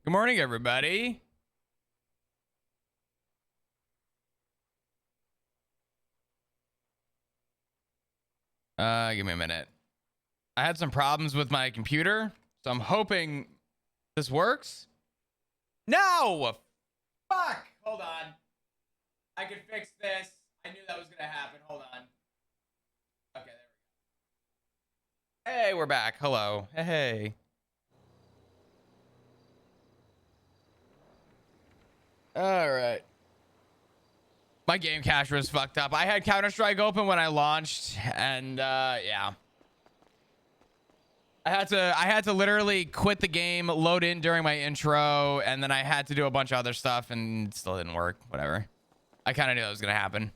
Good morning, everybody. Give me a minute. I had some problems with my computer, so I'm hoping this works. No! Fuck! Hold on. I can fix this. I knew that was gonna happen. Hold on. Okay, there we go. Hey, we're back. Hello. Hey. All right. My game cache was fucked up. I had Counter-Strike open when I launched, and yeah. I had to literally quit the game, load in during my intro, and then I had to do a bunch of other stuff, and it still didn't work. Whatever. I kind of knew that was gonna happen.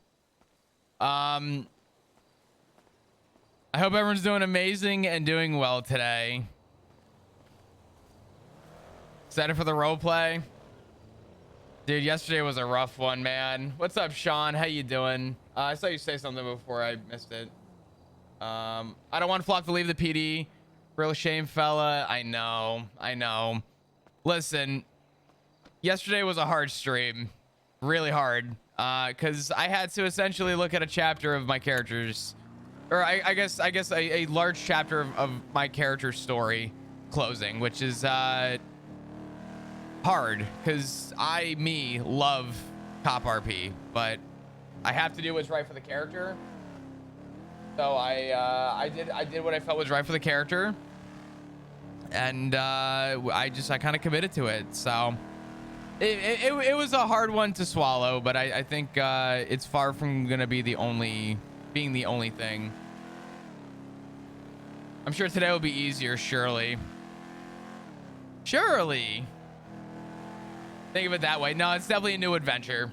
I hope everyone's doing amazing and doing well today. Excited for the role play, dude. Yesterday was a rough one, man. What's up, Sean? How you doing? I saw you say something before I missed it. I don't want Flock to leave the PD. Real shame, fella. I know. Listen, yesterday was a hard stream, really hard, because I had to essentially look at a chapter of my characters, or I guess a large chapter of my character's story closing, which is hard because I love cop RP, but I have to do what's right for the character. So I did what I felt was right for the character, and I kind of committed to it. So it was a hard one to swallow, but I think it's far from gonna be being the only thing. I'm sure today will be easier, surely. Think of it that way. No, it's definitely a new adventure.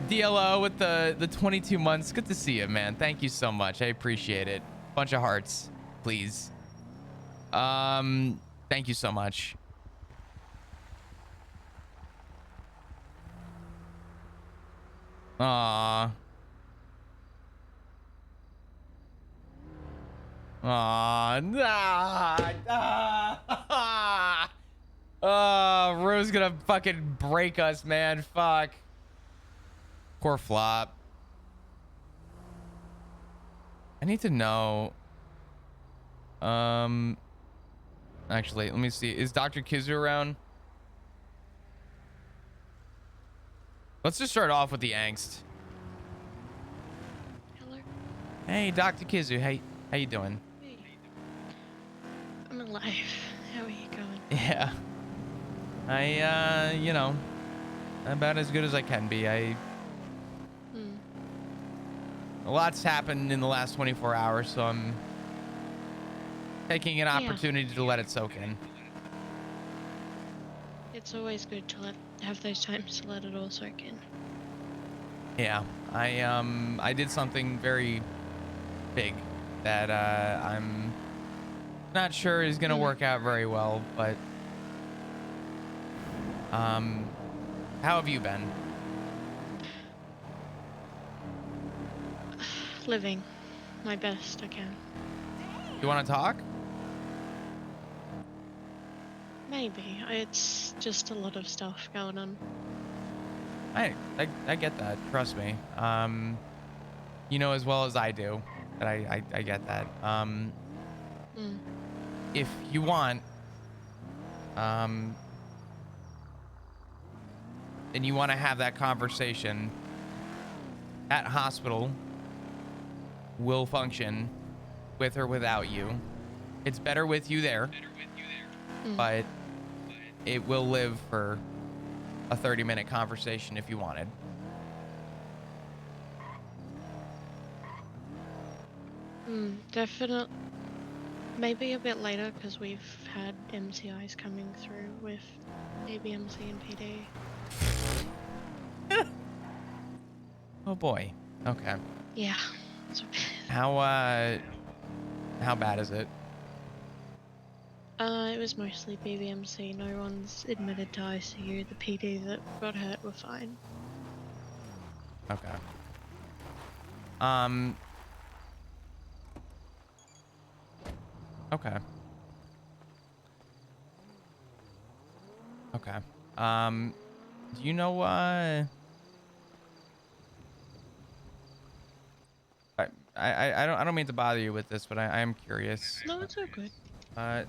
DLO with the 22 months. Good to see you, man. Thank you so much. I appreciate it. Bunch of hearts, please. Thank you so much. Aww. Oh, Rue's gonna fucking break us, man. Fuck. Poor Flop. I need to know. Actually, let me see. Is Dr. Kizu around? Let's just start off with the angst. Hello. Hey, Dr. Kizu. How you doing? Hey. I'm alive. How are you going? Yeah. I you know, about as good as I can be. A lot's happened in the last 24 hours, so I'm taking an opportunity to let it soak in. It's always good to have those times to let it all soak in. Yeah, I did something very big that I'm not sure is gonna work out very well, but how have you been? Living my best I can. You want to talk? Maybe. It's just a lot of stuff going on. I get that. Trust me. You know as well as I do that I get that. If you want, and you want to have that conversation, at hospital will function with or without you. It's better with you there, but it will live for a 30-minute conversation if you wanted. Definitely. Maybe a bit later because we've had MCIs coming through with ABMC and PD. Oh boy. Okay. Yeah. How bad is it? It was mostly BBMC. No one's admitted to ICU. The PD that got hurt were fine. Okay. Okay. Okay. Do you know, I don't mean to bother you with this, but I am curious. No, it's all good.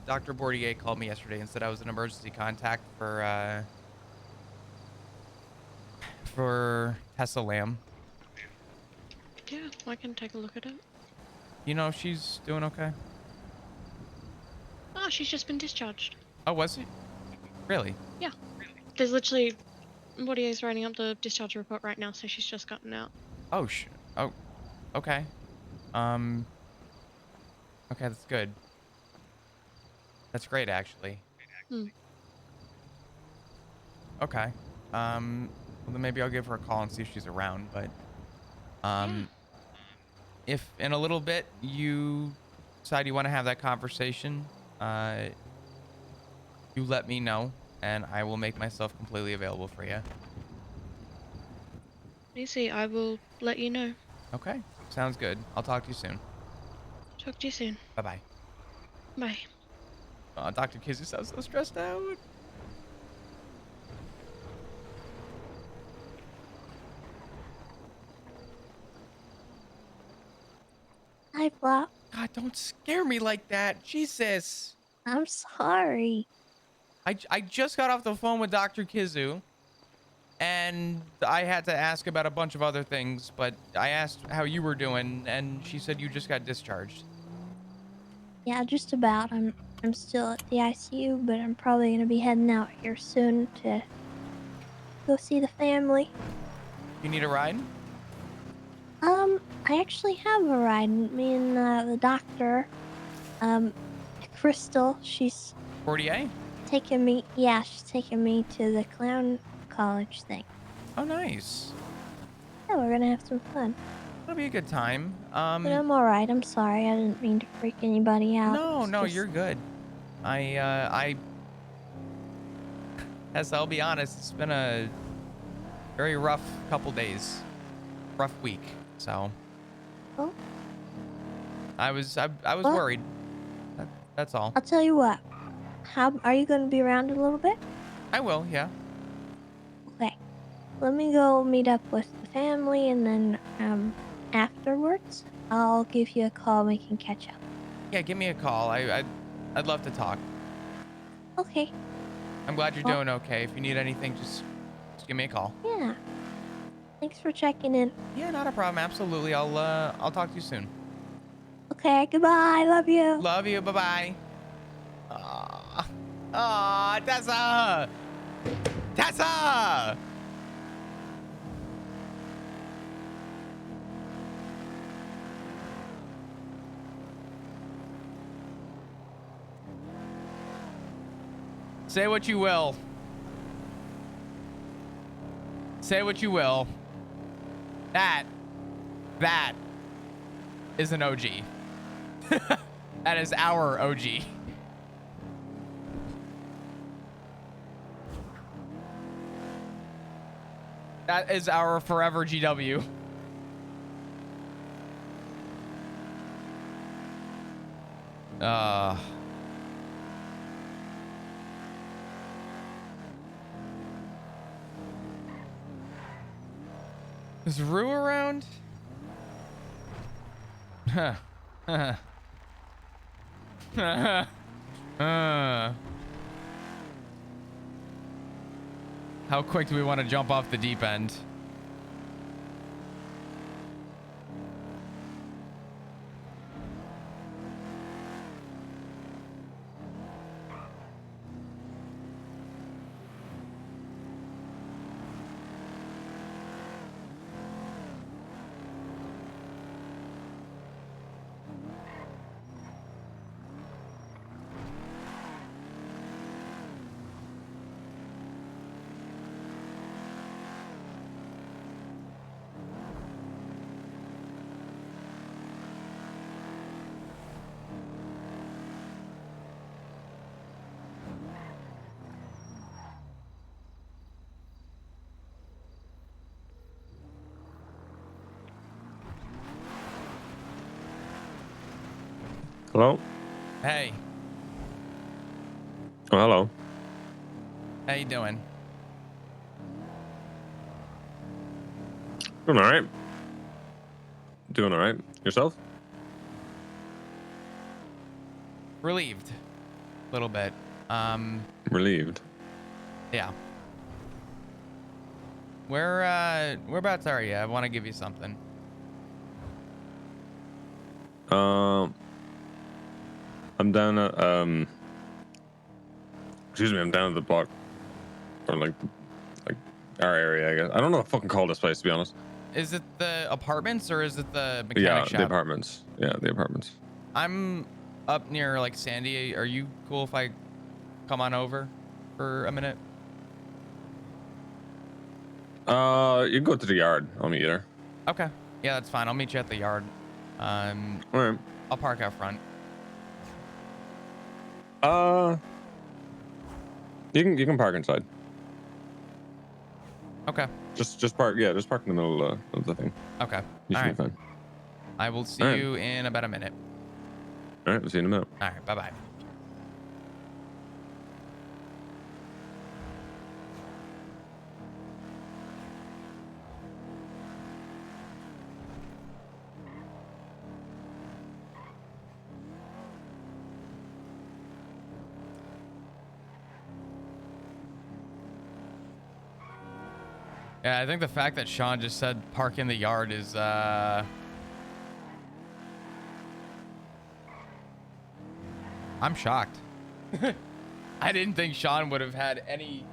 Dr. Bordier called me yesterday and said I was an emergency contact for Tessa Lamb. Yeah, I can take a look at it. You know if she's doing okay? Oh, she's just been discharged. Oh, was she? Really? Yeah. There's literally Bodier's writing up the discharge report right now, so she's just gotten out. Oh, oh, okay. Um, okay, that's good. That's great, actually. Hmm. Okay. Well, then maybe I'll give her a call and see if she's around. But Yeah. if in a little bit you decide you want to have that conversation, you let me know, and I will make myself completely available for you. Easy, I will let you know. Okay, sounds good. I'll talk to you soon. Talk to you soon. Bye bye. Bye. Dr. Kizzy sounds so stressed out. Hi, Flop. God, don't scare me like that. Jesus. I'm sorry. I just got off the phone with Dr. Kizu, and I had to ask about a bunch of other things, but I asked how you were doing, and she said you just got discharged. Yeah, just about. I'm still at the ICU, but I'm probably gonna be heading out here soon to go see the family. You need a ride? I actually have a ride. Me and the doctor, um, Crystal. She's Portier? taking me. Yeah, she's taking me to the clown college thing. Oh, nice. Yeah, we're gonna have some fun. That'll be a good time. But I'm alright. I'm sorry. I didn't mean to freak anybody out. No, you're good. As I'll be honest, it's been a very rough couple days, rough week. So Oh, I was Well- worried. That's all. I'll tell you what. How are you gonna be around a little bit? I will, yeah. Okay. Let me go meet up with the family, and then afterwards, I'll give you a call and we can catch up. Yeah, give me a call. I'd love to talk. Okay. I'm glad you're Well- doing okay. If you need anything, just give me a call. Yeah. Thanks for checking in. Yeah, not a problem. Absolutely. I'll talk to you soon. Okay, goodbye. Love you. Love you. Bye-bye. Aw, Tessa! Tessa! Say what you will. Say what you will. That is an OG. That is our OG. That is our forever GW. Is Rue around? Huh. How quick do we want to jump off the deep end? Hello? Hey, Oh, hello. How you doing? Doing all right. Doing all right. Yourself? Relieved. A little bit. Relieved. Yeah. Whereabouts are you? I want to give you something. I'm down at excuse me, I'm down at the block, or like our area, I guess. I don't know what to fucking call this place, to be honest. Is it the apartments or is it the But yeah, mechanic shop? the apartments. Yeah, the apartments. I'm up near like Sandy. Are you cool if I come on over for a minute? You can go to the yard. I'll meet you there. Okay. Yeah, that's fine. I'll meet you at the yard. All right. I'll park out front. You can park inside. Okay. Just park. Yeah, just park in the middle of the thing. Okay. You All should right. be fine. I will see All right. you in about a minute. All right, we'll see you in a minute. All right. Bye-bye. Yeah, I think the fact that Sean just said park in the yard is I'm shocked. I didn't think Sean would have had any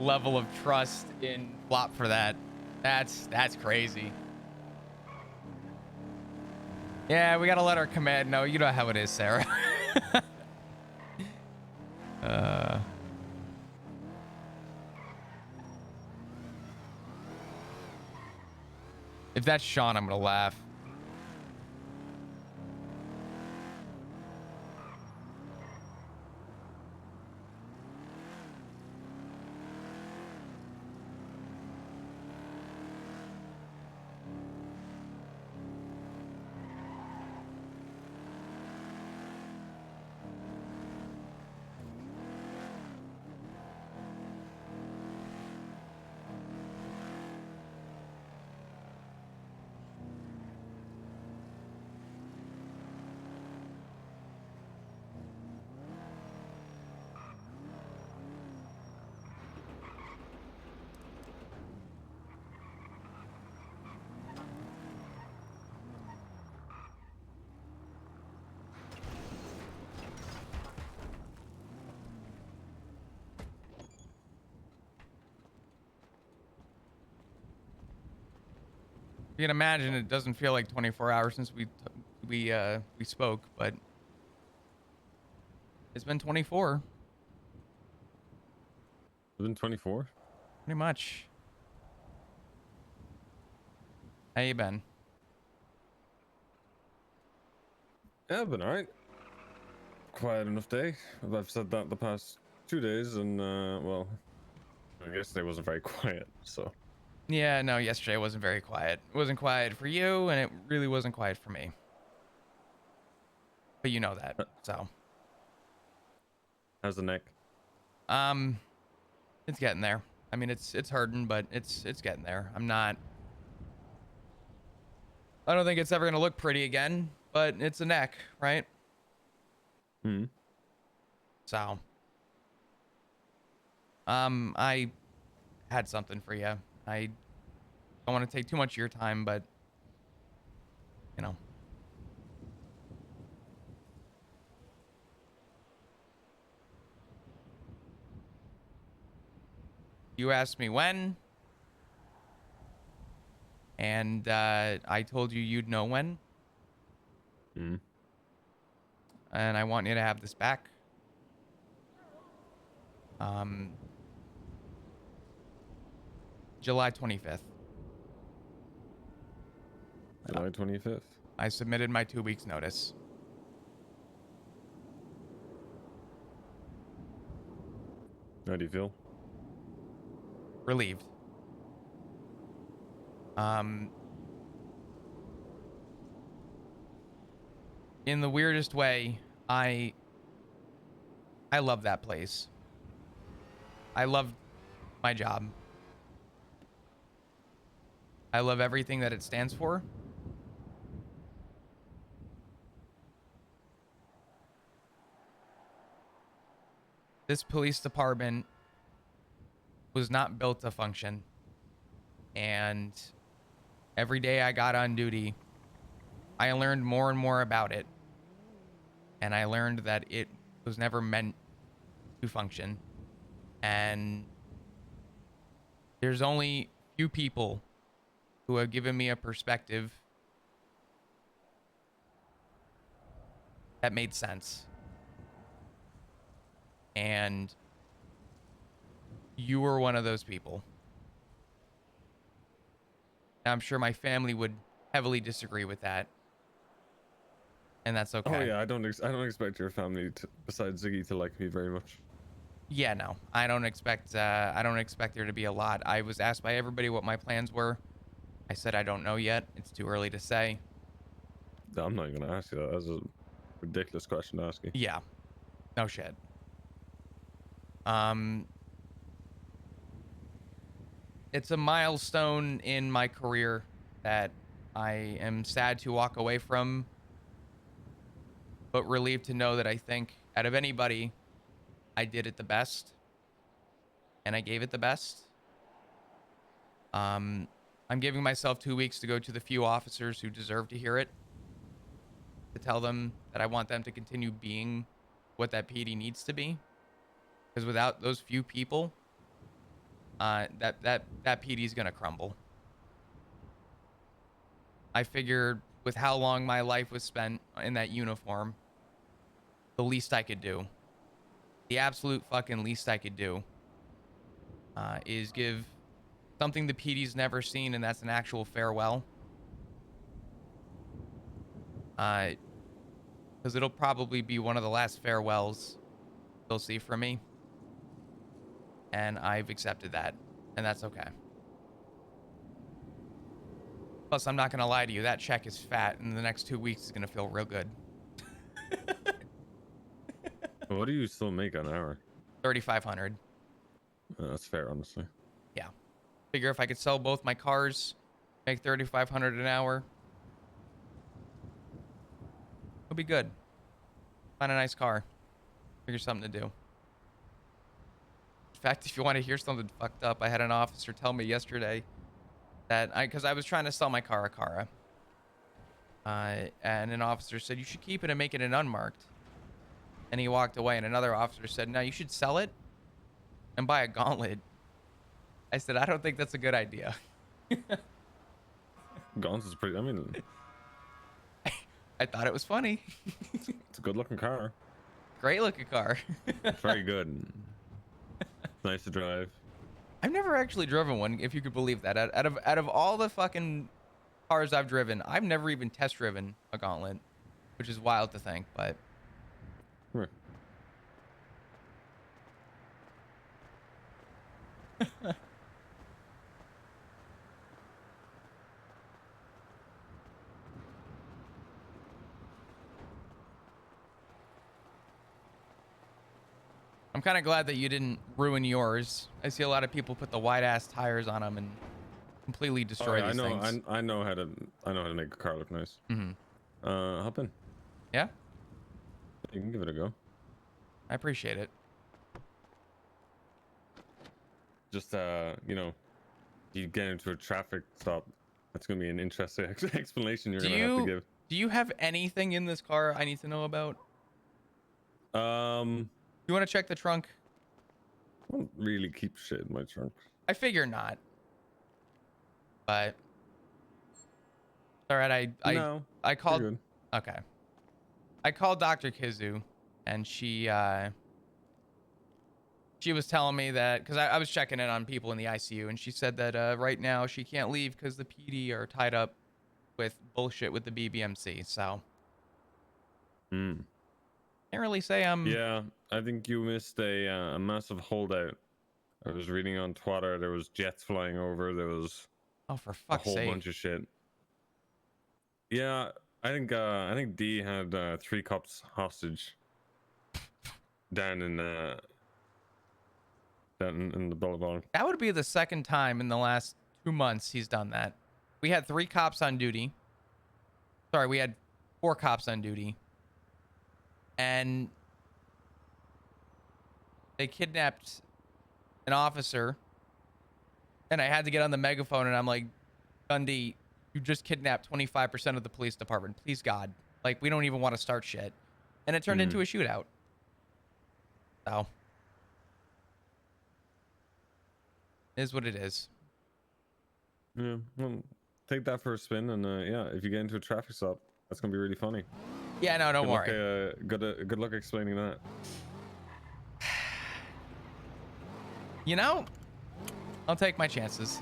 level of trust in Flop for that. That's crazy. Yeah, we gotta let our command know. You know how it is, Sarah. If that's Sean, I'm gonna laugh. You can imagine it doesn't feel like 24 hours since we spoke, but it's been 24, Within 24. pretty much. How you been? Yeah, I've been all right. Quiet enough day. I've said that the past 2 days, and well, I guess they wasn't very quiet. So. Yeah, no, yesterday wasn't very quiet. It wasn't quiet for you, and it really wasn't quiet for me. But you know that, so. How's the neck? It's getting there. I mean, it's hurting, but it's getting there. I don't think it's ever gonna look pretty again, but it's a neck, right? Hmm. So. I had something for you. I don't want to take too much of your time, but you know. You asked me when, and I told you you'd know when. Hmm. And I want you to have this back. July 25th. July 25th. I submitted my 2 weeks notice. How do you feel? Relieved. In the weirdest way, I love that place. I love my job. I love everything that it stands for. This police department was not built to function. And every day I got on duty, I learned more and more about it. And I learned that it was never meant to function. And there's only few people who have given me a perspective that made sense. And you were one of those people. I'm sure my family would heavily disagree with that. And that's okay. Oh yeah, I don't expect your family to, besides Ziggy, to like me very much. Yeah, no. I don't expect there to be a lot. I was asked by everybody what my plans were. I said I don't know yet. It's too early to say. I'm not even gonna ask you that. That's a ridiculous question to ask you. Yeah. No shit. It's a milestone in my career that I am sad to walk away from, but relieved to know that I think out of anybody, I did it the best and I gave it the best. I'm giving myself 2 weeks to go to the few officers who deserve to hear it, to tell them that I want them to continue being what that PD needs to be. Because without those few people, that PD is gonna crumble. I figured with how long my life was spent in that uniform, the least I could do, the absolute fucking least I could do, is give something the PD's never seen, and that's an actual farewell. Because it'll probably be one of the last farewells they'll see from me. And I've accepted that, and that's okay. Plus, I'm not going to lie to you, that check is fat, and the next 2 weeks is going to feel real good. What do you still make an hour? 3,500. That's fair, honestly. Yeah. Figure if I could sell both my cars, make 3,500 an hour, it'll be good. Find a nice car. Figure something to do. In fact, if you want to hear something fucked up, I had an officer tell me yesterday that because I was trying to sell my car, a Cara. And an officer said, you should keep it and make it an unmarked. And he walked away, and another officer said, no, you should sell it and buy a Gauntlet. I said, I don't think that's a good idea. Gauntlet is pretty, I mean... I thought it was funny. It's a good looking car. Great looking car. It's very good. Nice to drive. I've never actually driven one, if you could believe that. Out of all the fucking cars I've driven, I've never even test driven a Gauntlet, which is wild to think, but... Huh. I'm kind of glad that you didn't ruin yours. I see a lot of people put the wide ass tires on them and completely destroy these things. I know how to make a car look nice. Mm-hmm. Hop in. Yeah, You can give it a go. I appreciate it. Just you know, you get into a traffic stop. That's gonna be an interesting explanation you're gonna have to give. Do you have anything in this car I need to know about? You want to check the trunk? I don't really keep shit in my trunk. I figure not. But all right, I called. Good. Okay. I called Dr. Kizu, and she was telling me that because I was checking in on people in the ICU, and she said that right now she can't leave because the PD are tied up with bullshit with the BBMC. So can't really say I'm. Yeah, I think you missed a massive holdout. I was reading on Twitter. There was jets flying over. There was Oh, for a fuck's whole sake! bunch of shit. Yeah, I think D had 3 cops hostage down in that in the boulevard. That would be the second time in the last 2 months he's done that. We had 3 cops on duty. Sorry, we had 4 cops on duty. And they kidnapped an officer. And I had to get on the megaphone and I'm like, Dundee, you just kidnapped 25% of the police department. Please, God. Like, we don't even want to start shit. And it turned into a shootout. So. Is what it is. Yeah, well, take that for a spin, and yeah, if you get into a traffic stop, that's gonna be really funny. Yeah, no, don't worry. Good luck explaining that. You know, I'll take my chances.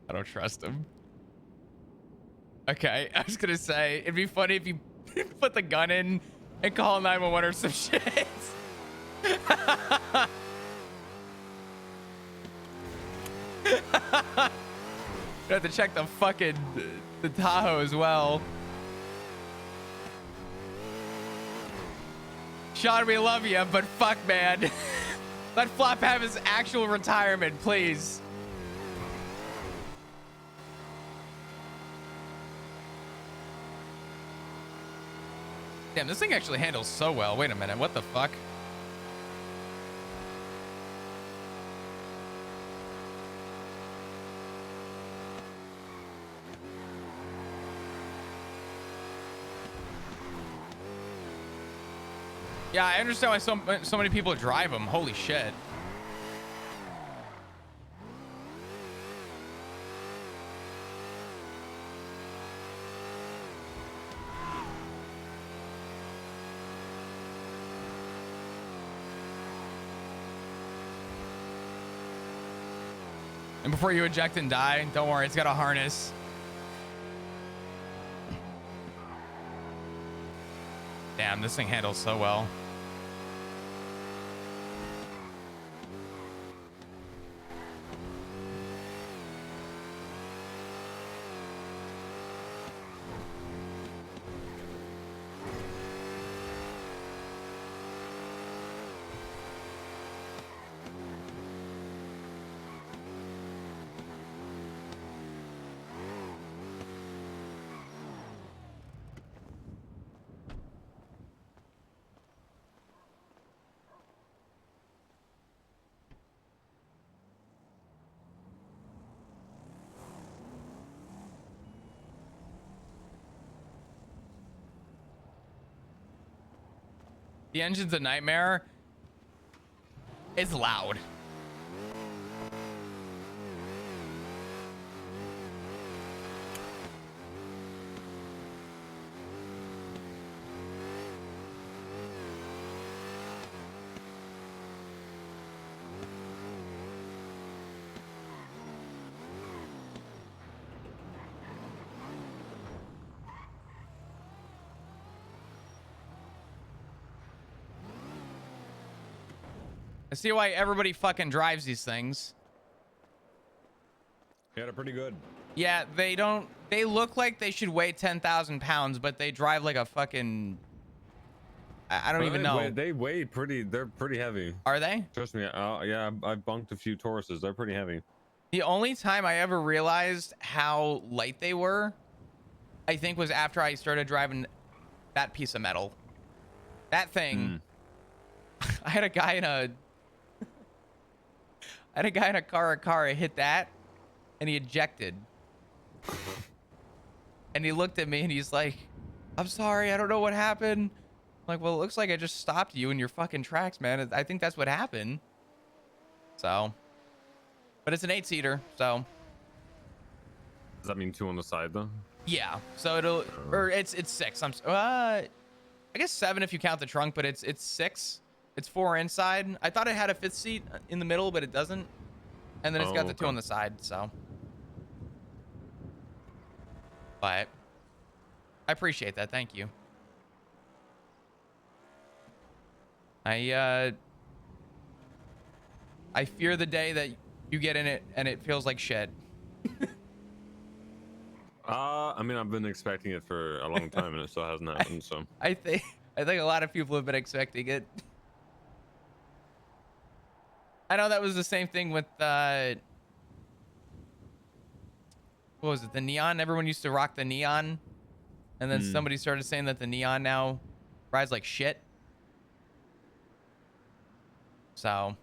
I don't trust him. Okay, I was gonna say, it'd be funny if you put the gun in and call 911 or some shit. You have to check the fucking the Tahoe as well. Sean, we love you, but fuck, man. Let Flop have his actual retirement, please. Damn, this thing actually handles so well. Wait a minute, what the fuck? Yeah, I understand why so many people drive them. Holy shit. And before you eject and die, don't worry, it's got a harness. Damn, this thing handles so well. The engine's a nightmare. It's loud. I see why everybody fucking drives these things. Yeah, they're pretty good. Yeah, they don't. They look like they should weigh 10,000 pounds, but they drive like a fucking. I don't even know. They weigh pretty. They're pretty heavy. Are they? Trust me. Yeah, I've bunked a few Tauruses. They're pretty heavy. The only time I ever realized how light they were, I think, was after I started driving that piece of metal. That thing. I had a guy in a. I had a guy in a car hit that, and he ejected. And he looked at me and he's like, "I'm sorry, I don't know what happened." I'm like, well, it looks like I just stopped you in your fucking tracks, man. I think that's what happened. So, but it's an 8-seater, so. Does that mean 2 on the side though? Yeah. So it'll, or it's 6. I guess 7 if you count the trunk, but it's 6. It's 4 inside. I thought it had a 5th seat in the middle, but it doesn't. And then it's got Oh, the two okay. on the side, so. But I appreciate that. Thank you. I fear the day that you get in it and it feels like shit. I mean, I've been expecting it for a long time and it still hasn't happened. So I think a lot of people have been expecting it. I know that was the same thing with what was it, the neon? Everyone used to rock the neon, and then somebody started saying that the neon now rides like shit. So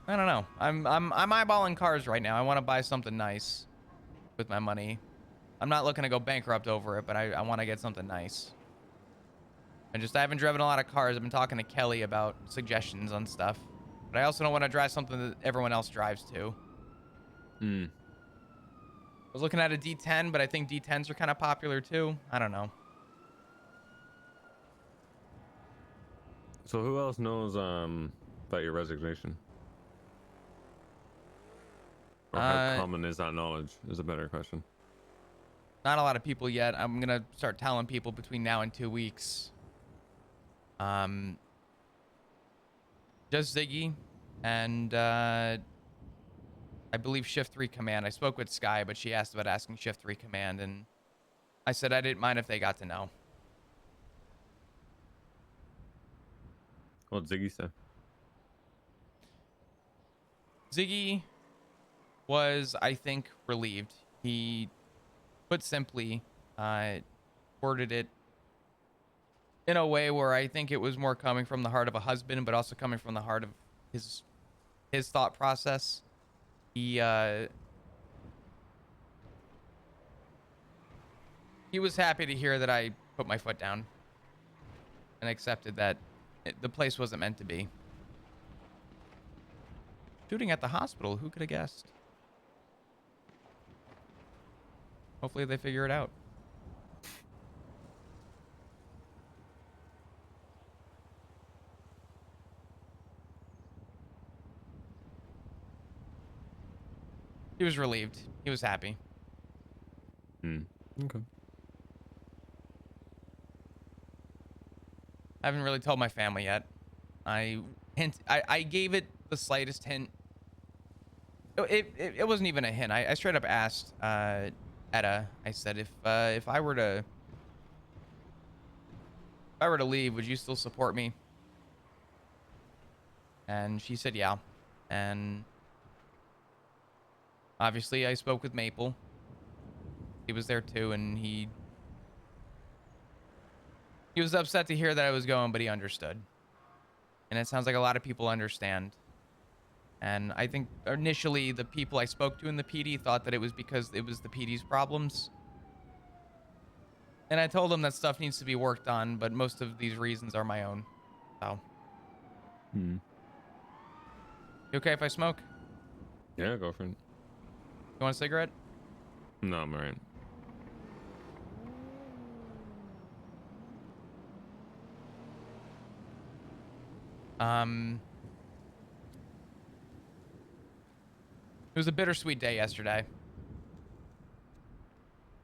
I don't know. I'm eyeballing cars right now. I want to buy something nice with my money. I'm not looking to go bankrupt over it, but I want to get something nice. I haven't driven a lot of cars. I've been talking to Kelly about suggestions on stuff, but I also don't want to drive something that everyone else drives too. Hmm. I was looking at a D10, but I think D10s are kind of popular too. I don't know. So who else knows about your resignation? Or how common is that knowledge? Is a better question. Not a lot of people yet. I'm gonna start telling people between now and 2 weeks. Just Ziggy and I believe Shift 3 Command. I spoke with Sky, but she asked about asking Shift 3 Command, and I said I didn't mind if they got to know. What Ziggy said. Ziggy was, I think, relieved. He, put simply, worded it in a way where I think it was more coming from the heart of a husband, but also coming from the heart of his thought process. He was happy to hear that I put my foot down and accepted that the place wasn't meant to be. Shooting at the hospital, who could have guessed? Hopefully they figure it out. He was relieved. He was happy. Okay. I haven't really told my family yet. I gave it the slightest hint. It wasn't even a hint. I straight up asked Etta. I said if I were to leave, would you still support me? And she said yeah. And obviously I spoke with Maple. He was there too, and he was upset to hear that I was going, but he understood. And it sounds like a lot of people understand. And I think initially the people I spoke to in the PD thought that it was because it was the PD's problems. And I told them that stuff needs to be worked on, but most of these reasons are my own. So. You okay if I smoke? Yeah, go for it. You want a cigarette? No, I'm alright. It was a bittersweet day yesterday.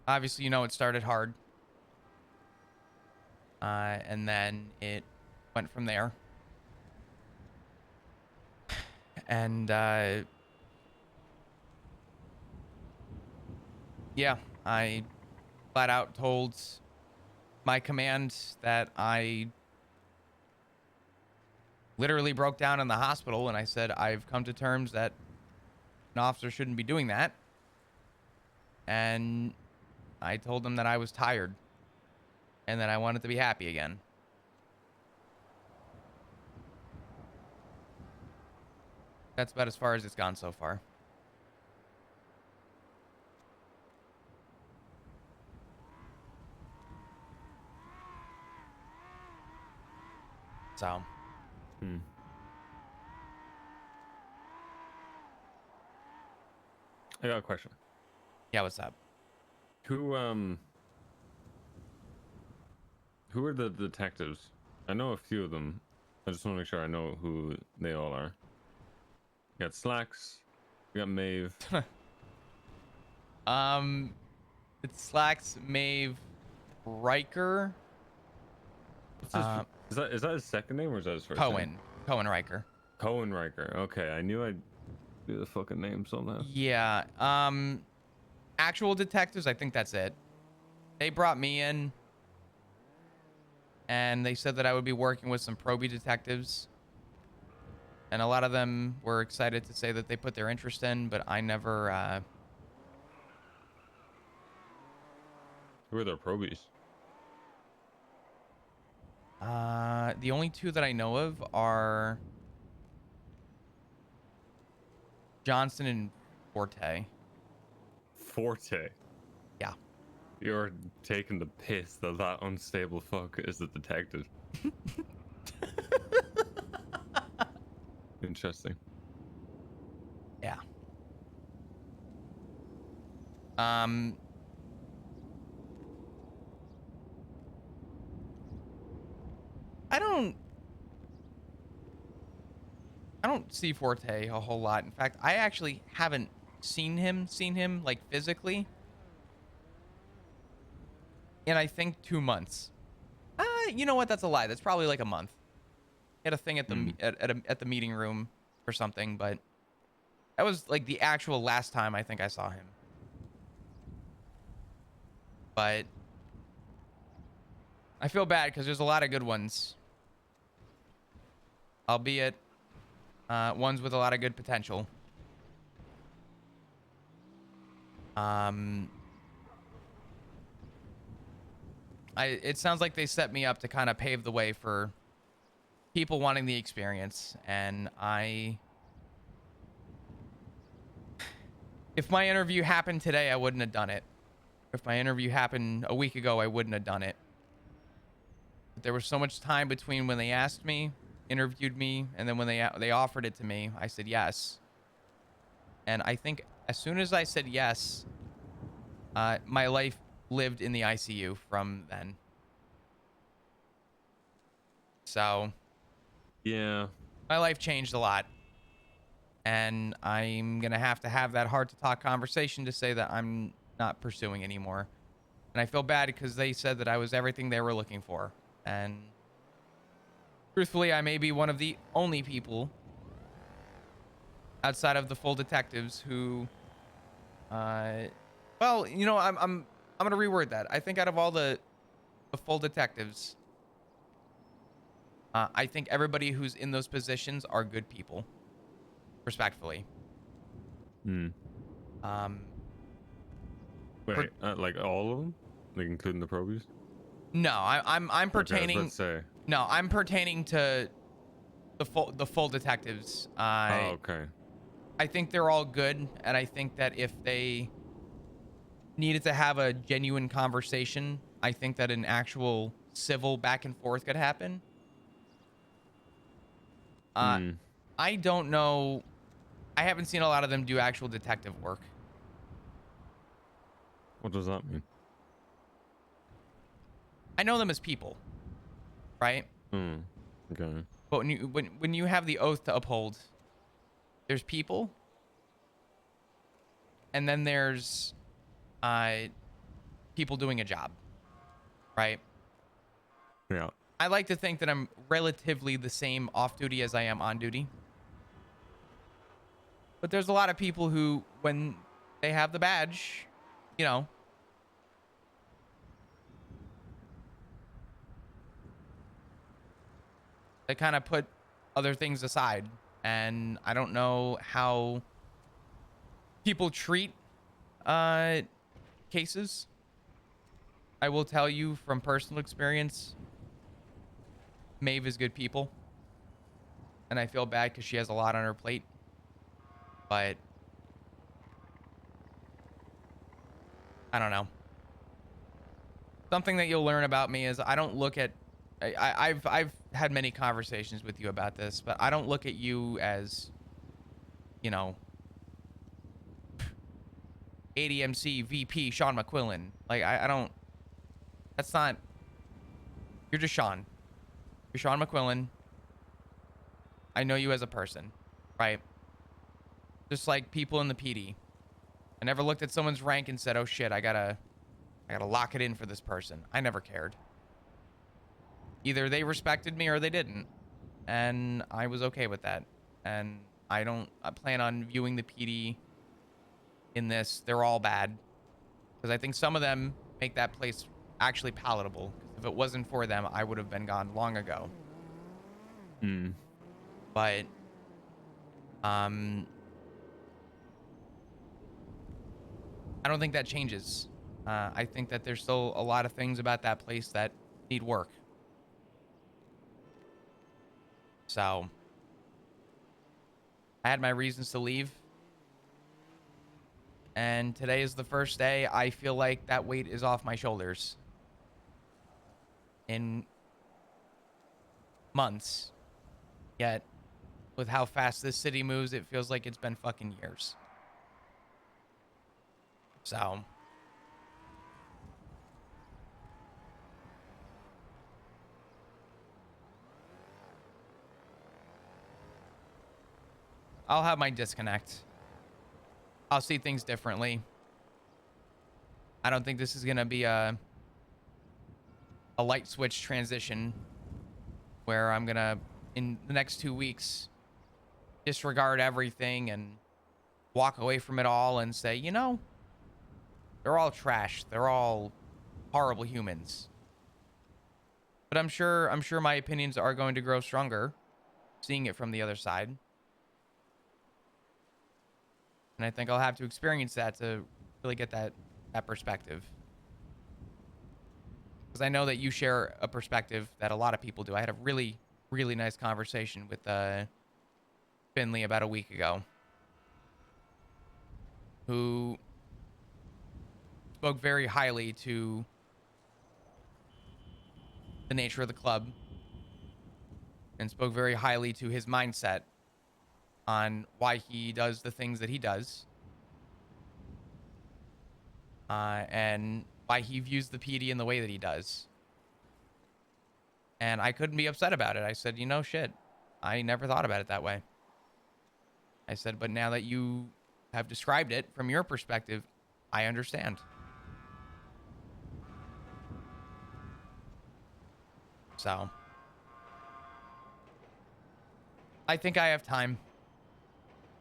Obviously, you know, it started hard. And then it went from there. And, yeah, I flat out told my command that I literally broke down in the hospital, and I said, I've come to terms that an officer shouldn't be doing that. And I told them that I was tired and that I wanted to be happy again. That's about as far as it's gone so far. So. I got a question. Yeah, what's up? Who are the detectives? I know a few of them. I just want to make sure I know who they all are. You got Slacks. You got Maeve. It's Slacks, Maeve, Riker, What's his, is that his second name or is that his first name? Cohen Riker. Cohen Riker. Okay, I knew I'd do the fucking name somehow. Yeah. Actual detectives, I think that's it. They brought me in and they said that I would be working with some probie detectives. And a lot of them were excited to say that they put their interest in, but I never, Who are their probies? the only two that I know of are Johnson and Forte. Forte. Yeah. You're taking the piss that that unstable fuck is the detective. Interesting. Yeah. I don't see Forte a whole lot. In fact, I actually haven't seen him like physically in I think 2 months. You know what? That's a lie. That's probably like a month. He had a thing at the at the meeting room or something, but that was like the actual last time I think I saw him. But I feel bad because there's a lot of good ones, albeit ones with a lot of good potential. It sounds like they set me up to kind of pave the way for people wanting the experience, and if my interview happened today, I wouldn't have done it. If my interview happened a week ago, I wouldn't have done it. But there was so much time between when they asked me, interviewed me, and then when they offered it to me, I said yes. And I think as soon as I said yes, my life lived in the ICU from then. So Yeah. my life changed a lot. And I'm going to have that heart to talk conversation to say that I'm not pursuing anymore. And I feel bad because they said that I was everything they were looking for. And truthfully, I may be one of the only people outside of the full detectives who, well, you know, I'm going to reword that. I think out of all the full detectives, I think everybody who's in those positions are good people. Respectfully. Hmm. Wait, like all of them, like including the probies? No, I'm pertaining. Okay, let's say. No, I'm pertaining to the full detectives. Okay. I think they're all good, and I think that if they needed to have a genuine conversation, I think that an actual civil back and forth could happen. I don't know. I haven't seen a lot of them do actual detective work. What does that mean? I know them as people, right? Okay. But when you have the oath to uphold, there's people, and then there's people doing a job, right? Yeah. I like to think that I'm relatively the same off duty as I am on duty. But there's a lot of people who, when they have the badge, you know, they kind of put other things aside. And I don't know how people treat cases. I will tell you from personal experience, Maeve is good people. And I feel bad because she has a lot on her plate. But I don't know. Something that you'll learn about me is I don't look at I've had many conversations with you about this, but I don't look at you as, you know, ADMC VP Sean McQuillan. Like I don't, that's not, you're just Sean. You're Sean McQuillan. I know you as a person, right? Just like people in the PD. I never looked at someone's rank and said, oh shit, I gotta lock it in for this person. I never cared. Either they respected me or they didn't. And I was okay with that. And I plan on viewing the PD in this. They're all bad. Because I think some of them make that place actually palatable. Because if it wasn't for them, I would have been gone long ago. Hmm. But, I don't think that changes. I think that there's still a lot of things about that place that need work. So, I had my reasons to leave. And today is the first day I feel like that weight is off my shoulders. In months. Yet, with how fast this city moves, it feels like it's been fucking years. So, I'll have my disconnect. I'll see things differently. I don't think this is going to be a light switch transition where I'm going to, in the next 2 weeks, disregard everything and walk away from it all and say, you know, they're all trash. They're all horrible humans. But I'm sure my opinions are going to grow stronger seeing it from the other side. And I think I'll have to experience that to really get that perspective. Because I know that you share a perspective that a lot of people do. I had a really, really nice conversation with Finley about a week ago, who spoke very highly to the nature of the club and spoke very highly to his mindset on why he does the things that he does, and why he views the PD in the way that he does. And I couldn't be upset about it. I said, you know, shit, I never thought about it that way. I said, but now that you have described it from your perspective, I understand. So, I think I have time,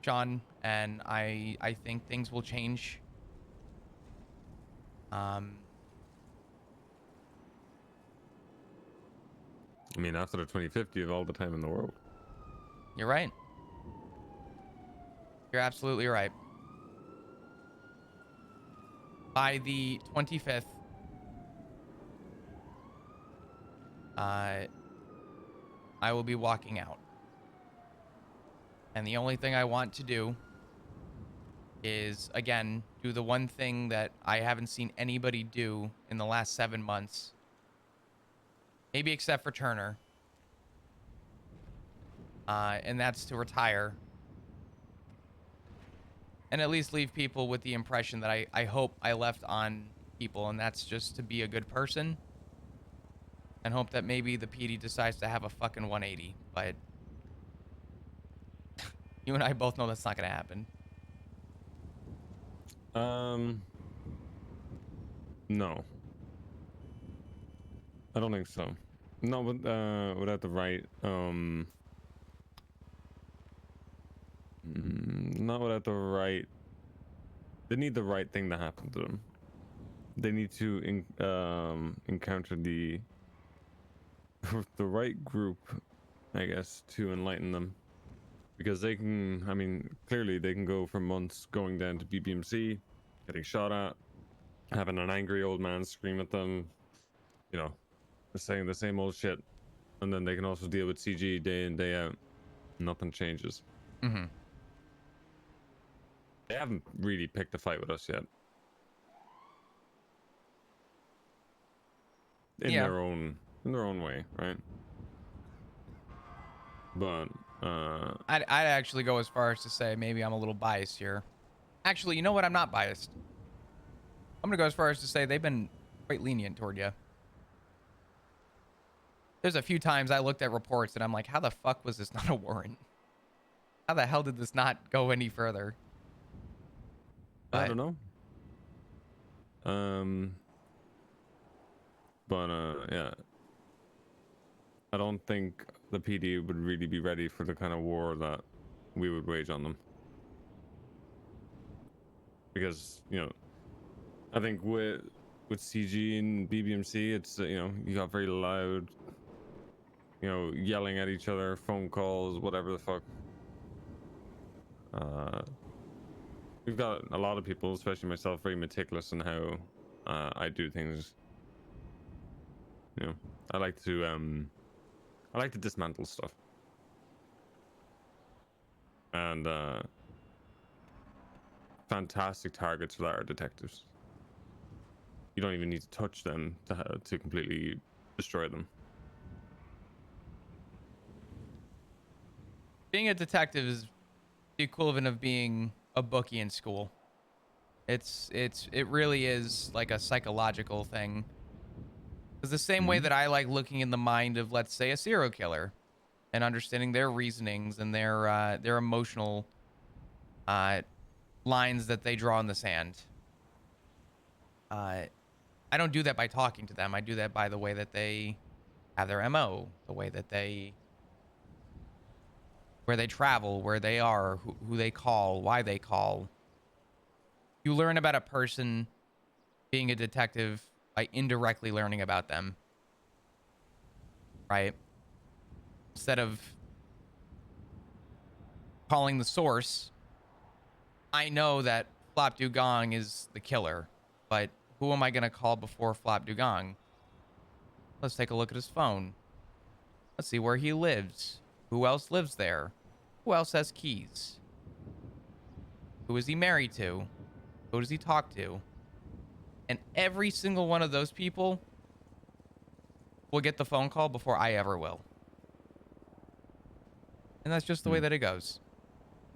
John, and I think things will change. I mean, after the 2050, you have all the time in the world. You're right. You're absolutely right. By the 25th, I will be walking out. And the only thing I want to do is, again, do the one thing that I haven't seen anybody do in the last 7 months. Maybe except for Turner. And that's to retire. And at least leave people with the impression that I hope I left on people. And that's just to be a good person. And hope that maybe the PD decides to have a fucking 180. But you and I both know that's not going to happen. No. I don't think so. No, but without the right, not without the right. They need the right thing to happen to them. They need to encounter the right group, I guess, to enlighten them. Because they can, I mean, clearly they can go for months going down to BBMC, getting shot at, having an angry old man scream at them, you know, saying the same old shit. And then they can also deal with CG day in, day out. Nothing changes. Mm-hmm. They haven't really picked a fight with us yet. In their own way, right? But I'd actually go as far as to say maybe I'm a little biased here. Actually, you know what? I'm not biased. I'm gonna go as far as to say they've been quite lenient toward you. There's a few times I looked at reports and I'm like, how the fuck was this not a warrant? How the hell did this not go any further? I But don't know. But yeah, I don't think the PD would really be ready for the kind of war that we would wage on them. Because, you know, I think with CG and BBMC, it's you got very loud, yelling at each other, phone calls, whatever the fuck. We've got a lot of people, especially myself, very meticulous in how I do things. You know, I like to dismantle stuff. And fantastic targets for that are detectives. You don't even need to touch them to completely destroy them. being a detective is the equivalent of being a bookie in school. It really is like a psychological thing. It's the same way that I like looking in the mind of, let's say, a serial killer and understanding their reasonings and their emotional uh, lines that they draw in the sand. I don't do that by talking to them. I do that by the way that they have their MO, the way that where they travel, where they are, who they call, why they call. You learn about a person being a detective by indirectly learning about them, right? Instead of calling the source, I know that Flop Dugong is the killer, but who am I going to call before Flop Dugong? Let's take a look at his phone. Let's see where he lives. Who else lives there? Who else has keys? Who is he married to? Who does he talk to? And every single one of those people will get the phone call before I ever will. And that's just the way that it goes.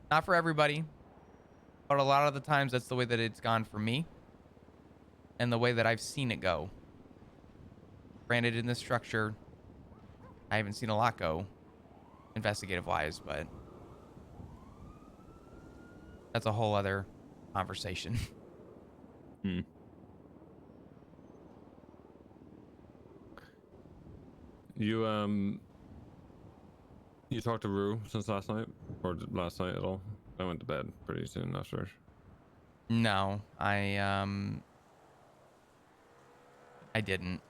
Not for everybody, but a lot of the times that's the way that it's gone for me and the way that I've seen it go. Granted, in this structure, I haven't seen a lot go investigative wise, but that's a whole other conversation. You you talked to Rue since last night, or last night at all? I went to bed pretty soon after. No, I didn't.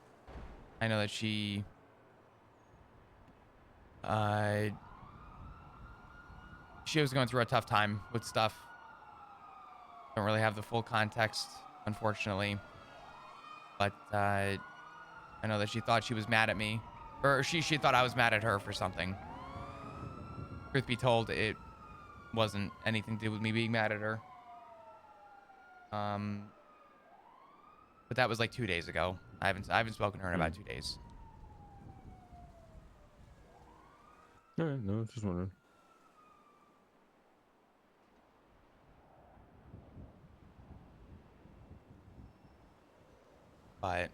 I know that uh she was going through a tough time with stuff. Don't really have the full context, unfortunately. But I know that she thought she was mad at me, or she thought I was mad at her for something. Truth be told, it wasn't anything to do with me being mad at her. But that was like 2 days ago. I haven't spoken to her in about 2 days. All right, no, just wondering. But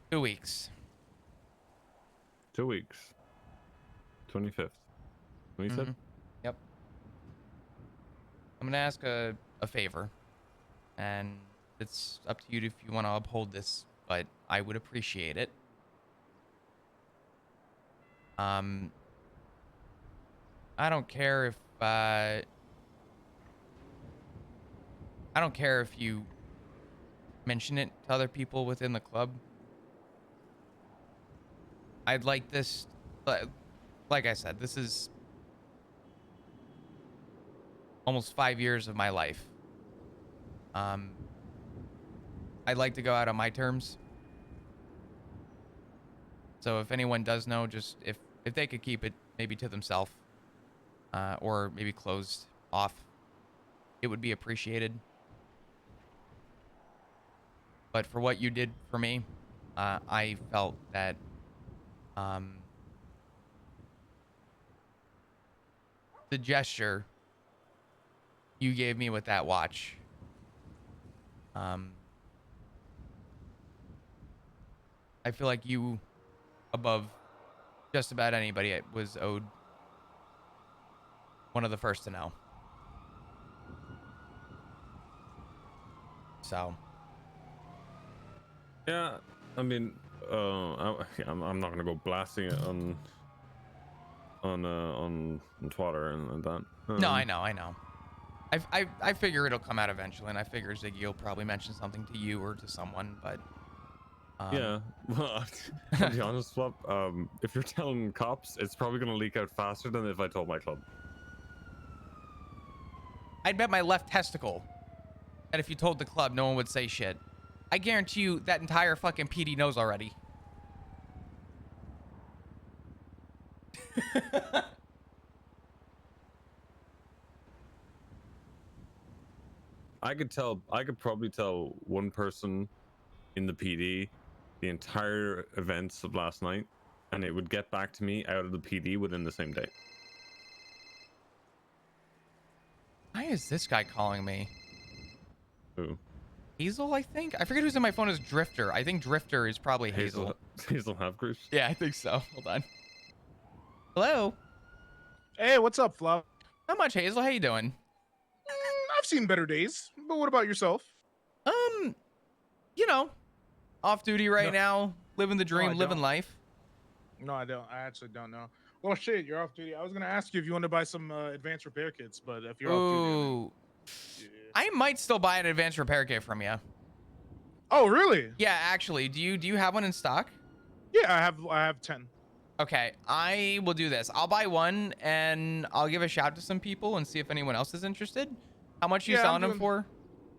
two weeks. 2 weeks. 25th. What you said? Yep. I'm gonna ask a favor, and it's up to you if you want to uphold this, but I would appreciate it. I don't care if I don't care if you mention it to other people within the club. I'd like this, like I said, this is almost 5 years of my life. I'd like to go out on my terms. So if anyone does know, just if they could keep it maybe to themselves, or maybe closed off, it would be appreciated. But for what you did for me, I felt that the gesture you gave me with that watch, I feel like you, above just about anybody, was owed one of the first to know. So. Yeah, I mean, I'm not gonna go blasting it on Twitter and like that. No, I know. I figure it'll come out eventually, and I figure Ziggy will probably mention something to you or to someone, but Yeah, well, I'll be honest, Flop. If you're telling cops, it's probably gonna leak out faster than if I told my club. I'd bet my left testicle that if you told the club, no one would say shit. I guarantee you that entire fucking PD knows already. I could probably tell one person in the PD the entire events of last night, and it would get back to me out of the PD within the same day. Why is this guy calling me? Who? Hazel, I think? I forget who's in my phone as Drifter. I think Drifter is probably Hazel. Hazel Havgrish? Yeah, I think so. Hold on. Hello? Hey, what's up, Fluff? Not much, Hazel. How you doing? I've seen better days, but what about yourself? You know, off duty right now, living the dream, I living don't. life. No, I don't. I actually don't know. Well, shit, you're off duty. I was gonna ask you if you want to buy some advanced repair kits, but if you're off Ooh. duty, I might still buy an advanced repair kit from you. Oh, really? Yeah, actually. Do you have one in stock? Yeah, I have 10. Okay, I will do this. I'll buy one and I'll give a shout to some people and see if anyone else is interested. How much are you Yeah, selling them for?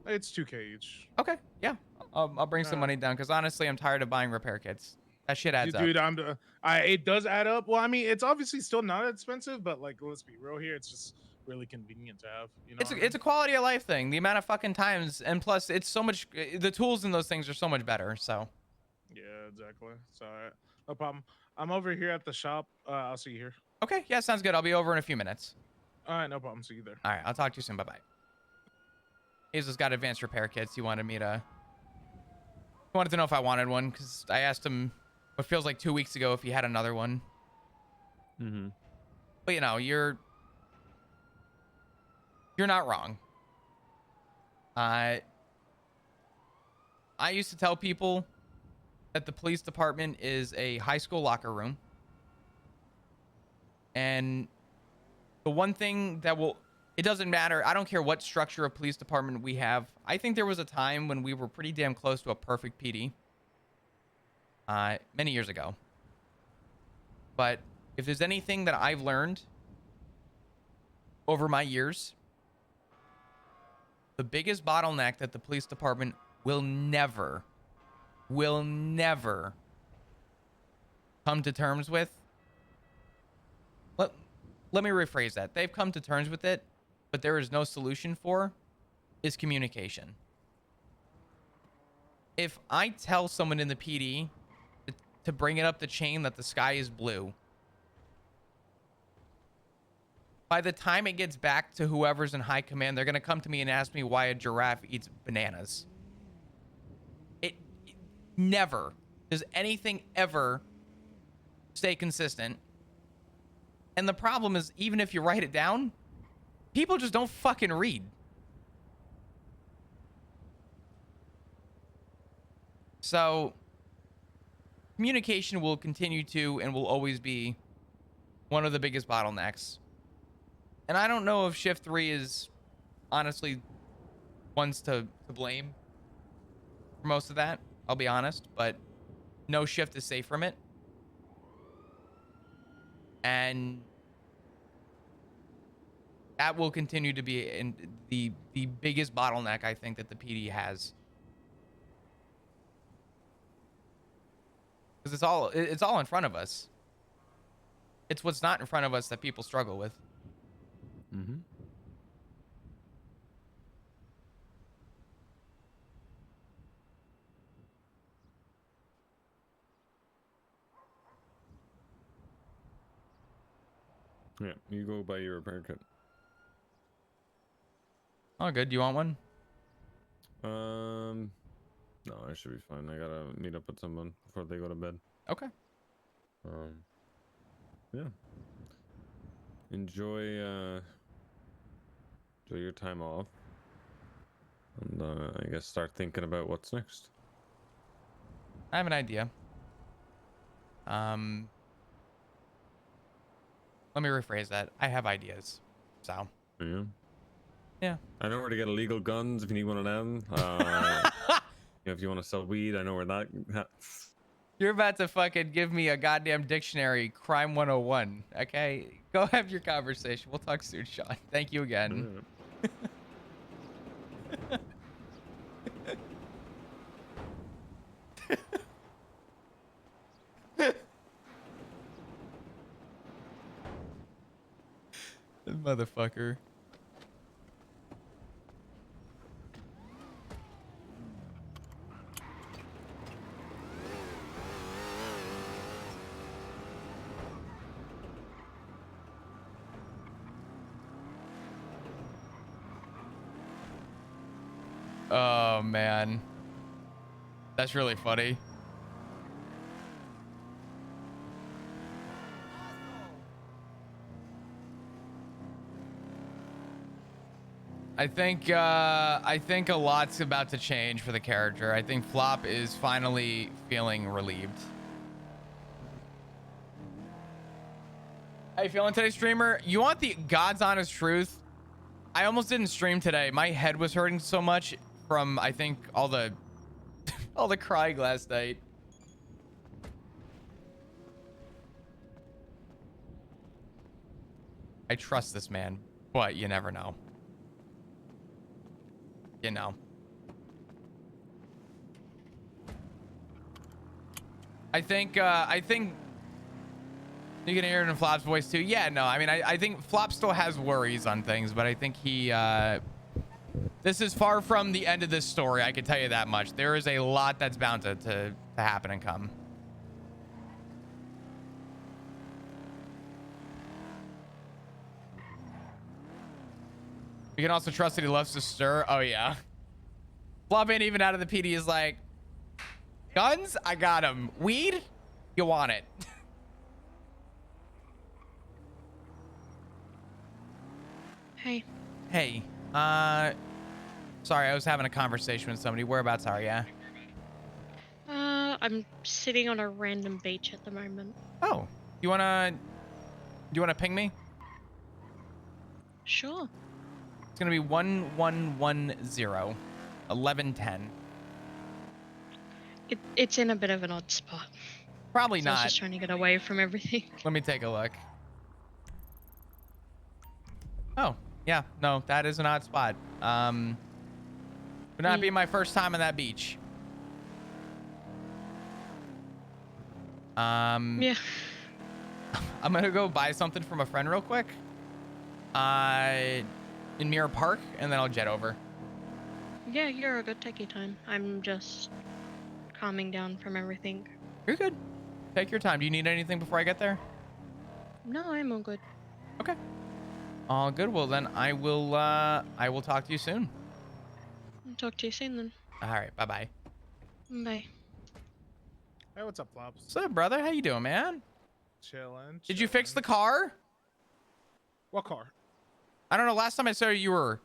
It's 2K each. Okay, yeah. I'll bring some money down because honestly, I'm tired of buying repair kits. That shit adds up. Dude, it does add up. Well, I mean, it's obviously still not expensive, but like, let's be real here. It's just really convenient to have. You know, It's a quality of life thing. The amount of fucking times, and plus, it's so much. The tools in those things are so much better. So. Yeah, exactly. So, no problem. I'm over here at the shop. I'll see you here. Okay, yeah, sounds good. I'll be over in a few minutes. All right, no problem. See you there. All right, I'll talk to you soon. Bye bye. Hazel's got advanced repair kits. He wanted to know if I wanted one because I asked him what feels like 2 weeks ago if he had another one. Mm-hmm. But you know, you're not wrong. I used to tell people that the police department is a high school locker room. And the one thing that it doesn't matter. I don't care what structure of police department we have. I think there was a time when we were pretty damn close to a perfect PD. Many years ago. But if there's anything that I've learned over my years, the biggest bottleneck that the police department will never come to terms with. Let me rephrase that. They've come to terms with it, but there is no solution for is communication. If I tell someone in the PD to bring it up the chain that the sky is blue, by the time it gets back to whoever's in high command, they're going to come to me and ask me why a giraffe eats bananas. It never does anything ever stay consistent. And the problem is, even if you write it down, people just don't fucking read. So communication will continue to and will always be one of the biggest bottlenecks. And I don't know if Shift 3 is honestly ones to blame for most of that. I'll be honest, but no shift is safe from it. And that will continue to be the biggest bottleneck I think that the PD has. Because it's all in front of us. It's what's not in front of us that people struggle with. Mm-hmm. Yeah, you go buy your repair kit. Oh, good. Do you want one? No, I should be fine. I gotta meet up with someone before they go to bed. Okay. Yeah. Enjoy your time off, and I guess start thinking about what's next. I have an idea. Let me rephrase that. I have ideas. So. Yeah. Yeah. I know where to get illegal guns if you need one of them. If you want to sell weed, I know where that. You're about to fucking give me a goddamn dictionary, crime 101. Okay, go have your conversation. We'll talk soon, Sean. Thank you again. Motherfucker. Oh man, that's really funny. I think a lot's about to change for the character. I think Flop is finally feeling relieved. How you feeling today, streamer? You want the God's honest truth? I almost didn't stream today. My head was hurting so much from, I think, all the all the crying last night. I trust this man, but you never know. You know. I think you can hear it in Flop's voice too. Yeah, no, I mean, I think Flop still has worries on things, but I think he, this is far from the end of this story. I can tell you that much. There is a lot that's bound to happen and come. You can also trust that he loves to stir. Oh yeah. Flop ain't even out of the PD is like, guns? I got him. Weed? You want it. Hey. Hey, sorry, I was having a conversation with somebody. Whereabouts are ya? I'm sitting on a random beach at the moment. Oh, you wanna ping me? Sure. It's gonna be 1110, 1110. It's in a bit of an odd spot. Probably So I was not. just trying to get away from everything. Let me take a look. Oh, yeah, no, that is an odd spot. Would not be my first time on that beach. Yeah. I'm gonna go buy something from a friend real quick. In Mirror Park, and then I'll jet over. Yeah, you're a good. Take your time. I'm just calming down from everything. You're good. Take your time. Do you need anything before I get there? No, I'm all good. Okay. All good. Well, then I will talk to you soon. I'll talk to you soon then. All right. Bye-bye. Bye. Hey, what's up, Flops? What's up, brother? How you doing, man? Chilling. Did you fix the car? What car? I don't know. Last time I saw you, you were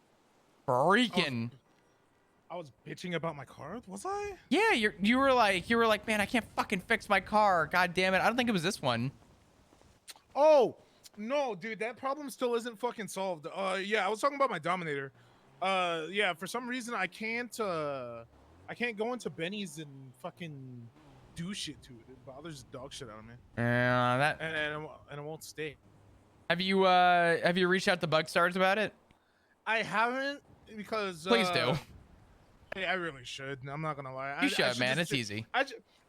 freaking. I was bitching about my car. Was I? Yeah, you were like, man, I can't fucking fix my car. God damn it. I don't think it was this one. Oh no, dude, that problem still isn't fucking solved. Yeah, I was talking about my Dominator. Yeah, for some reason I can't go into Benny's and fucking do shit to it. It bothers the dog shit out of me. Yeah, And it won't stay. Have you reached out to Bugstars about it? I haven't because. Please do. I really should. I'm not gonna lie. You should, man. It's easy. I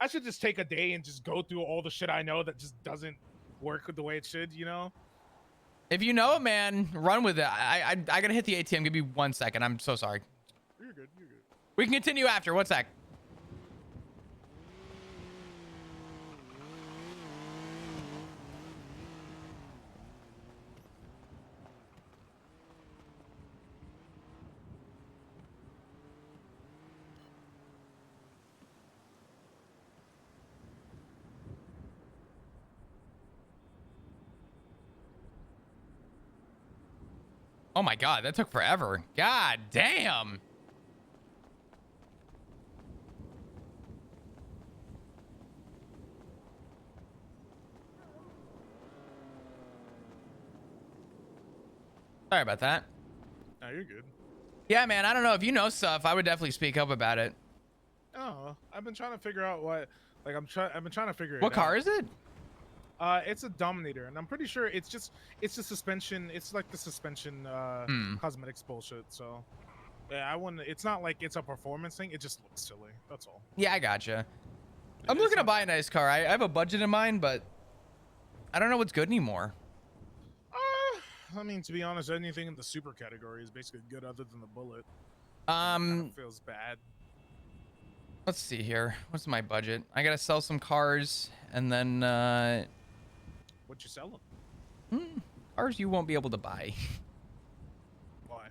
should just take a day and just go through all the shit I know that just doesn't work the way it should, you know? If you know it, man, run with it. I gotta hit the ATM. Give me 1 second. I'm so sorry. You're good. You're good. We can continue after. 1 sec. Oh my God, that took forever. God damn. Sorry about that. No, you're good. Yeah, man, I don't know. If you know stuff, I would definitely speak up about it. Oh, I've been trying to figure out what. Like I've been trying to figure it What out. car is it? It's a Dominator, and I'm pretty sure it's the suspension. It's like the suspension cosmetics bullshit. So, yeah, I wouldn't. It's not like it's a performance thing. It just looks silly. That's all. Yeah, I gotcha. I'm It's looking to not buy a nice car. I have a budget in mind, but I don't know what's good anymore. I mean, to be honest, anything in the super category is basically good, other than the Bullet. Feels bad. Let's see here. What's my budget? I gotta sell some cars, and then What you selling? cars you won't be able to buy. Why?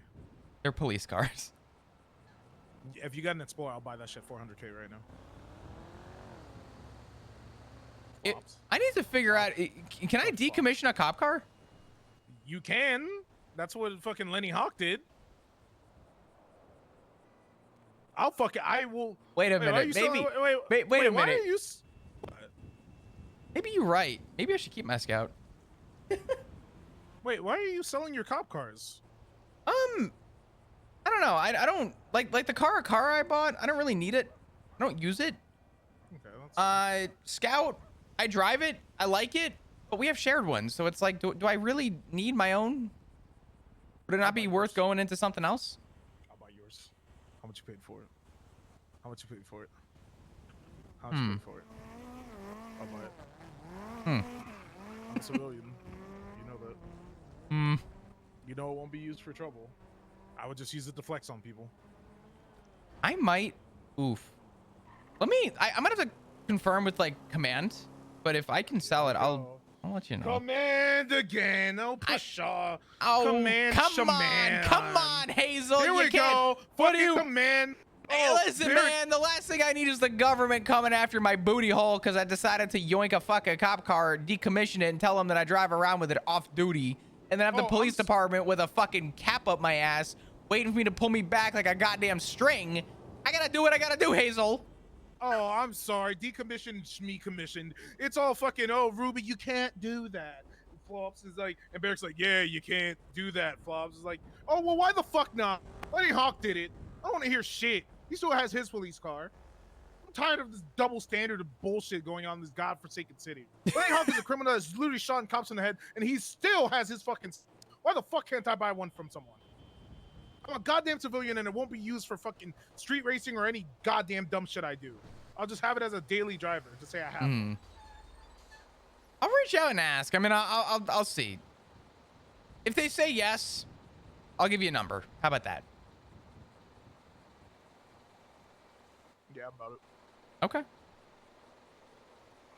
They're police cars. If you got an Explorer, I'll buy that shit 400K right now. I need to figure out. Can I decommission a cop car? You can. That's what fucking Lenny Hawk did. I will. Wait a minute. why are you Maybe. selling- Wait a why minute. are you? Maybe you're right. Maybe I should keep my Scout. Wait, why are you selling your cop cars? I don't know. I don't like the car I bought. I don't really need it. I don't use it. Okay, that's Scout, I drive it. I like it, but we have shared ones, so it's like, do I really need my own? Would it not be worth going into something else? I'll buy yours. How much you paid for it? How much you paid for it? How much you paid for it? I'll buy it. I'm a civilian. You know that. You know it won't be used for trouble. I would just use it to flex on people. I might. Oof. I'm gonna have to confirm with like command, but if I can sell it, I'll let you know. Command again. Oh, pshaw. Oh, Command, come shaman. on, Hazel. Here you we can't. go. What do Fucking you? command. Hey, Oh, listen, there- man. The last thing I need is the government coming after my booty hole because I decided to yoink a fucking cop car, decommission it, and tell them that I drive around with it off duty, and then have the police department with a fucking cap up my ass, waiting for me to pull me back like a goddamn string. I gotta do what I gotta do, Hazel. Oh, I'm sorry. Decommissioned, me commissioned. It's all fucking, oh, Ruby, you can't do that. Flops is like, and Barrick's like, yeah, you can't do that. Flops is like, oh, well, why the fuck not? Lenny Hawk did it. I don't want to hear shit. He still has his police car. I'm tired of this double standard of bullshit going on in this godforsaken city. Lenny Hawk is a criminal that's literally shot cops in the head, and he still has his fucking. Why the fuck can't I buy one from someone? I'm a goddamn civilian, and it won't be used for fucking street racing or any goddamn dumb shit I do. I'll just have it as a daily driver to say I have it. I'll reach out and ask. I mean, I'll see. If they say yes, I'll give you a number. How about that? Yeah, about it. Okay.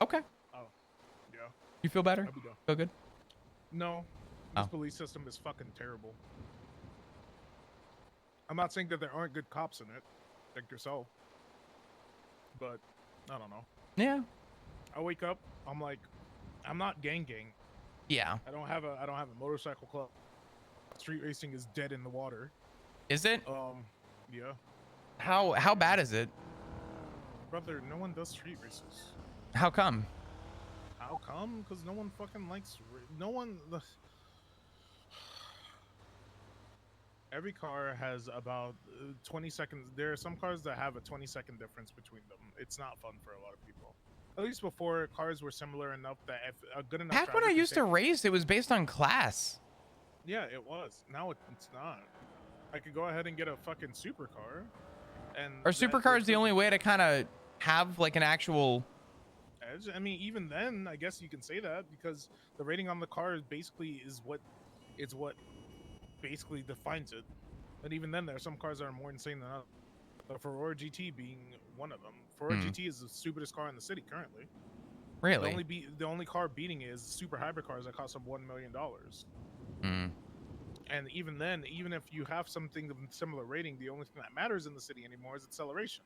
Okay. Oh, yeah. You feel better? I'll be done. Feel good? No, this Oh. police system is fucking terrible. I'm not saying that there aren't good cops in it, like yourself, but I don't know. Yeah. I wake up, I'm like, I'm not gang. Yeah. I don't have a motorcycle club. Street racing is dead in the water. Is it? Yeah, How bad is it? brother. No one does street races. How come? How come? Because no one fucking likes. No one. Every car has about 20 seconds. There are some cars that have a 20-second difference between them. It's not fun for a lot of people. At least before, cars were similar enough that if a good enough. Back when I driver could used to take- race, it was based on class. Yeah, it was. Now it's not. I could go ahead and get a fucking supercar, and Are supercars the only way to kind of have like an actual? edge. I mean, even then, I guess you can say that because the rating on the car is what basically defines it. And even then, there are some cars that are more insane than others. The Ferrari GT being one of them. Ferrari GT is the stupidest car in the city currently. Really? The only car beating it is super hybrid cars that cost them $1 million. And even then, even if you have something of similar rating, the only thing that matters in the city anymore is acceleration.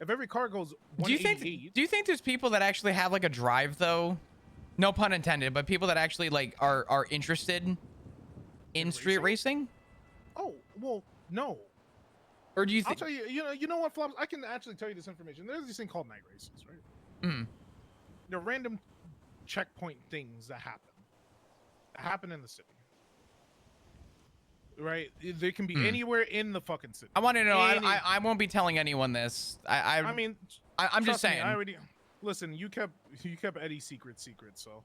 If every car goes 188, Do you think there's people that actually have like a drive though? No pun intended, but people that actually like are interested in street racing? Oh, well, no. Or do you I'll think? tell you. You know what, Flops? I can actually tell you this information. There's this thing called night races, right? Mm, They're random checkpoint things that happen in the city. Right? They can be anywhere in the fucking city. I want to know. I won't be telling anyone this. I mean, I'm just trust me, saying. I already listen. You kept Eddie's secret, so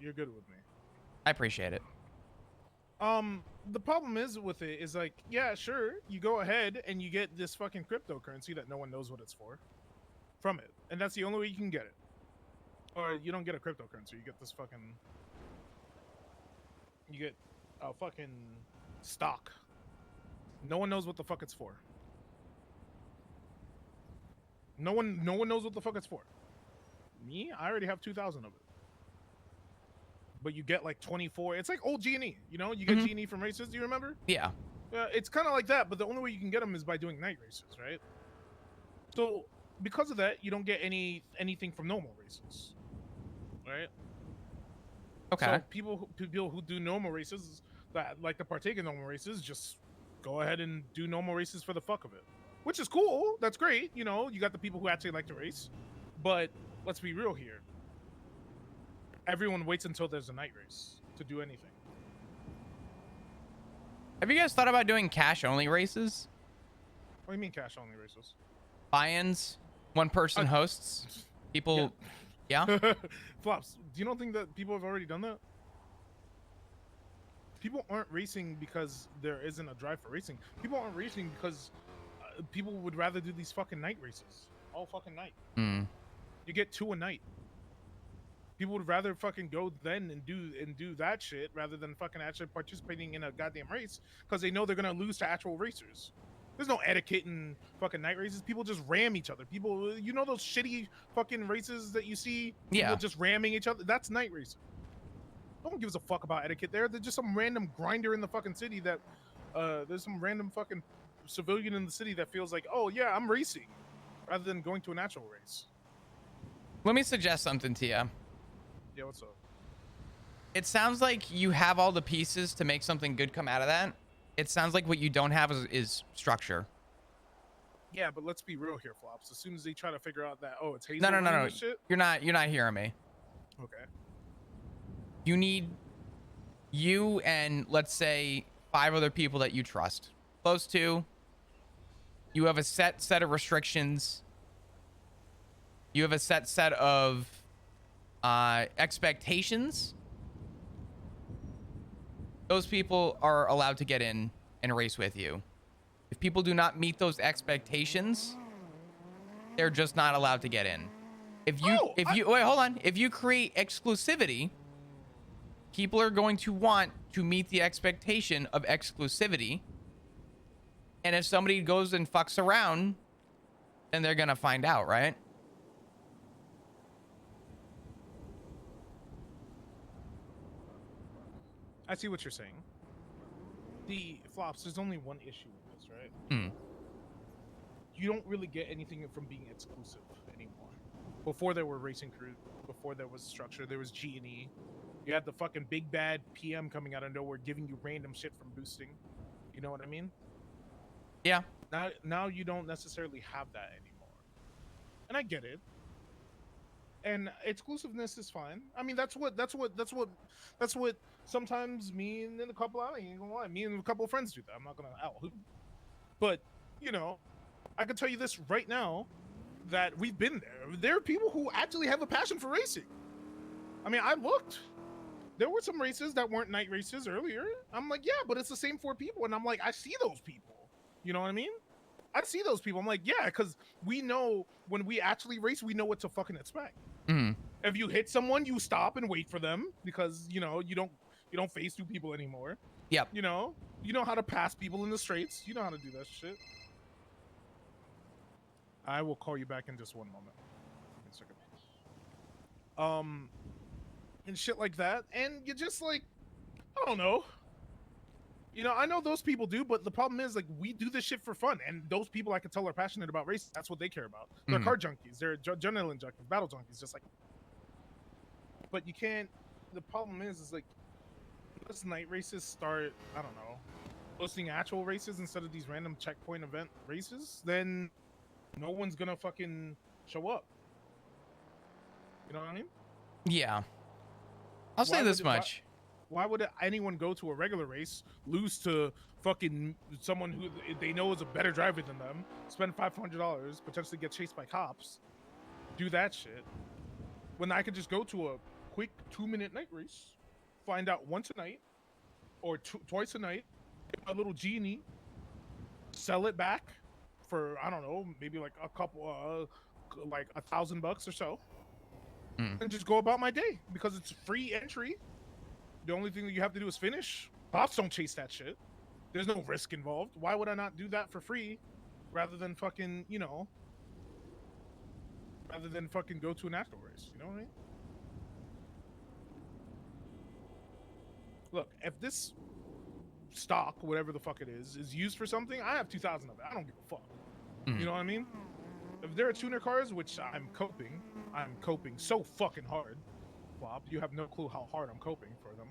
you're good with me. I appreciate it. The problem is with it is like, yeah, sure, you go ahead and you get this fucking cryptocurrency that no one knows what it's for from it, and that's the only way you can get it. Or you don't get a cryptocurrency, you get this fucking, you get a fucking stock. No one knows what the fuck it's for. No one knows what the fuck it's for. Me, I already have 2,000 of it. But you get like 24. It's like old G&E, you know? You get G&E from races, do you remember? Yeah. It's kind of like that, but the only way you can get them is by doing night races, right? So because of that, you don't get anything from normal races, right? Okay. So people who do normal races, that like to partake in normal races, just go ahead and do normal races for the fuck of it, which is cool. That's great. You know, you got the people who actually like to race, but let's be real here. Everyone waits until there's a night race to do anything. Have you guys thought about doing cash only races? What do you mean cash only races? Buy-ins, one person hosts. People, yeah. Flops, do you not think that people have already done that? People aren't racing because there isn't a drive for racing. People aren't racing because people would rather do these fucking night races all fucking night. You get 2 a night. People would rather fucking go then and do that shit rather than fucking actually participating in a goddamn race because they know they're gonna lose to actual racers. There's no etiquette in fucking night races. People just ram each other. People, you know those shitty fucking races that you see? People just ramming each other? That's night racing. No one gives a fuck about etiquette there. There's just some random grinder in the fucking city that, there's some random fucking civilian in the city that feels like, oh yeah, I'm racing, rather than going to an actual race. Let me suggest something to you. Yeah, what's up? It sounds like you have all the pieces to make something good come out of that. It sounds like what you don't have is structure. Yeah, but let's be real here, Flops. As soon as they try to figure out that, oh, it's Hazel. No. Shit. You're not hearing me. Okay. You need you and let's say 5 other people that you trust. Close to. You have a set of restrictions. You have a set of expectations. Those people are allowed to get in and race with you. If people do not meet those expectations, they're just not allowed to get in. If you wait, hold on. If you create exclusivity, people are going to want to meet the expectation of exclusivity. And if somebody goes and fucks around, then they're gonna find out, right? I see what you're saying. The Flops, there's only one issue with this, right? You don't really get anything from being exclusive anymore. Before there were racing crew, before there was structure, there was G&E. You had the fucking big bad PM coming out of nowhere giving you random shit from boosting. You know what I mean? Yeah. Now you don't necessarily have that anymore. And I get it. And exclusiveness is fine. I mean, that's what sometimes me and a couple, I ain't gonna lie, me and a couple of friends do that. I'm not gonna out who. But, you know, I can tell you this right now that we've been there. There are people who actually have a passion for racing. I mean, I looked. There were some races that weren't night races earlier. I'm like, yeah, but it's the same 4 people. And I'm like, I see those people. You know what I mean? I see those people. I'm like, yeah, because we know when we actually race, we know what to fucking expect. If you hit someone, you stop and wait for them because, you know, you don't face 2 people anymore. Yep. You know how to pass people in the straights. You know how to do that shit. I will call you back in just one moment. Give me a second. And shit like that. And you just like, I don't know. You know, I know those people do, but the problem is, like, we do this shit for fun. And those people, I can tell, are passionate about racing. That's what they care about. They're car junkies. They're adrenaline junkies, battle junkies, just like. But you can't. The problem is like, let's night races start, I don't know, hosting actual races instead of these random checkpoint event races, then no one's gonna fucking show up. You know what I mean? Yeah. I'll say this much. Why would anyone go to a regular race, lose to fucking someone who they know is a better driver than them, spend $500, potentially get chased by cops, do that shit, when I could just go to a quick 2-minute night race, find out once a night or twice a night, get a little genie, sell it back for, I don't know, maybe like a couple, like $1,000 or so, and just go about my day because it's free entry. The only thing that you have to do is finish. Cops don't chase that shit. There's no risk involved. Why would I not do that for free rather than fucking, you know, rather than fucking go to an actual race? You know what I mean? Look, if this stock, whatever the fuck it is used for something, I have 2,000 of it. I don't give a fuck. You know what I mean? If there are tuner cars, which I'm coping so fucking hard. Flop, you have no clue how hard I'm coping for them.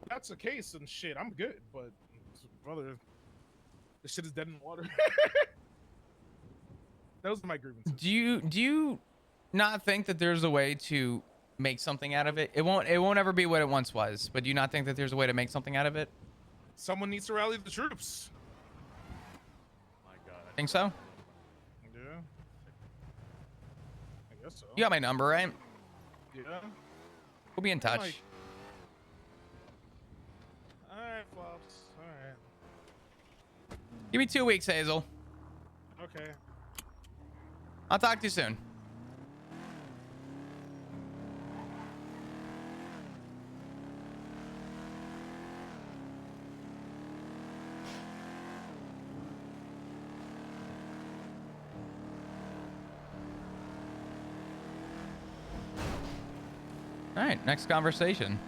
If that's the case, then shit, I'm good. But brother, this shit is dead in the water. Those are my grievances. Do you not think that there's a way to make something out of it? It won't ever be what it once was. But do you not think that there's a way to make something out of it? Someone needs to rally the troops. My God. Think so? Yeah. I guess so. You got my number, right? Yeah. We'll be in touch. Alright, Flops. Alright. Give me 2 weeks, Hazel. Okay. I'll talk to you soon. All right, next conversation.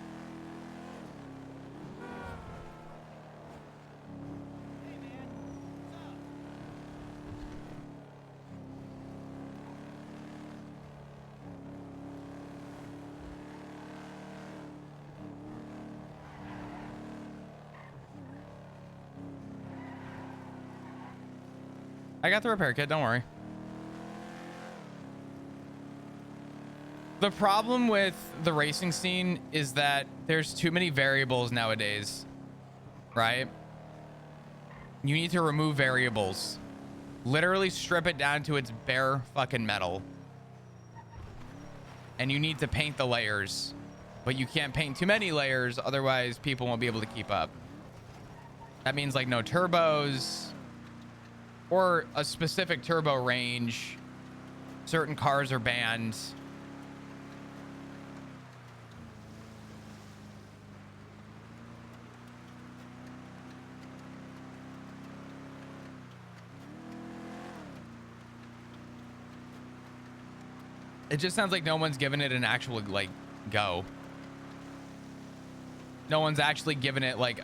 I got the repair kit, don't worry. The problem with the racing scene is that there's too many variables nowadays, right? You need to remove variables. Literally strip it down to its bare fucking metal. And you need to paint the layers. But you can't paint too many layers, otherwise people won't be able to keep up. That means like no turbos, or a specific turbo range. Certain cars are banned. It just sounds like no one's given it an actual like go. No one's actually given it like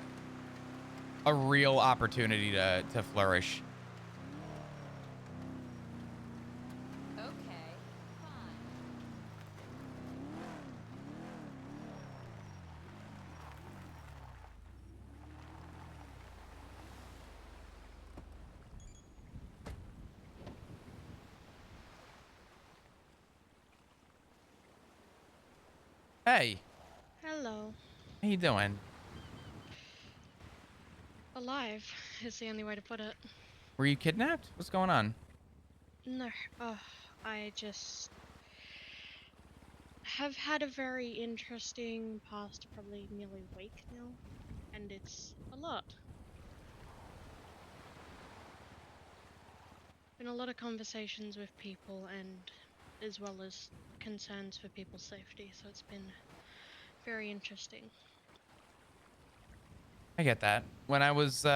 a real opportunity to flourish. Okay, fine. Hey, Hello. how you doing? Alive is the only way to put it. Were you kidnapped? What's going on? No, I just have had a very interesting past probably nearly week now, and it's a lot. Been a lot of conversations with people and as well as concerns for people's safety, so it's been very interesting. I get that. When I was, you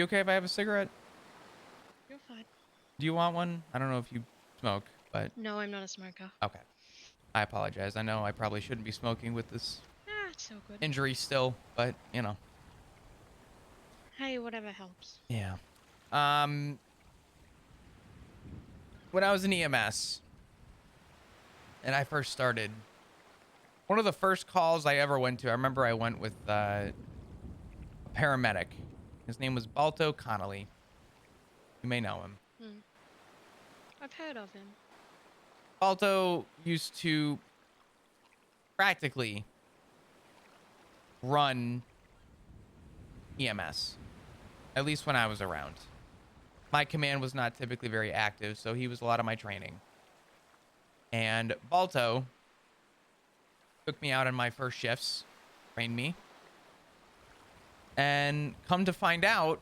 okay if I have a cigarette? You're fine. Do you want one? I don't know if you smoke, but No, I'm not a smoker. okay. I apologize. I know I probably shouldn't be smoking with this It's so good. injury still, but you know. Hey, whatever helps. Yeah. When I was in EMS and I first started, One of the first calls I ever went to, I remember I went with a paramedic. His name was Balto Connolly. You may know him. Hmm. I've heard of him. Balto used to practically run EMS, at least when I was around. My command was not typically very active, so he was a lot of my training. And Balto took me out on my first shifts, trained me. And come to find out,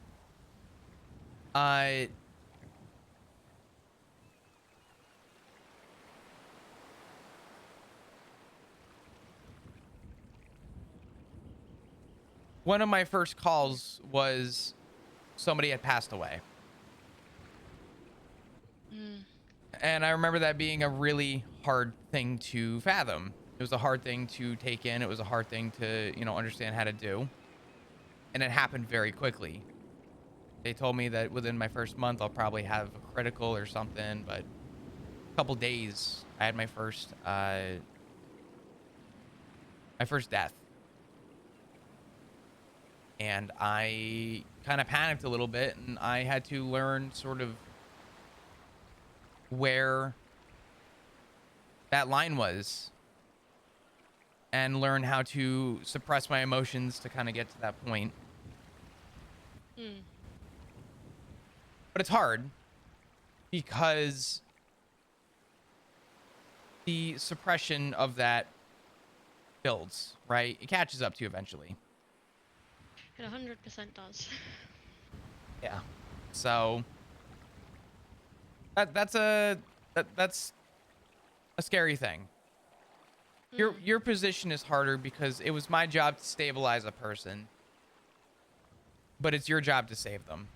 one of my first calls was somebody had passed away. Hmm. And I remember that being a really hard thing to fathom. It was a hard thing to take in. It was a hard thing to, understand how to do. And it happened very quickly. They told me that within my first month, I'll probably have a critical or something, but a couple days, I had my first death. And I kind of panicked a little bit, and I had to learn sort of where that line was and learn how to suppress my emotions to kind of get to that point. Hmm. But it's hard because the suppression of that builds, right? It catches up to you eventually. It 100% does. Yeah. So that's a scary thing. Your position is harder because it was my job to stabilize a person, but it's your job to save them,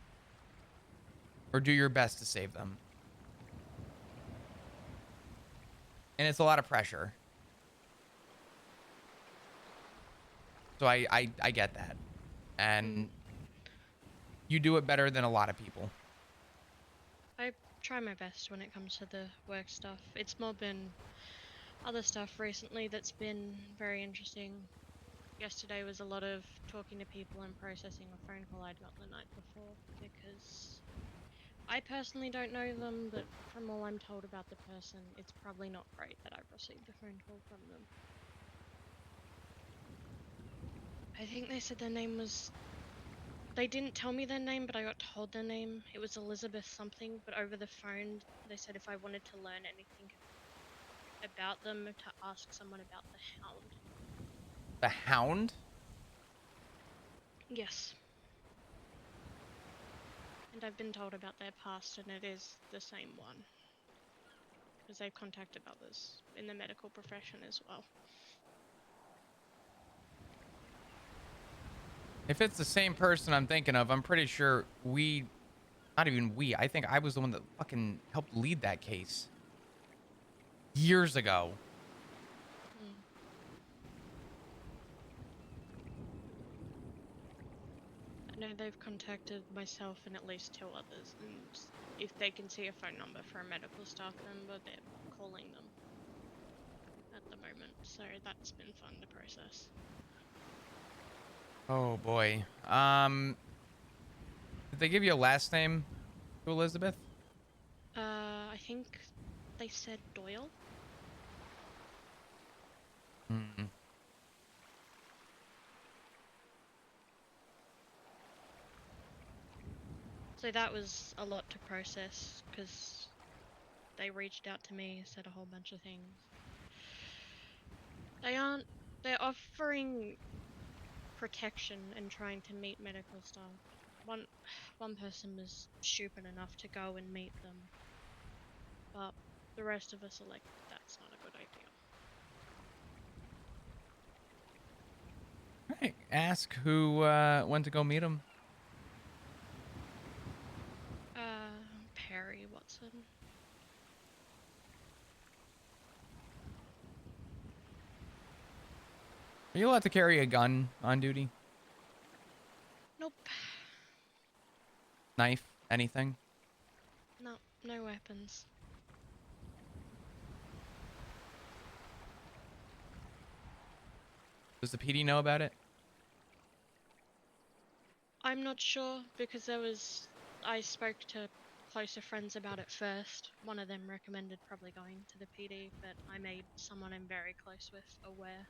or do your best to save them. And it's a lot of pressure. So I get that. And you do it better than a lot of people. I try my best when it comes to the work stuff. It's more been other stuff recently that's been very interesting. Yesterday was a lot of talking to people and processing a phone call I'd got the night before, because I personally don't know them, but from all I'm told about the person, it's probably not great that I've received a phone call from them. I think they said their name was... They didn't tell me their name, but I got told their name. It was Elizabeth something, but over the phone, they said if I wanted to learn anything about them, to ask someone about the Hound. The Hound? Yes. And I've been told about their past, and it is the same one. Because they've contacted others in the medical profession as well. If it's the same person I'm thinking of, I'm pretty sure not even we, I think I was the one that fucking helped lead that case years ago. I know they've contacted myself and at least 2 others, and if they can see a phone number for a medical staff member, they're calling them at the moment, so that's been fun to process. Oh boy. Did they give you a last name to Elizabeth? I think they said Doyle. Hmm. So that was a lot to process, because they reached out to me, said a whole bunch of things. They're offering protection and trying to meet medical staff. One person was stupid enough to go and meet them, but the rest of us are like, that's not a good idea. Right. Ask who went to go meet him. Perry Watson. Are you allowed to carry a gun on duty? Nope. Knife? Anything? No, no weapons. Does the PD know about it? I'm not sure because I spoke to closer friends about it first. One of them recommended probably going to the PD, but I made someone I'm very close with aware.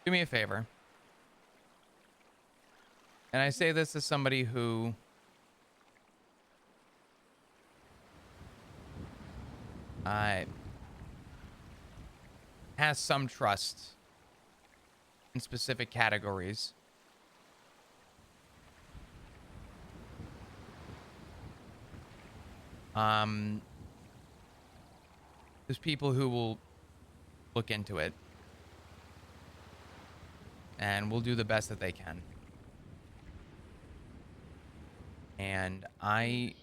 Do me a favor. And I say this as somebody who has some trust in specific categories. There's people who will look into it and will do the best that they can. And I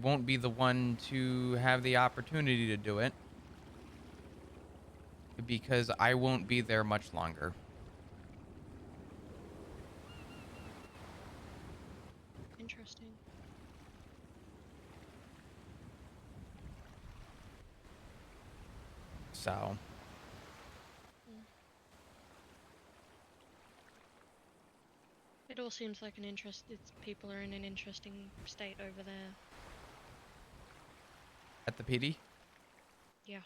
won't be the one to have the opportunity to do it because I won't be there much longer. Interesting. So, It all seems like people are in an interesting state over there. at the PD? Yeah.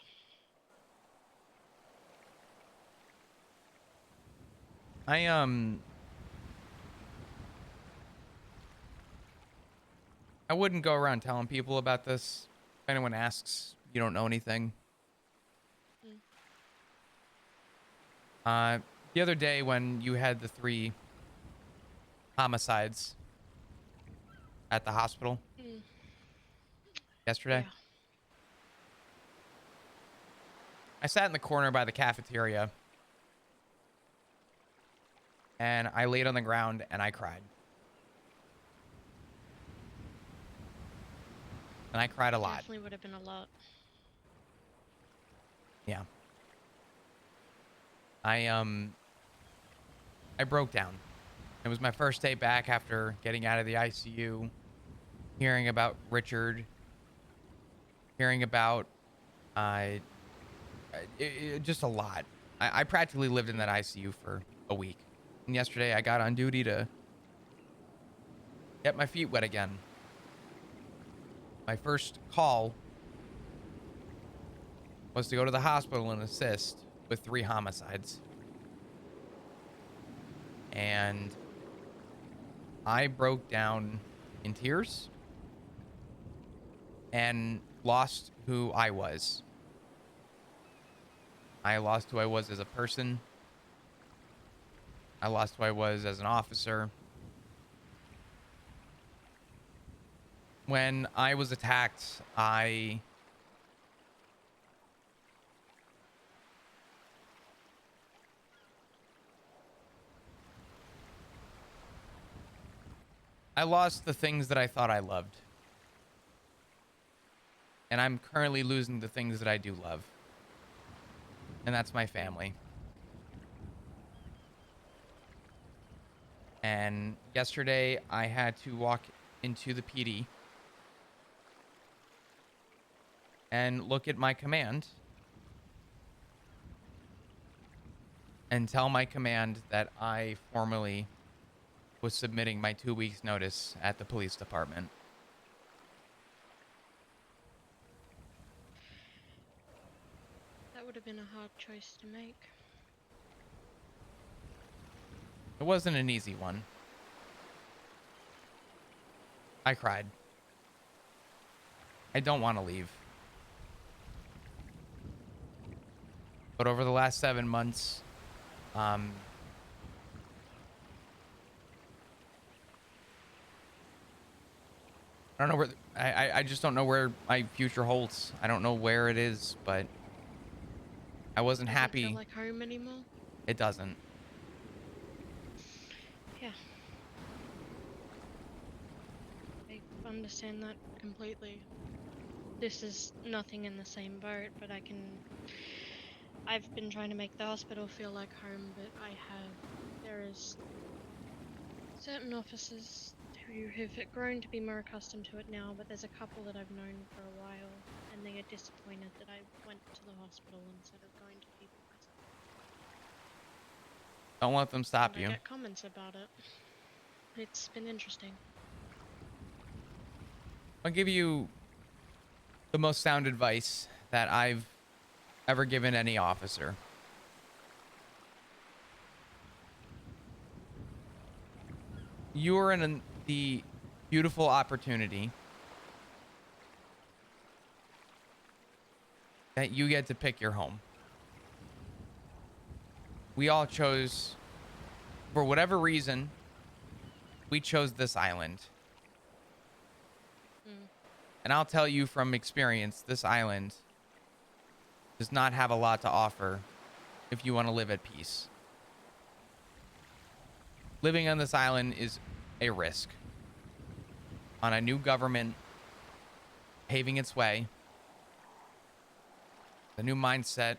I wouldn't go around telling people about this. If anyone asks, you don't know anything. The other day when you had the 3 homicides at the hospital yesterday, Yeah. I sat in the corner by the cafeteria and I laid on the ground and I cried. And I cried a lot. Definitely would have been a lot. Yeah. I broke down. It was my first day back after getting out of the ICU, hearing about Richard, hearing about just a lot. I practically lived in that ICU for a week. And yesterday I got on duty to get my feet wet again. My first call was to go to the hospital and assist with 3 homicides. And I broke down in tears and lost who I was. I lost who I was as a person. I lost who I was as an officer. When I was attacked, I lost the things that I thought I loved. And I'm currently losing the things that I do love. And that's my family. And yesterday I had to walk into the PD and look at my command and tell my command that I formally was submitting my 2 weeks notice at the police department. That would have been a hard choice to make. It wasn't an easy one. I cried. I don't want to leave. But over the last 7 months, I don't know where I just don't know where my future holds. I don't know where it is, but I wasn't Doesn't happy. feel like home anymore. It doesn't. Yeah. I understand that completely. This is nothing in the same boat, but I've been trying to make the hospital feel like home, but there is certain officers have grown to be more accustomed to it now, but there's a couple that I've known for a while, and they are disappointed that I went to the hospital instead of going to people myself. Don't let them stop And you. I get comments about it. It's been interesting. I'll give you the most sound advice that I've ever given any officer. You are in the beautiful opportunity that you get to pick your home. We all chose, for whatever reason, we chose this island. And I'll tell you from experience, this island does not have a lot to offer if you want to live at peace. Living on this island is a risk. On a new government paving its way, a new mindset,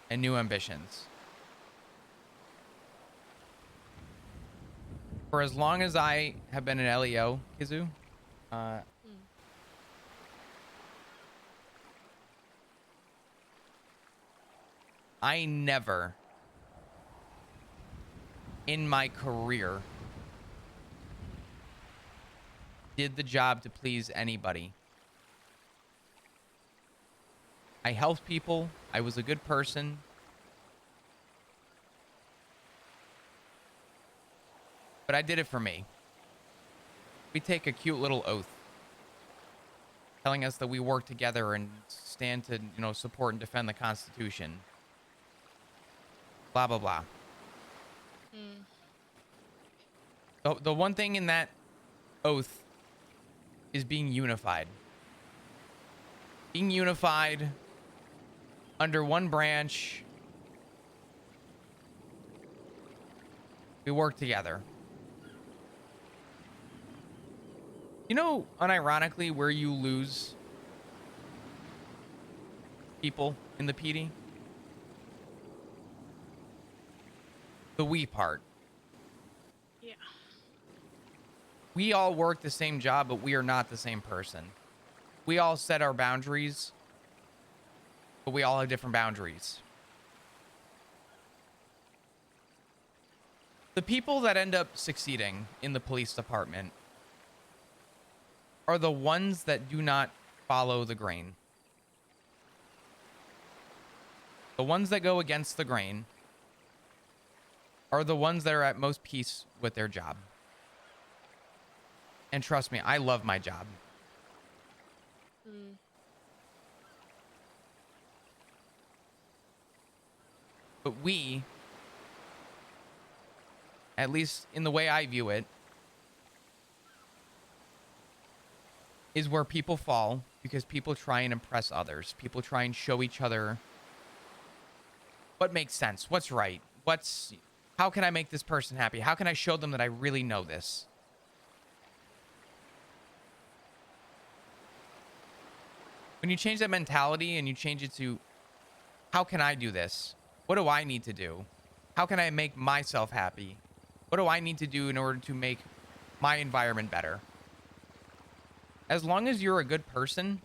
and new ambitions. For as long as I have been an LEO, Kizu, I never in my career did the job to please anybody. I helped people. I was a good person. But I did it for me. We take a cute little oath telling us that we work together and stand to, support and defend the Constitution. Blah, blah, blah. The one thing in that oath is being unified. Being unified under one branch. We work together. You know, unironically, where you lose people in the PD? The we part. Yeah. We all work the same job, but we are not the same person. We all set our boundaries, but we all have different boundaries. The people that end up succeeding in the police department are the ones that do not follow the grain. The ones that go against the grain are the ones that are at most peace with their job. And trust me, I love my job. But we, at least in the way I view it, is where people fall because people try and impress others. People try and show each other what makes sense, what's right, how can I make this person happy? How can I show them that I really know this? When you change that mentality and you change it to, how can I do this? What do I need to do? How can I make myself happy? What do I need to do in order to make my environment better? As long as you're a good person,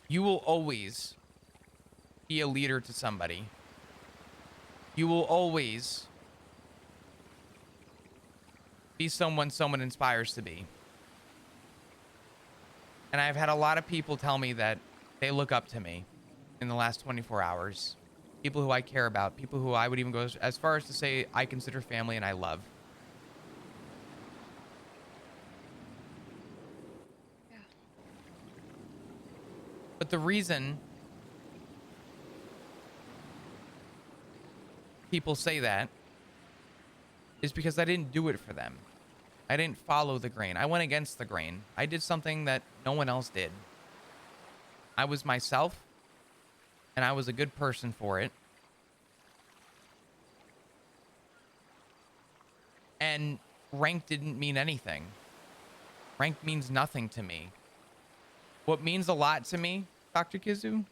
you will always be a leader to somebody. You will always be someone inspires to be. And I've had a lot of people tell me that they look up to me in the last 24 hours. People who I care about, people who I would even go as far as to say I consider family and I love. Yeah. But the reason people say that is because I didn't do it for them. I didn't follow the grain. I went against the grain. I did something that no one else did. I was myself, and I was a good person for it. And rank didn't mean anything. Rank means nothing to me. What means a lot to me, Dr. Kizu,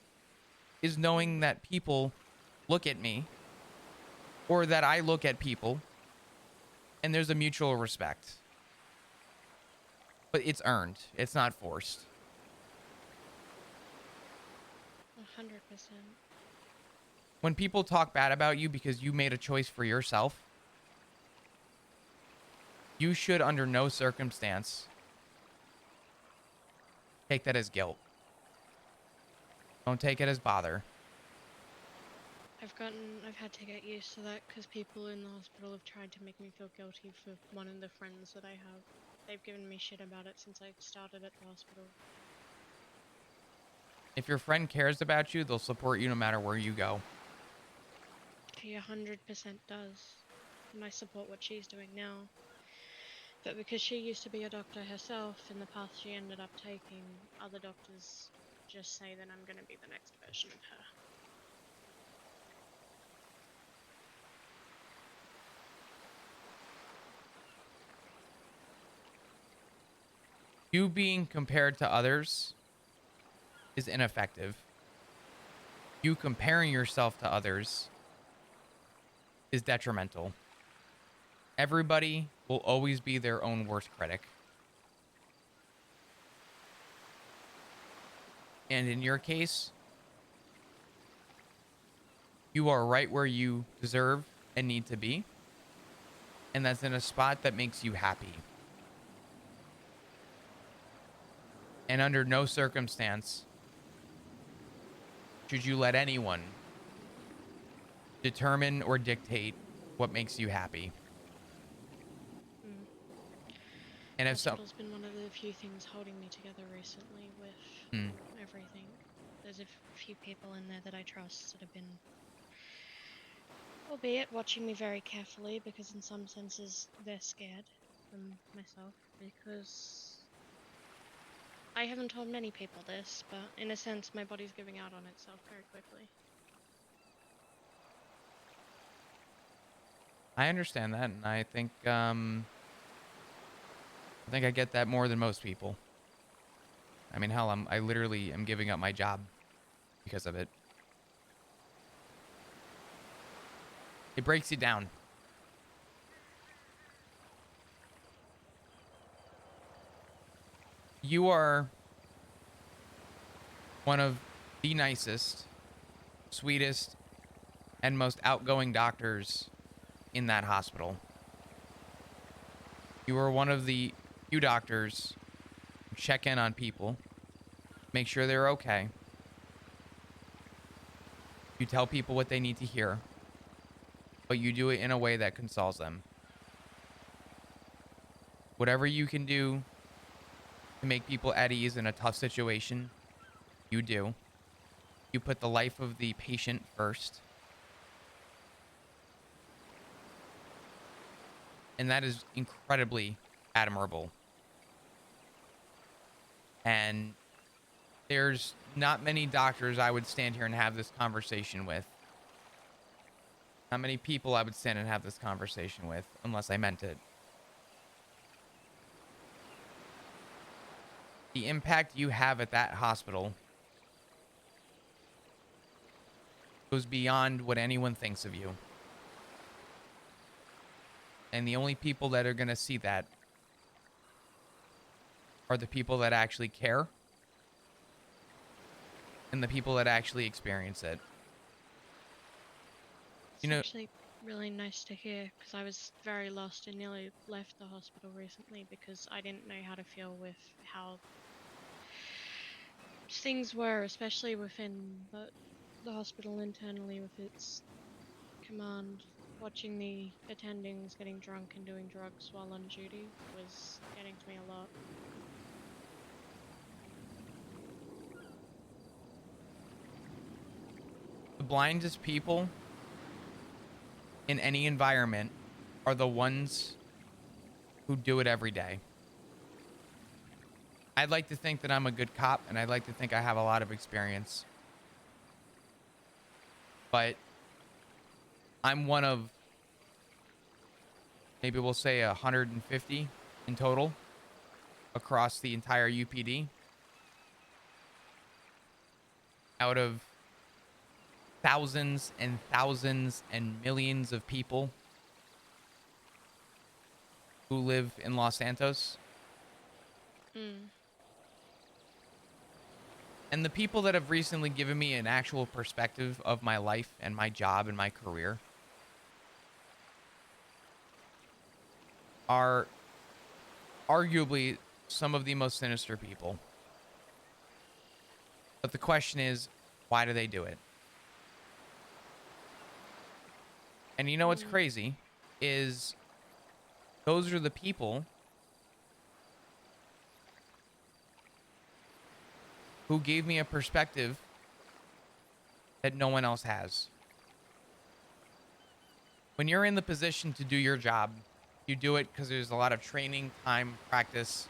is knowing that people look at me or that I look at people and there's a mutual respect. But it's earned. It's not forced. 100%. When people talk bad about you because you made a choice for yourself, you should under no circumstance take that as guilt. Don't take it as bother. I've had to get used to that because people in the hospital have tried to make me feel guilty for one of the friends that I have. They've given me shit about it since I started at the hospital. If your friend cares about you, they'll support you no matter where you go. She 100% does. And I support what she's doing now. But because she used to be a doctor herself, in the path she ended up taking, other doctors just say that I'm going to be the next version of her. You being compared to others is ineffective. You comparing yourself to others is detrimental. Everybody will always be their own worst critic. And in your case, you are right where you deserve and need to be. And that's in a spot that makes you happy. And under no circumstance should you let anyone determine or dictate what makes you happy. And if so, Hospital's been one of the few things holding me together recently with everything. There's a few people in there that I trust that have been, albeit watching me very carefully, because in some senses they're scared from myself, because I haven't told many people this, but in a sense my body's giving out on itself very quickly. I understand that, and I think I get that more than most people. I mean, hell, I literally am giving up my job because of it. It breaks you down. You are one of the nicest, sweetest, and most outgoing doctors in that hospital. You are one of the few doctors who check in on people, make sure they're okay. You tell people what they need to hear, but you do it in a way that consoles them. Whatever you can do to make people at ease in a tough situation, you do. You put the life of the patient first. And that is incredibly admirable. And there's not many doctors I would stand here and have this conversation with. Not many people I would stand and have this conversation with unless I meant it. The impact you have at that hospital goes beyond what anyone thinks of you. And the only people that are going to see that are the people that actually care and the people that actually experience it. It's actually really nice to hear, because I was very lost and nearly left the hospital recently because I didn't know how to feel with how things were, especially within the hospital internally with its command. Watching the attendings getting drunk and doing drugs while on duty was getting to me a lot. The blindest people in any environment are the ones who do it every day. I'd like to think that I'm a good cop, and I'd like to think I have a lot of experience. But I'm one of, maybe we'll say 150 in total across the entire UPD. Out of thousands and thousands and millions of people who live in Los Santos. Mm. And the people that have recently given me an actual perspective of my life and my job and my career are arguably some of the most sinister people. But the question is, why do they do it? And you know what's crazy is those are the people who gave me a perspective that no one else has. When you're in the position to do your job, you do it because there's a lot of training, time, practice,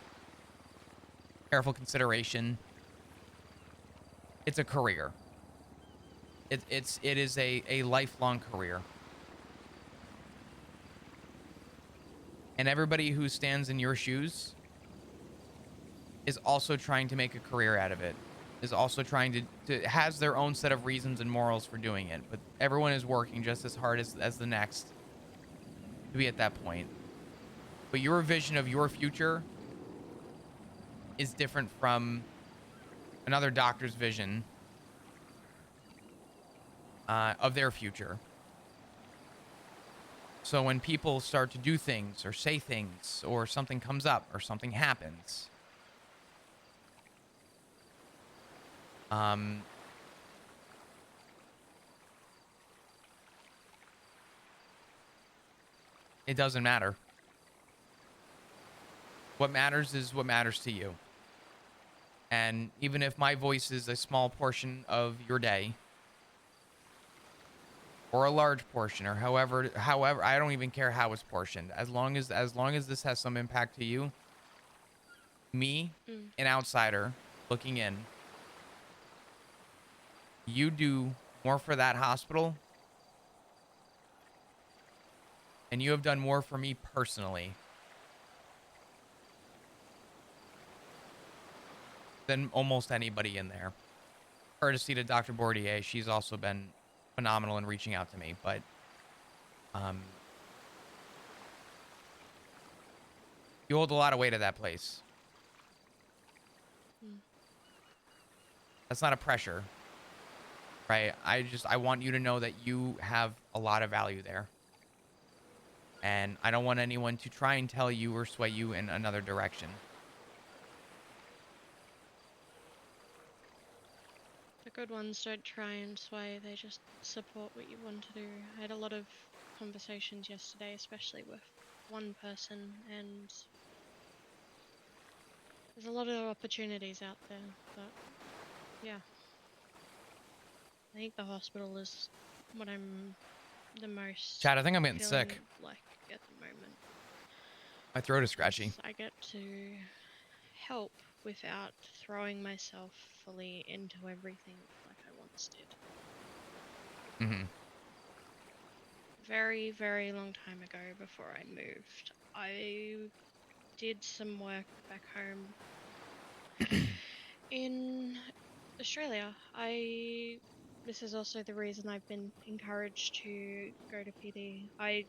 careful consideration. It's a career. It is a lifelong career. And everybody who stands in your shoes is also trying to make a career out of it, is also trying to has their own set of reasons and morals for doing it, but everyone is working just as hard as the next to be at that point. But your vision of your future is different from another doctor's vision of their future. So when people start to do things or say things or something comes up or something happens, it doesn't matter. What matters is what matters to you. And even if my voice is a small portion of your day, or a large portion, or however, I don't even care how it's portioned. As long as this has some impact to you, me, an outsider looking in, you do more for that hospital, and you have done more for me personally than almost anybody in there. Courtesy to Dr. Bordier, she's also been phenomenal in reaching out to me, but you hold a lot of weight at that place. That's not a pressure, right? I want you to know that you have a lot of value there. And I don't want anyone to try and tell you or sway you in another direction. The good ones don't try and sway, they just support what you want to do. I had a lot of conversations yesterday, especially with one person, and there's a lot of opportunities out there, but yeah. I think the hospital is what I'm the most Chad, I think I'm getting feeling sick. like at the moment. My throat is scratchy. I get to help without throwing myself fully into everything like I once did. Mm-hmm. Very, very long time ago, before I moved, I did some work back home in Australia. This is also the reason I've been encouraged to go to PD. I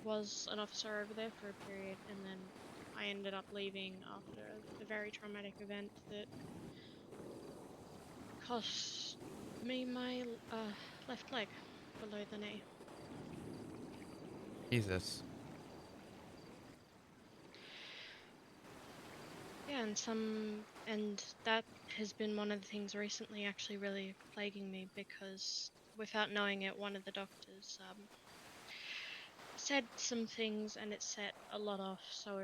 was an officer over there for a period, and then I ended up leaving after a very traumatic event that cost me my left leg below the knee. Jesus. Yeah, and that has been one of the things recently actually really plaguing me, because without knowing it, one of the doctors said some things and it set a lot off. So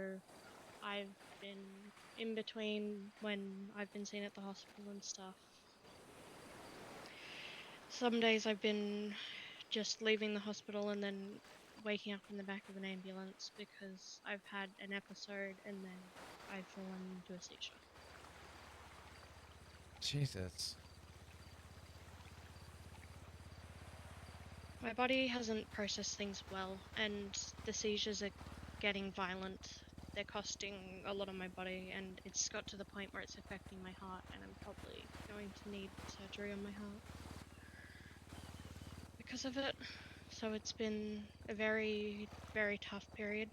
I've been in between when I've been seen at the hospital and stuff. Some days I've been just leaving the hospital and then waking up in the back of an ambulance because I've had an episode and then I've fallen into a seizure. Jesus. My body hasn't processed things well, and the seizures are getting violent. They're costing a lot on my body, and it's got to the point where it's affecting my heart, and I'm probably going to need surgery on my heart. because of it. So it's been a very, very tough period.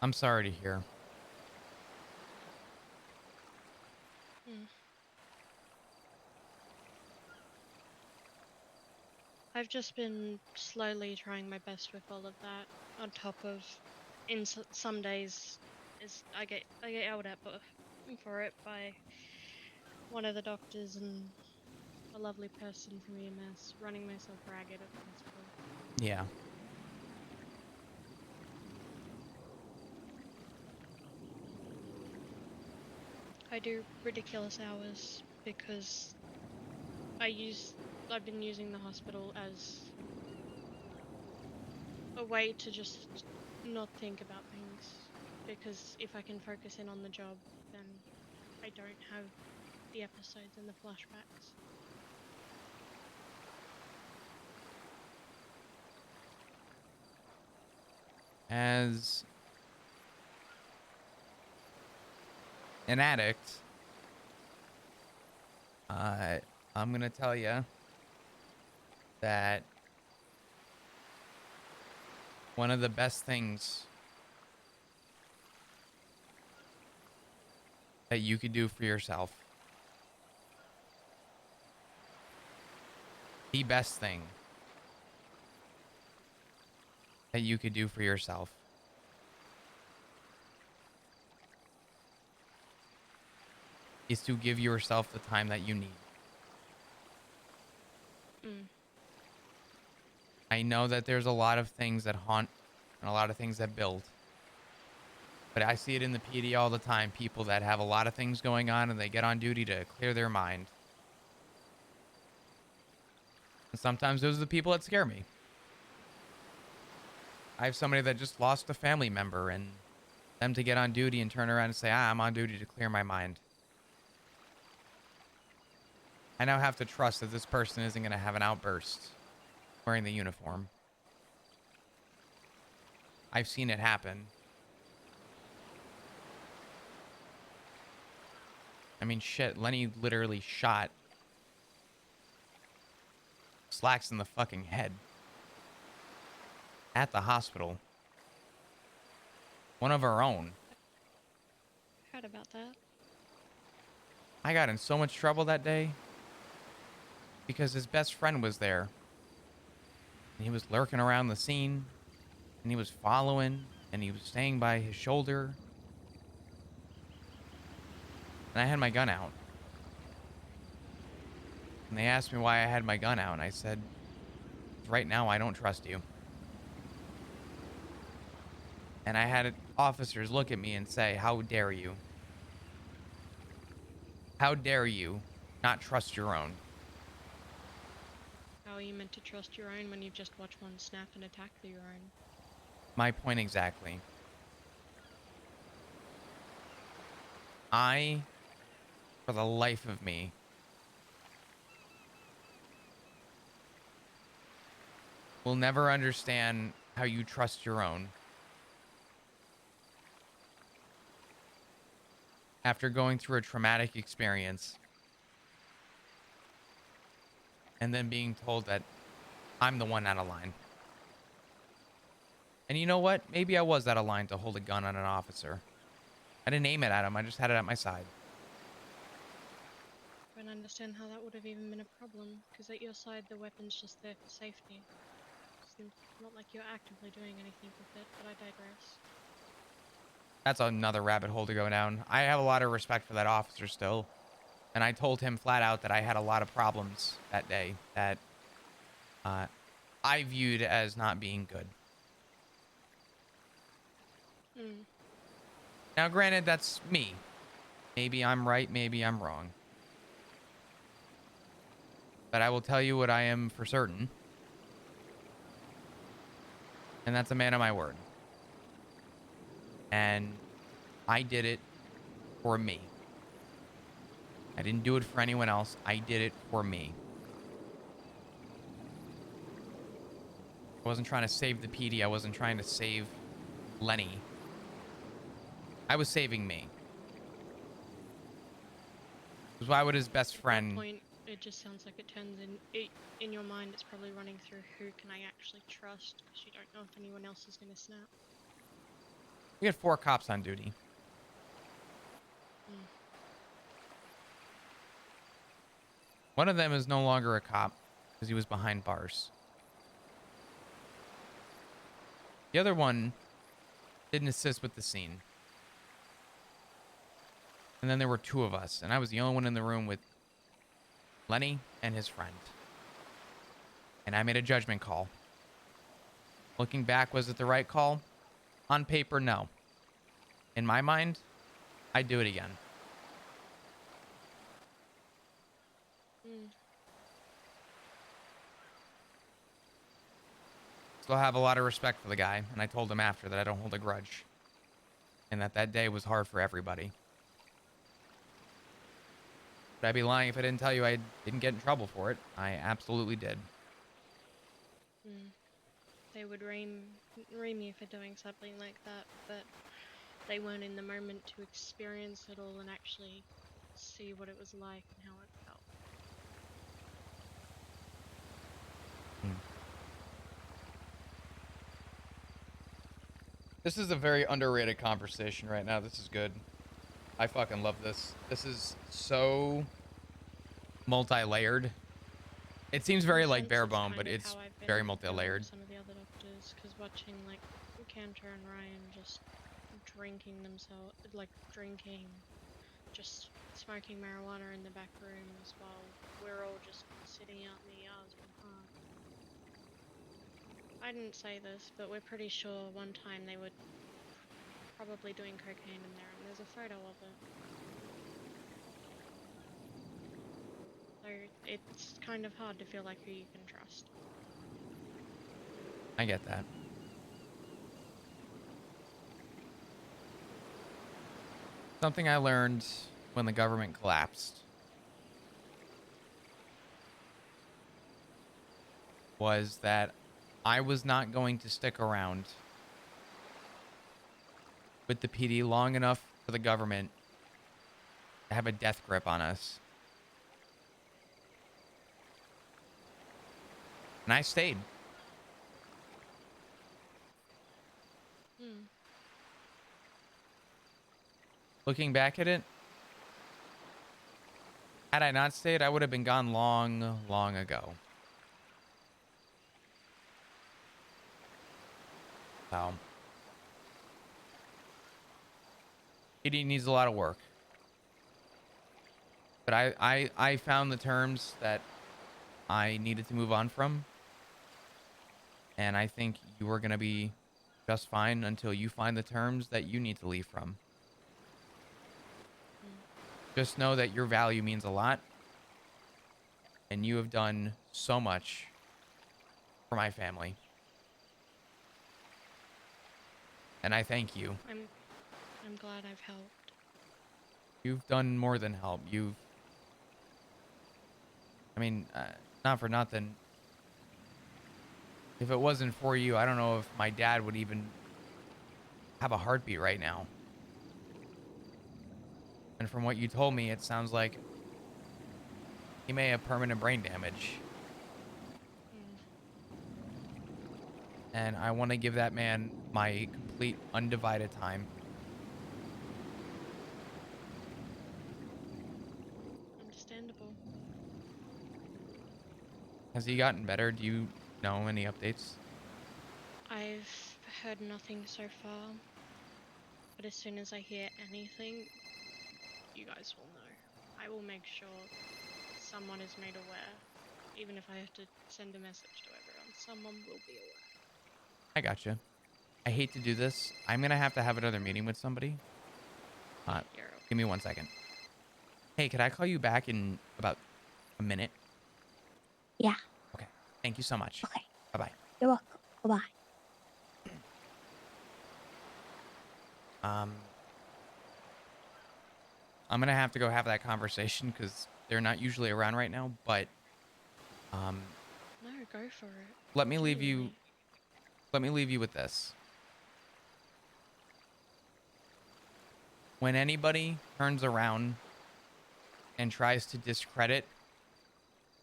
I'm sorry to hear. Mm. I've just been slowly trying my best with all of that. On top of, some days, I get yelled at for it by one of the doctors and a lovely person from EMS, running myself ragged at the hospital. Yeah. I do ridiculous hours because I've been using the hospital as a way to just not think about things, because if I can focus in on the job, then I don't have the episodes and the flashbacks. As an addict, I'm gonna tell you that one of the best things that you could do for yourself, the best thing that you could do for yourself, is to give yourself the time that you need. Mm. I know that there's a lot of things that haunt and a lot of things that build, but I see it in the PD all the time. People that have a lot of things going on and they get on duty to clear their mind. And sometimes those are the people that scare me. I have somebody that just lost a family member, and them to get on duty and turn around and say, I'm on duty to clear my mind. I now have to trust that this person isn't going to have an outburst wearing the uniform. I've seen it happen. I mean, shit, Lenny literally shot Slacks in the fucking head at the hospital. One of our own. Heard about that. I got in so much trouble that day because his best friend was there. And he was lurking around the scene, and he was following, and he was staying by his shoulder. And I had my gun out. And they asked me why I had my gun out, and I said, right now I don't trust you. And I had officers look at me and say, how dare you? How dare you not trust your own? How are you meant to trust your own when you've just watched one snap and attack your own? My point exactly. I, for the life of me, will never understand how you trust your own after going through a traumatic experience and then being told that I'm the one out of line. And you know what? Maybe I was out of line to hold a gun on an officer. I didn't aim it at him. I just had it at my side. I don't understand how that would have even been a problem, because at your side the weapon's just there for safety. It's not like you're actively doing anything with it, but I digress. That's another rabbit hole to go down. I have a lot of respect for that officer still. And I told him flat out that I had a lot of problems that day that I viewed as not being good. Mm. Now, granted, that's me. Maybe I'm right, maybe I'm wrong. But I will tell you what I am for certain. And that's a man of my word. And I did it for me. I didn't do it for anyone else. I did it for me. I wasn't trying to save the PD. I wasn't trying to save Lenny. I was saving me. Because why would his best At that friend... point, it just sounds like it turns in your mind. It's probably running through who can I actually trust, because you don't know if anyone else is going to snap. We had 4 cops on duty. Mm. One of them is no longer a cop because he was behind bars. The other one didn't assist with the scene. And then there were 2 of us, and I was the only one in the room with Lenny and his friend. And I made a judgment call. Looking back, was it the right call? On paper, no. In my mind, I'd do it again. Mm. Still have a lot of respect for the guy, and I told him after that I don't hold a grudge. And that day was hard for everybody. But I'd be lying if I didn't tell you I didn't get in trouble for it. I absolutely did. Mm. They would ream me for doing something like that, but they weren't in the moment to experience it all and actually see what it was like and how it felt. This is a very underrated conversation right now. This is good. I fucking love this. This is so multi-layered. It seems very In a like sense, bare it's bone, kind but of it's how I've been very with multi-layered. some of the other doctors, because watching like Cantor and Ryan just drinking themselves, like drinking, just smoking marijuana in the back rooms while we're all just sitting out in the yards with Park. I didn't say this, but we're pretty sure one time they were probably doing cocaine in there, and there's a photo of it. So it's kind of hard to feel like who you can trust. I get that. Something I learned when the government collapsed was that I was not going to stick around with the PD long enough for the government to have a death grip on us. And I stayed. Hmm. Looking back at it, had I not stayed, I would have been gone long, long ago. So, PD needs a lot of work. But I found the terms that I needed to move on from. And I think you are going to be just fine until you find the terms that you need to leave from. Just know that your value means a lot. And you have done so much for my family. And I thank you. I'm glad I've helped. You've done more than help. I mean, not for nothing. If it wasn't for you, I don't know if my dad would even have a heartbeat right now. And from what you told me, it sounds like he may have permanent brain damage. And I want to give that man my complete undivided time. Understandable. Has he gotten better? Do you know any updates? I've heard nothing so far, but as soon as I hear anything, you guys will know. I will make sure someone is made aware, even if I have to send a message to everyone. Someone will be aware. I gotcha. I hate to do this. I'm going to have another meeting with somebody. You're okay. Give me 1 second. Hey, could I call you back in about a minute? Yeah. Okay. Thank you so much. Okay. Bye-bye. You're welcome. Bye-bye. I'm gonna have to go have that conversation because they're not usually around right now. But No, go for it. let me leave you. Genuinely. Let me leave you with this. When anybody turns around and tries to discredit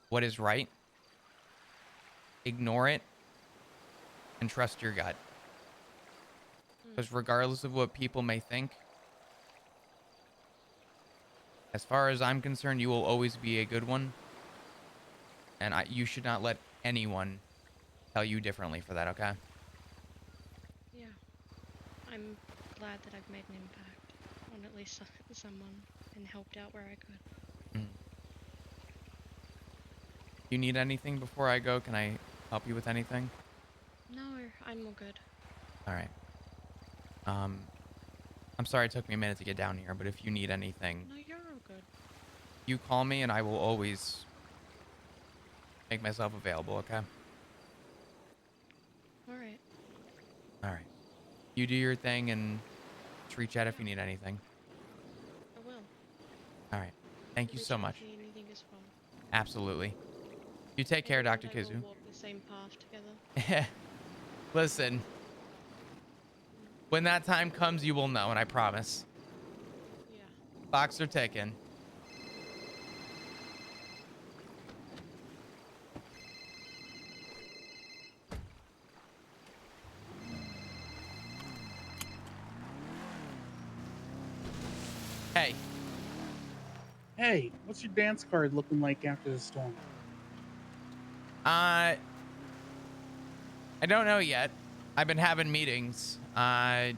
what is right, ignore it and trust your gut. Because regardless of what people may think, as far as I'm concerned, you will always be a good one. And you should not let anyone tell you differently for that, okay? Yeah. I'm glad that I've made an impact on at least someone and helped out where I could. You need anything before I go? Can I help you with anything? No, I'm all good. All right. I'm sorry it took me a minute to get down here, but if you need anything, No, you're all good. you call me and I will always make myself available, okay? Alright. All right. You do your thing and just reach out if you need anything. I will. All right. Thank you Reach so out much. if you need anything as well. Absolutely. You take care, And Dr. one day Kizu. we'll walk the same path together. Listen, when that time comes, you will know, and I promise. Yeah. Clocks are ticking. Hey, Hey, what's your dance card looking like after the storm? I don't know yet. I've been having meetings. And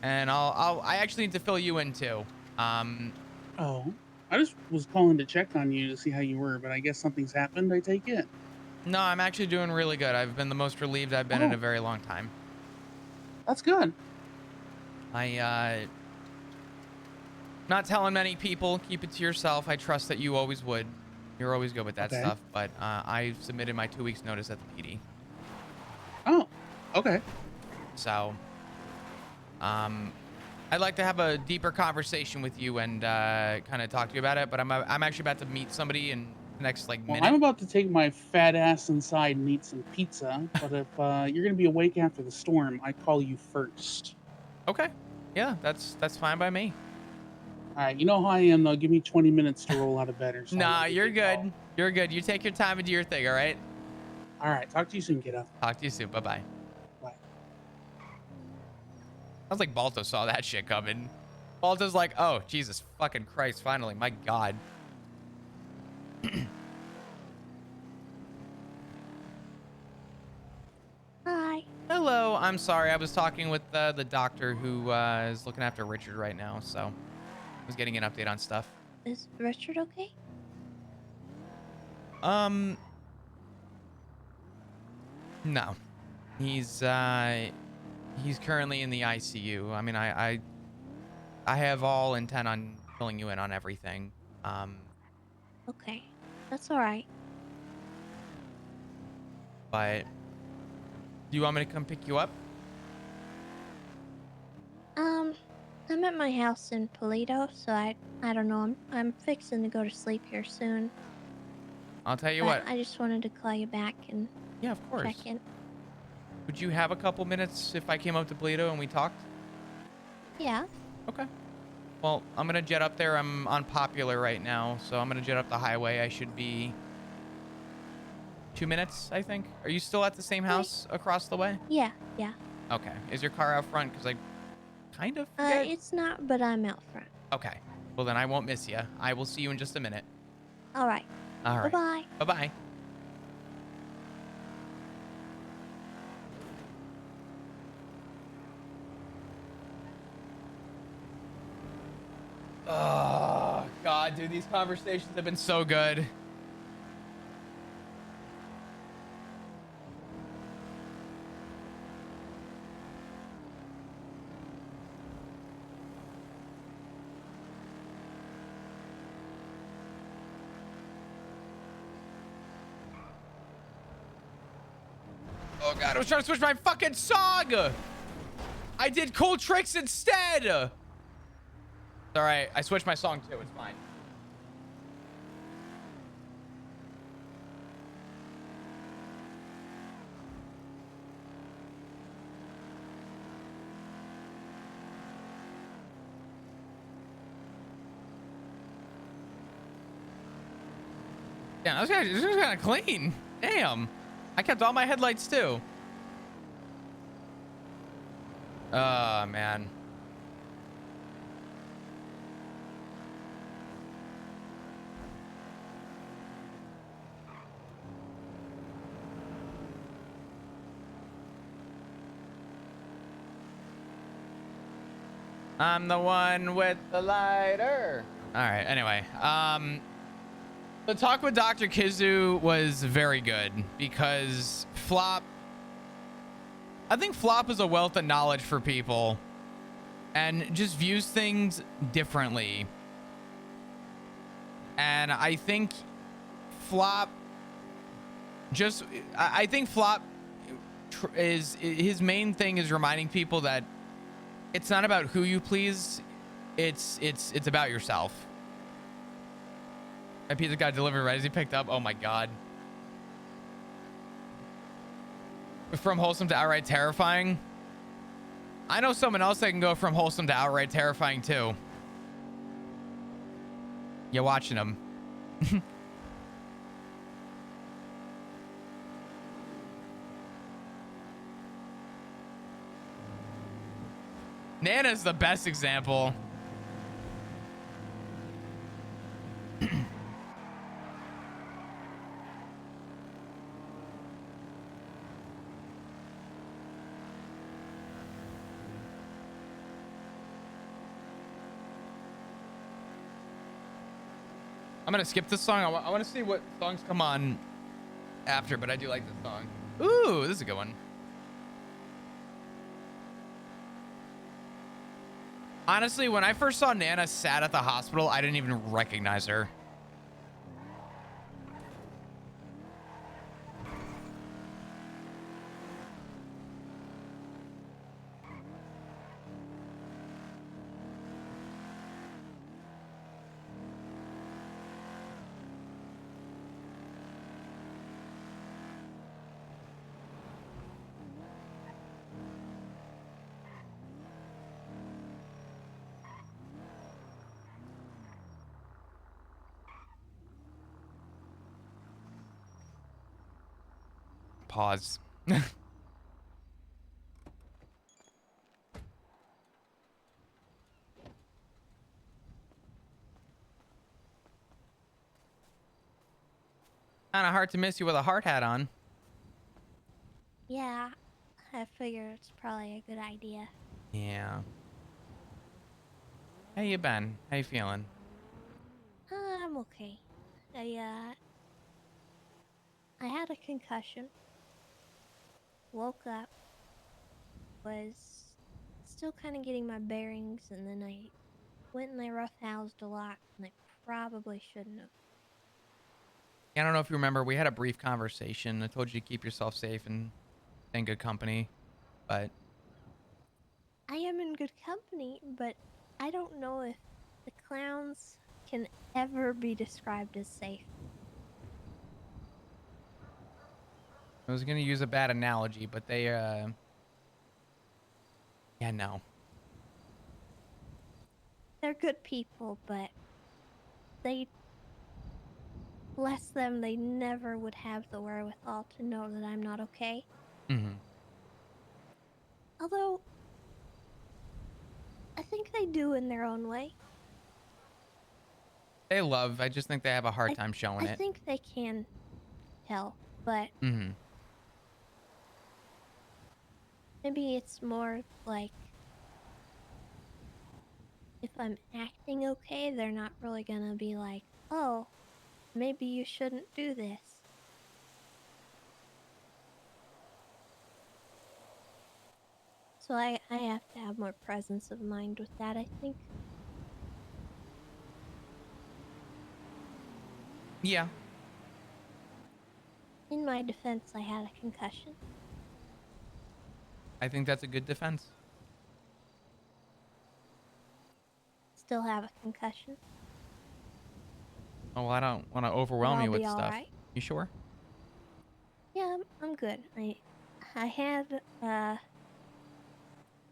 I actually need to fill you in too. Oh, I just was calling to check on you to see how you were, but I guess something's happened, I take it. No, I'm actually doing really good. I've been the most relieved I've been in Oh, a very long time. that's good. Not telling many people. Keep it to yourself. I trust that you always would. You're always good with that Okay. stuff. But I submitted my 2 weeks notice at the PD. Oh, okay. So, I'd like to have a deeper conversation with you and kind of talk to you about it. But I'm actually about to meet somebody in the next like Well, minute. I'm about to take my fat ass inside and eat some pizza, but if you're gonna be awake after the storm, I call you first. Okay. Yeah, that's fine by me. All right, you know how I am though. Give me 20 minutes to roll out of bed or so. I Nah, won't give you're you a call. good. You're good. You take your time and do your thing. All right. All right, talk to you soon, kiddo. Talk to you soon. Bye bye. Bye. Sounds like Balto saw that shit coming. Balto's like, oh, Jesus fucking Christ, finally, my God. Hi. Hello, I'm sorry. I was talking with the doctor who is looking after Richard right now, so I was getting an update on stuff. Is Richard okay? No. He's currently in the ICU. I mean, I have all intent on filling you in on everything. Okay. That's alright. But do you want me to come pick you up? I'm at my house in Polito, so I don't know. I'm fixing to go to sleep here soon. I'll tell you But what. I just wanted to call you back and Yeah, of course. check in. Would you have a couple minutes if I came up to Polito and we talked? Yeah. Okay. Well, I'm gonna jet up there. I'm on Popular right now, so I'm gonna jet up the highway. I should be 2 minutes, I think. Are you still at the same house across the way? Yeah. Okay. Is your car out front? Because I kind of forget. It's not, but I'm out front. Okay. Well, then I won't miss you. I will see you in just a minute. Alright. All right. Bye-bye. Bye-bye. Oh, God, dude. These conversations have been so good. Oh God, I was trying to switch my fucking song. I did cool tricks instead. It's all right. I switched my song too. It's fine. Yeah, this is kind of clean. Damn. I kept all my headlights too. Oh, man. I'm the one with the lighter. All right. Anyway, the talk with Dr. Kizu was very good because I think Flop is a wealth of knowledge for people and just views things differently. And I think Flop is his main thing is reminding people that it's not about who you please, it's about yourself. My pizza got delivered right as he picked up. Oh my god. From wholesome to outright terrifying. I know someone else that can go from wholesome to outright terrifying too. You're watching him. Nana's the best example. I'm gonna skip this song. I want to see what songs come on after, but I do like this song. Ooh, this is a good one. Honestly, when I first saw Nana sat at the hospital, I didn't even recognize her. Pause. Kind of hard to miss you with a hard hat on. Yeah, I figure it's probably a good idea. Yeah. How you been? How you feeling? I'm okay. I had a concussion. Woke up. Was still kind of getting my bearings, and then I went and I roughhoused a lot, and I probably shouldn't have. I don't know if you remember, we had a brief conversation. I told you to keep yourself safe and in good company, but I am in good company, but I don't know if the clowns can ever be described as safe. I was gonna use a bad analogy, but they, yeah, no. They're good people, but bless them, they never would have the wherewithal to know that I'm not okay. Mm-hmm. Although, I think they do in their own way. I just think they have a hard time showing I it. think they can tell, but Mm-hmm. maybe it's more like if I'm acting okay, they're not really gonna be like, oh, maybe you shouldn't do this. So I have to have more presence of mind with that, I think. Yeah. In my defense, I had a concussion. I think that's a good defense. still have a concussion, Oh, well, I don't want to but overwhelm I'll you with be all stuff. right. You sure? Yeah, I'm good. I had an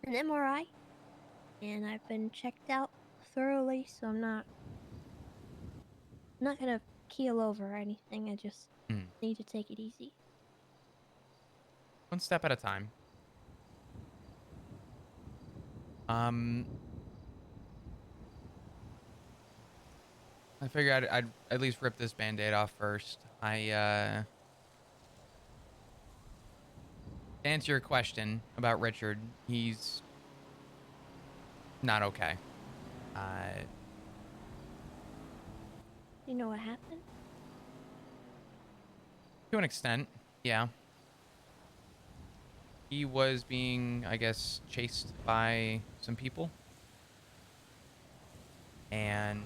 MRI, and I've been checked out thoroughly, so I'm not gonna keel over or anything. I just Hmm. need to take it easy. One step at a time. Um, I figured I'd at least rip this band-aid off first. To answer your question about Richard, he's not okay. Uh, You know what happened? to an extent, yeah. He was being, I guess, chased by some people. And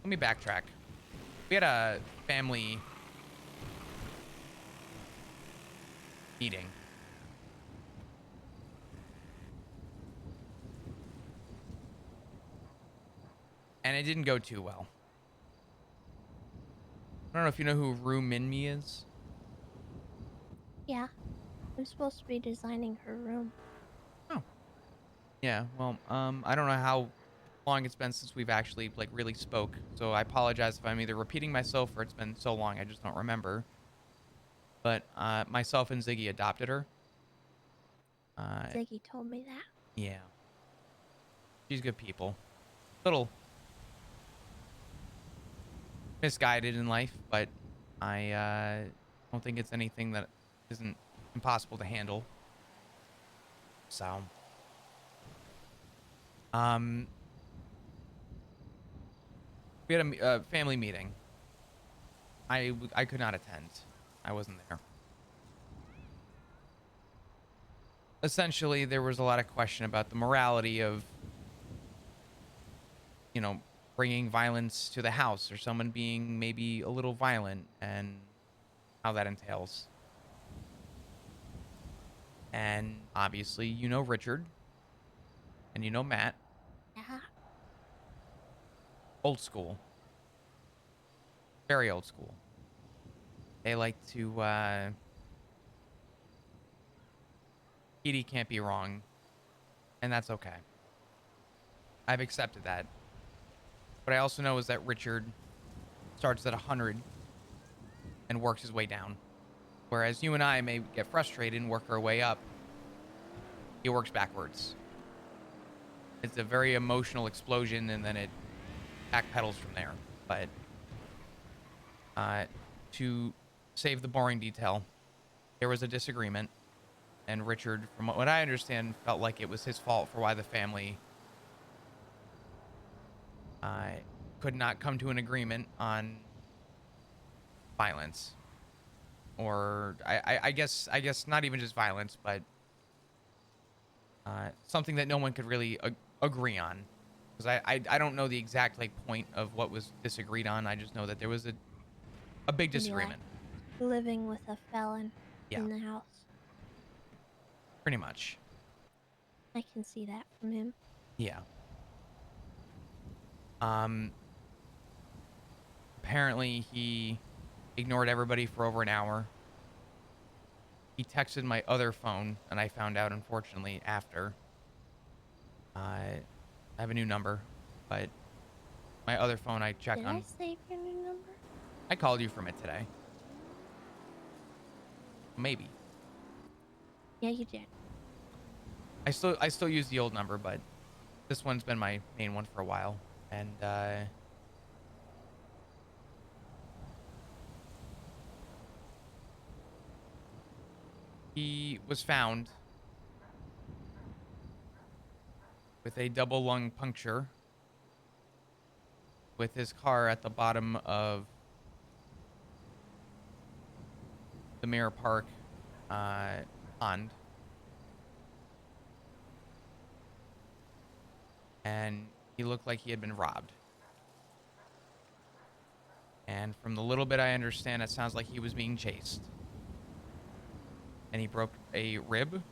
let me backtrack. We had a family meeting. And it didn't go too well. I don't know if you know who Rue Minmi is. Yeah, I'm supposed to be designing her room. Oh. Yeah, well, I don't know how long it's been since we've actually like really spoke. So I apologize if I'm either repeating myself or it's been so long I just don't remember. But myself and Ziggy adopted her. Ziggy told me that. Yeah. She's good people. Little misguided in life, but I don't think it's anything that isn't impossible to handle. So, um, we had a family meeting. I could not attend. I wasn't there. Essentially, there was a lot of question about the morality of, you know, bringing violence to the house or someone being maybe a little violent and how that entails. And obviously, you know Richard and you know Matt. Yeah. Old school. Very old school. They like to, Petey can't be wrong, and that's okay. I've accepted that. What I also know is that Richard starts at 100 and works his way down. Whereas you and I may get frustrated and work our way up. He works backwards. It's a very emotional explosion, and then it backpedals from there. But to save the boring detail, there was a disagreement, and Richard, from what I understand, felt like it was his fault for why the family could not come to an agreement on violence, or I guess not even just violence, but something that no one could really agree on. Because I don't know the exact like point of what was disagreed on. I just know that there was a big Maybe like disagreement. living with a felon Yeah, in the house. pretty much. I can see that from him. Yeah. Um. Apparently, he ignored everybody for over an hour. He texted my other phone, and I found out, unfortunately, after. I have a new number, but my other phone I check Did I on. save your new number? I called you from it today. Maybe. Yeah, you did. I still use the old number, but this one's been my main one for a while, and he was found with a double lung puncture with his car at the bottom of the Mirror Park pond. And he looked like he had been robbed. And from the little bit I understand, it sounds like he was being chased. And he broke a rib.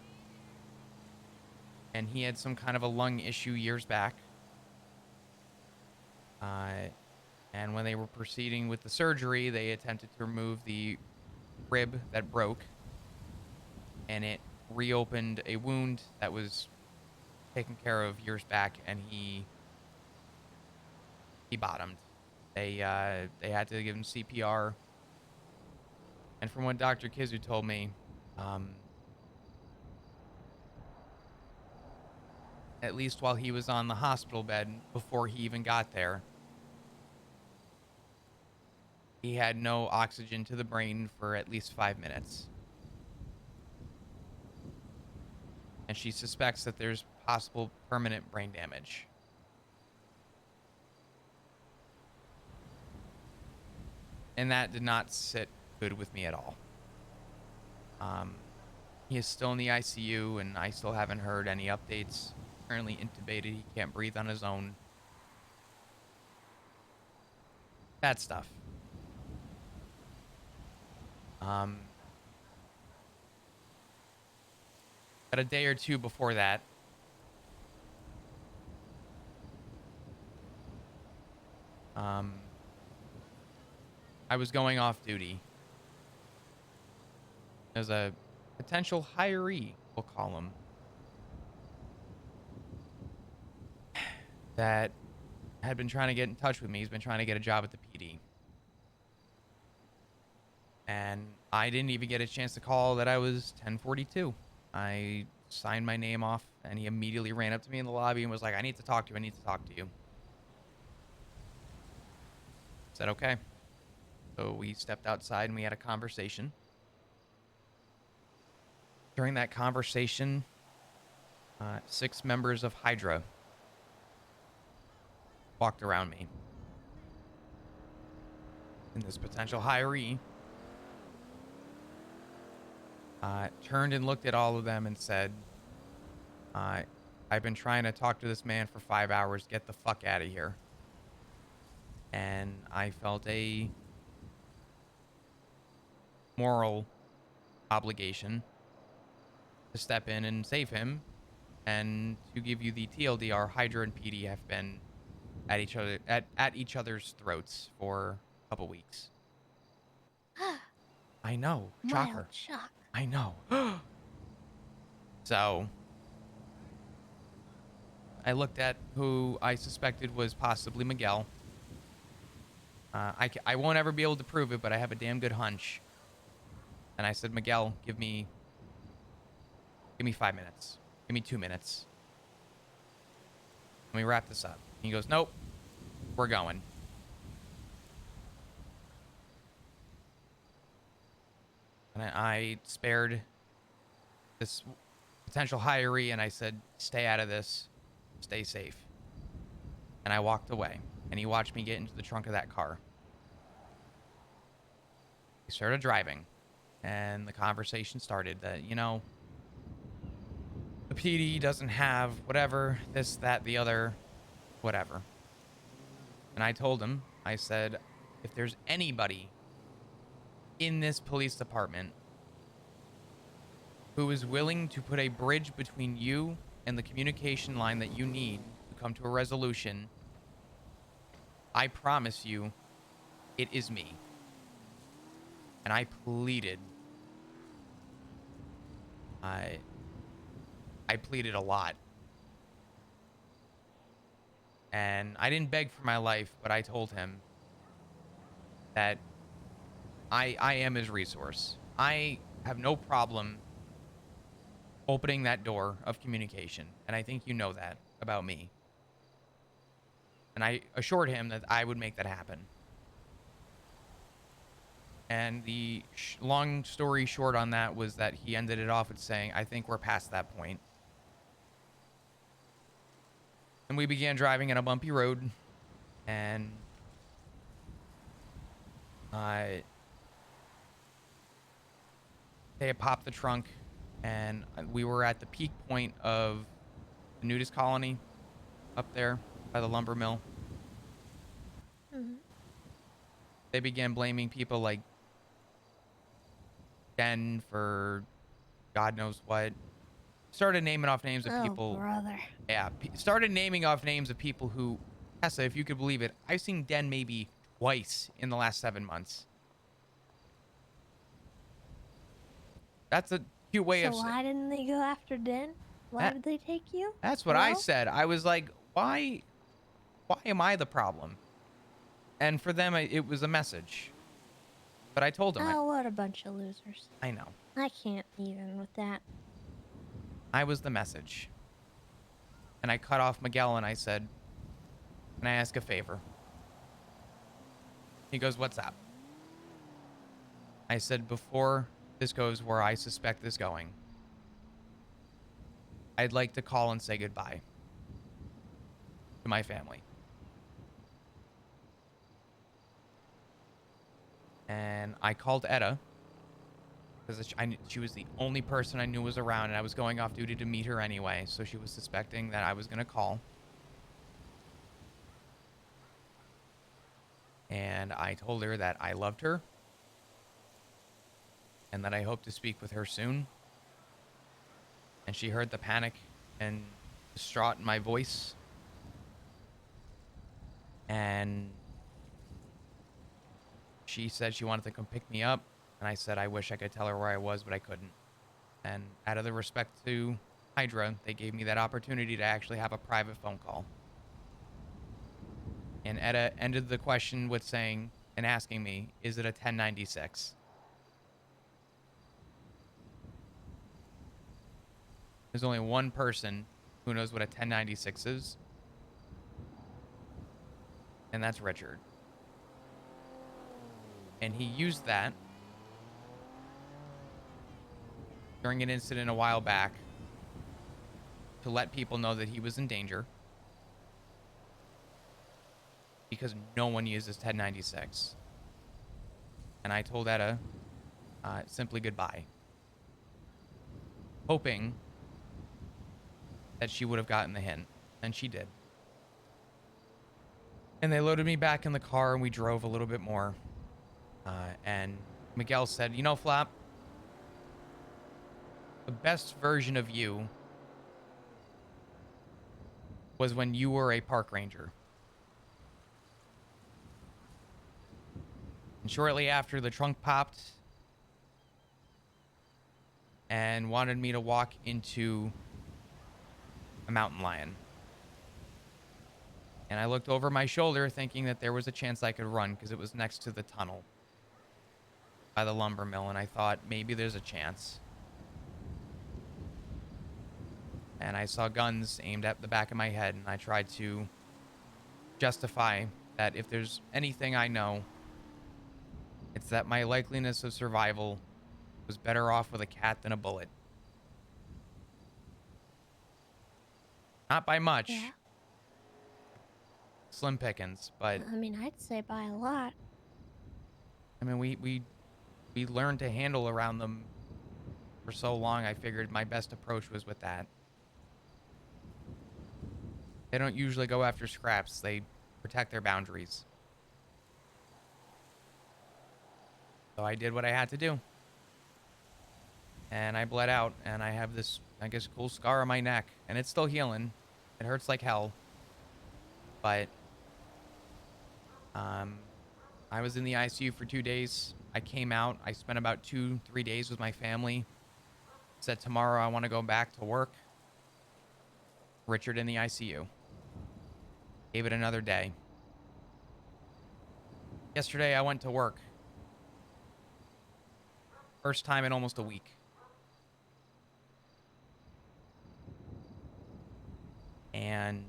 and he had some kind of a lung issue years back. And when they were proceeding with the surgery, they attempted to remove the rib that broke, and it reopened a wound that was taken care of years back, and he bottomed. They had to give him CPR, and from what Dr. Kizu told me, at least while he was on the hospital bed before he even got there, he had no oxygen to the brain for at least 5 minutes. And she suspects that there's possible permanent brain damage. And that did not sit good with me at all. He is still in the ICU, and I still haven't heard any updates. Currently intubated. He can't breathe on his own. Bad stuff. But a day or two before that, I was going off duty. There's a potential hiree, we'll call him, that had been trying to get in touch with me. He's been trying to get a job at the PD. And I didn't even get a chance to call that I was 1042. I signed my name off, and he immediately ran up to me in the lobby and was like, I need to talk to you. I need to talk to you. I said, okay. So we stepped outside and we had a conversation. During that conversation, 6 members of Hydra walked around me. And this potential hiree turned and looked at all of them and said, I've been trying to talk to this man for 5 hours. Get the fuck out of here. And I felt a moral obligation to step in and save him. And to give you the TLDR, Hydra and PD have been at each other's throats for a couple weeks. I know. Shocker. Mild shock. I know. So I looked at who I suspected was possibly Miguel. I won't ever be able to prove it, but I have a damn good hunch. And I said, Miguel, give me 5 minutes. Give me 2 minutes. Let me wrap this up. He goes, nope, we're going. And I spared this potential hiree, and I said, stay out of this. Stay safe. And I walked away, and he watched me get into the trunk of that car. He started driving, and the conversation started that, you know, the PD doesn't have whatever, this, that, the other, whatever. And I told him, I said, if there's anybody in this police department who is willing to put a bridge between you and the communication line that you need to come to a resolution, I promise you, it is me. And I pleaded. I pleaded a lot. And I didn't beg for my life, but I told him that I am his resource. I have no problem opening that door of communication, and I think you know that about me. And I assured him that I would make that happen. And the long story short on that was that he ended it off with saying, I think we're past that point. And we began driving in a bumpy road, and they had popped the trunk, and we were at the peak point of the nudist colony up there by the lumber mill. Mm-hmm. They began blaming people like Den for God knows what. started naming off names of Oh, people. brother. Yeah, started naming off names of people who, Tessa, if you could believe it, I've seen Den maybe twice in the last 7 months. That's a cute way So of saying why didn't they go after Den? Why that. did they take you? That's what I Hello? said. I was like, why am I the problem? And for them, it was a message. But I told them, Oh, what a bunch of losers. I know. I can't even with that. I was the message. And I cut off Miguel and I said, can I ask a favor? He goes, what's up? I said, before this goes where I suspect this going, I'd like to call and say goodbye to my family. And I called Etta because she was the only person I knew was around, and I was going off duty to meet her anyway, so she was suspecting that I was going to call. And I told her that I loved her and that I hope to speak with her soon. And she heard the panic and distraught in my voice. And she said she wanted to come pick me up. And I said I wish I could tell her where I was, but I couldn't. And out of the respect to Hydra, they gave me that opportunity to actually have a private phone call. And Etta ended the question with saying and asking me, is it a 1096? There's only one person who knows what a 1096 is, and that's Richard. And he used that during an incident a while back to let people know that he was in danger, because no one uses 1096. And I told Etta simply goodbye, hoping that she would have gotten the hint, and she did. And they loaded me back in the car and we drove a little bit more. And Miguel said, you know, Flap, the best version of you was when you were a park ranger. And shortly after, the trunk popped and wanted me to walk into a mountain lion. And I looked over my shoulder thinking that there was a chance I could run because it was next to the tunnel by the lumber mill, and I thought maybe there's a chance. And I saw guns aimed at the back of my head, and I tried to justify that if there's anything I know, it's that my likeliness of survival was better off with a cat than a bullet. Not by much. Yeah. Slim pickings, but I mean, I'd say by a lot. I mean, we learned to handle around them for so long. I figured my best approach was with that. They don't usually go after scraps. They protect their boundaries. So I did what I had to do. And I bled out, and I have this, I guess, cool scar on my neck, and it's still healing. It hurts like hell. But I was in the ICU for 2 days. I came out. I spent about 2-3 days with my family. Said tomorrow I want to go back to work. Richard in the ICU. Gave it another day. Yesterday I went to work. First time in almost a week. And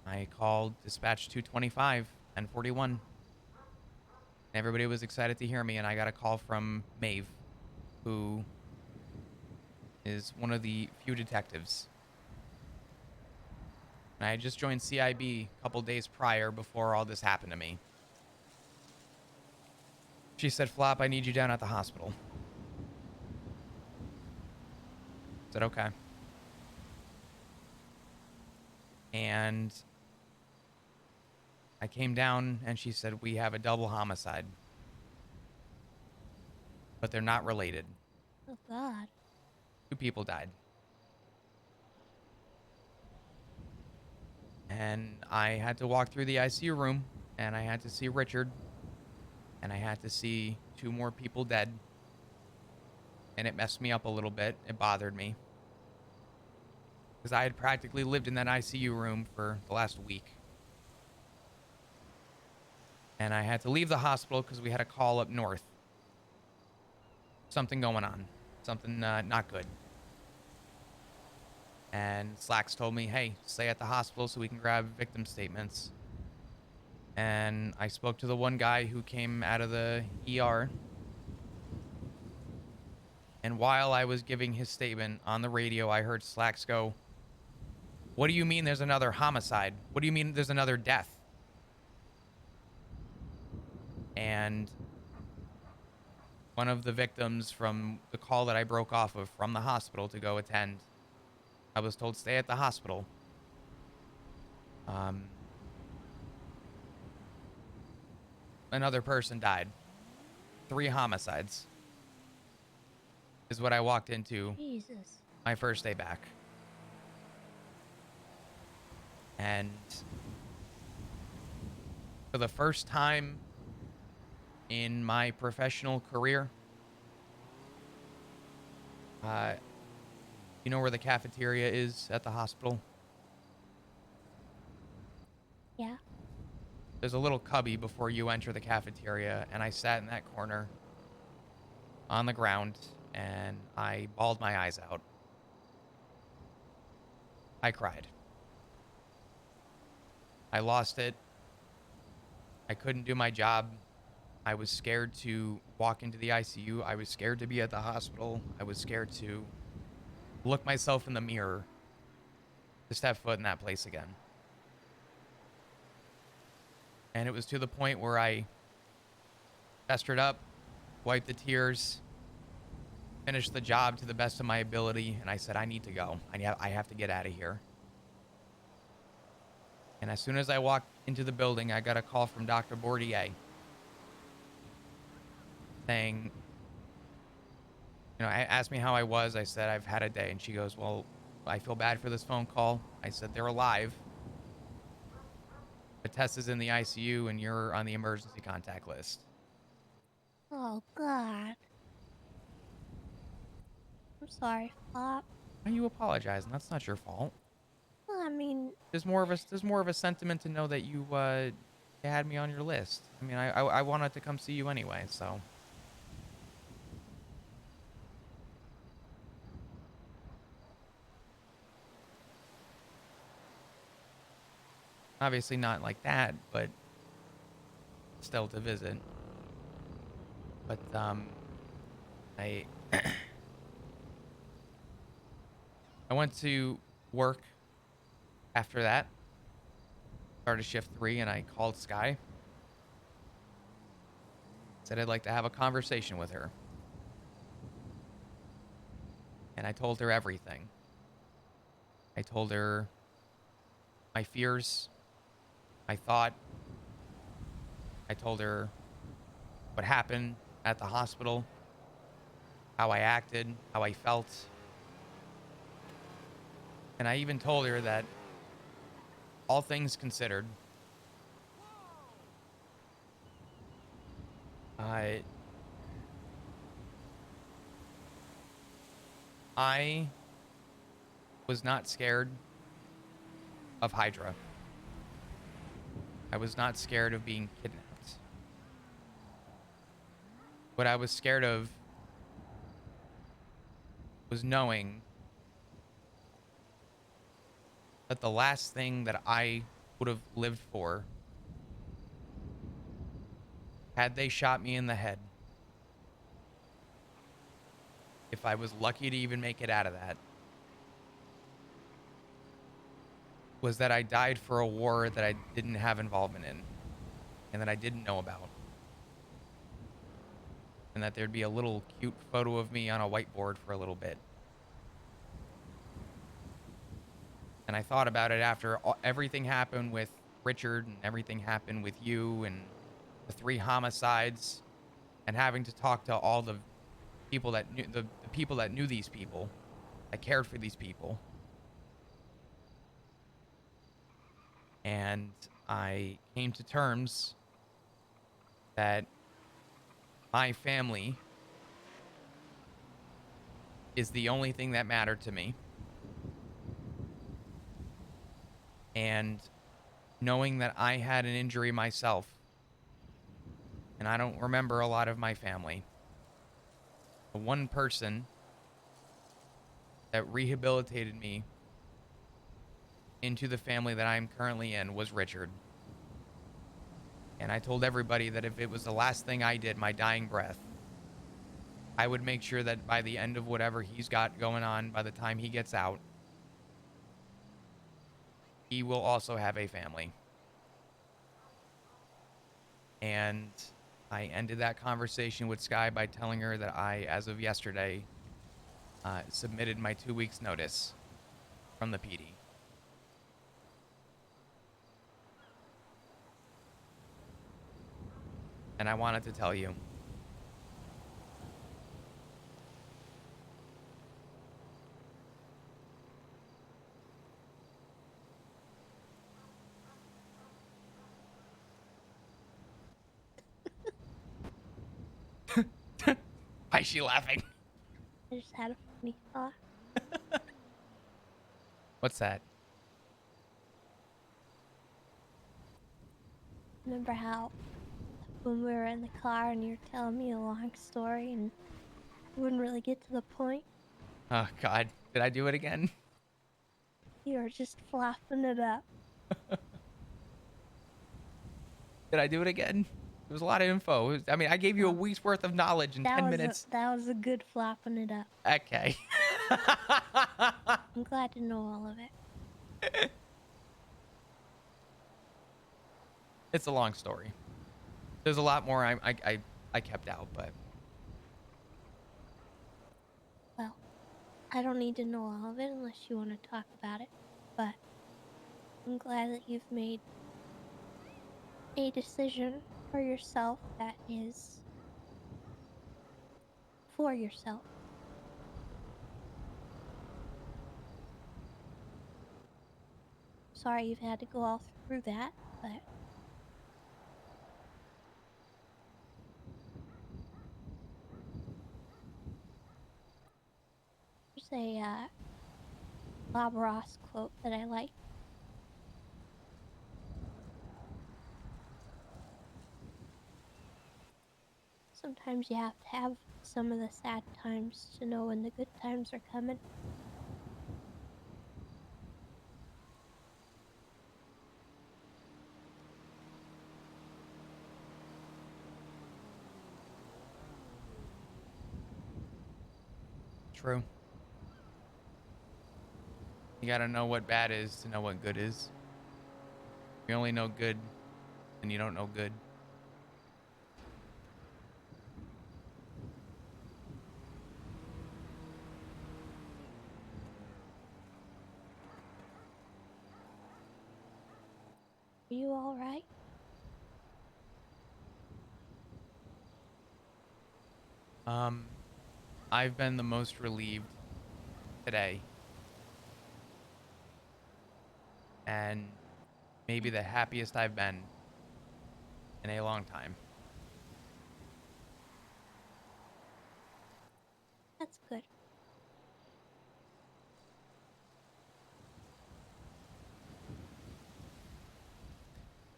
I called dispatch 225 and 41. Everybody was excited to hear me, and I got a call from Maeve, who is one of the few detectives. And I had just joined CIB a couple days prior before all this happened to me. She said, Flop, I need you down at the hospital. I said, okay. And I came down and she said, we have a double homicide. But they're not related. Oh, God. 2 people died. And I had to walk through the ICU room, and I had to see Richard, and I had to see 2 more people dead. And it messed me up a little bit. It bothered me. Because I had practically lived in that ICU room for the last week. And I had to leave the hospital because we had a call up north. Something going on. Something not good. And Slacks told me, hey, stay at the hospital so we can grab victim statements. And I spoke to the one guy who came out of the ER. And while I was giving his statement on the radio, I heard Slacks go, what do you mean there's another homicide? What do you mean there's another death? And one of the victims from the call that I broke off of from the hospital to go attend, I was told stay at the hospital. Another person died. 3 homicides is what I walked into Jesus. my first day back. And for the first time in my professional career, you know where the cafeteria is at the hospital? Yeah. There's a little cubby before you enter the cafeteria, and I sat in that corner on the ground, and I bawled my eyes out. I cried. I lost it. I couldn't do my job. I was scared to walk into the ICU. I was scared to be at the hospital. I was scared to look myself in the mirror to step foot in that place again. And it was to the point where I festered up, wiped the tears, finished the job to the best of my ability, and I said, I need to go. I have to get out of here. And as soon as I walked into the building, I got a call from Dr. Bourdier saying, asked me how I was. I said, I've had a day. And she goes, well, I feel bad for this phone call. I said, they're alive. But Tess is in the ICU and you're on the emergency contact list. Oh, God. I'm sorry, Flop. Why are you apologizing? That's not your fault. Well, I mean, There's more of a sentiment to know that you had me on your list. I mean, I wanted to come see you anyway, so. Obviously not like that, but still to visit. But I I went to work after that. Started shift 3 and I called Sky. Said I'd like to have a conversation with her. And I told her everything. I told her my fears, my thought. I told her what happened at the hospital, how I acted, how I felt. And I even told her that all things considered, I was not scared of Hydra. I was not scared of being kidnapped. What I was scared of was knowing that the last thing that I would have lived for, had they shot me in the head, if I was lucky to even make it out of that, was that I died for a war that I didn't have involvement in and that I didn't know about. And that there'd be a little cute photo of me on a whiteboard for a little bit. And I thought about it after everything happened with Richard and everything happened with you and the 3 homicides and having to talk to all the people that knew the people that knew these people, that cared for these people. And I came to terms that my family is the only thing that mattered to me. And knowing that I had an injury myself, and I don't remember a lot of my family, the one person that rehabilitated me into the family that I'm currently in was Richard. And I told everybody that if it was the last thing I did, my dying breath, I would make sure that by the end of whatever he's got going on, by the time he gets out, he will also have a family. And I ended that conversation with Sky by telling her that I, as of yesterday, submitted my 2 weeks notice from the PD. And I wanted to tell you. Why is she laughing? I just had a funny thought. What's that? Remember how when we were in the car and you were telling me a long story and you wouldn't really get to the point? Oh, God. Did I do it again? You were just flapping it up. Did I do it again? It was a lot of info. I mean, I gave you a week's worth of knowledge in 10 minutes. That was a good flapping it up. Okay. I'm glad to know all of it. It's a long story. There's a lot more I kept out, but Well, I don't need to know all of it unless you want to talk about it, but I'm glad that you've made a decision for yourself that is for yourself. Sorry you've had to go all through that, but there's a Bob Ross quote that I like. Sometimes you have to have some of the sad times to know when the good times are coming. true. You gotta know what bad is to know what good is. You only know good, and you don't know good. Are you alright? I've been the most relieved today, and maybe the happiest I've been in a long time. That's good. You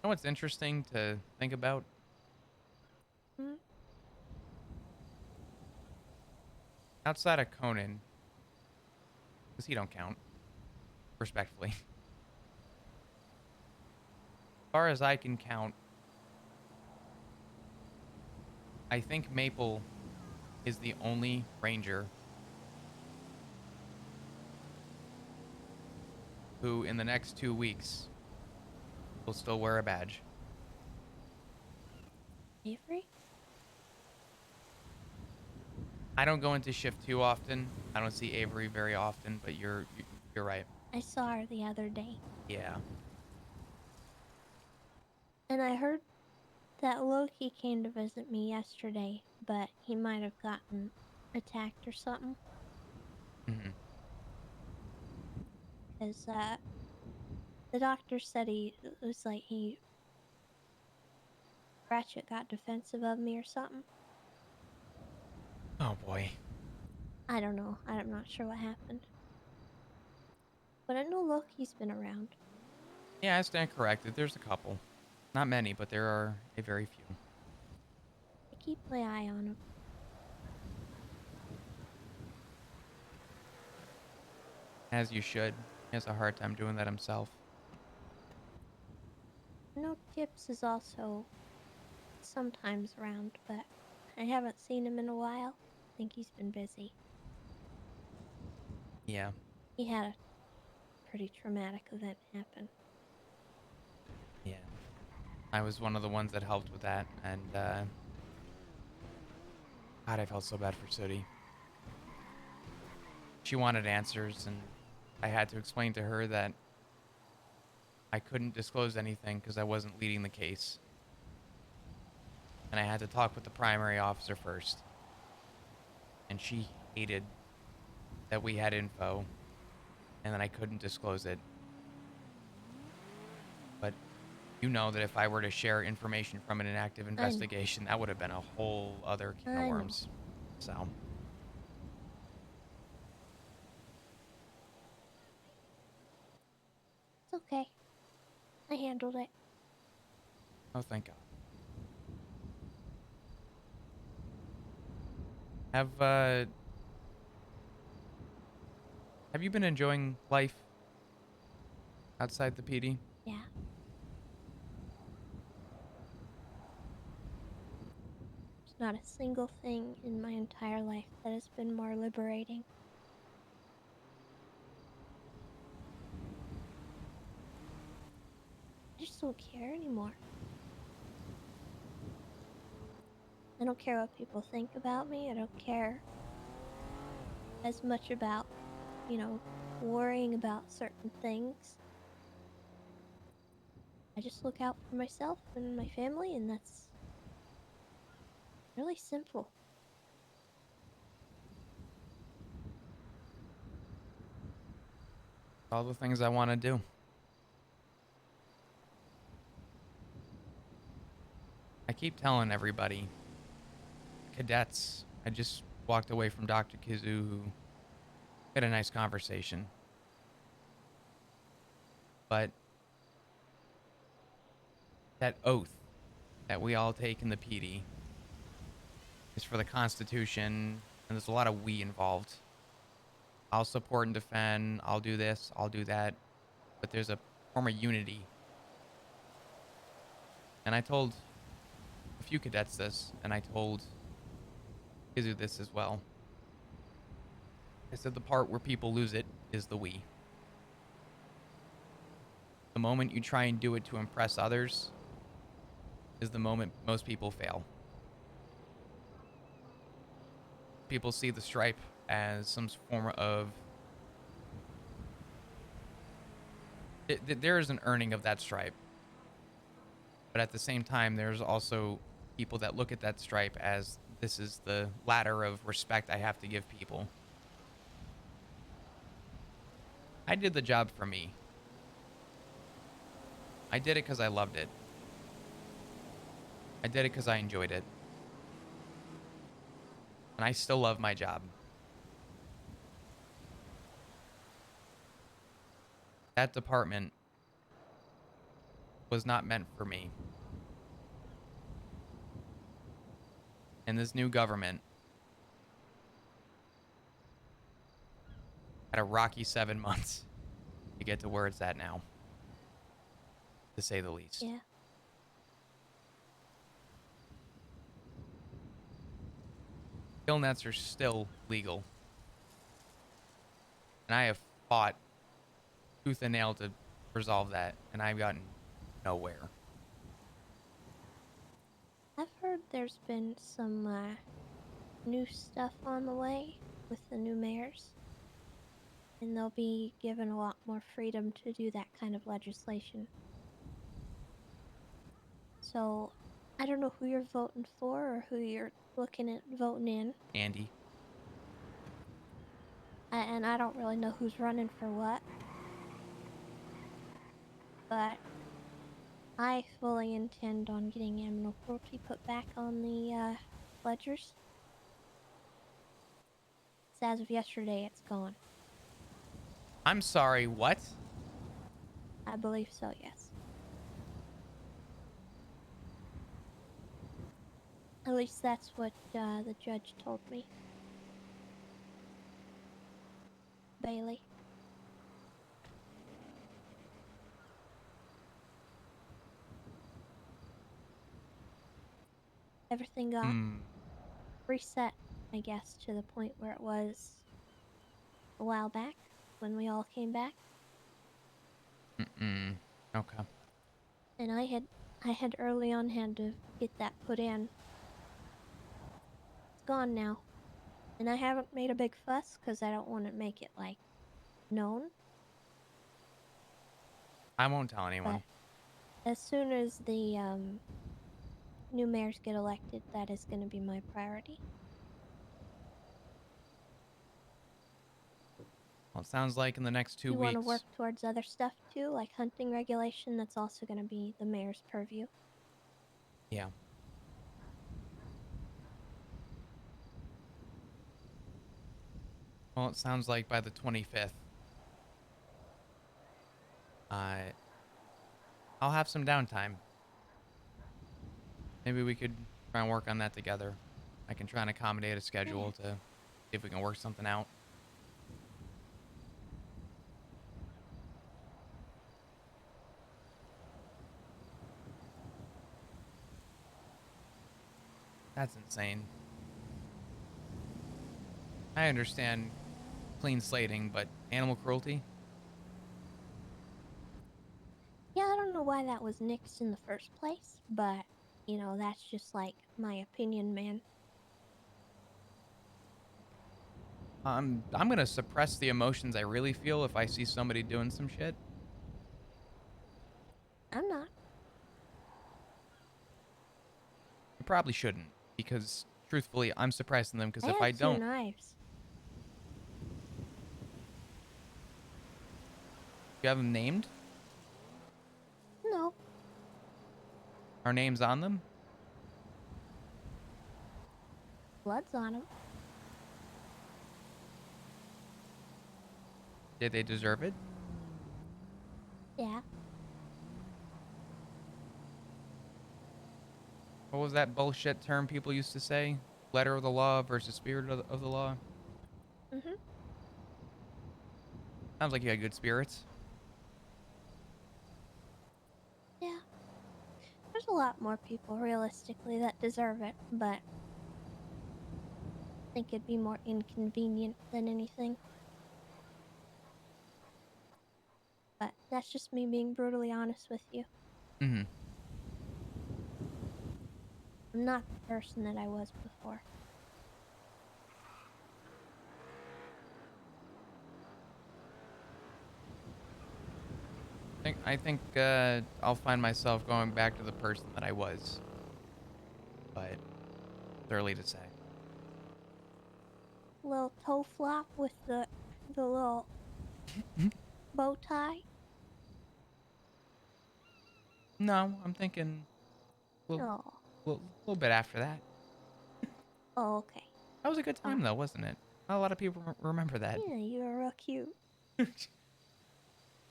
know what's interesting to think about? Hmm? Outside of Conan, because he don't count, respectfully. As far as I can count, I think Maple is the only ranger who, in the next 2 weeks, will still wear a badge. Avery? I don't go into shift too often. I don't see Avery very often, but you're right. I saw her the other day. Yeah. And I heard that Loki came to visit me yesterday, but he might have gotten attacked or something. Hmm. Because The doctor said it was like Ratchet got defensive of me or something. Oh boy. I don't know. I'm not sure what happened. But I know Loki's been around. Yeah, I stand corrected. There's a couple. Not many, but there are a very few. I keep my eye on him. As you should. He has a hard time doing that himself. I know Tips is also sometimes around, but I haven't seen him in a while. I think he's been busy. Yeah. He had a pretty traumatic event happen. Yeah. I was one of the ones that helped with that, and God, I felt so bad for Sooty. She wanted answers, and I had to explain to her that I couldn't disclose anything because I wasn't leading the case. And I had to talk with the primary officer first. And she hated that we had info, and that I couldn't disclose it. But you know that if I were to share information from an active investigation, that would have been a whole other can of I know. worms. So, It's okay. I handled it. oh, thank God. Have you been enjoying life outside the PD? Yeah. There's not a single thing in my entire life that has been more liberating. I just don't care anymore. I don't care what people think about me. I don't care as much about, worrying about certain things. I just look out for myself and my family, and that's really simple. All the things I want to do. I keep telling everybody, cadets, I just walked away from Dr. Kizu, who had a nice conversation. But that oath that we all take in the PD is for the Constitution, and there's a lot of we involved. I'll support and defend, I'll do this, I'll do that, but there's a form of unity. And I told a few cadets this, and I told Kizu this as well. I said the part where people lose it is the we. The moment you try and do it to impress others is the moment most people fail. People see the stripe as some form of... There is an earning of that stripe. But at the same time, there's also people that look at that stripe as this is the ladder of respect I have to give people. I did the job for me. I did it because I loved it. I did it because I enjoyed it. And I still love my job. That department was not meant for me. And this new government had a rocky 7 months to get to where it's at now, to say the least. Yeah. Kill nets are still legal. And I have fought tooth and nail to resolve that, and I've gotten nowhere. I've heard there's been some new stuff on the way with the new mayors. And they'll be given a lot more freedom to do that kind of legislation. So, I don't know who you're voting for or who you're looking at voting in. Andy. And I don't really know who's running for what. but I fully intend on getting animal cruelty put back on the ledgers. So as of yesterday, it's gone. I'm sorry, what? I believe so, yes. At least that's what the judge told me. Bailey. Everything got Hmm. reset, I guess, to the point where it was a while back when we all came back. Mm-mm. Okay. And I had early on had to get that put in. It's gone now. And I haven't made a big fuss because I don't want to make it, like, known. I won't tell anyone. But as soon as the new mayors get elected, that is going to be my priority. Well, it sounds like in the next 2 You want to weeks. work towards other stuff too, like hunting regulation. That's also going to be the mayor's purview. Yeah. Well, it sounds like by the 25th, I'll have some downtime. Maybe we could try and work on that together. I can try and accommodate a schedule to see if we can work something out. That's insane. I understand clean slating, but animal cruelty? Yeah, I don't know why that was nixed in the first place, but, you know, that's just like my opinion, man. I'm gonna suppress the emotions I really feel if I see somebody doing some shit. I'm not. I probably shouldn't, because truthfully, I'm suppressing them. Because I if have I two don't, knives. you have them named. No, Our names on them. blood's on them. Did they deserve it? Yeah. What was that bullshit term people used to say? Letter of the law versus spirit of the law. Mhm. Sounds like you had good spirits. Yeah. There's a lot more people, realistically, that deserve it, but I think it'd be more inconvenient than anything. But that's just me being brutally honest with you. Mm-hmm. I'm not the person that I was before. I think I'll find myself going back to the person that I was, but it's early to say. Little toe flop with the little bow tie. No, I'm thinking a little, Oh. little bit after that. Oh, okay. That was a good time, though, wasn't it? Not a lot of people remember that. Yeah, you were real cute.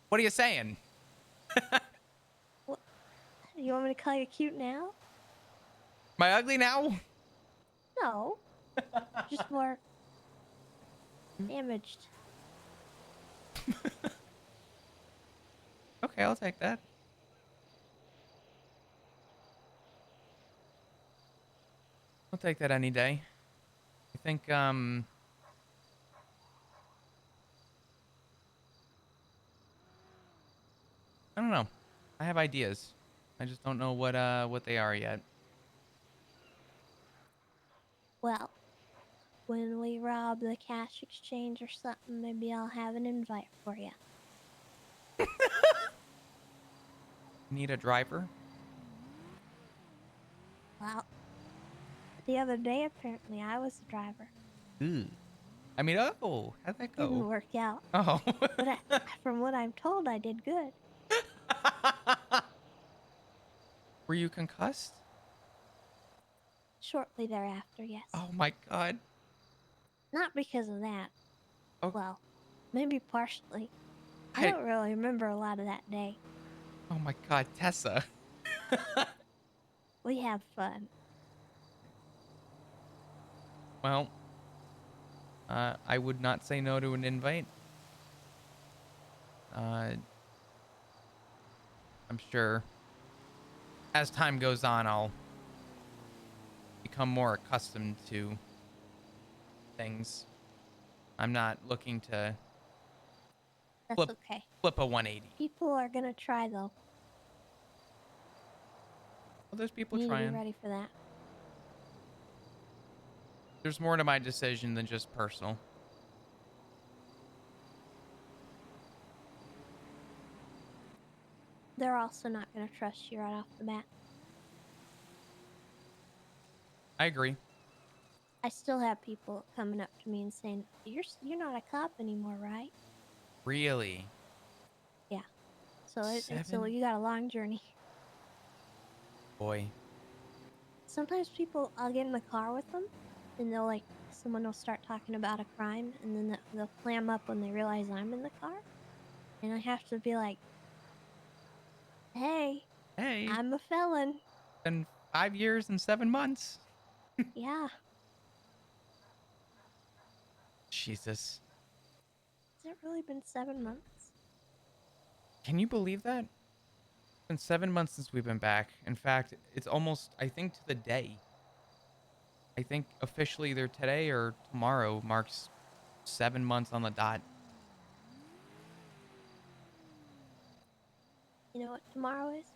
What are you saying? What? You want me to call you cute now? Am I ugly now? No. Just more damaged. Okay, I'll take that. I'll take that any day. I think, I don't know. I have ideas. I just don't know what they are yet. Well, when we rob the cash exchange or something, maybe I'll have an invite for you. Need a driver? Well, the other day apparently I was the driver. Ooh. I mean, oh, how'd that Didn't go? work out. Oh. But from what I'm told, I did good. Were you concussed? Shortly thereafter, yes. Oh my god. Not because of that. Oh. Well, maybe partially. I I- don't really remember a lot of that day. Oh my god, Tessa. We have fun. Well, I would not say no to an invite. I'm sure as time goes on, I'll become more accustomed to things. I'm not looking to That's flip okay. flip a 180. People are gonna try though. Well, there's people You need to be trying. ready for that. There's more to my decision than just personal. They're also not gonna trust you right off the bat. I agree. I still have people coming up to me and saying, "You're not a cop anymore, right?" Really? Yeah. So so 7? you got a long journey. Boy. Sometimes I'll get in the car with them, and someone will start talking about a crime, and then they'll clam up when they realize I'm in the car, and I have to be like, "Hey, Hey, I'm a felon." been 5 years and 7 months. Yeah. Jesus. Has it really been 7 months? Can you believe that? It's been 7 months since we've been back. In fact, it's almost, I think, to the day. I think officially either today or tomorrow marks 7 months on the dot. You know what tomorrow is?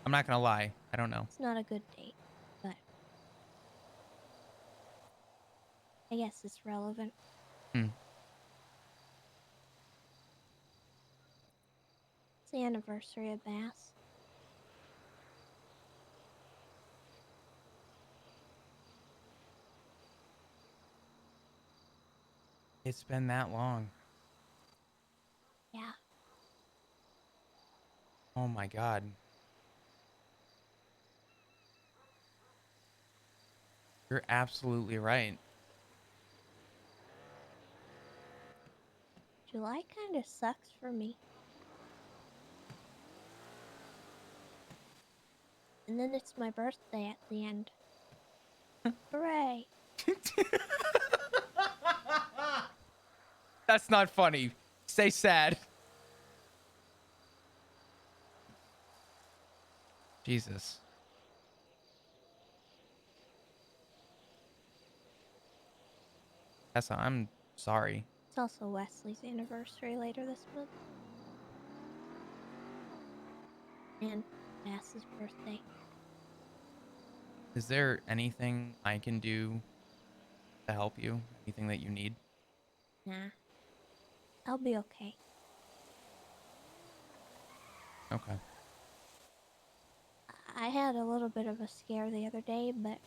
I'm not gonna lie. I don't know. It's not a good date, but I guess it's relevant. Hmm. It's the anniversary of Bass. It's been that long. Yeah. Oh my god. You're absolutely right. July kind of sucks for me. And then it's my birthday at the end. Hooray! That's not funny. Stay sad. Jesus. Tessa, I'm sorry. It's also Wesley's anniversary later this month. And Bass's birthday. Is there anything I can do to help you? Anything that you need? Nah. I'll be okay. Okay. I had a little bit of a scare the other day, but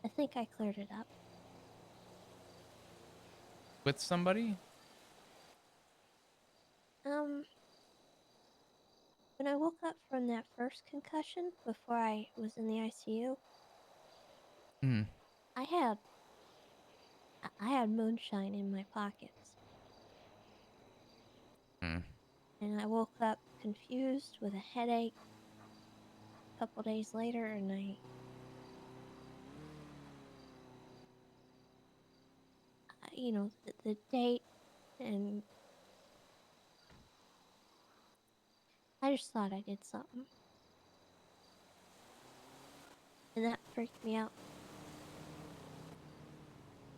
I think I cleared it up. With somebody? When I woke up from that first concussion before I was in the ICU, Hmm. I had moonshine in my pockets. Hmm. And I woke up confused with a headache a couple days later, and the date, and I just thought I did something. And that freaked me out.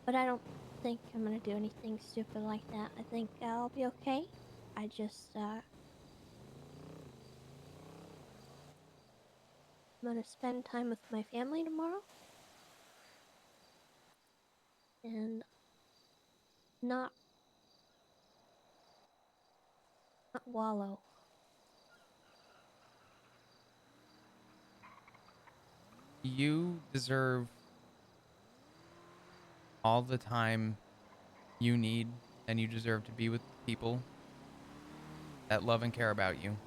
But I don't think I'm gonna do anything stupid like that. I think I'll be okay. I just, I'm gonna spend time with my family tomorrow. And not wallow. You deserve all the time you need and you deserve to be with people that love and care about you.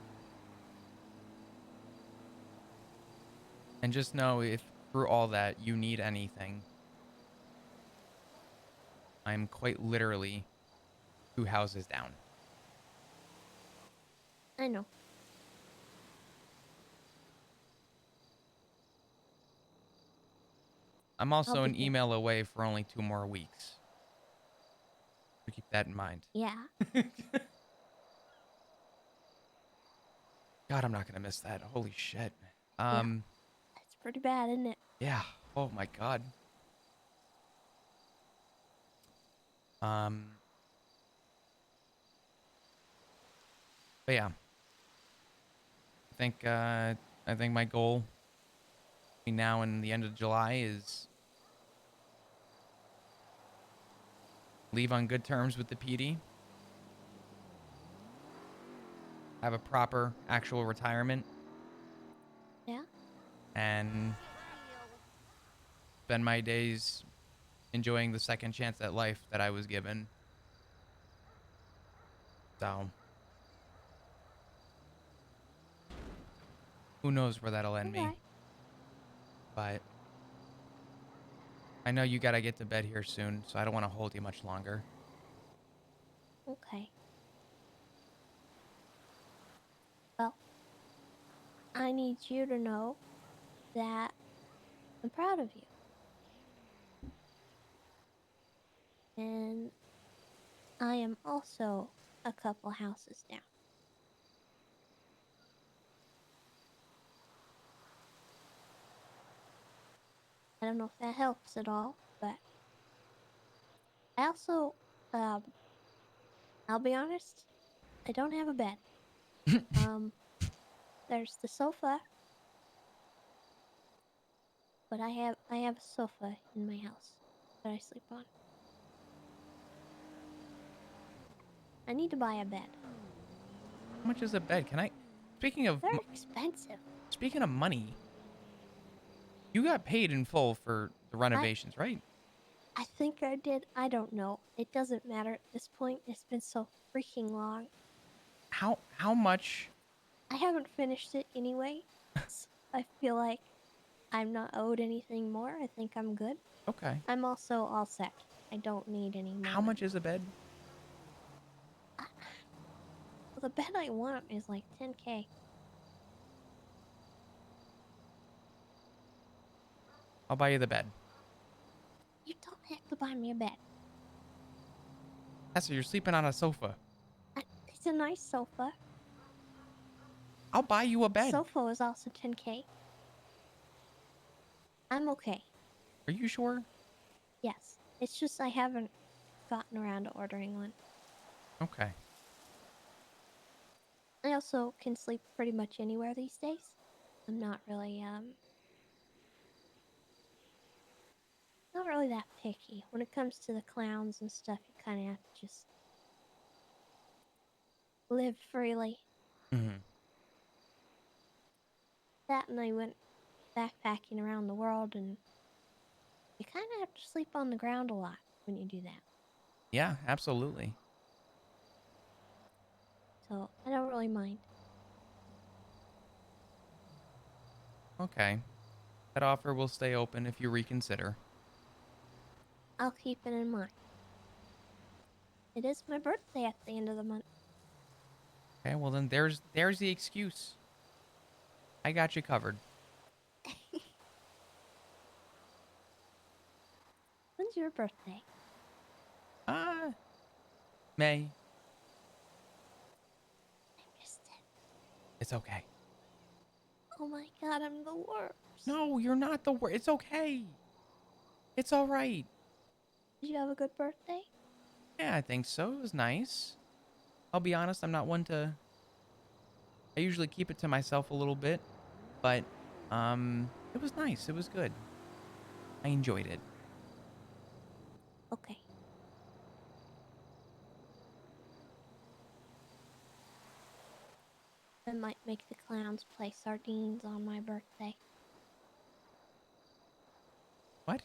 And just know if through all that you need anything, I'm quite literally 2 houses down. I know. I'm I'll also be an there. email away for only 2 more weeks. So keep that in mind. Yeah. God, I'm not gonna miss that. Holy shit. That's pretty bad, isn't it? Yeah. Oh my god. But yeah. I think my goal between now and the end of July is leave on good terms with the PD. Have a proper actual retirement Yeah. and spend my days enjoying the second chance at life that I was given. So who knows where that'll end me. Alright. But I know you gotta get to bed here soon, so I don't want to hold you much longer. Okay. Well, I need you to know that I'm proud of you. And I am also a couple houses down. I don't know if that helps at all, but I also, I'll be honest, I don't have a bed. There's the sofa, but I have a sofa in my house that I sleep on. I need to buy a bed. How much is a bed? Can I? Speaking of They're expensive. speaking of money, you got paid in full for the renovations, right? I think I did. I don't know. It doesn't matter at this point. It's been so freaking long. How much? I haven't finished it anyway. So I feel like I'm not owed anything more. I think I'm good. Okay. I'm also all set. I don't need any more. How much is a bed? Well, the bed I want is like 10K. I'll buy you the bed. You don't have to buy me a bed. So you're sleeping on a sofa. It's a nice sofa. I'll buy you a bed. Sofa is also 10K. I'm okay. Are you sure? Yes. It's just I haven't gotten around to ordering one. Okay. I also can sleep pretty much anywhere these days. I'm not really that picky. When it comes to the clowns and stuff, you kind of have to just live freely. Mm-hmm. That and I went backpacking around the world, and you kind of have to sleep on the ground a lot when you do that. Yeah, absolutely. So I don't really mind. Okay. That offer will stay open if you reconsider. I'll keep it in mind. It is my birthday at the end of the month. Okay, well then there's the excuse. I got you covered. When's your birthday? May. I missed it. It's okay. Oh my god, I'm the worst. No, you're not the worst. It's okay. It's all right. Did you have a good birthday? Yeah, I think so. It was nice. I'll be honest, I'm not one to... I usually keep it to myself a little bit, but it was nice. It was good. I enjoyed it. Okay. I might make the clowns play sardines on my birthday. What?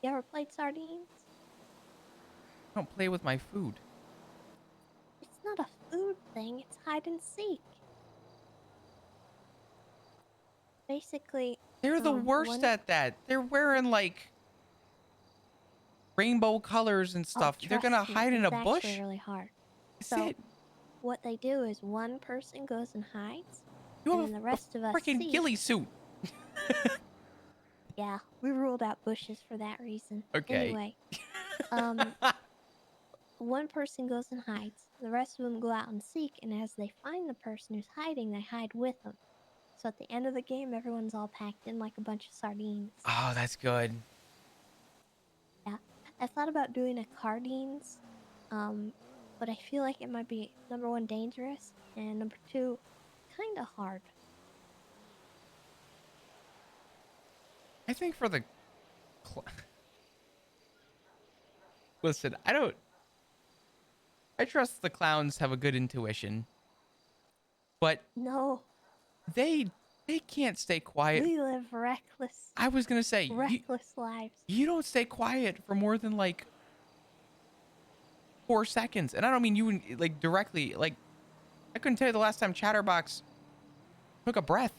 You ever played sardines? Don't play with my food. It's not a food thing, it's hide and seek. Basically, They're the worst one at that. They're wearing like rainbow colors and oh, stuff. They're gonna trust me, hide in a it's actually bush. really hard. That's So it. what they do is one person goes and hides, You and have then the a rest of us freaking seek. ghillie suit. Yeah, we ruled out bushes for that reason. Okay. Anyway, one person goes and hides, the rest of them go out and seek, and as they find the person who's hiding, they hide with them. So at the end of the game, everyone's all packed in like a bunch of sardines. Oh, that's good. Yeah, I thought about doing a cardines, but I feel like it might be number one dangerous and number two kind of hard. I think for the listen, I trust the clowns have a good intuition, but No, they can't stay quiet. we live reckless, I was gonna say reckless lives. you don't stay quiet for more than like 4 seconds, and I don't mean you like directly. Like I couldn't tell you the last time Chatterbox took a breath.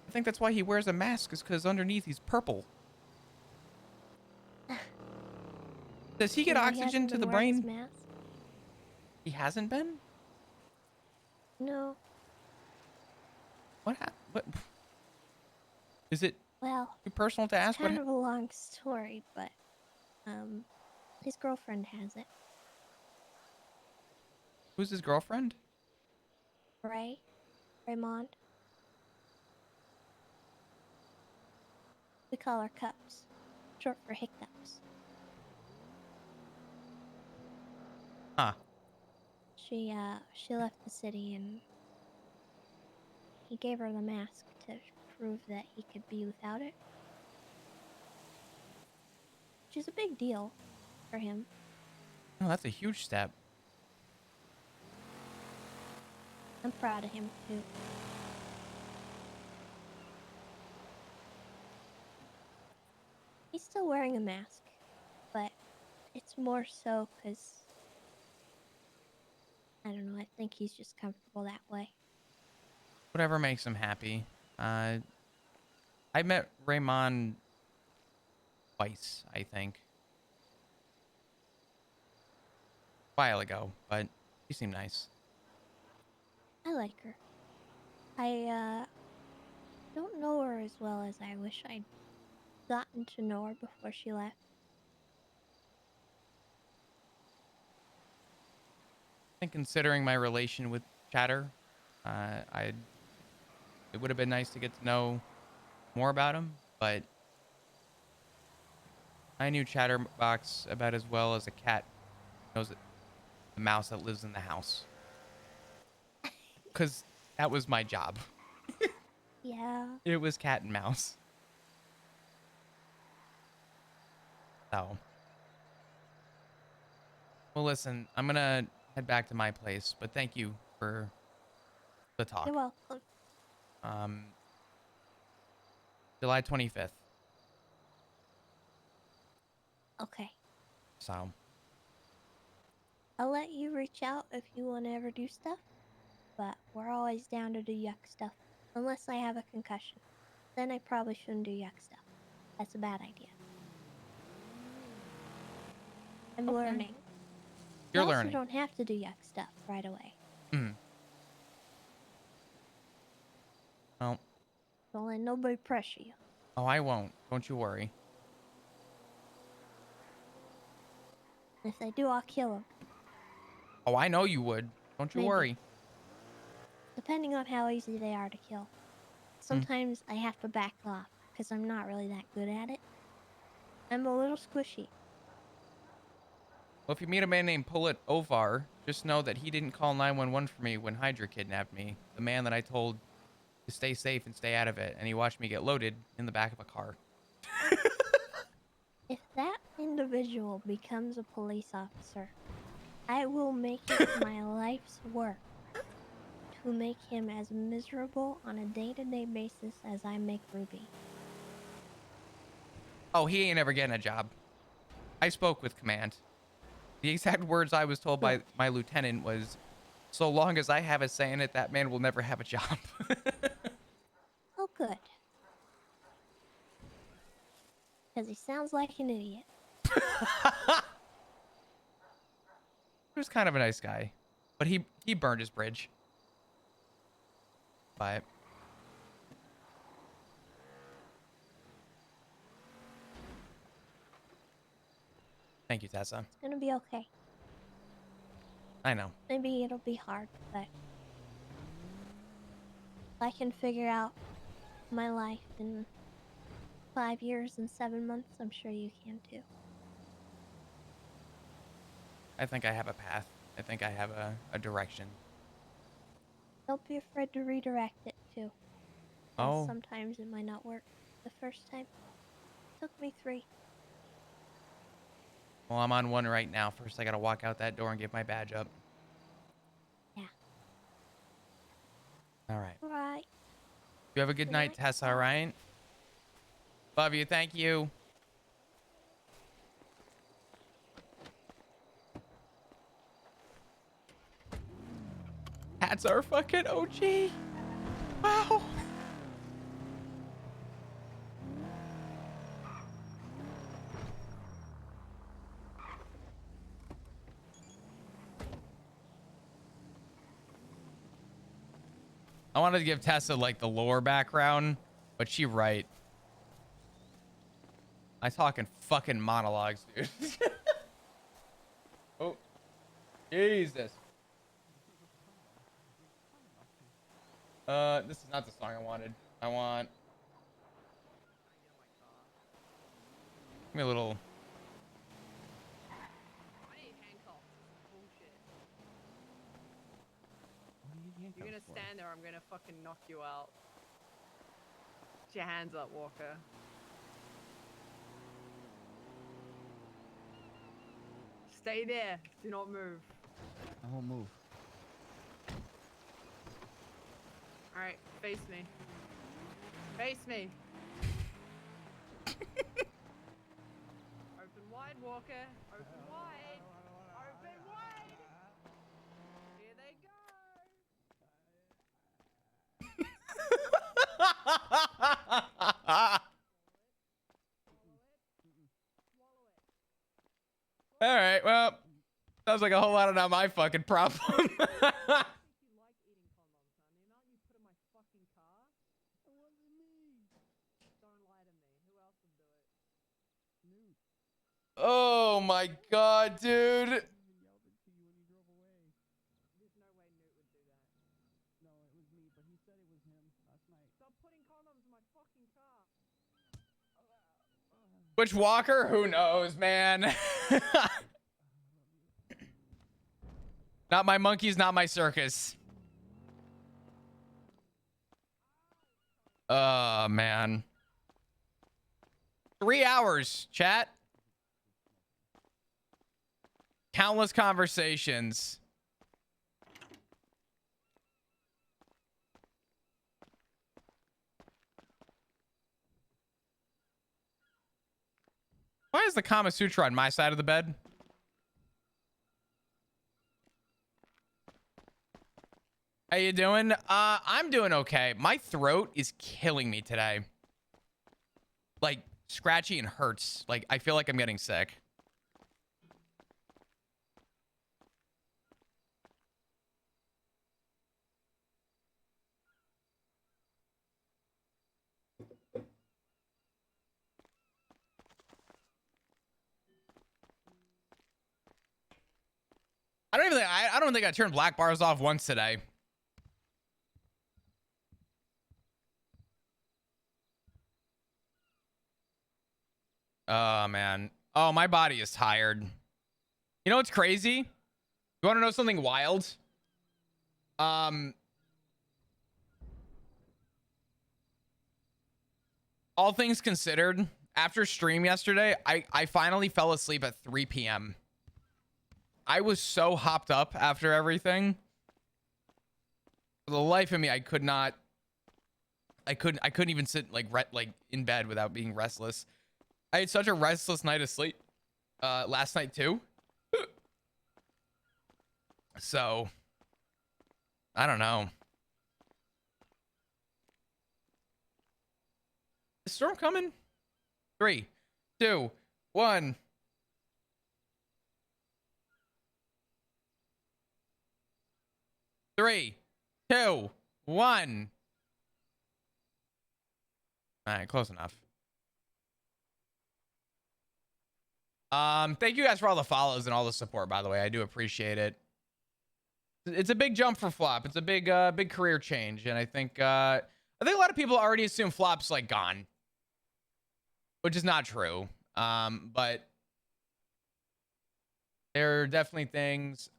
I think that's why he wears a mask, is because underneath he's purple. Does he get You know, oxygen hasn't to been the wearing his brain? mask. He hasn't been. No, What? What? Is it well, too personal to it's ask? What? kind of a long story, but his girlfriend has it. Who's his girlfriend? Raymond. We call her Cups, short for hiccups. Huh. She left the city and he gave her the mask to prove that he could be without it. Which is a big deal for him. Oh, that's a huge step. I'm proud of him too. He's still wearing a mask, but it's more so because I don't know, I think he's just comfortable that way. Whatever makes him happy. I met Raymond twice, I think. A while ago, but he seemed nice. I like her. I don't know her as well as I wish I'd gotten to know her before she left. I think considering my relation with Chatter, it would have been nice to get to know more about him, but I knew Chatterbox about as well as a cat knows the mouse that lives in the house. Because that was my job. Yeah. It was cat and mouse. So. Well, listen, I'm going to head back to my place, but thank you for the talk. You're welcome. July 25th. Okay. So. I'll let you reach out if you want to ever do stuff, but we're always down to do yuck stuff. Unless I have a concussion. Then I probably shouldn't do yuck stuff. That's a bad idea. I'm learning. You're You learning. also don't have to do yuck stuff right away. Well. Don't let nobody pressure you. Oh, I won't. Don't you worry. If they do, I'll kill them. Oh, I know you would. Don't you Maybe. worry. Depending on how easy they are to kill. Sometimes I have to back off because I'm not really that good at it. I'm a little squishy. Well, if you meet a man named Pullet Ovar, just know that he didn't call 911 for me when Hydra kidnapped me. The man that I told to stay safe and stay out of it, and he watched me get loaded in the back of a car. If that individual becomes a police officer, I will make it my life's work to make him as miserable on a day-to-day basis as I make Ruby. Oh, he ain't ever getting a job. I spoke with command. The exact words I was told by my lieutenant was, so long as I have a say in it, that man will never have a job. Oh, good. Because he sounds like an idiot. He was kind of a nice guy, but he burned his bridge. But thank you, Tessa. It's gonna be okay. I know. Maybe it'll be hard, but I can figure out my life in 5 years and 7 months. I'm sure you can too. I think I have a path. I think I have a direction. Don't be afraid to redirect it too. 'Cause Oh, sometimes it might not work the first time. Took me 3. well, I'm on one right now. First, I gotta walk out that door and get my badge up. Yeah. All right. Alright. You have a good night, Tessa, all right? Love you. Thank you. Cats are fucking OG. Wow. I wanted to give Tessa like the lore background, but she right. I talking fucking monologues, dude. Oh, Jesus. This is not the song I wanted. I want. Give me a little. I need handcuffs. Bullshit. You're gonna stand there, I'm gonna fucking knock you out. Put your hands up, Walker. Stay there. Do not move. I won't move. Alright, face me. Face me. Open wide, Walker. Open wide. Open wide. Here they go. All right, well, sounds like a whole lot of not my fucking problem. You like eating condoms, honey. Not you put in my fucking car. It wasn't me. Don't lie to me. Who else would do it? Newt. Oh my god, dude. He yelled it to you when you drove away. There's no way Newt would do that. No, it was me, but he said it was him last night. Stop putting condoms in my fucking car. Which Walker? Who knows, man? Not my monkeys, not my circus. Oh, man. 3 hours, chat. Countless conversations. Why is the Kama Sutra on my side of the bed? How you doing? I'm doing okay. My throat is killing me today. Like, scratchy and hurts. Like, I feel like I'm getting sick. I don't think I turned black bars off once today. Oh man. Oh, my body is tired. You know what's crazy? You want to know something wild? All things considered, after stream yesterday, I finally fell asleep at 3 p.m. I was so hopped up after everything. For the life of me, I couldn't even sit like in bed without being restless. I had such a restless night of sleep last night too. So I don't know. Is storm coming? 3, 2, 1. Three, two, one. All right, close enough. Thank you guys for all the follows and all the support, by the way. I do appreciate it. It's a big jump for Flop. It's a big big career change, and I think a lot of people already assume Flop's like gone, which is not true. But there are definitely things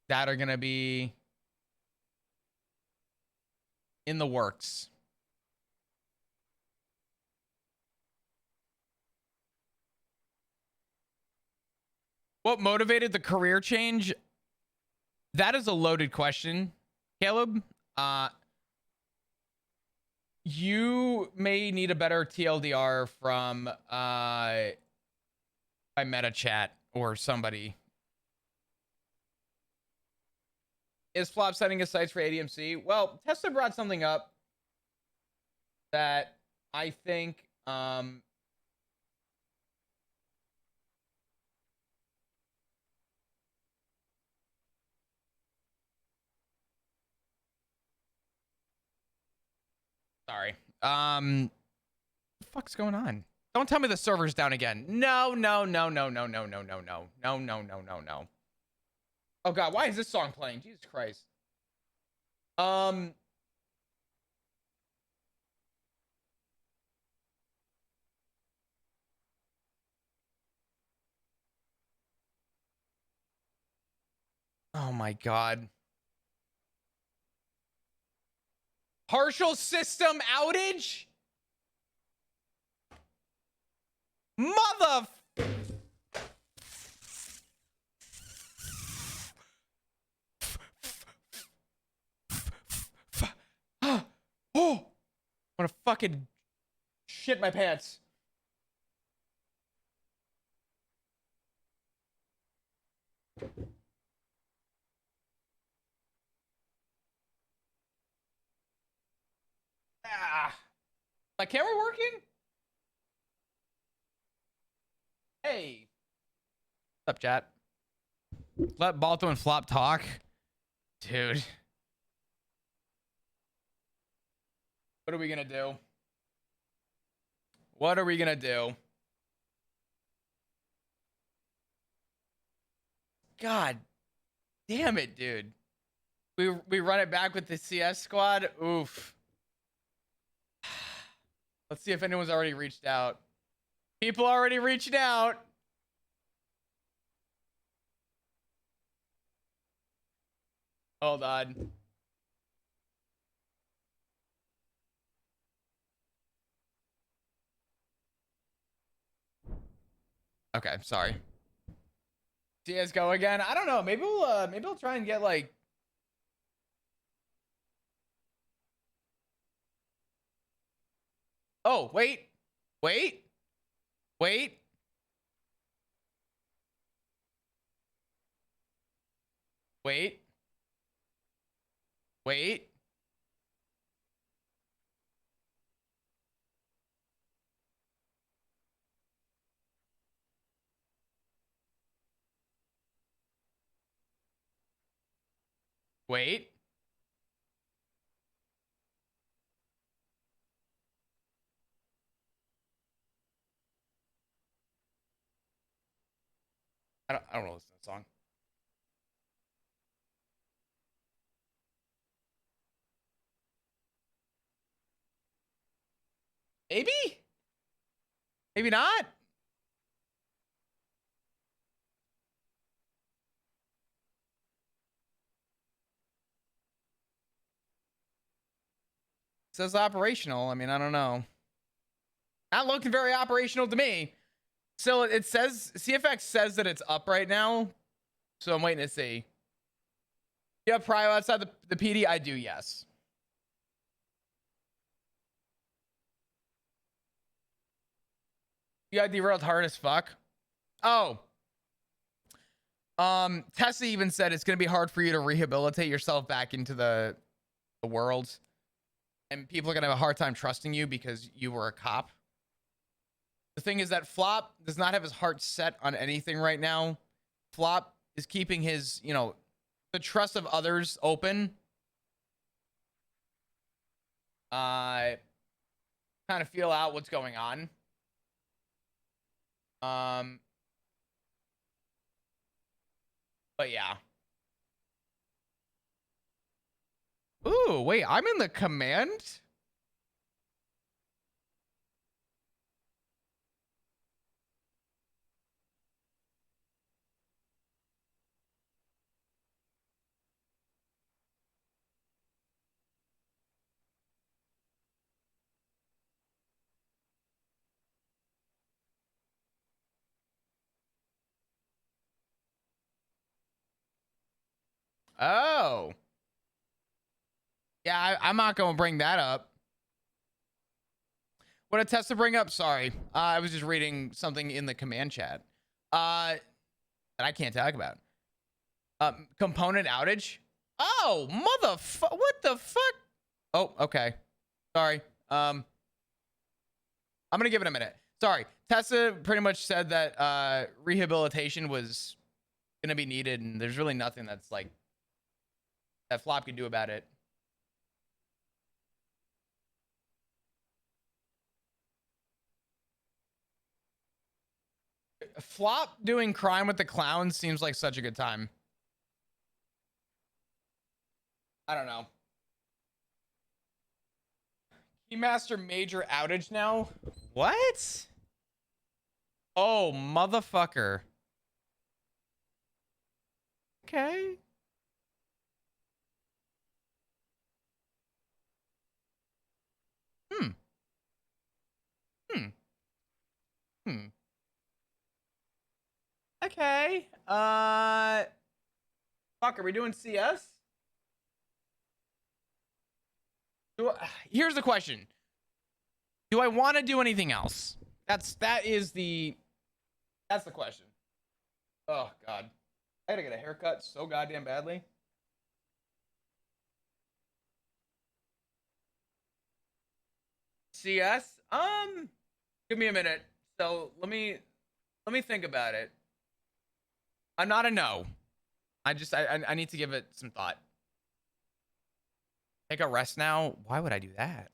that are gonna be in the works. What motivated the career change? That is a loaded question, Caleb. You may need a better TLDR from by Meta Chat or somebody. Is Flop setting his sights for ADMC? Well, Tesla brought something up that I think sorry. What the fuck's going on? Don't tell me the server's down again. No. Oh god, why is this song playing? Jesus Christ. Oh my god. Partial system outage? Mother. Oh, I'm gonna fucking shit my pants. My camera working? Hey. What's up, chat? Let Balto and Flop talk. Dude. What are we gonna do? What are we gonna do? God damn it, dude. We run it back with the CS squad. Oof. Let's see if anyone's already reached out. People already reached out. Hold on. Okay, sorry. CS:GO again. I don't know. Maybe we'll try and get like. Oh, wait. Wait. Wait. Wait. Wait. Wait. I don't know this song. Maybe? Maybe not? It says operational. I mean, I don't know. Not looking very operational to me. So it says CFX says that it's up right now. So I'm waiting to see. You have prio outside the PD? I do, yes. You got derailed hard as fuck. Oh. Tessa even said it's gonna be hard for you to rehabilitate yourself back into the world. And people are gonna have a hard time trusting you because you were a cop. The thing is that Flop does not have his heart set on anything right now. Flop is keeping his, you know, the trust of others open. Kind of feel out what's going on. But yeah. Ooh, wait, I'm in the command? Oh. Yeah, I'm not going to bring that up. What did Tessa bring up? Sorry. I was just reading something in the command chat. That I can't talk about. Component outage? Oh, what the fuck? Oh, okay. Sorry. I'm going to give it a minute. Sorry. Tessa pretty much said that rehabilitation was going to be needed, and there's really nothing that's like that Flop could do about it. Flop doing crime with the clowns seems like such a good time. I don't know. Keymaster major outage now? What? Oh, motherfucker. Okay. Hmm. Okay. Fuck, are we doing CS? Here's the question. Do I want to do anything else? That's the question. Oh god. I gotta get a haircut so goddamn badly. CS? Give me a minute. So let me think about it. I'm not a no. I need to give it some thought. Take a rest now? Why would I do that?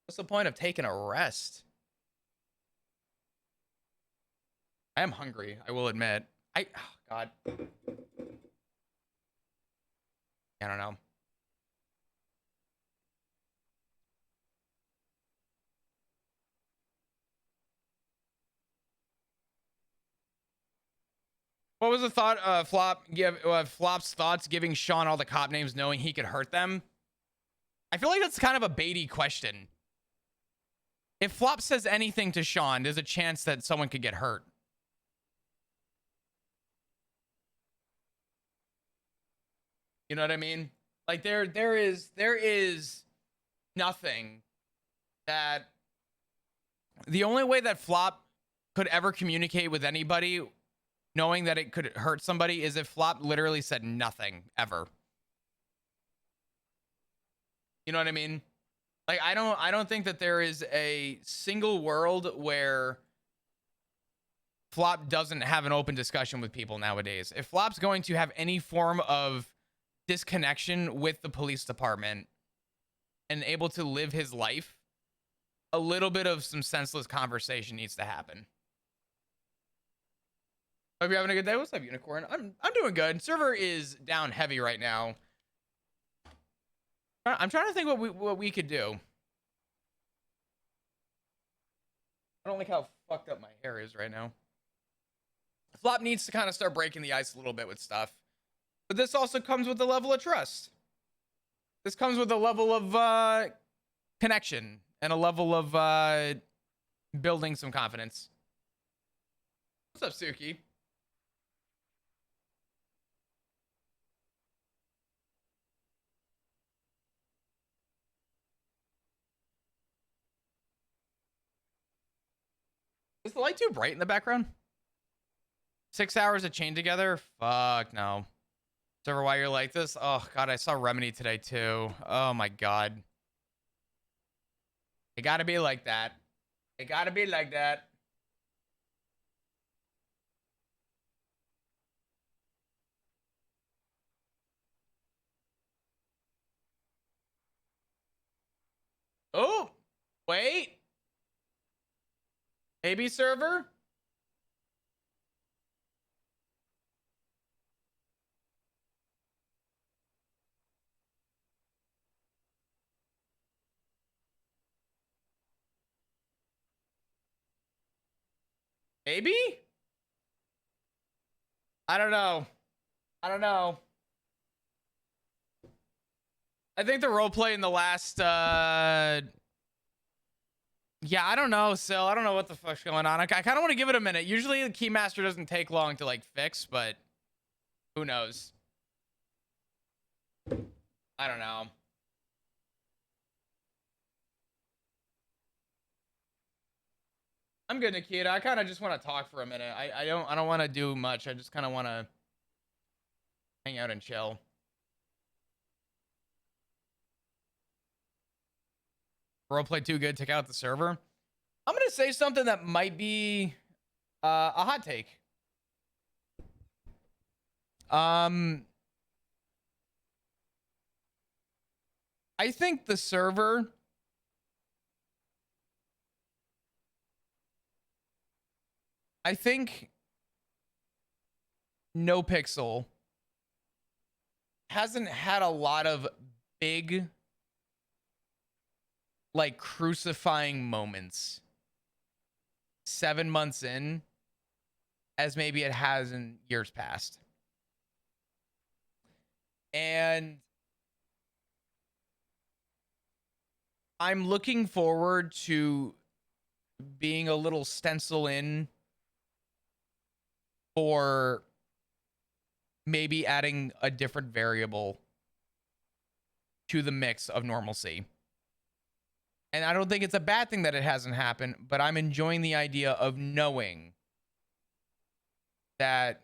What's the point of taking a rest? I am hungry, I will admit. Oh god. I don't know. What was the thought, Flop's thoughts giving Sean all the cop names knowing he could hurt them? I feel like that's kind of a baity question. If Flop says anything to Sean, there's a chance that someone could get hurt. You know what I mean? Like there is nothing that the only way that Flop could ever communicate with anybody knowing that it could hurt somebody is if Flop literally said nothing ever. You know what I mean? Like I don't think that there is a single world where Flop doesn't have an open discussion with people nowadays. If Flop's going to have any form of disconnection with the police department and able to live his life, a little bit of some senseless conversation needs to happen. Hope you're having a good day. What's up, Unicorn? I'm doing good. Server is down heavy right now. I'm trying to think what we could do. I don't like how fucked up my hair is right now. Flop needs to kind of start breaking the ice a little bit with stuff. But this also comes with a level of trust. This comes with a level of connection and a level of building some confidence. What's up, Suki? the light too bright in the background? 6 hours of chain together? Fuck no. Server, why you're like this? Oh god, I saw Remedy today too. Oh my god. It gotta be like that. It gotta be like that. Oh, wait. AB server? Maybe? I don't know. I don't know. I think the roleplay in the last yeah, I don't know, Sil. I don't know what the fuck's going on. I kind of want to give it a minute. Usually the Keymaster doesn't take long to like fix, but who knows? I don't know. I'm good, Nikita. I kind of just want to talk for a minute. I don't want to do much. I just kind of want to hang out and chill. Roleplay too good. Take out the server. I'm gonna say something that might be a hot take. I think the server I think NoPixel hasn't had a lot of big like crucifying moments 7 months in as maybe it has in years past. And I'm looking forward to being a little stencil in for maybe adding a different variable to the mix of normalcy. And I don't think it's a bad thing that it hasn't happened, but I'm enjoying the idea of knowing that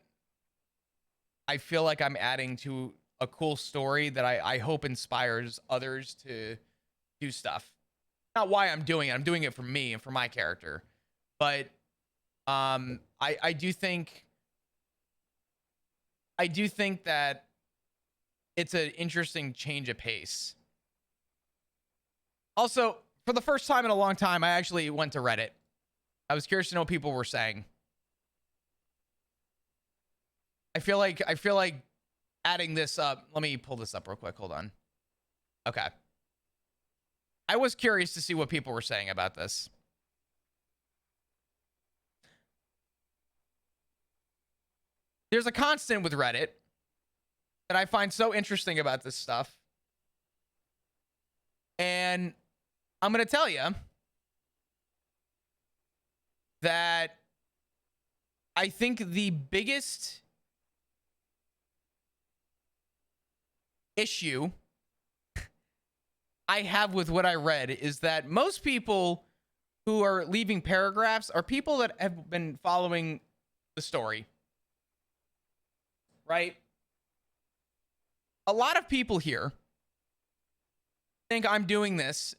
I feel like I'm adding to a cool story that I hope inspires others to do stuff. Not why I'm doing it. I'm doing it for me and for my character. But I do think that it's an interesting change of pace. Also, for the first time in a long time, I actually went to Reddit. I was curious to know what people were saying. I feel like adding this up. Let me pull this up real quick. Hold on. Okay. I was curious to see what people were saying about this. There's a constant with Reddit that I find so interesting about this stuff. And I'm going to tell you that I think the biggest issue I have with what I read is that most people who are leaving paragraphs are people that have been following the story. Right? A lot of people here think I'm doing this,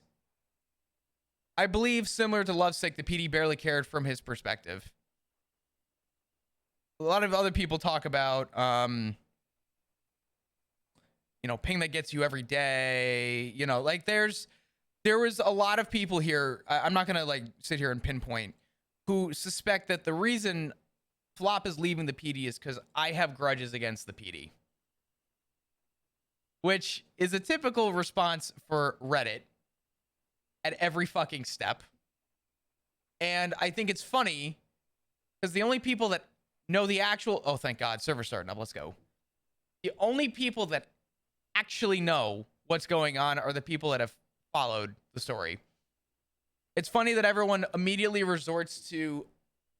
I believe, similar to Lovesick, the PD barely cared from his perspective. A lot of other people talk about, ping that gets you every day. Like there was a lot of people here. I'm not going to like sit here and pinpoint who suspect that the reason Flop is leaving the PD is because I have grudges against the PD. Which is a typical response for Reddit at every fucking step. And I think it's funny because the only people that know the actual... Oh, thank God. Server's starting up. Let's go. The only people that actually know what's going on are the people that have followed the story. It's funny that everyone immediately resorts to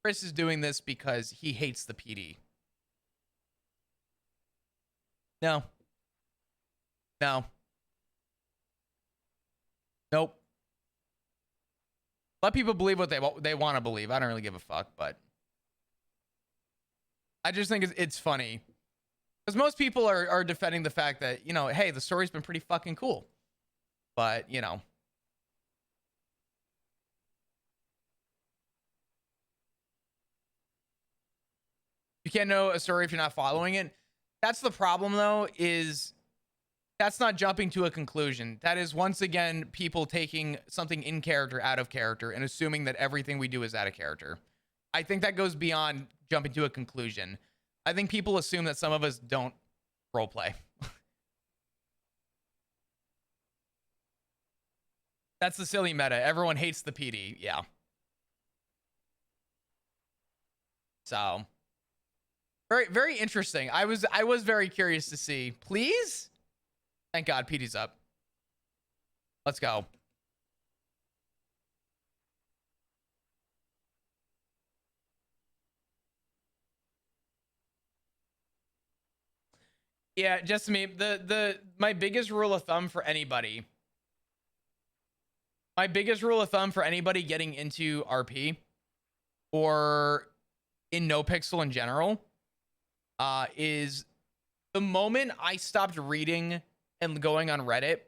Chris is doing this because he hates the PD. No. Nope. Let people believe what they want to believe. I don't really give a fuck, but I just think it's funny because most people are defending the fact that, you know, hey, the story's been pretty fucking cool, but you know. You can't know a story if you're not following it. That's the problem, though, is that's not jumping to a conclusion. That is, once again, people taking something in character out of character and assuming that everything we do is out of character. I think that goes beyond jumping to a conclusion. I think people assume that some of us don't roleplay. That's the silly meta. Everyone hates the PD. Yeah. So... very, very interesting. I was very curious to see. Please? Thank God PD's up. Let's go. Yeah, just me. My biggest rule of thumb for anybody. My biggest rule of thumb for anybody getting into RP or in NoPixel in general is the moment I stopped reading and going on Reddit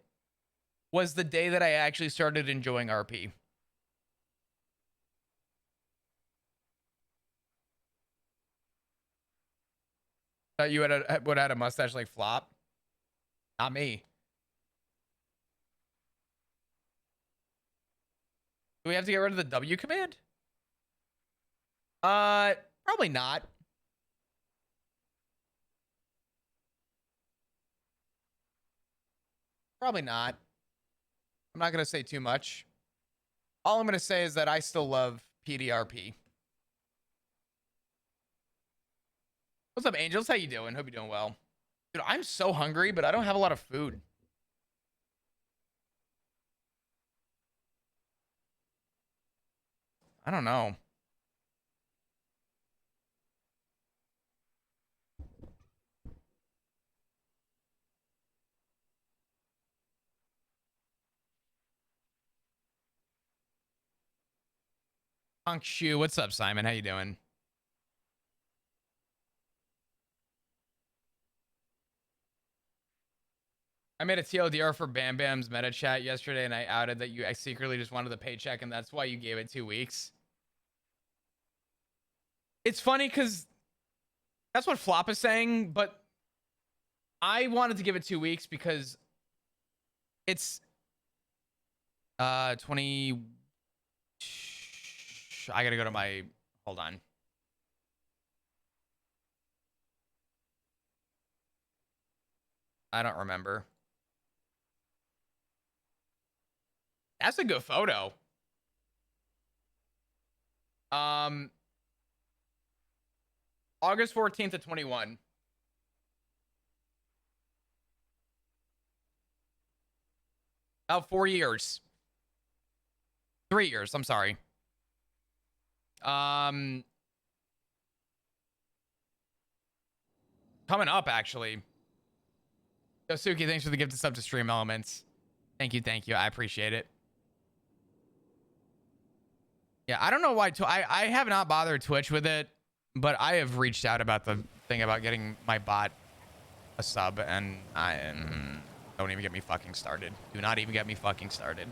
was the day that I actually started enjoying RP. You would have a mustache like Flop? Not me. Do we have to get rid of the W command? Probably not. Probably not. I'm not going to say too much. All I'm going to say is that I still love PDRP. What's up, Angels? How you doing? Hope you're doing well. Dude, I'm so hungry, but I don't have a lot of food. I don't know. Punk Shoe, what's up, Simon? How you doing? I made a TLDR for Bam Bam's meta chat yesterday, and I outed that I secretly just wanted the paycheck, and that's why you gave it 2 weeks. It's funny because that's what Flop is saying, but I wanted to give it 2 weeks because it's 20. I gotta go to my. Hold on. I don't remember. That's a good photo. August 14th of 21. About 4 years. 3 years, I'm sorry. Coming up, actually. Yosuke, thanks for the gift of sub to Stream Elements. Thank you. I appreciate it. Yeah, I don't know why. I have not bothered Twitch with it, but I have reached out about the thing about getting my bot a sub, and don't even get me fucking started. Do not even get me fucking started.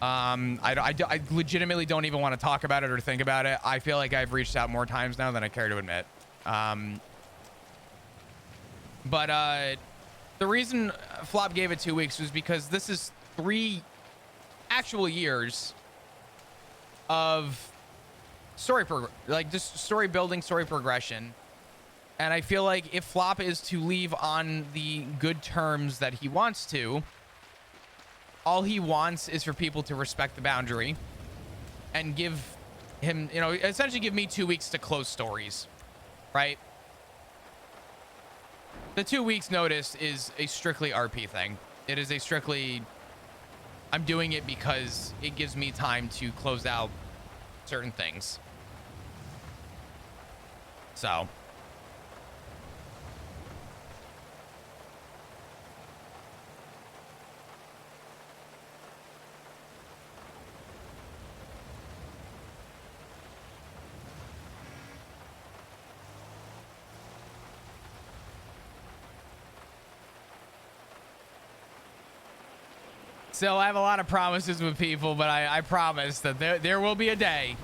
I legitimately don't even want to talk about it or think about it. I feel like I've reached out more times now than I care to admit. But the reason Flop gave it 2 weeks was because this is 3 actual years of story just story building, story progression. And I feel like if Flop is to leave on the good terms that he wants to, all he wants is for people to respect the boundary and give him, you know, essentially give me 2 weeks to close stories, right? The 2 weeks notice is a strictly RP thing. It is a strictly, I'm doing it because it gives me time to close out certain things. So. Still, I have a lot of promises with people, but I promise that there will be a day.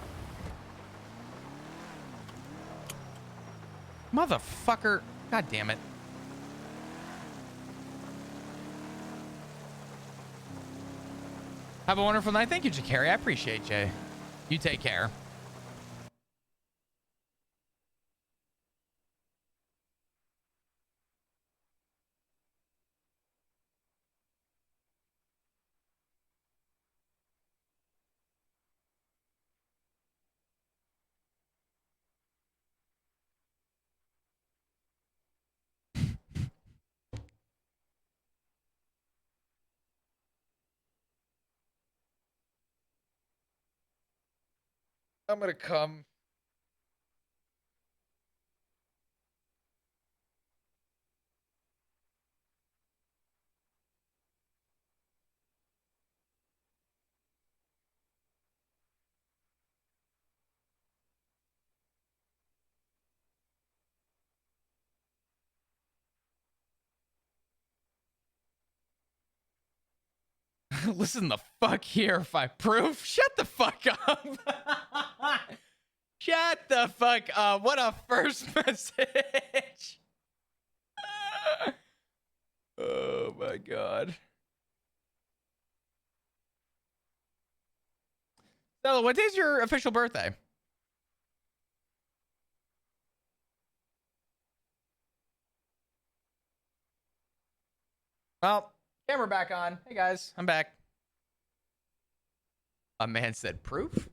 Motherfucker. God damn it. Have a wonderful night. Thank you, Jakari. I appreciate you. You take care. I'm gonna come. Listen the fuck here if I proof. Shut the fuck up. Shut the fuck up. What a first message. Oh my god. So, what day's your official birthday? Well, camera back on. Hey guys, I'm back. A man said proof?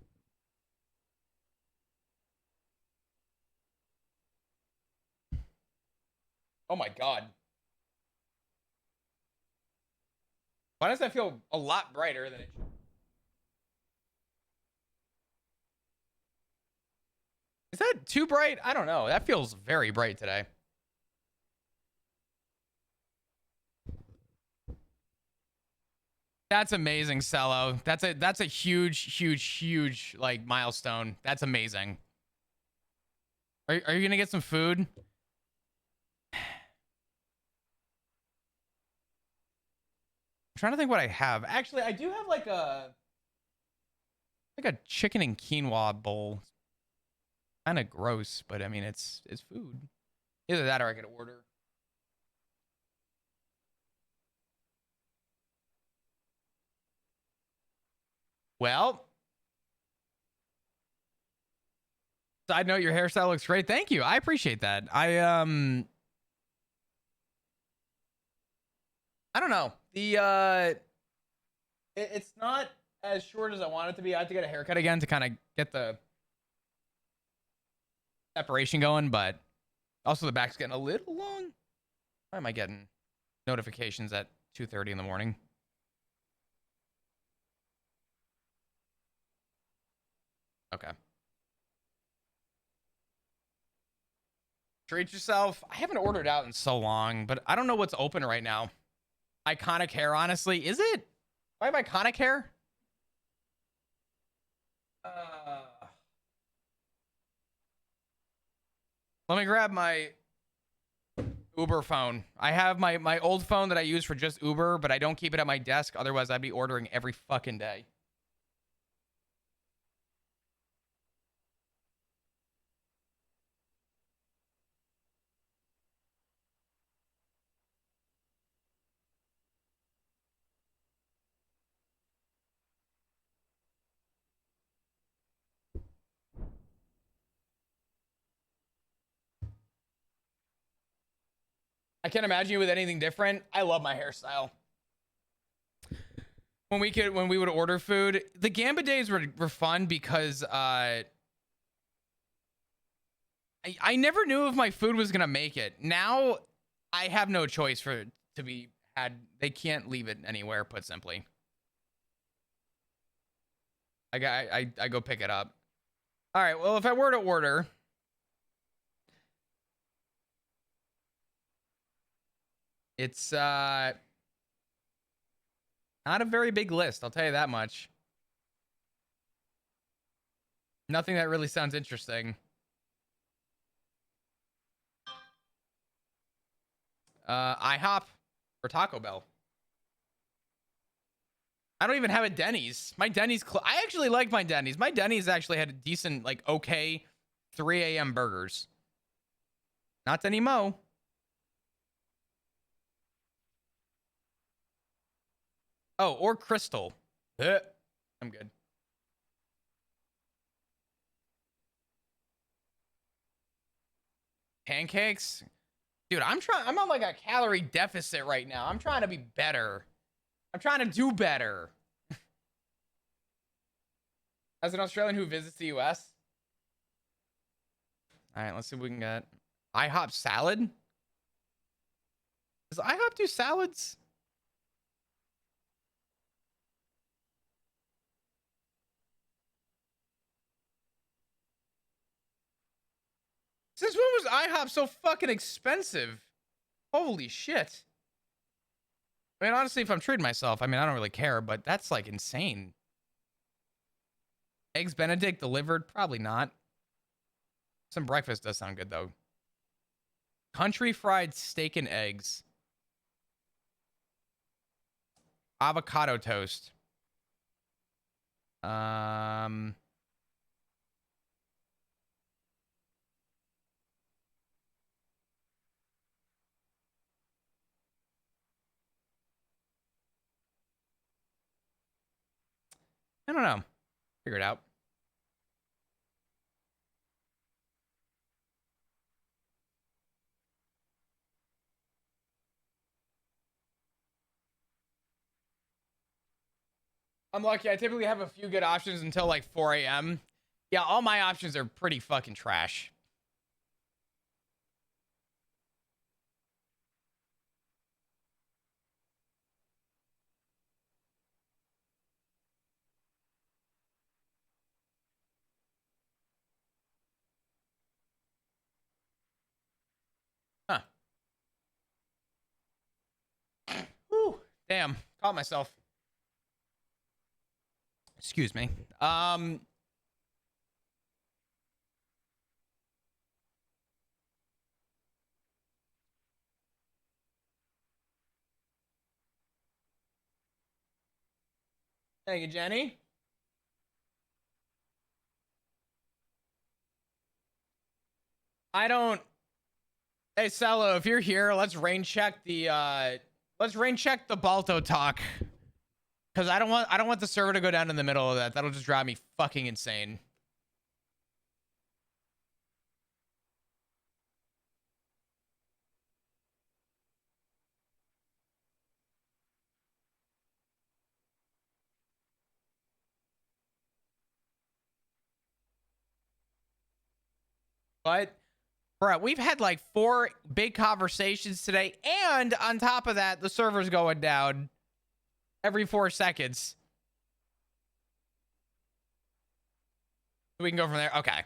Oh my god. Why does that feel a lot brighter than it should? Is that too bright? I don't know. That feels very bright today. That's amazing, Cello. That's a huge like milestone. That's amazing. Are you gonna get some food? I'm trying to think what I have. Actually, I do have like a chicken and quinoa bowl. Kind of gross, but I mean it's food. Either that or I could order. Well, side note, your hairstyle looks great. Thank you. I appreciate that. I don't know. It's not as short as I want it to be. I have to get a haircut again to kind of get the separation going, but also the back's getting a little long. Why am I getting notifications at 2:30 in the morning? Okay. Treat yourself. I haven't ordered out in so long, but I don't know what's open right now. Iconic hair, honestly. Is it? Do I have iconic hair? Let me grab my Uber phone. I have my old phone that I use for just Uber, but I don't keep it at my desk. Otherwise, I'd be ordering every fucking day. I can't imagine you with anything different. I love my hairstyle. When we would order food, the Gamba days were fun because I never knew if my food was gonna make it. Now I have no choice for it to be had. They can't leave it anywhere. Put simply, I go pick it up. All right. Well, if I were to order, it's not a very big list. I'll tell you that much. Nothing that really sounds interesting. IHOP or Taco Bell. I don't even have a Denny's. My Denny's, I actually like my Denny's. My Denny's actually had a decent, like, okay 3 a.m. burgers. Not anymore. Oh, or Crystal. I'm good. Pancakes? Dude, I'm on like a calorie deficit right now. I'm trying to be better. I'm trying to do better. As an Australian who visits the US. All right, let's see if we can get IHOP salad. Does IHOP do salads? Since when was IHOP so fucking expensive? Holy shit. I mean, honestly, if I'm treating myself, I mean, I don't really care, but that's like insane. Eggs Benedict delivered? Probably not. Some breakfast does sound good, though. Country fried steak and eggs. Avocado toast. I don't know. Figure it out. I'm lucky. I typically have a few good options until like 4 a.m. Yeah, all my options are pretty fucking trash. Huh. Whew. Damn. Caught myself. Excuse me. Thank you, Jenny. I don't. Hey, Cello, if you're here, let's rain check the Balto talk. Cause I don't want the server to go down in the middle of that. That'll just drive me fucking insane. But bro, we've had like 4 big conversations today, and on top of that, the server's going down every 4 seconds. We can go from there. Okay.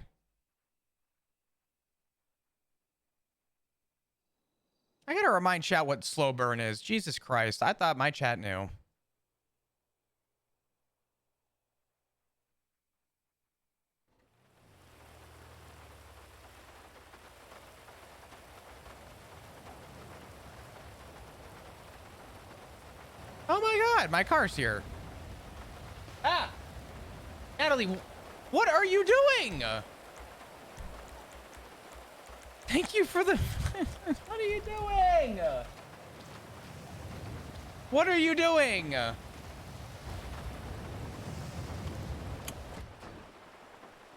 I gotta remind chat what slow burn is. Jesus Christ. I thought my chat knew. Oh my God, my car's here. Ah! Natalie, what are you doing? Thank you for the... What are you doing? What are you doing?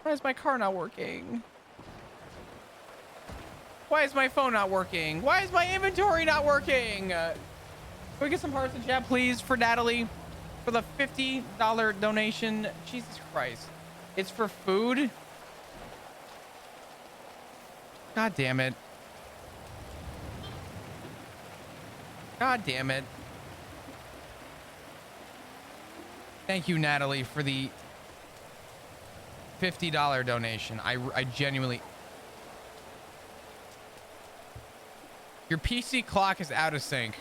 Why is my car not working? Why is my phone not working? Why is my inventory not working? Can we get some hearts in chat, please, for Natalie? For the $50 donation. Jesus Christ. It's for food? God damn it. God damn it. Thank you, Natalie, for the $50 donation. I genuinely... Your PC clock is out of sync.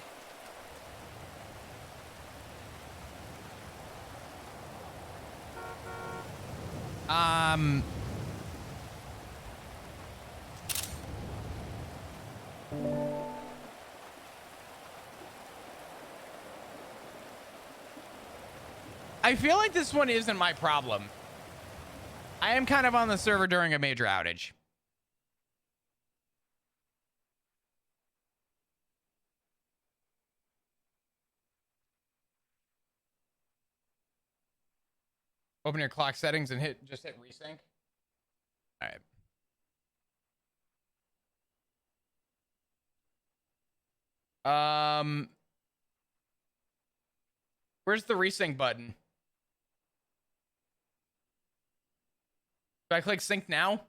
I feel like this one isn't my problem. I am kind of on the server during a major outage. Open your clock settings and just hit resync. All right. Where's the resync button? Do I click sync now?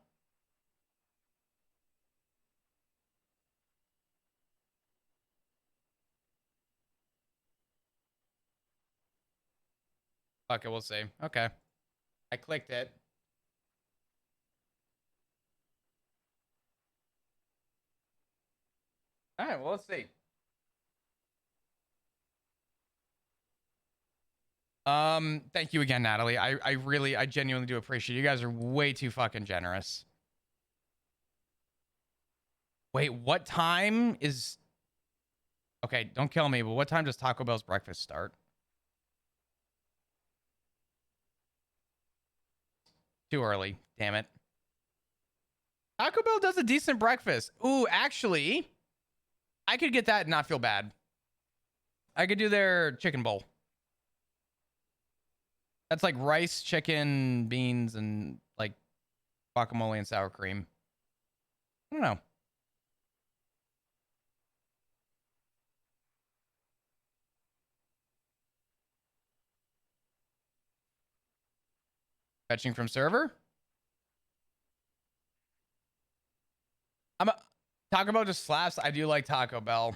Okay, we'll see. Okay. I clicked it. All right, well, let's see. Thank you again, Natalie. I genuinely do appreciate it. You guys are way too fucking generous. Wait, what time is... Okay, don't kill me, but what time does Taco Bell's breakfast start? Too early. Damn it. Taco Bell does a decent breakfast. Ooh, actually, I could get that and not feel bad. I could do their chicken bowl. That's like rice, chicken, beans, and like guacamole and sour cream. I don't know. Fetching from server? Taco Bell just slaps. I do like Taco Bell.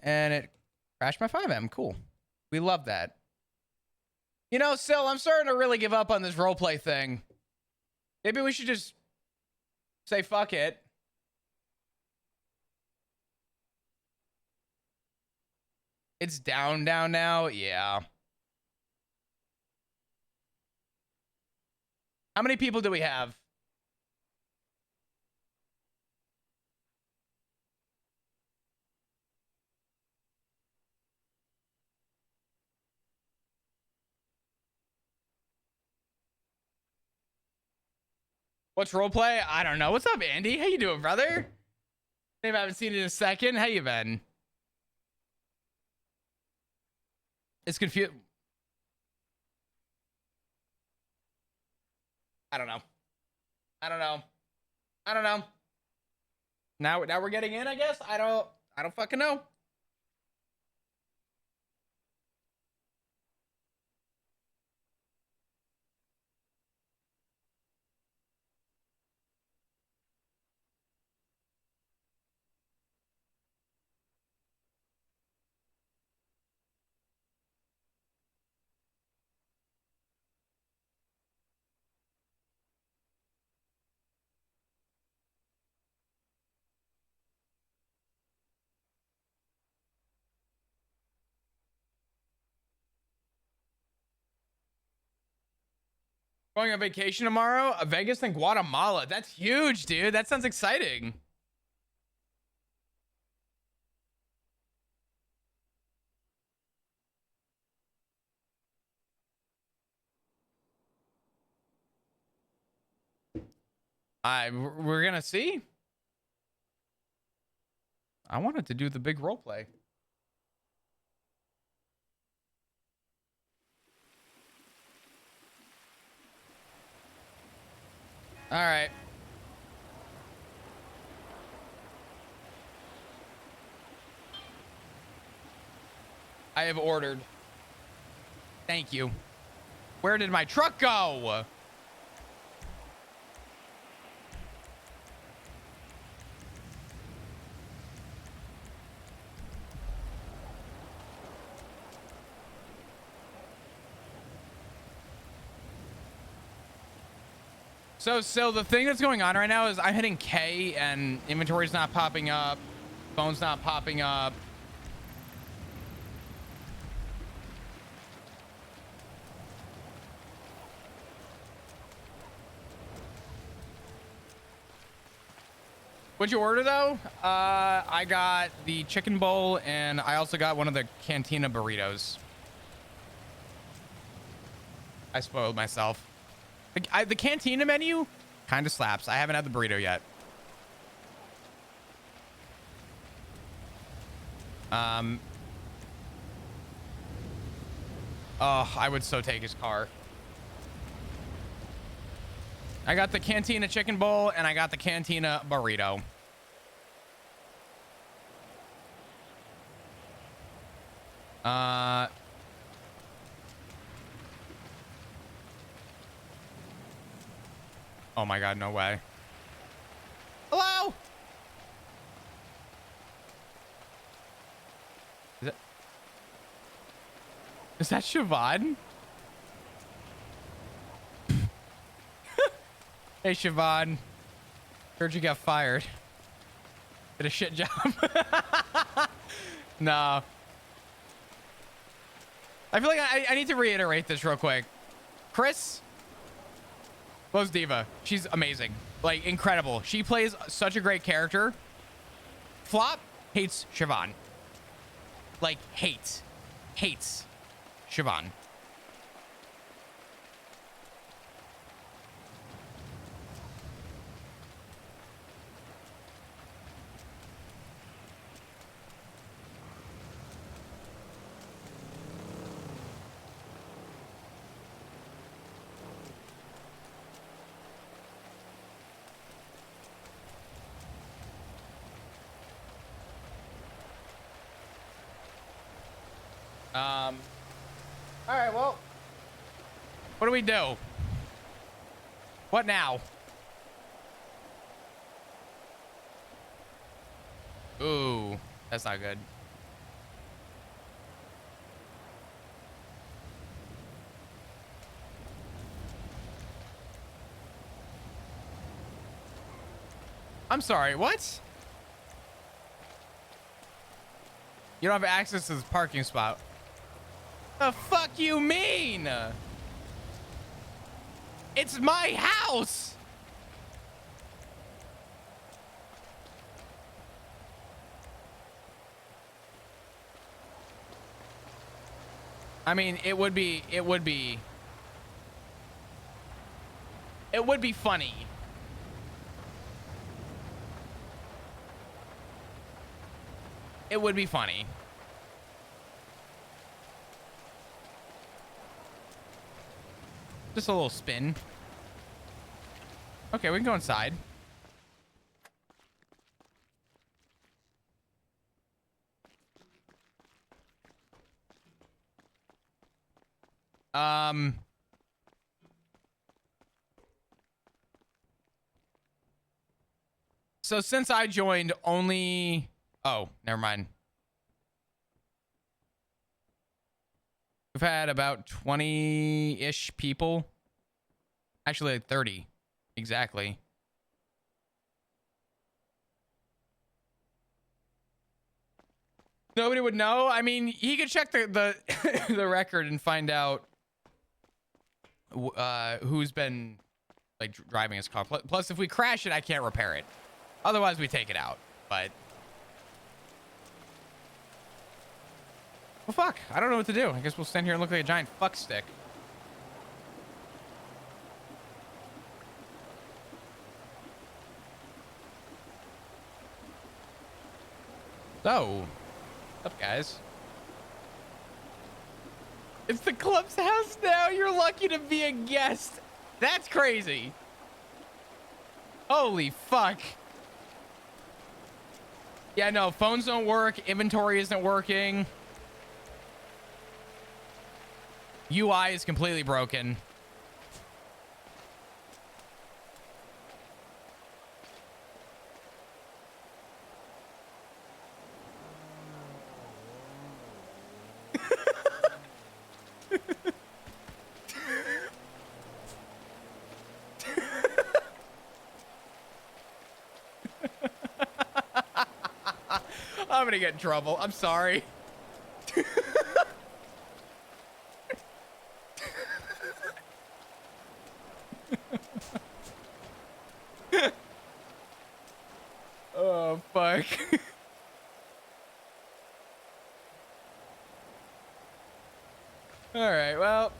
And it crashed my 5M. Cool. We love that. You know, Sil, I'm starting to really give up on this roleplay thing. Maybe we should just say fuck it. It's down now? Yeah. How many people do we have? What's roleplay? I don't know. What's up, Andy? How you doing, brother? Maybe I haven't seen it in a second. How you been? It's confused. I don't know. Now we're getting in, I guess. I don't fucking know. Going on vacation tomorrow? Vegas and Guatemala. That's huge, dude. That sounds exciting. We're gonna see. I wanted to do the big role play. All right. I have ordered. Thank you. Where did my truck go? So the thing that's going on right now is I'm hitting K and inventory's not popping up. Phone's not popping up. What'd you order though? I got the chicken bowl and I also got one of the cantina burritos. I spoiled myself. The cantina menu kind of slaps. I haven't had the burrito yet. Oh, I would so take his car. I got the cantina chicken bowl and I got the cantina burrito. Oh my God, no way. Hello? Is that Siobhan? Hey, Siobhan. Heard you got fired. Did a shit job. No. I feel like I need to reiterate this real quick. Chris loves Diva. She's amazing. Like, incredible. She plays such a great character. Flop hates Siobhan. Like, hates Siobhan. All right, well, what do we do? What now? Ooh, that's not good. I'm sorry, what? You don't have access to this parking spot. The fuck you mean? It's my house. I mean, it would be funny. It would be funny. Just a little spin. Okay, we can go inside. So since I joined only... Oh, never mind. We've had about 20-ish people. Actually, like 30. Exactly. Nobody would know. I mean, he could check the the record and find out who's been like driving his car. Plus, if we crash it, I can't repair it. Otherwise, we take it out. But well, fuck. I don't know what to do. I guess we'll stand here and look like a giant fuck stick. So, what's up, guys? It's the club's house now. You're lucky to be a guest. That's crazy. Holy fuck. Yeah, no, phones don't work. Inventory isn't working. UI is completely broken. I'm gonna get in trouble. I'm sorry. All right, well.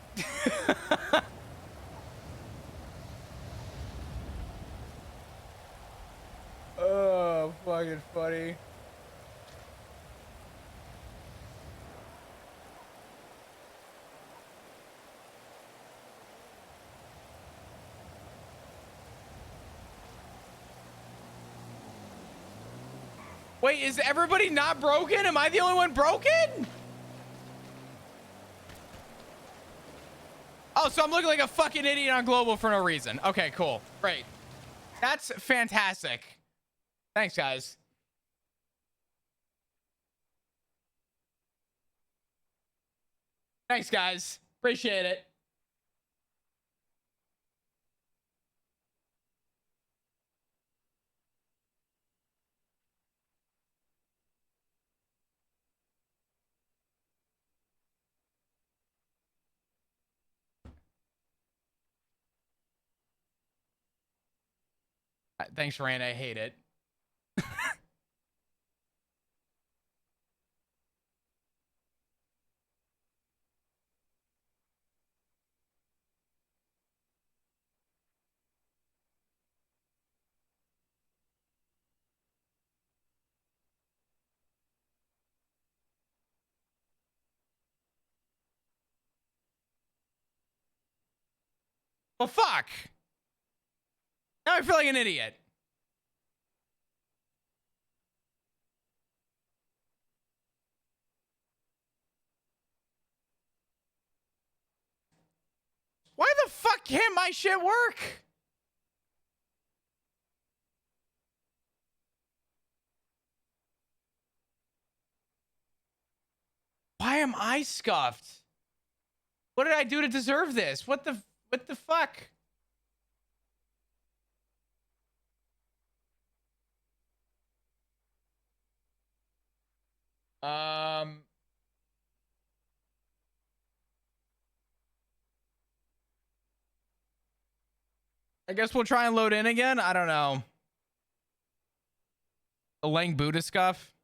Oh, fucking funny. Wait, is everybody not broken? Am I the only one broken? Oh, so I'm looking like a fucking idiot on Global for no reason. Okay, cool. Great. That's fantastic. Thanks, guys. Thanks, guys. Appreciate it. Thanks, Rand. I hate it. Well, fuck. Now I feel like an idiot. Why the fuck can't my shit work? Why am I scuffed? What did I do to deserve this? What the fuck? I guess we'll try and load in again. I don't know. The Lang Buddha scuff.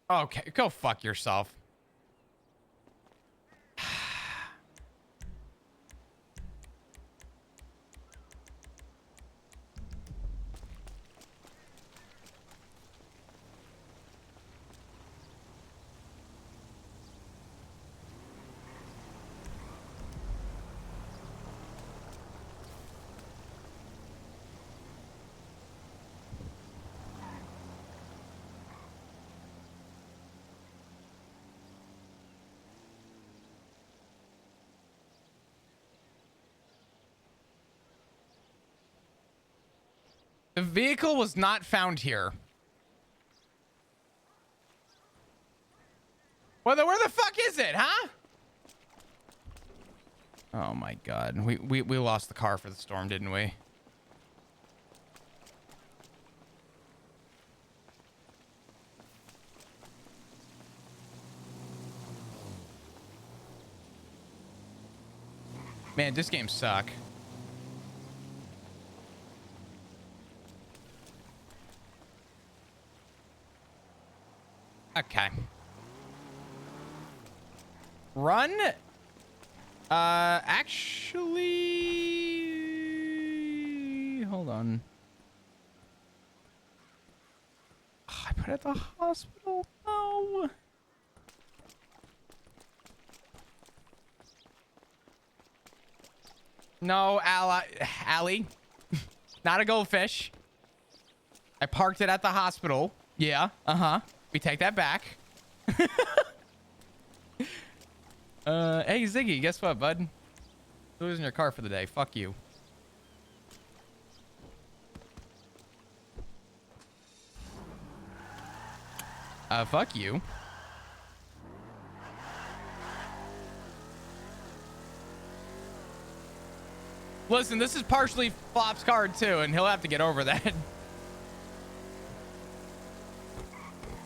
Okay, go fuck yourself. The vehicle was not found here. Where the fuck is it, huh? Oh my god. We lost the car for the storm, didn't we? Man, this game suck. Okay. Run? Actually... Hold on. Oh, I put it at the hospital? No. No, Allie. Not a goldfish. I parked it at the hospital. Yeah, uh-huh. We take that back. Hey, Ziggy, guess what, bud? Losing your car for the day. Fuck you. Fuck you. Listen, this is partially Flop's card too, and he'll have to get over that.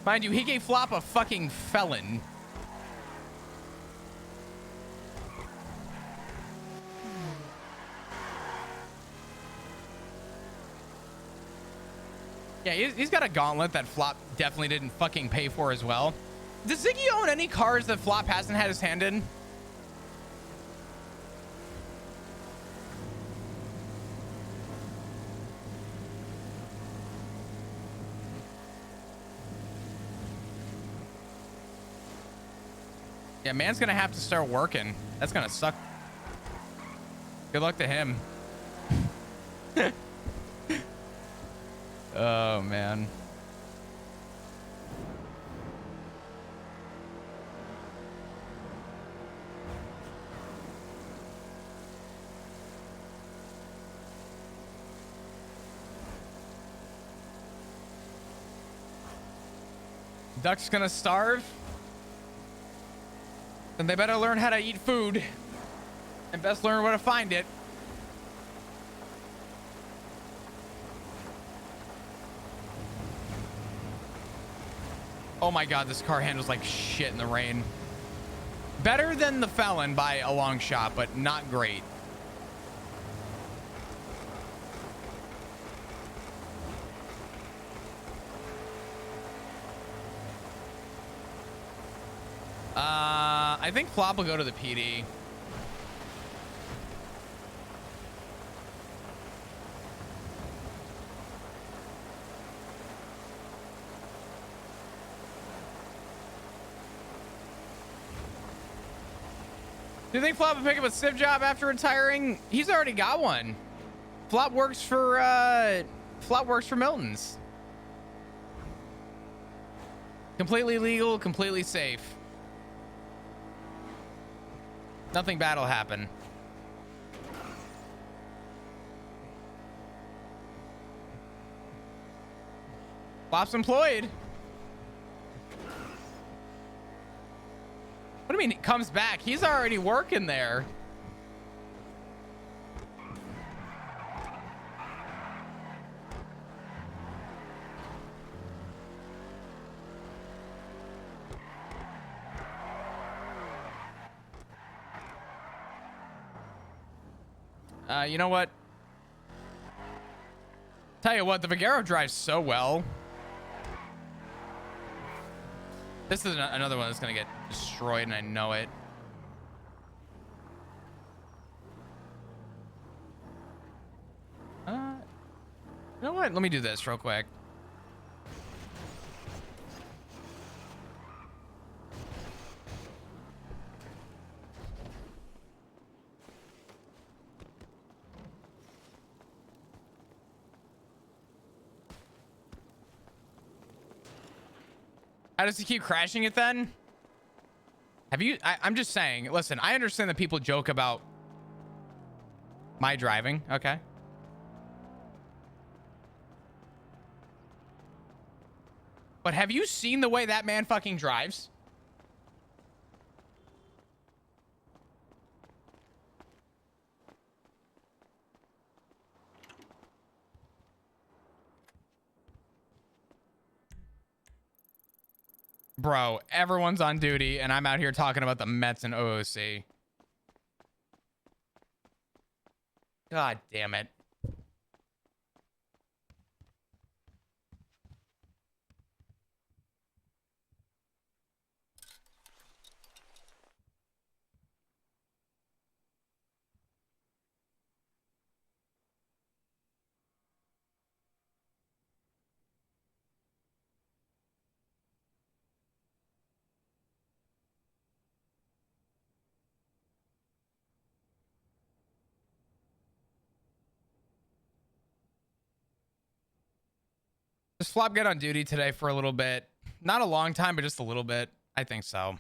Mind you, he gave Flop a fucking felon. Yeah, he's got a gauntlet that Flop definitely didn't fucking pay for as well. Does Ziggy own any cars that Flop hasn't had his hand in? Yeah, man's gonna have to start working. That's gonna suck. Good luck to him. Oh, man. Duck's gonna starve. Then they better learn how to eat food. And best learn where to find it. Oh my god, this car handles like shit in the rain. Better than the Felon by a long shot, but not great. I think Flop will go to the PD. Do you think Flop will pick up a civ job after retiring? He's already got one. Flop works for Milton's. Completely legal, completely safe. Nothing bad will happen. Flop's employed. What do you mean he comes back? He's already working there. You know what? Tell you what, the Vigero drives so well. This is another one that's gonna get destroyed, and I know it. You know what? Let me do this real quick. How does he keep crashing it then? Have you... I'm just saying. Listen, I understand that people joke about my driving. Okay. But have you seen the way that man fucking drives? Bro, everyone's on duty, and I'm out here talking about the Mets and OOC. God damn it. Does Flop get on duty today for a little bit? Not a long time, but just a little bit. I think so.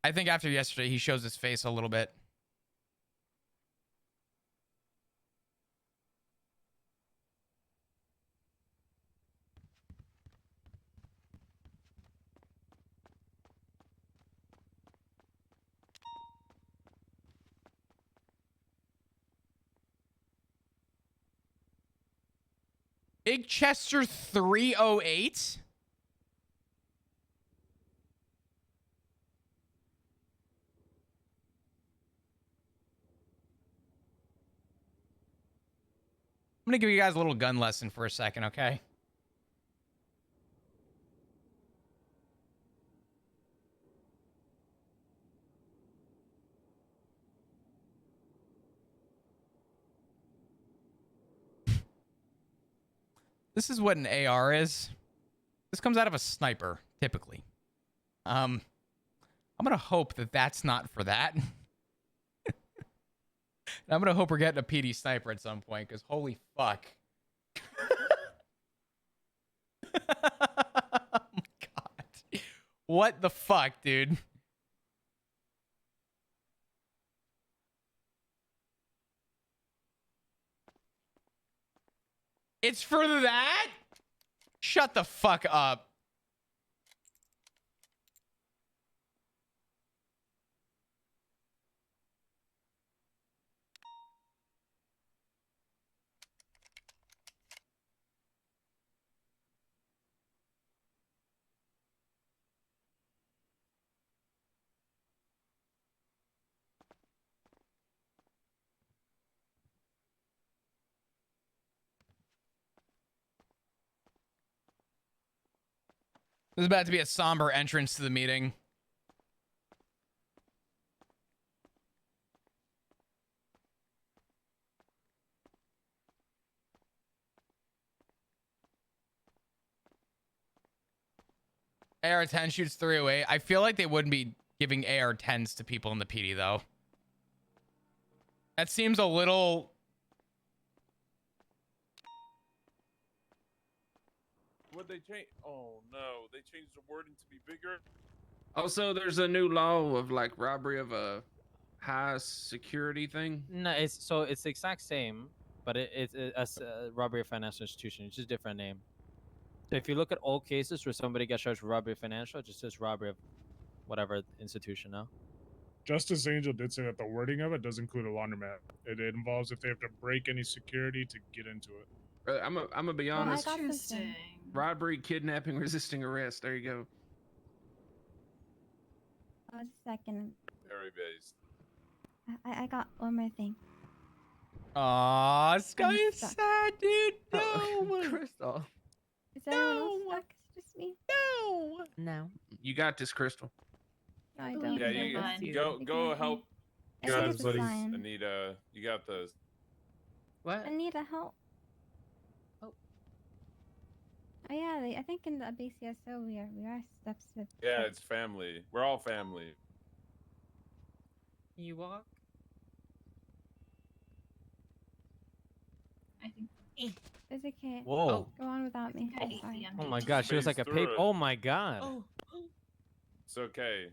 I think after yesterday, he shows his face a little bit. Big Chester 308. I'm gonna give you guys a little gun lesson for a second, okay? This is what an AR is. This comes out of a sniper, typically. I'm gonna hope that that's not for that. I'm gonna hope we're getting a PD sniper at some point, because holy fuck. Oh my god. What the fuck, dude? It's for that? Shut the fuck up. This is about to be a somber entrance to the meeting. AR-10 shoots 308. I feel like they wouldn't be giving AR-10s to people in the PD, though. That seems a little... Would they change? Oh no, they changed the wording to be bigger. Also, there's a new law of like robbery of a high security thing. No, it's the exact same, but it's a robbery of financial institution. It's just a different name. So if you look at all cases where somebody gets charged with robbery of financial, it just says robbery of whatever institution now. Justice Angel did say that the wording of it does include a laundromat. It involves if they have to break any security to get into it. I'm gonna be Well, I honest. got something. Robbery, kidnapping, resisting arrest. There you go. Oh, just a second. Very based. I got one more thing. Aw, this guy I'm is stuck. sad, dude. No. Crystal. Is everyone else stuck? It's just me. No. No. You got this, Crystal. No, I don't. Yeah, you go help. I think it's a sign. Anita, you got this. What? Anita, help. Oh. Oh yeah, I think in the BCSO we are steps with. Yeah, it's family. We're all family. You walk. I think. It's okay. Whoa. Go on without me. I'm sorry. Oh my gosh, she was like a Phase paper. through it. Oh my god. It's okay.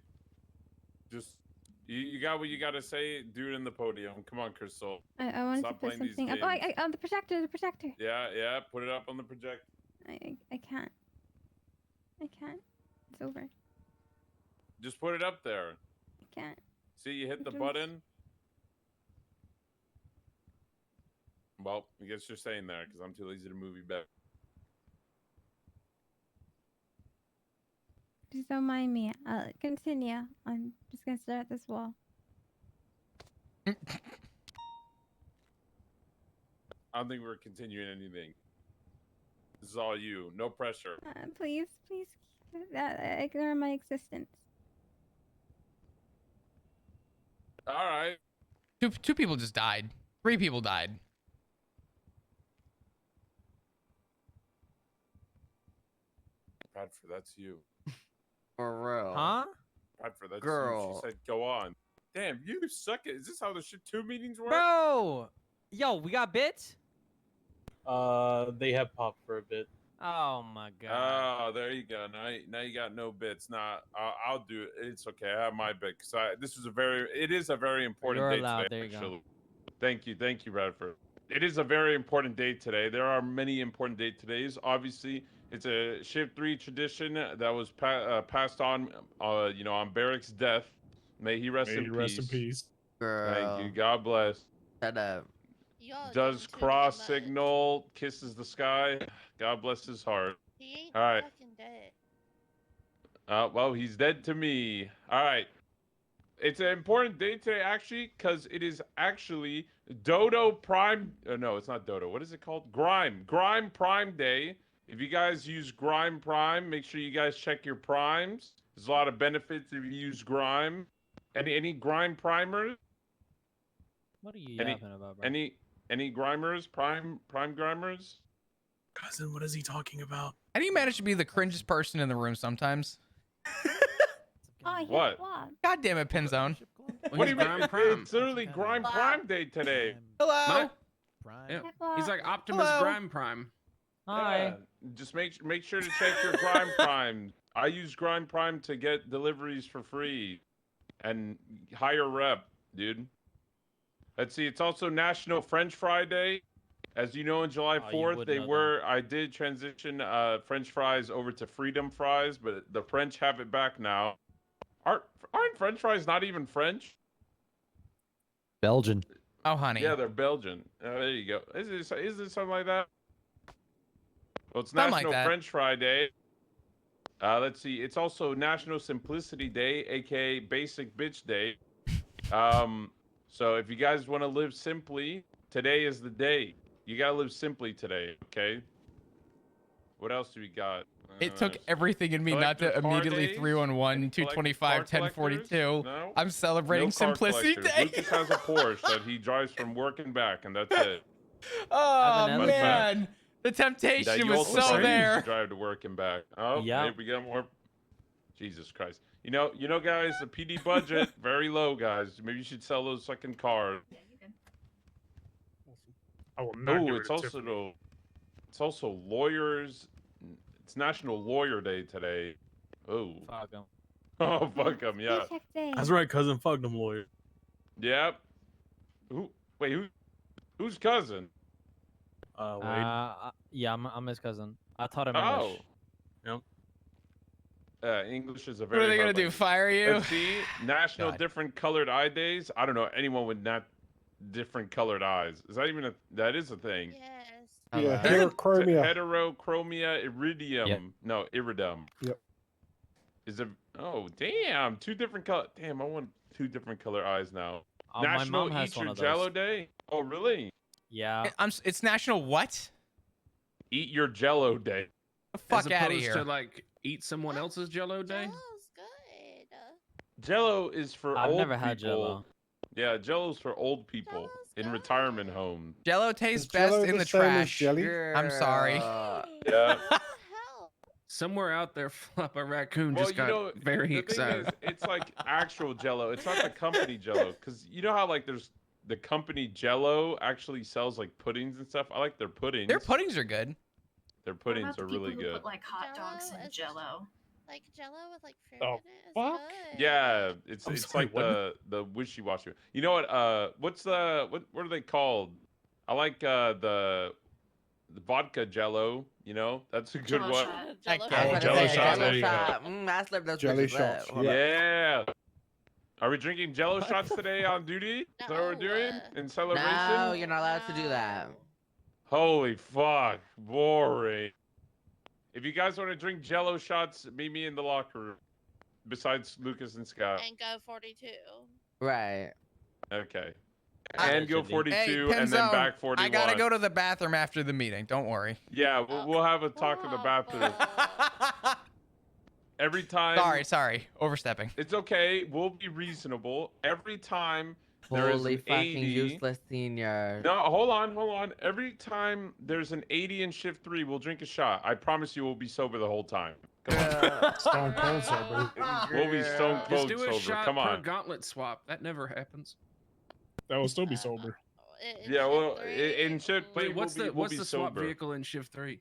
Just you got what you got to say. Do it in the podium. Come on, Crystal. I wanted Stop to put playing these something up. Oh, games. the projector, the projector. Yeah. Put it up on the projector. I can't. I can't. It's over. Just put it up there. I can't. See, you hit the It was- button. Well, I guess you're staying there because I'm too lazy to move you back. Just don't mind me. Continue. I'm just gonna stare at this wall. I don't think we're continuing anything. This is all you. No pressure. Please ignore my existence. All right. Two people just died. 3 people died. Bradford, that's you. For real. Huh? Bradford, that's you. Girl. She said, "Go on." Damn, you suck it. Is this how the shit 2 meetings work? Bro! Yo, we got bits? They have popped for a bit. Oh my god. Oh, there you go. Now you got no bits. Nah, I'll do it. It's okay. I have my bit because it is a very important You're day allowed. today. There you go. Thank you, Bradford. It is a very important day today. There are many important day todays. Obviously, it's a Shift 3 tradition that was passed on, on Barrick's death. May he rest in peace. Girl. Thank you. God bless. Shut up. Does cross signal, kisses the sky. God bless his heart. He ain't All right. fucking dead. Well, he's dead to me. All right. It's an important day today, actually, because it is actually Dodo Prime. No, it's not Dodo. What is it called? Grime. Grime Prime Day. If you guys use Grime Prime, make sure you guys check your primes. There's a lot of benefits if you use Grime. Any Grime primers? What are you Any- yapping about, bro? Any grimers? Prime grimers? Cousin, what is he talking about? How do you manage to be the cringest person in the room sometimes? Oh, he What? vlogged. God damn it, Pinzone. What do you mean? Grime Prime. It's literally Grime Prime Day today. Hello. Yeah. Hi, He's vlog. like Optimus Hello. Grime Prime. Hi. Yeah. Just make sure to check your Grime Prime. I use Grime Prime to get deliveries for free and higher rep, dude. Let's see. It's also National French Fry Day. As you know, on July Oh, you 4th, would they know that. were. I did transition French fries over to Freedom Fries, but the French have it back now. Aren't French fries not even French? Belgian. Oh, honey. Yeah, they're Belgian. There you go. Is it something like that? Well, it's Something like National that. French Fry Day. Let's see. It's also National Simplicity Day, aka Basic Bitch Day. So if you guys want to live simply, today is the day. You gotta live simply today, okay? What else do we got? It took everything in me not to collector car immediately days? 311 Any 225 car 1042. No? I'm celebrating No car Simplicity collectors. Day. Lucas has a Porsche that he drives from work and back, and that's it. Oh Evan man, the That temptation you was also so say you there. should drive to work and back. Oh, Yeah. maybe we got more. Jesus Christ. You know, guys, the PD budget very low, guys. Maybe you should sell those second cars. I will not Oh, give it it's to also Tiffany. it's also lawyers. It's National Lawyer Day today. Oh, Fuck 'em. oh, fuck them, yeah, Paycheck day. That's right, cousin. Fuck them lawyers. yep. Wait, who's cousin? Wade. Yeah, I'm his cousin. I taught him Oh, English. English is a What very. are they gonna hard do? language. Fire you? Let's see, National God. Different Colored Eye Days. I don't know anyone with not different colored eyes. Is that even a? That is a thing. Yes. Yeah, Heter- heterochromia. Heterochromia iridium. Yep. No, iridum. Yep. Is it? Oh, damn! Two different color. Damn, I want two different color eyes now. My National mom has Eat one Your of those. Jello Day. Oh, really? Yeah. It's National what? Eat Your Jello Day. The fuck As out of opposed here. to like eat someone else's Jello day. Jello's good. Jello is for I've old never had people. Jello. Yeah, Jello's for old people Jello's in good. retirement homes. Jello tastes Is Jell-O best in the the same as trash. jelly? I'm sorry. Yeah. What the hell? Somewhere out there, Flop, a raccoon Well, just got very the excited. thing is, it's like actual Jello. It's not the company Jello, because you know how like there's the company Jello actually sells like puddings and stuff. I like their puddings. Their puddings are good. Their puddings are really good. Put, like hot dogs in Jello. Like Jello with like fruit Oh, in it. It's fuck? good. Yeah, it's I'm it's sorry, like what? the wishy-washy. You know what? What's what are they called? I like the vodka Jello. You know, that's a good Jello one. shot. Jello Jello Jello shot, there you go. I slept those Jelly bitches shots, up. Yeah. Are we drinking Jello shots today on duty? Is that what we're doing in celebration? No, you're not allowed to do that. Holy fuck, boring. If you guys want to drink Jello shots, meet me in the locker room. Besides Lucas and Scott. And go 42. Right. Okay. I- And go 42 Hey, and then Pinzone, back 41. I gotta go to the bathroom after the meeting. Don't worry. Yeah, we'll have a talk in the bathroom. Every time. Sorry. Overstepping. It's okay. We'll be reasonable. Every time there is Holy an fucking 80. useless senior. No, hold on. Every time there's an 80 in shift 3, we'll drink a shot. I promise you we'll be sober the whole time. Come on. Stone cold sober. We'll be stone Just cold do a sober. shot Come per on. gauntlet swap. That never happens. That will still be sober. Yeah, well, in shift 3, Wait, what's we'll the be swap sober. vehicle in shift 3?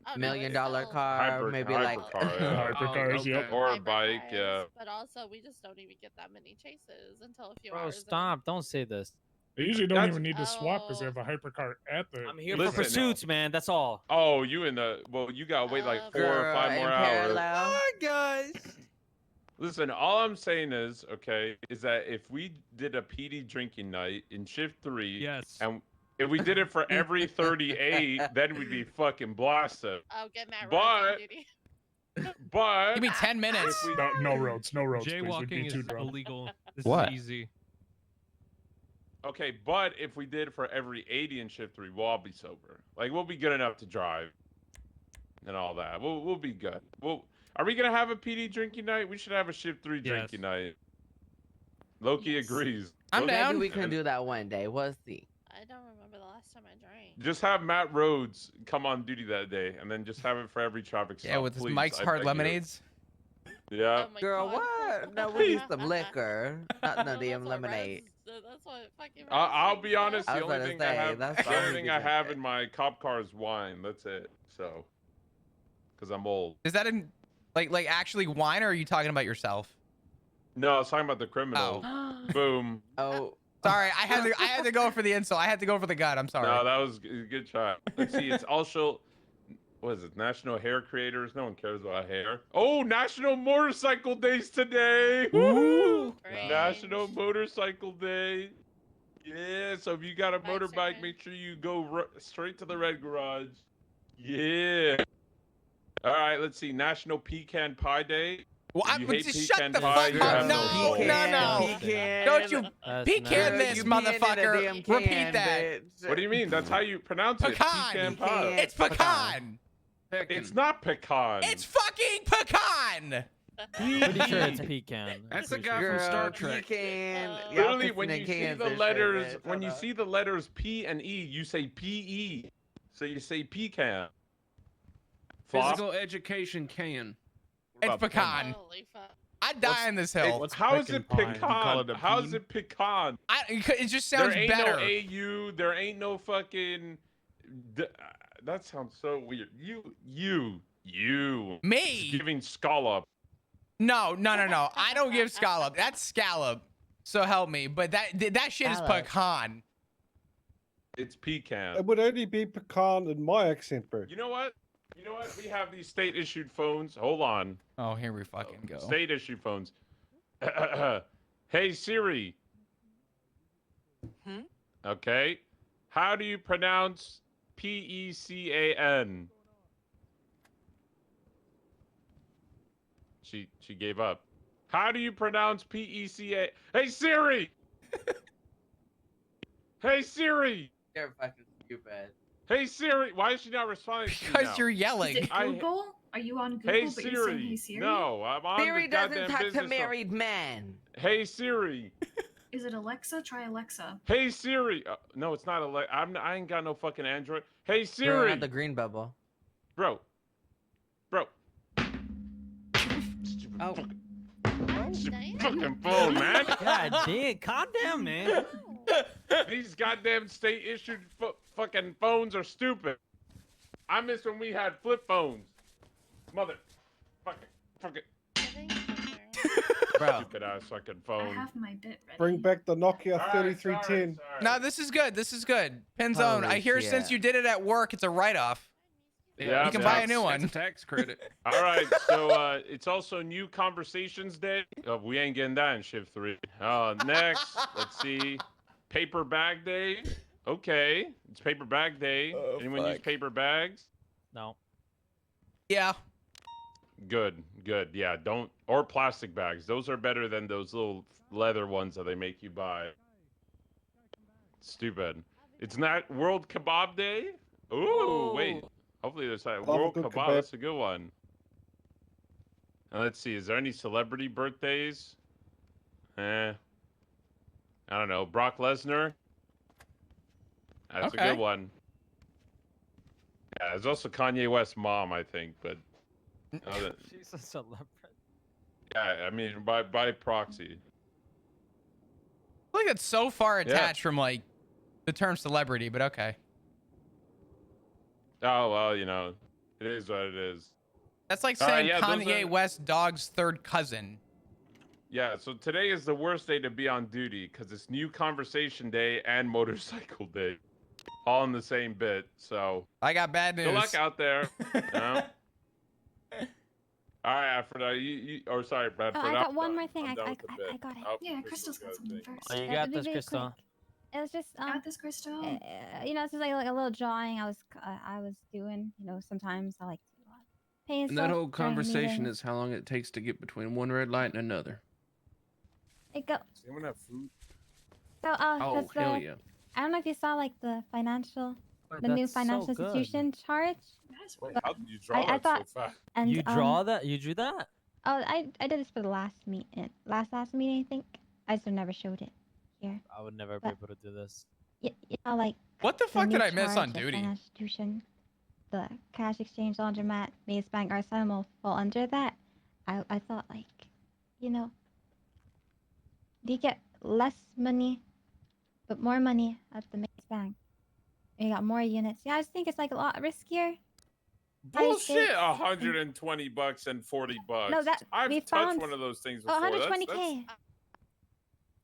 Oh, $1 million car, maybe like Hypercar, yeah. Hypercars, yep. Or a bike, yeah. But also, we just don't even get that many chases until a few Bro, hours. in. stop! Don't say this. They usually don't That's- even need to swap because they have a hypercar at the. I'm here Listen, for pursuits, man. That's all. Oh, you in the... Well, you gotta wait like 4 or 5 more in hours. parallel. guys. Listen, all I'm saying is, okay, is that if we did a PD drinking night in shift 3, Yes. and if we did it for every 38, then we'd be fucking blasted. Oh, get Matt But- Rhodes on duty. But Give me 10 minutes. if we, No roads, please. We'd Jaywalking be is too drunk. illegal. This What? is easy. okay, but if we did for every 80 in shift 3, we'll all be sober. Like we'll be good enough to drive and all that. We'll be good. Are we gonna have a PD drinking night? We should have a shift 3 Yes. drinking night. Loki Yes. agrees. I'm Loki- down. Maybe we can do that one day. We'll see. I don't remember the last time I drank. Just have Matt Rhodes come on duty that day, and then just have it for every traffic stop. Yeah, with his please. Mike's I Hard beg you. Lemonades. Yeah. Oh my Girl, God. what? No, we need some liquor. Not no damn lemonade. That's what fucking. I'll be honest. I The was only about to thing I say, have, that's the all only he thing be I have drinking. in my cop car is wine. That's it. So, because I'm old. Is that in like actually wine, or are you talking about yourself? No, I was talking about the criminal. Boom. Oh. Sorry, I had to go for the insult. I had to go for the gut. I'm sorry. No, that was a good try. Let's see. It's also, what is it? National Hair Creators. No one cares about hair. Oh, National Motorcycle Days today. Ooh. National Motorcycle Day. Yeah. So if you got a motorbike, make sure you go straight to the red garage. Yeah. All right. Let's see. National Pecan Pie Day. Well, If you hate just pecan shut the pie, fuck you up. have No, soul. no. Don't you pecan this, You peeing in a motherfucker. damn Repeat can, that. bitch. What do you mean? That's how you pronounce it. Pecan. Pecan pie. It's pecan. It's not pecan. It's fucking pecan. Pretty sure it's pecan. That's the Pretty guy sure. from Star Trek. Pecan. Literally, when you see the letters, when you see the letters P and E, you say P-E. So you say pecan. Physical education can. It's pecan. I'd die on this hill. How is it pecan? How is it pecan? It just sounds there ain't better. no AU. There ain't no fucking. That sounds so weird. You. Me? Giving scallop. No. I don't give scallop. That's scallop. So help me. But that shit is pecan. It's pecan. It would only be pecan in my accent, bro. You know what? We have these state-issued phones. Hold on. Oh, here we fucking go. State-issued phones. Hey, Siri. Okay. How do you pronounce P-E-C-A-N? She gave up. How do you pronounce P-E-C-A? Hey, Siri! Hey, Siri! You're fucking stupid. Hey, Siri! Why is she not responding to me now? Because you're yelling. Is it Google? Are you on Google? Hey, but you're saying, Siri! hey, Siri? No, I'm on Siri the doesn't goddamn talk to business married men. Hey, Siri! Is it Alexa? Try Alexa. Hey, Siri! No, it's not Alexa. I ain't got no fucking Android. Hey, Siri! Bro, not the green bubble. Bro. Oh. Fucking phone, man. God damn, calm down, man. These goddamn state-issued fucking phones are stupid. I miss when we had flip phones. Mother. Fucking. Bro. Stupid ass fucking I phone. have my bit ready. Bring back the Nokia All right, 3310. sorry. No, this is good. This is good. Pinzone. Holy I hear shit. since you did it at work, it's a write-off. Yeah, you can buy a new That's one. a tax credit. All right, so it's also New Conversations Day. Oh, we ain't getting that in Shift 3. Next, let's see. Paper Bag Day. Okay, it's Paper Bag Day. Oh, Anyone use fuck. paper bags? No. Yeah. Good. Yeah, don't. Or plastic bags. Those are better than those little leather ones that they make you buy. Stupid. It's not World Kebab Day? Ooh, wait. Hopefully there's that. Love a World good Kebab. kebab. That's a good one. And let's see. Is there any celebrity birthdays? I don't know. Brock Lesnar. That's a Okay. good one. Yeah, there's also Kanye West's mom, I think, but She's a celebrity. yeah, I mean by proxy. I feel like that's so far Yeah. attached from like the term celebrity, but okay. Oh well, it is what it is. That's like All right, saying yeah, those Kanye are- West dog's third cousin. Yeah, so today is the worst day to be on duty because it's New Conversation Day and Motorcycle Day, all in the same bit. So I got bad news. good luck out there. All right, Aphrodite, or sorry, Bradford. Oh, I got I'm one done. more thing. I'm I done with the bit. got it. Oh, Yeah, Crystal's Crystal's got something first. Oh, you It'll got be this, very Crystal. quick. It was just Got this, Crystal. this is like a little drawing I was doing. Sometimes I like to paint And that stuff whole during conversation meetings. is how long it takes to get between one red light and another. It go. Does anyone have food? So Oh, that's the, hell yeah. I don't know if you saw like the new That's so financial good. institution chart. Wait, But how did you draw I that thought- so fast? And You draw that? You drew that? Oh, I did this for the last meeting. Last meeting, I think. I just never showed it here. I would never be But- able to do this. like What the the fuck new did I miss on charge of duty? financial institution, the cash exchange laundromat, Maze Bank, Arsenal will fall under that. I thought like, you know, you get less money, but more money at the Maze Bank. You got more units. Yeah, I just think it's like a lot riskier. Higher Bullshit! stakes, and- $120 and $40. No, that I've we touched found one of those things oh, before. 120K.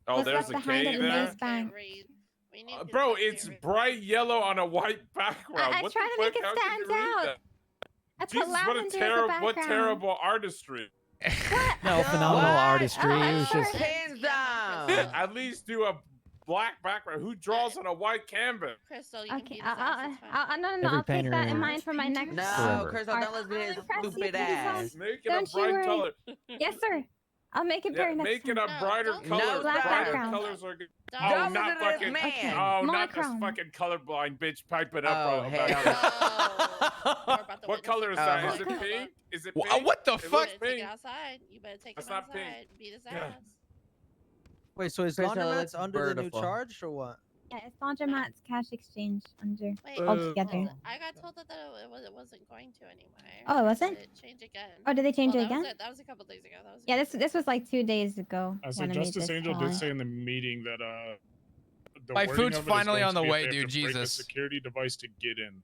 Oh, was there's left a behind K at the there. Maze Bank. Bro, it's bright yellow on a white background. I What try the to make fuck? it How can you stand read out. that? I put Jesus, what a lavender as a terrible, what background. terrible artistry. No, phenomenal artistry. It was just Hands down. At least do a black background. Who draws on a white canvas? Crystal, you Okay, can beat his ass. It's fine. no, Every I'll take painter that in in mind for my next. No, Forever. Crystal, don't listen to his impress you, stupid please, ass. Make it Don't a you bright worry. color. Yes, sir. I'll make it Yeah, better next make it time. a brighter don't- color. No, Black Brighter background. colors are good. Don't Oh, Don't not listen to this fucking. man. Okay. Oh, not this Monochrome. fucking colorblind bitch. Pipe it up. Oh, bro. hell About- Oh, we're about to What witness color is some that? Oh, Is it color. pink? Is it Wha- pink? what the It fuck? looks You better take it pink. outside. You better take That's him not pink. outside. Beat his Yeah. ass. Wait, so is Crystal, laundromats it's under the new beautiful. charge or what? Yeah, it's laundromat's cash exchange under Wait, altogether. listen, I got told that it wasn't going to anymore. Oh, it wasn't? Did it change again? Oh, did they change Well, it again? That was a couple days ago. That was a Yeah, couple this was like 2 days ago. So when I made Justice this Angel did challenge. say in the meeting that the My wording food's of it is finally going on to the be if way, they have dude, to break a Jesus. security device to get in.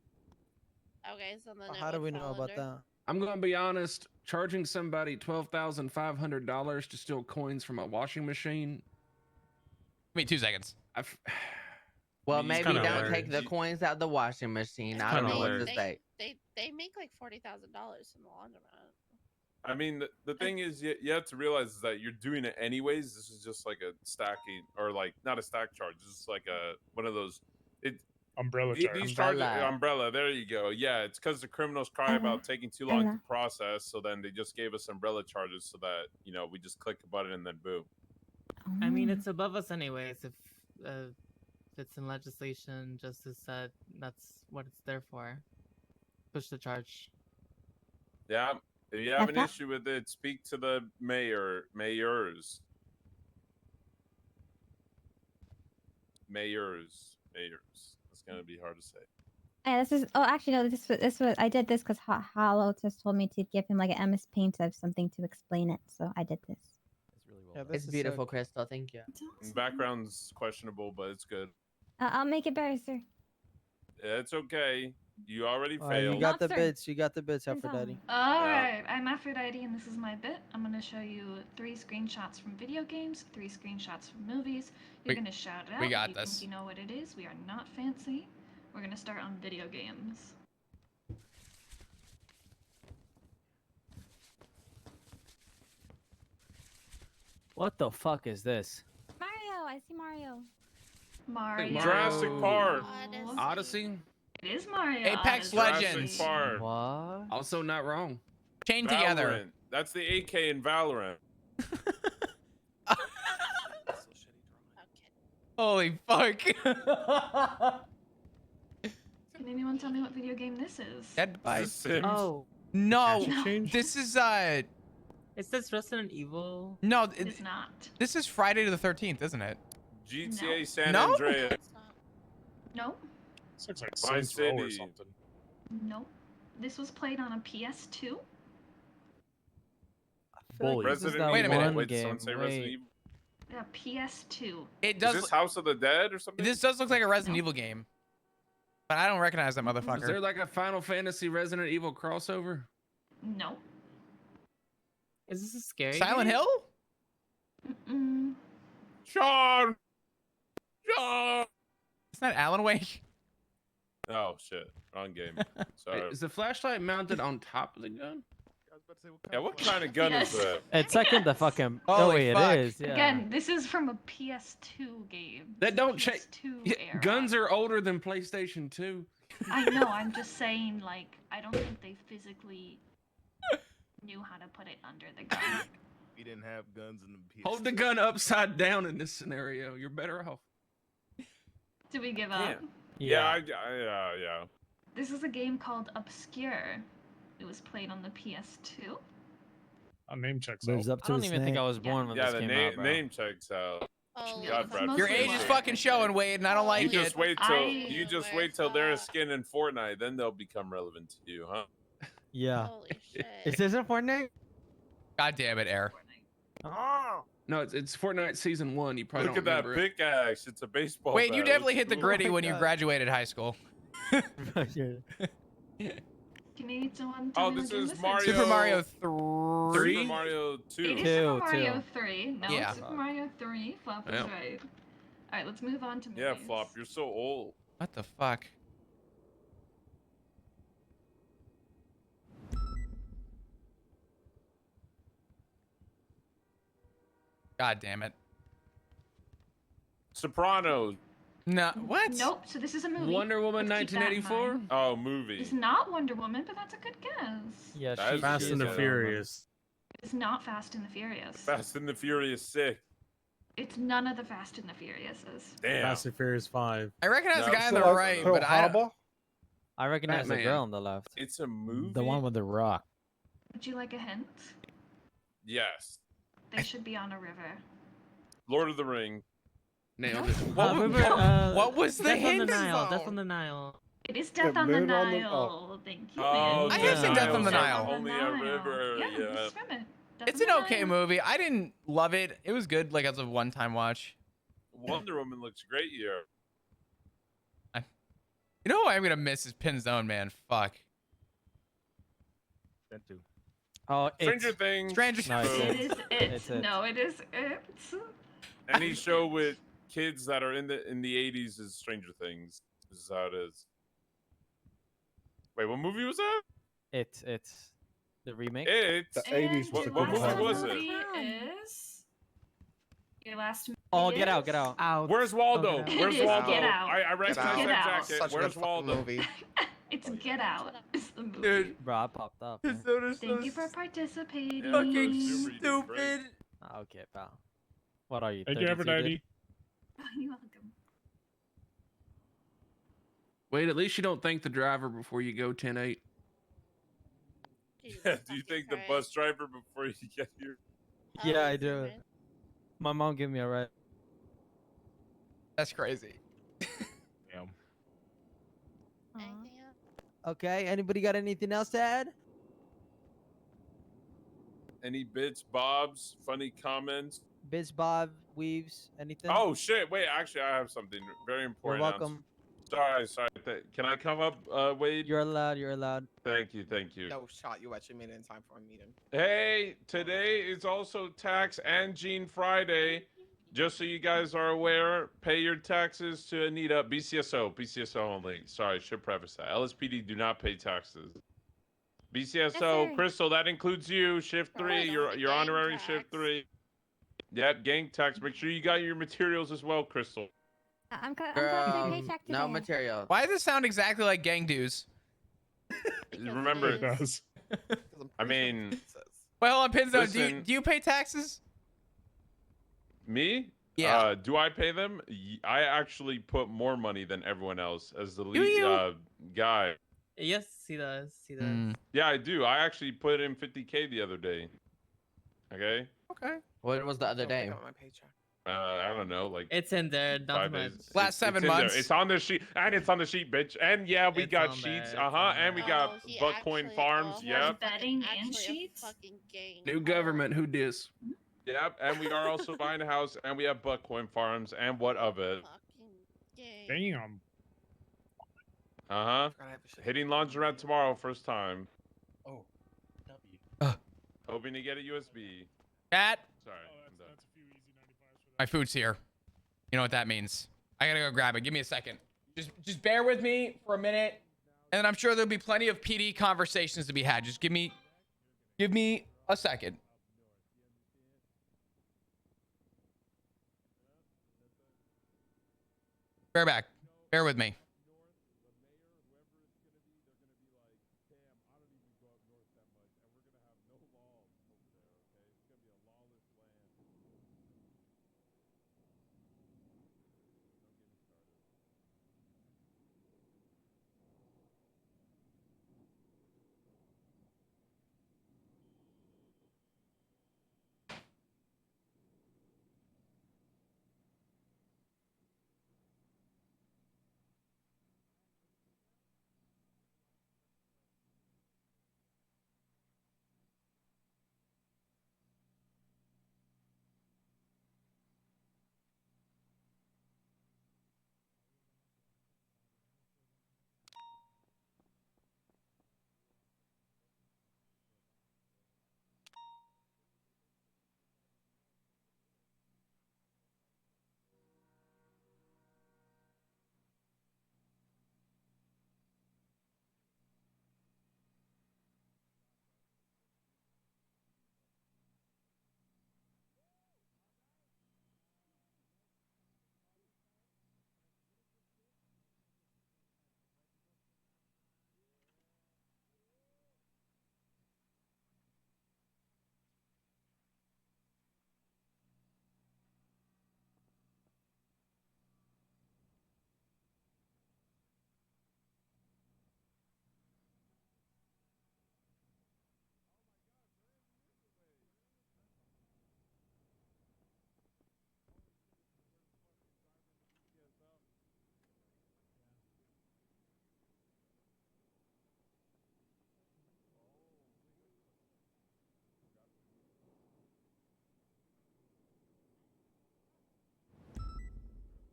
Okay, so then How do we know about that? I'm gonna be honest. Charging somebody $12,500 to steal coins from a washing machine. Give me 2 seconds. Well, It's maybe kinda don't hilarious. take the coins out of the washing machine. I don't kinda know what to hilarious. say. They make like $40,000 from the laundromat. I mean, the thing is, you have to realize is that you're doing it anyways. This is just like a stacking, or like not a stack charge. This is like a one of those. Umbrella charge. These charges, Umbrella. umbrella. There you go. Yeah, it's because the criminals cry about taking too long to process. So then they just gave us umbrella charges so that we just click a button and then boom. I mean, it's above us anyways. If it's in legislation, justice said that's what it's there for. Push the charge. Yeah, if you have an issue with it, speak to the mayors. It's gonna be hard to say. Yeah, this is. Oh, actually, no. This was. I did this because Hollow just told me to give him like an MS Paint of something to explain it. So I did this. Yeah, It's beautiful, Crystal. Thank you. Background's questionable, but it's good. I'll make it better, sir. It's okay. You already All right, failed. you got the Sir. bits. You got the bits, Aphrodite. Alright, I'm Aphrodite and this is my bit. I'm gonna show you 3 screenshots from video games, 3 screenshots from movies. You're gonna shout it out. we got if you this. think you know what it is. We are not fancy. We're gonna start on video games. What the fuck is this? Mario, I see Mario. Mario. Jurassic Park. Odyssey. It is Mario. Apex Odyssey. Legends. Jurassic Park. What? Also not wrong. Chain together. Valorant. That's the AK in Valorant. Holy fuck. Can anyone tell me what video game this is? Dead by Sims. Oh, No, No. this is it says Resident Evil. no, It's not. this is Friday the 13th, isn't it? GTA No. San No? Andreas. No. This looks like Vice Saints Row or City. something. No. This was played on a PS2. Bully. Resident Wait a minute. Evil. Wait, did Game, someone say Resident wait. Evil? Yeah, PS2. It Is does. this House of the Dead or something? This does look like a Resident Evil game, but I don't recognize that Is there motherfucker. like a Final Fantasy Resident Evil crossover? No. Is this a scary Silent game? Hill? Mm-mm. Sean! It's not Alan Wake. Oh, shit. Wrong game. Sorry. Wait, is the flashlight mounted on top of the gun? Yeah, what kind of gun is Yes. that? It's second the fucking. Oh Holy wait, fuck. it is. Yeah. Again, this is from a PS2 game. That don't change. PS2 era. Guns are older than PlayStation 2. I know, I'm just saying, like, I don't think they physically knew how to put it under the gun. We didn't have guns in the PS. Hold the gun upside down in this scenario. You're better off. Do we give up? Yeah, yeah. This is a game called Obscure. It was played on the PS2. A name checks Lives out. up to I his name. I don't even think I was born when Yeah, this the came name out, bro. name checks out. God, Brad, Your age is fucking showing, Wade, and I don't like you it. just wait till they're a skin in Fortnite, then they'll become relevant to you, huh? Yeah. Holy shit. Is this a Fortnite? God damn it, Air. Oh. No, it's Fortnite Season 1. You probably Look don't at that remember it. pickaxe. It's a baseball Wade, bat. you It definitely looks hit the cool. gritty when you graduated high school. Can you someone Oh, tell me this what game is this Mario. Super Mario 3? Super Mario 2. It is Super Mario 3. No, Yeah. it's Super Mario 3. Flop is Yeah. right. Alright, let's move on to movies. Yeah, Flop, you're so old. What the fuck? God damn it. Sopranos. No, what? Nope, so this is a movie. Wonder Woman Let's keep that in 1984? mind. Oh, movie. It's not Wonder Woman, but that's a good guess. Yeah, That is Fast good, and the yeah. Furious. It's not Fast and the Furious. Fast and the Furious 6. It's none of the Fast and the Furiouses. Damn. Fast and Furious 5. I recognize the No. guy on So the like right, Pearl but I don't... Harbor? I recognize the Batman. girl on the left. It's a movie? The one with the rock. Would you like a hint? Yes. They should be on a river. Lord of the Ring. Nailed it. What was the Death on the hint? Nile. Death on the Nile. It is Death on the Moon on the- Nile. Thank you. Oh, I have seen Death on the Nile. Only a river. Yeah, Yeah. just swim it. Death It's on an the okay Nile. movie. I didn't love it. It was good, like, as a one-time watch. Wonder Woman looks great here. You know who I'm gonna miss is Pinzone, man. Fuck. That too. Oh, Stranger Things. Stranger No, it's It is it. It's it. No, it is it. Any show with kids that are in the 80s is Stranger Things. This is how it is. Wait, what movie was that? It's the remake. It's The 80s was What a movie good one. was it? Movie is your last movie. Oh, Get Out, is- Get Out. Out. Where's Waldo? Get Out. Where's It is Waldo? Get Out. I recognize Get that Out. jacket. Where's Waldo? It's Get Out. It's the movie. Dude, Bro, I popped up. man. Thank you for participating. fucking Super, you did great. stupid. Okay, pal. What are you? Thank you, 32, Aphrodite. dude? You're welcome. Wait, at least you don't thank the driver before you go 10-8. Yeah, do you think the bus driver before you get here? Yeah, I do. My mom gave me a ride. That's crazy. Damn. Okay, anybody got anything else to add? Any bits, bobs, funny comments? Biz, Bob, Weaves, anything? Oh shit! Wait, actually, I have something very You're important. welcome. Sorry. Can I come up, Wade? You're allowed. You're allowed. Thank you. No shot. You actually made it in time for a meeting. Hey, today is also Tax and Gene Friday. Just so you guys are aware, pay your taxes to Anita. BCSO only. Sorry, should preface that. LSPD do not pay taxes. BCSO, sir. Crystal, that includes you. Shift 3, Right. your honorary Gang shift tax. 3. Yep, gang tax. Make sure you got your materials as well, Crystal. I'm collecting paycheck today. No material. Why does this sound exactly like gang dues? Remember, It does. I mean, Well, on Pinzone, Listen. do you pay taxes? me? Yeah. Do I pay them? I actually put more money than everyone else as the Do lead you? Yes, guy. he does. He does. Mm, Yeah, I do. I actually put in 50K the other day. Okay. okay. What was the other Don't pick day? up my paycheck. I don't know, like It's in there. Not 5 much. days. Last It's 7 in there. months. It's on the sheet, and it's on the sheet, bitch. And yeah, we It's got on sheets. there, it's Uh-huh. on And we there. got Oh, he Buckcoin actually- Farms. oh, Yep. Betting and actually a sheets? fucking gang. New government. Who dis? Yep. And we are also buying a house, and we have Buckcoin Farms, and what of it? Fucking gang. Damn. Uh-huh. Forgot I have a shit. Hitting laundromat tomorrow, first time. Oh, W. Hoping to get a USB. Cat, Sorry. Oh, I'm done. that's a few easy 95s for my food's here. You know what that means. I gotta go grab it. Give me a second. Just bear with me for a minute, and I'm sure there'll be plenty of PD conversations to be had. Just give me a second. Bear back. Bear with me.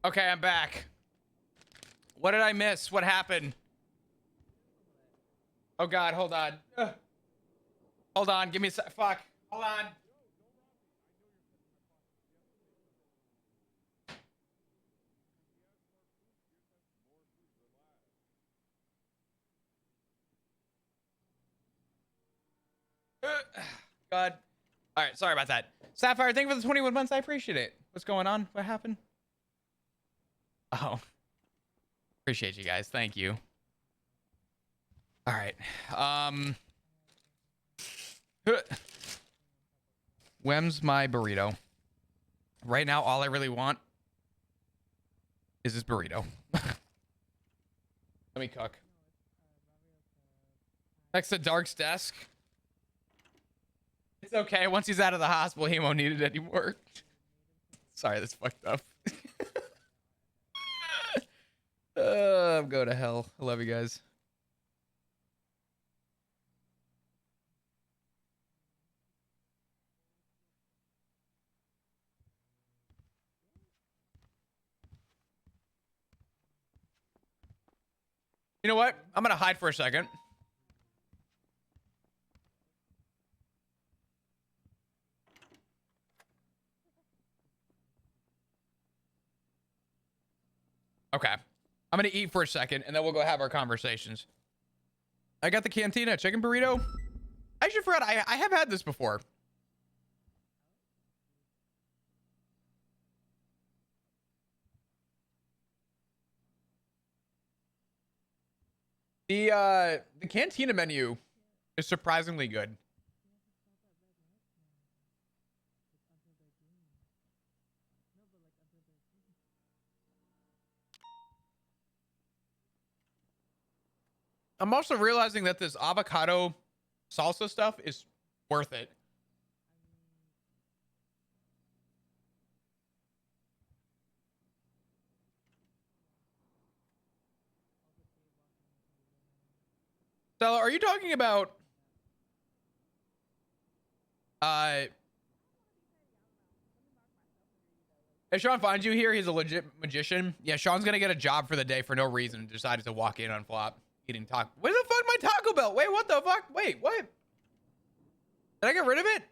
Okay, I'm back. What did I miss? What happened? Oh God, hold on. Ugh. Hold on, give me a sec. Fuck. Hold on. God. All right, sorry about that. Sapphire, thank you for the 21 months. I appreciate it. What's going on? What happened? Oh. Appreciate you guys. Thank you. All right. When's my burrito? Right now, all I really want is this burrito. Let me cook. Next to Dark's desk. It's okay. Once he's out of the hospital, he won't need it anymore. Sorry, that's fucked up. I'm going to hell. I love you guys. You know what? I'm going to hide for a second. Okay. I'm going to eat for a second, and then we'll go have our conversations. I got the Cantina chicken burrito. I actually forgot. I have had this before. The Cantina menu is surprisingly good. I'm also realizing that this avocado salsa stuff is worth it. Stella, are you talking about if Sean finds you here, he's a legit magician. Yeah, Sean's gonna get a job for the day for no reason and decided to walk in on flop eating taco. Where the fuck my Taco Bell? Wait, what the fuck? Wait, what? Did I get rid of it?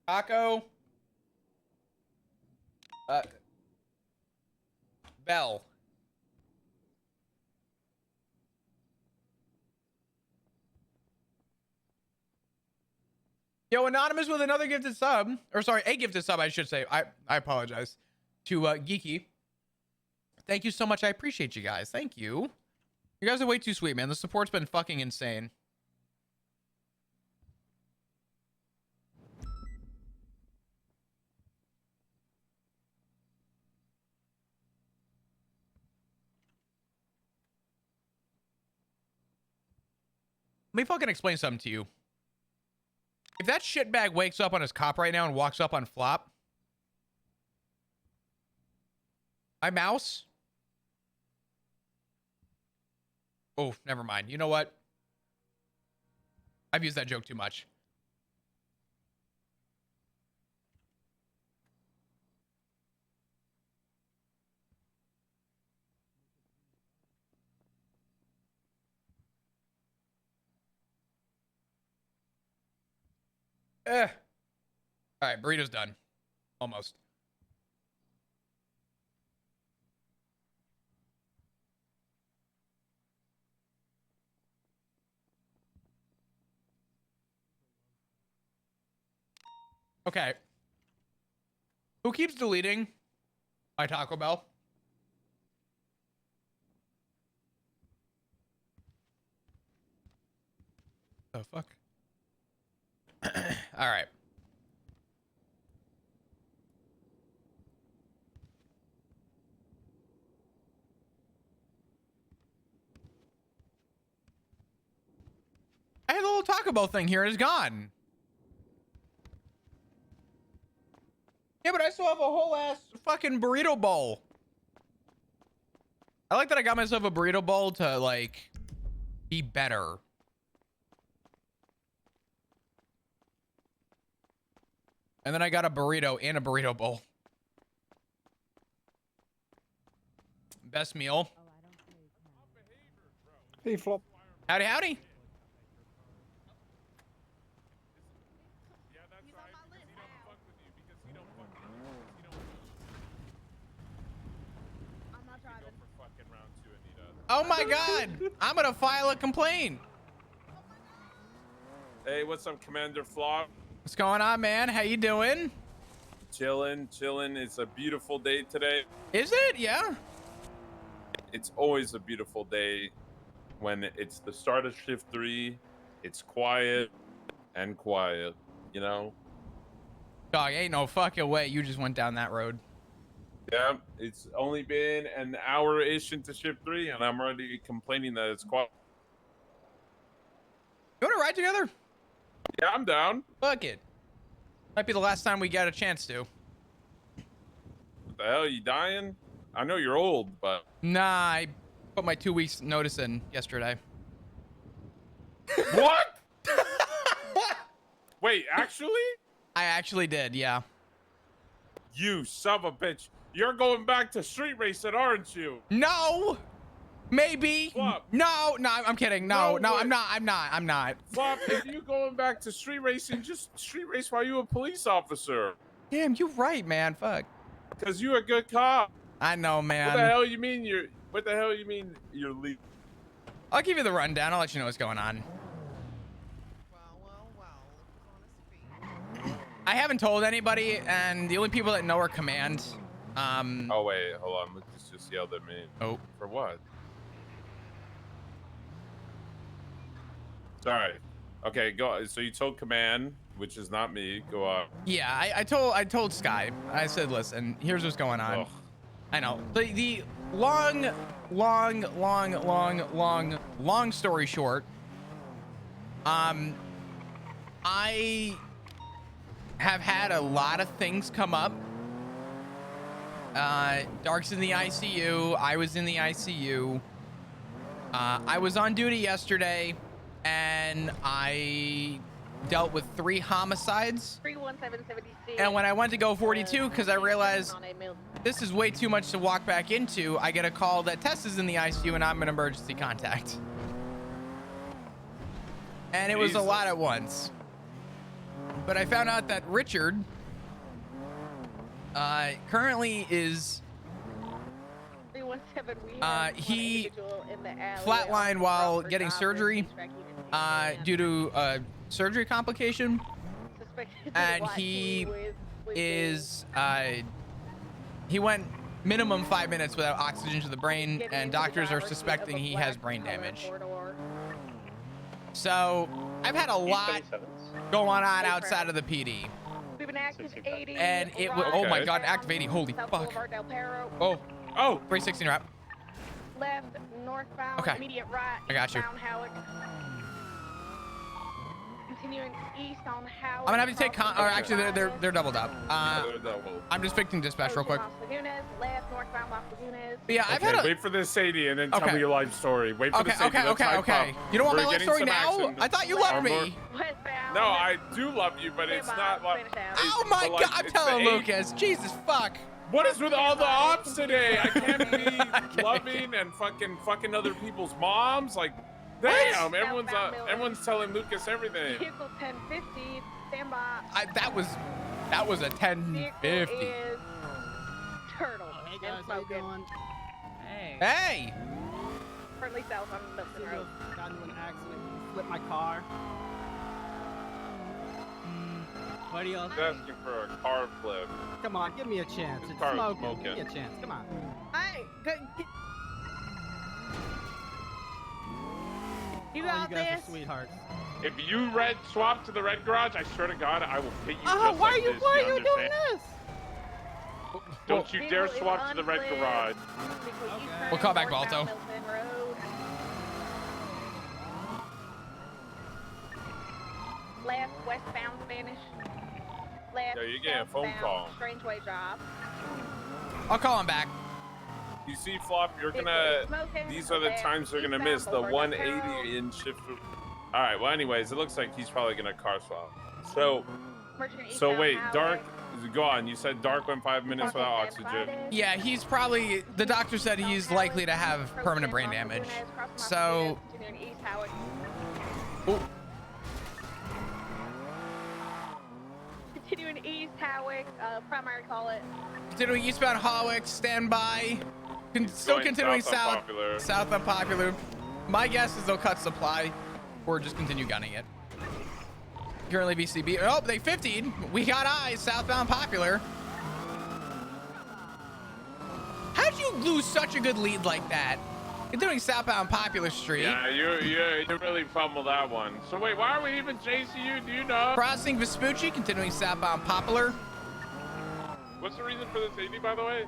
Taco Bell. Yo, anonymous with another gifted sub, or sorry, a gifted sub, I should say. I apologize to Geeky. Thank you so much. I appreciate you guys. Thank you. You guys are way too sweet, man. The support's been fucking insane. Let me fucking explain something to you. If that shitbag wakes up on his cop right now and walks up on flop, my mouse. Oh, never mind. You know what? I've used that joke too much. All right, burrito's done. Almost. Okay. Who keeps deleting my Taco Bell? The fuck? All right. I had a little Taco Bell thing here and it's gone. Yeah, but I still have a whole ass fucking burrito bowl. I like that I got myself a burrito bowl to like be better. And then I got a burrito and a burrito bowl. Best meal. Hey, Flop. Howdy, howdy. Oh my God! I'm gonna file a complaint. Hey, what's up, Commander Flop? What's going on, man? How you doing? Chilling. It's a beautiful day today. Is it? Yeah. It's always a beautiful day when it's the start of shift 3. It's quiet, you know? Dog, ain't no fucking way you just went down that road. Yeah, it's only been an hour-ish into shift 3, and I'm already complaining that it's quiet. You wanna ride together? Yeah, I'm down. Fuck it. Might be the last time we got a chance to. What the hell, you dying? I know you're old, but... Nah, I put my 2 weeks notice in yesterday. What? Wait, actually? I actually did, yeah. You son of a bitch. You're going back to street racing, aren't you? No! Maybe. Flop. No, I'm kidding. No, No way. I'm not. Flop, if you going back to street racing, just street race while you a police officer. Damn, you're right, man. Fuck. Cause you a good cop. I know, man. What the hell you mean you're legal? I'll give you the rundown. I'll let you know what's going on. I haven't told anybody, and the only people that know are command. Oh wait, hold on. Lucas just yelled at me. Oh. For what? Sorry. Okay, go. So you told command, which is not me. Go on. Yeah, I told Sky. I said, listen, here's what's going on. Ugh. I know. The long story short. I have had a lot of things come up. Dark's in the ICU. I was in the ICU. I was on duty yesterday, and I dealt with 3 homicides. 31776. And when I went to go 42, because I realized this is way too much to walk back into, I get a call that Tess is in the ICU and I'm an emergency contact. And it was a lot at once. But I found out that Richard currently is he flatlined while getting surgery due to a surgery complication, and he is he went minimum 5 minutes without oxygen to the brain, and doctors are suspecting he has brain damage. So I've had a lot going on outside of the PD. And it was, oh my God, activating, holy fuck. Oh, 316 wrap. Left, northbound, Okay. immediate right. I got you. Eastbound Howard. Continuing east on Howard. I'm gonna have to take or actually they're doubled up. They're double. I'm just fixing dispatch real quick. Left, northbound, Las Lagunas. But yeah, I've had a... Wait for this Sadie and then tell me your life story. Wait for the Sadie. Okay. You don't want my life story now? I thought you loved me. No, I do love you, but it's not like... Oh my God, I'm telling Lucas. Jesus fuck. What is with all the ops today? I can't be loving and fucking other people's moms. Like, damn, everyone's telling Lucas everything. Vehicle 1050, stand by. That was a 1050. Is turtle. Hey guys, how you doing? Hey. Hey. Currently south on Milton Road. Got into an accident. Flipped my car. What do y'all He's think? asking for a car flip. Come on, give me a chance. His It's car is smoking. smoking. Give me a chance. Come on. Hey, you Oh, got you guys this? are sweethearts. If you swap to the red garage, I swear to God, I will hit you just why like are you this. why are you doing understand? this? Don't you dare swap to the red garage. We'll call back Balto. Left, westbound Spanish. Left, Yeah, you're getting a phone southbound, call. Strangeway Drive. I'll call him back. You see, Flop, you're gonna... These are the times they're gonna miss the 180 in shift. All right, well, anyways, it looks like he's probably gonna car swap. So wait, Dark Go on. You said Dark went 5 minutes without oxygen. Yeah, he's probably. The doctor said he's likely to have permanent brain damage. So. Oh. Continuing east, Howick, primary call it. Continuing eastbound Hawick, stand by. Still continuing south. South of Popular. My guess is they'll cut supply or just continue gunning it. Currently VCB. Oh, they 50'd. We got eyes. Southbound Popular. How'd you lose such a good lead like that? Continuing southbound Popular Street. Yeah, you really fumbled that one. So wait, why are we even chasing you? Do you know? Crossing Vespucci, continuing southbound Popular. What's the reason for this 80, by the way?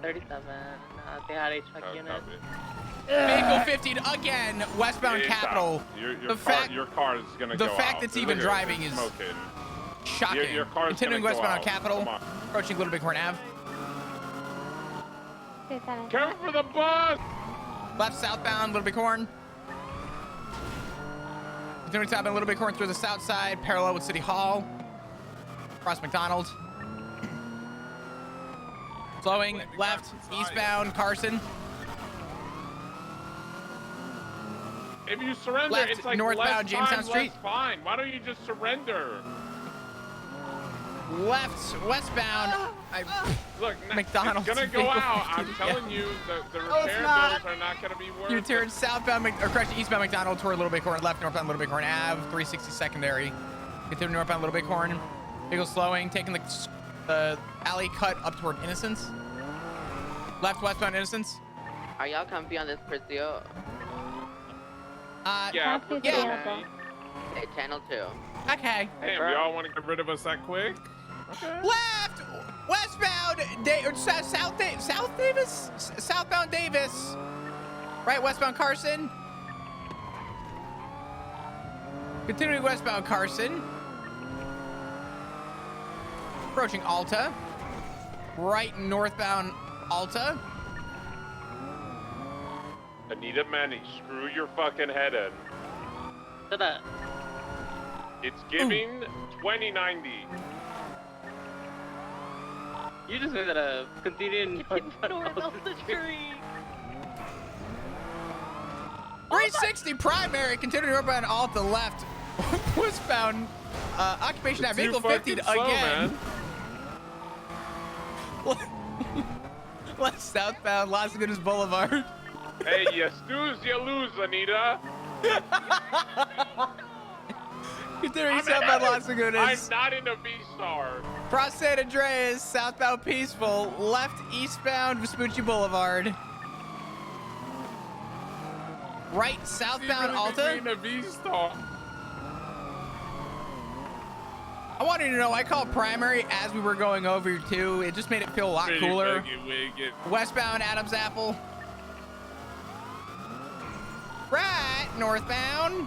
37. They had HVAC unit. Vehicle 50 again, westbound Yeah, Capital. Your car is gonna go out. The fact it's even driving is smoking. shocking. Your car's Continuing gonna go westbound out. Capital, Come on. approaching Little Bighorn Ave. Careful for the bus! Left southbound Little Bighorn. Continuing southbound Little Bighorn through the south side, parallel with City Hall. Cross McDonald's. Slowing left, eastbound Carson. If you surrender, Left, it's like northbound less Jamestown time, Street. less fine. Why don't you just surrender? Left, westbound. Look, McDonald's. it's gonna go out. I'm telling you, the repair bills are not gonna be worth You it. turn southbound, or correction, eastbound McDonald toward Little Bighorn, left northbound Little Bighorn Ave, 360 secondary. Continue northbound Little Bighorn. Vehicle slowing, taking the alley cut up toward Innocence. Left westbound Innocence. Are y'all comfy on this Pristio? Yeah. Hey, channel 2. Okay. Hey, we all want to get rid of us that quick? Okay. Left westbound South Davis, southbound Davis. Right westbound Carson. Continuing westbound Carson. Approaching Alta. Right northbound Alta. Anita Manny, screw your fucking head in. Shut up. It's giving 2090. You just made that a continuing north of the tree. 360 primary, continuing northbound Alta left. Westbound occupation at vehicle 50 again. Left southbound Las Vegas Boulevard. Hey, you snooze, you lose, Anita. Continuing southbound Las I'm Lagunas. not in a V-Star. Cross San Andreas, southbound Peaceful, left eastbound Vespucci Boulevard. Right southbound Alta. In a V-Star. I wanted to know, I called primary as we were going over too. It just made it feel a lot cooler. Westbound Adams Apple. Right, northbound.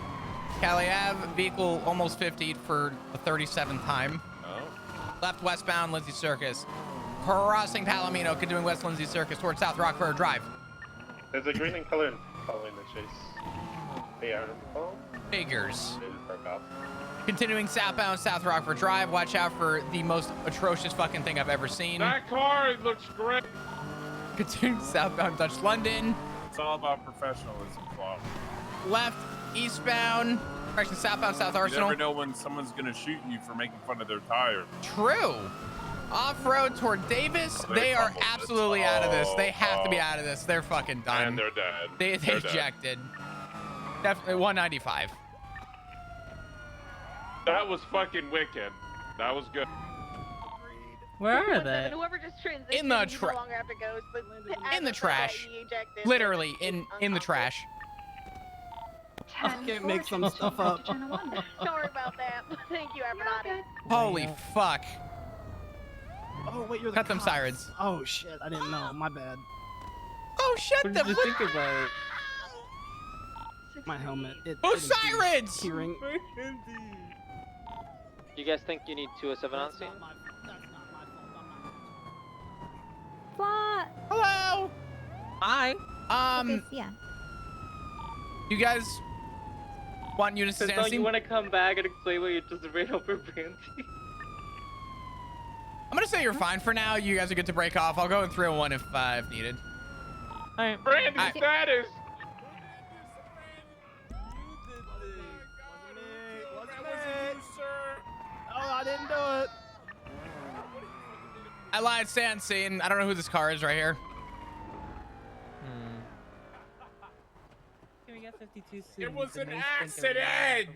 Cali Ave, vehicle almost 50 for the 37th time. Oh. Left westbound Lindsay Circus. Crossing Palomino, continuing west Lindsay Circus towards South Rockford Drive. There's a green and color following the chase. They are Figures. They just broke off. Continuing southbound South Rockford Drive. Watch out for the most atrocious fucking thing I've ever seen. That car looks great. Continuing southbound Dutch London. It's all about professionalism, Flaw. Left eastbound. Correction, southbound South Arsenal. You never know when someone's gonna shoot you for making fun of their tire. True. Off-road toward Davis. Oh, they are fumbled. absolutely out of this. They have to be out of this. They're fucking done. And they're dead. They They're dead. ejected. Definitely 195. That was fucking wicked. That was good. Where are they? Whoever just transitioned, In the you no longer have to go. But In the as of trash. that, he ejected. Literally in the trash. I can't make some stuff up. Sorry about that. Thank you, everybody. Holy fuck. Oh wait, you're the Cut them cops. sirens. Oh shit, I didn't know. My bad. Oh shit, What did you think about? My helmet. Oh, sirens! Hearing. You guys think you need 207 on scene? What? Hello. Hi. Yeah. You guys want units to So stand don't you scene? want to come back and explain what you just ran over Brandy? I'm gonna say you're fine for now. You guys are good to break off. I'll go in 301 if needed. All right. Brandy status. Oh, I didn't do it. I lied, stand scene. I don't know who this car is right here. Can we get 52 soon? It was an Denise accident.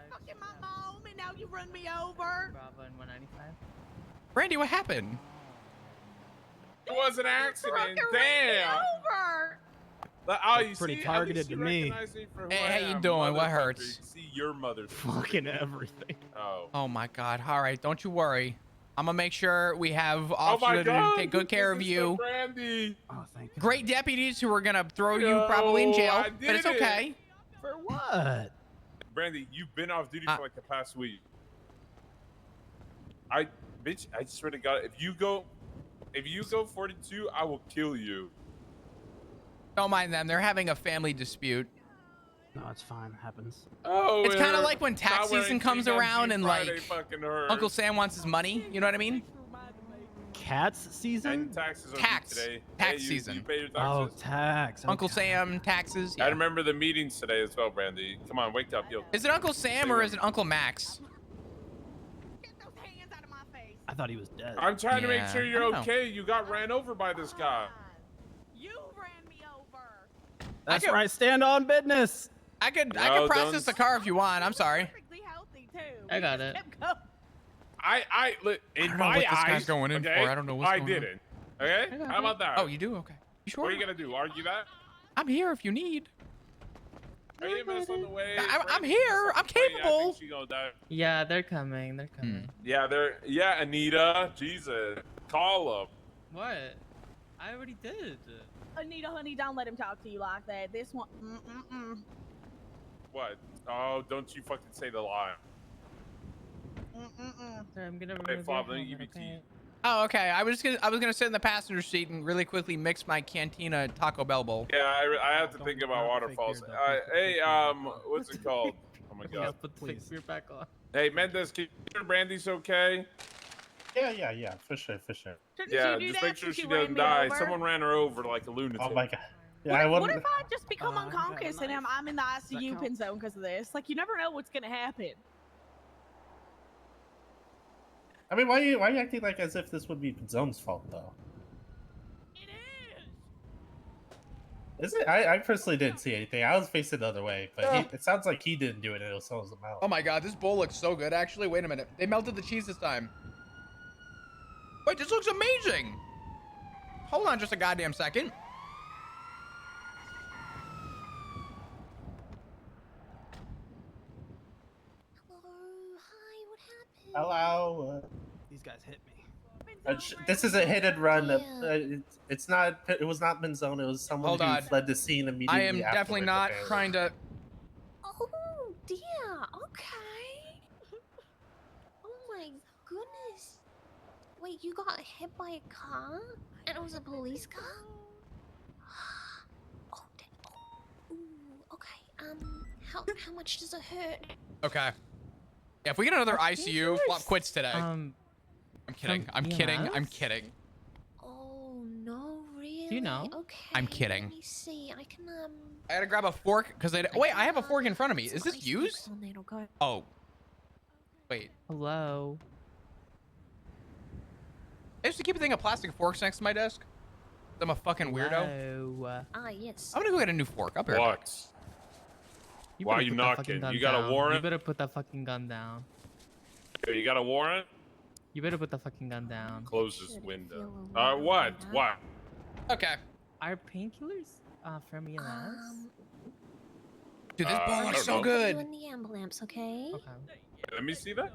Fucking my mom, and now you run me over. Bravo and 195. Randy, what happened? It was an accident. Fucking ran me Damn. over. Oh, you Pretty see, targeted at least to me. you recognize me for who Hey, I how you am, doing? What motherfucker. hurts? You see your mother. Fucking everything. Oh. Oh my God. All right, don't you worry. I'm gonna make sure we have Oh officers my to God. take good care of This is you. so Brandy. Oh, thank you. Great deputies who are gonna throw you Yo, probably in jail, I but it's did it. okay. For what? Brandy, you've been off duty for like the past week. Bitch, I swear to God, if you go 42, I will kill you. Don't mind them. They're having a family dispute. No, it's fine. Happens. Oh, It's kind of we're like when tax not wearing season comes jeans on around Jeep and Friday like fucking hurts. Uncle Sam wants his money. You know what I mean? Cats season? And taxes are due Tax. today. Tax Hey, you season. pay your Oh, taxes? tax. Uncle okay. Sam, taxes. I Yeah. remember the meetings today as well, Brandy. Come on, wake up, yo. Is it Uncle Sam or is it Uncle Max? Get those hands out of my face. I thought he was dead. I'm trying to make Yeah, sure I you're don't know. okay. You got ran over by this guy. You ran me over. That's right. Stand on business. I could No, process don't- the car if you want. I'm sorry. Perfectly healthy too. I got it. Kept going. Look, in don't know my what this eyes, guy's going in okay, for. I don't know what's I going on. didn't. Okay? How about that? Oh, you do? Okay. You sure? What are you gonna do? Argue that? I'm here if you need. Are you minutes on the way? I'm here. I'm I think capable. she gonna die. Yeah, they're coming. They're coming. Yeah, Anita. Jesus. Call him. What? I already did. Anita, honey, don't let him talk to you like that. This one. What? Oh, don't you fucking say the lie. Sorry, I'm gonna Hey, remove your Flav, let me give helmet, you tea. okay? Oh, okay. I was gonna sit in the passenger seat and really quickly mix my Cantina Taco Bell bowl. Yeah, I have to think about waterfalls. Hey, what's it called? Oh my Yeah, God. put the fake beer back on. Hey, Mendez, can you sure Brandy's okay? Yeah, for sure. Yeah, just make sure she doesn't die. Someone ran her over like a lunatic. Oh my God. Yeah, What if I just become unconscious and I'm in the ICU pin zone because of this? Like, you never know what's gonna happen. I mean, why are you acting like as if this would be Zone's fault though? It is. Is it? I personally didn't see anything. I was facing the other way, but it sounds like he didn't do it. It was someone's mouth. Oh my God, this bowl looks so good. Actually, wait a minute. They melted the cheese this time. Wait, this looks amazing. Hold on just a goddamn second. Hello. These guys hit me. This is a hit and run. It's not. It was not Benzone. It was someone Hold who on. fled the scene immediately. I am definitely afterwards, not apparently. trying to. Oh dear. Okay. Oh my goodness. Wait, you got hit by a car? And it was a police car? Oh, ooh, okay. How much does it hurt? Okay. Yeah, if we get another ICU, Flop quits today. I'm kidding. I'm kidding. I'm EMS? kidding. Oh no, really? Do you know? Okay. I'm kidding. Let me see. I can I gotta grab a fork because they. Wait, I have a fork in front of me. Is this used? on there, it'll go. Oh. Wait. Hello. I used to keep a thing of plastic forks next to my desk. I'm a fucking weirdo. Hello. Ah, yes. I'm gonna go get a new fork. I'll be right back. What? You Why better are you put that fucking knocking? gun You got a down. warrant? You better put that fucking gun down. Yo, you got a warrant? You better put that fucking gun down. Close this window. What? What? Okay. Are painkillers from EMS? Dude, this bowl I looks don't so know. good. You in the ambulance, okay? Okay. Let me see that.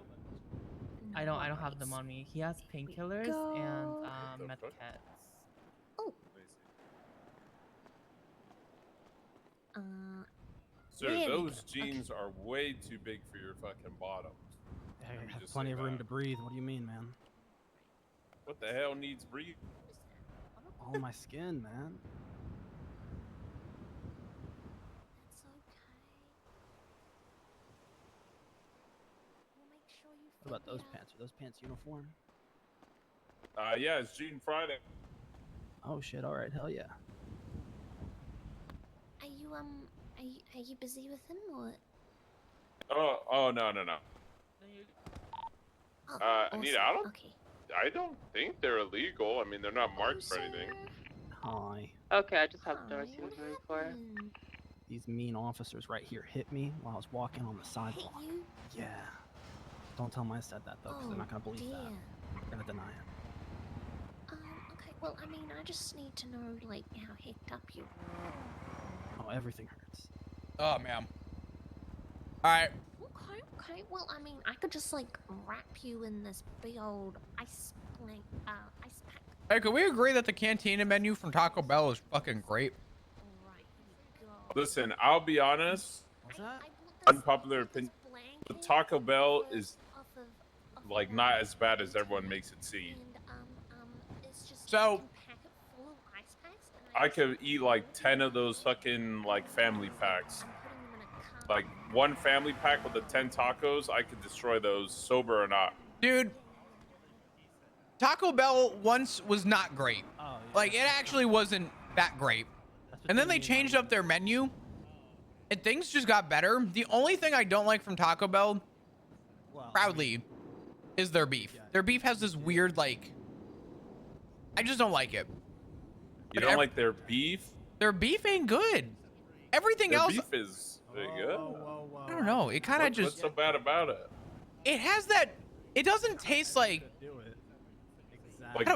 I don't have them on me. He has painkillers and med fuck? kits. Sir, There we those go. jeans are way too big for your fucking bottom. I Let me have just plenty say of room that. to breathe. What do you mean, man? What the hell needs breathing? All my skin, man. It's okay. We'll make sure you What about feel those better. pants? Are those pants uniform? Yeah, it's June Friday. Oh shit! All right, hell yeah. Are you busy with him or? Oh no. Oh, Anita, awesome. I don't think they're illegal. I mean, they're not marked for anything. Hi. Okay, I just have Darcy in room 4. These mean officers right here hit me while I was walking on the sidewalk. Hit you? Yeah. Don't tell them I said that though, because they're not gonna believe dear. that. They're gonna deny it. Okay. Well, I mean, I just need to know like how hicked up you. Oh, everything hurts. Oh man. All right. Okay. Well, I mean, I could just like wrap you in this big old ice pack. Hey, can we agree that the cantina menu from Taco Bell is fucking great? Listen, I'll be honest. Unpopular opinion. The Taco Bell is like not as bad as everyone makes it seem. So I could eat like 10 of those fucking like family packs. Like one family pack with the 10 tacos, I could destroy those sober or not. Dude, Taco Bell once was not great. Like, it actually wasn't that great. And then they changed up their menu, and things just got better. The only thing I don't like from Taco Bell, proudly, is their beef. Their beef has this weird, like, I just don't like it. You don't like their beef? Their beef ain't good. Everything Their else, beef is pretty good. I don't know. It kind of just, What's so bad about it? it has that, it doesn't taste like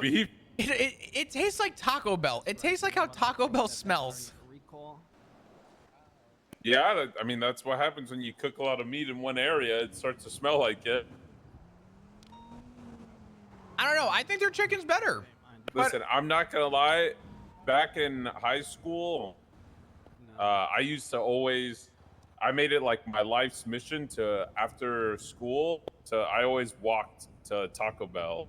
beef? It tastes like Taco Bell. It tastes like how Taco Bell smells. Yeah, I mean, that's what happens when you cook a lot of meat in one area. It starts to smell like it. I don't know. I think their chicken's better. Listen, I'm not going to lie. Back in high school, I used to always, I made it like my life's mission to, after school, I always walked to Taco Bell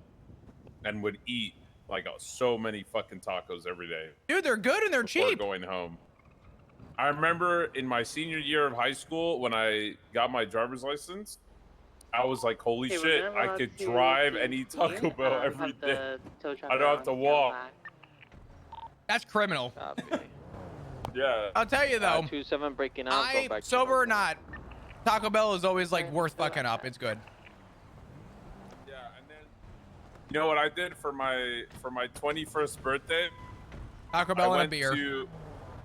and would eat like so many fucking tacos every day. Dude, they're good and they're cheap. Going home. I remember in my senior year of high school when I got my driver's license, I was like, holy Hey, shit, I could drive and eat Taco Bell every day. I don't have to walk. That's criminal. Yeah. I'll tell you though, 2-7 breaking out. Go back to sober or not, Taco Bell is always like worth fucking up. It's good. Yeah, and then you know what I did for my 21st birthday? Taco Bell and a beer.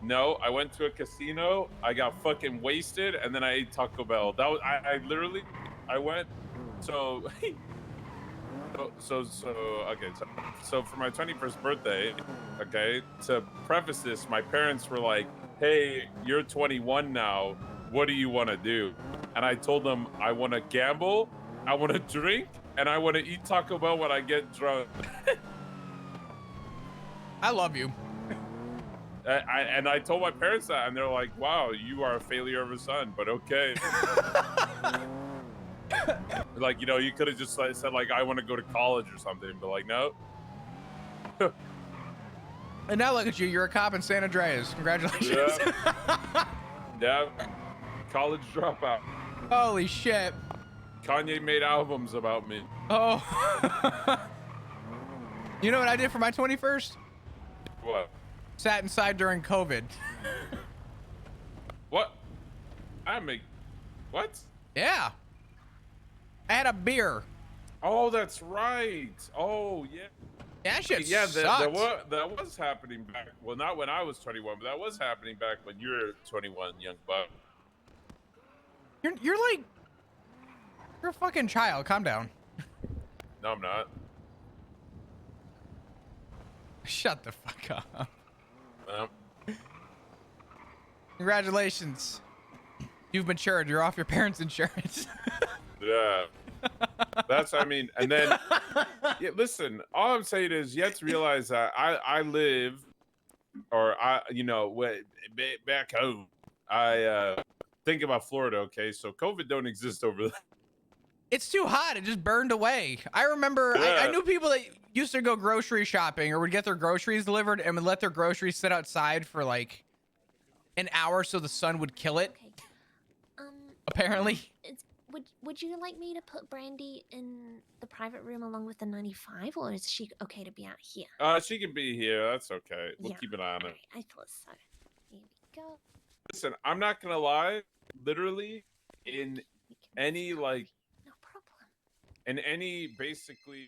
No, I went to a casino. I got fucking wasted, and then I ate Taco Bell. That was I literally, I went. So for my 21st birthday, okay, to preface this, my parents were like, hey, you're 21 now. What do you want to do? And I told them I want to gamble, I want to drink, and I want to eat Taco Bell when I get drunk. I love you. And I told my parents that, and they're like, wow, you are a failure of a son, but okay. Like, you know, you could have just like, said, like, I want to go to college or something, but like, no. And now look at you. You're a cop in San Andreas. Congratulations. Yeah. College dropout. Holy shit. Kanye made albums about me. Oh. You know what I did for my 21st? What? Sat inside during COVID. What? What? Yeah. I had a beer. Oh, that's right. Oh, yeah. That shit Yeah, sucked. that was happening back. Well, not when I was 21, but that was happening back when you were 21, young buck. You're like, you're a fucking child. Calm down. No, I'm not. Shut the fuck up. No. Congratulations. You've matured. You're off your parents' insurance. Yeah. That's, I mean, and then, yeah, listen, all I'm saying is you have to realize that I live, or you know, back home, I think about Florida, okay? So COVID don't exist over there. It's too hot. It just burned away. I remember I knew people that used to go grocery shopping or would get their groceries delivered and would let their groceries sit outside for like an hour so the sun would kill it. Apparently. would you like me to put Brandy in the private room along with the 95, or is she okay to be out here? She can be here. That's okay. We'll Yeah, keep an eye on her. I thought so. Here we go. Listen, I'm not gonna lie. Literally, in any like, in any basically,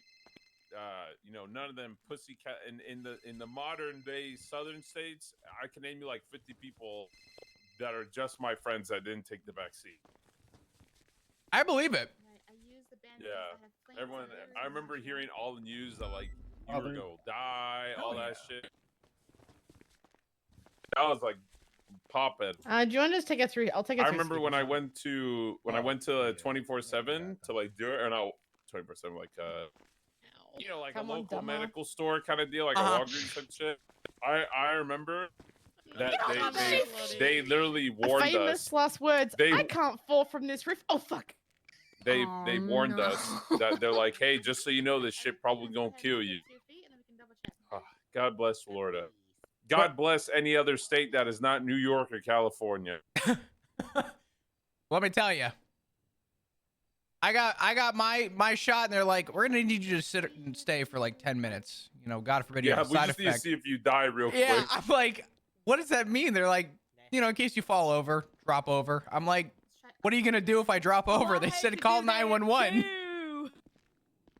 you know, none of them pussycat in the modern day southern states, I can name you like 50 people that are just my friends that didn't take the back seat. I believe it. Yeah, everyone. I remember hearing all the news that like you were gonna die, all that shit. That was like popping. Do you want to just take it through? I'll take it. I remember when I went to 24/7 to like do it, or no 24/7 like you know, like Come a on, local dumbass. medical store kind of deal, like a Walgreens type shit. I remember that they literally warned famous us. last words. They- I can't fall from this roof. Oh fuck. They warned us that they're like, hey, just so you know, this shit probably gonna kill you. Ah, God bless Florida. God bless any other state that is not New York or California. Let me tell you. I got my shot, and they're like, we're gonna need you to sit and stay for like 10 minutes. You know, God forbid you Yeah, have a we side just need to effect. see if you die real Yeah, quick. I'm like, what does that mean? They're like, you know, in case you fall over, drop over. I'm like, what are you gonna do if I drop over? They said call 911.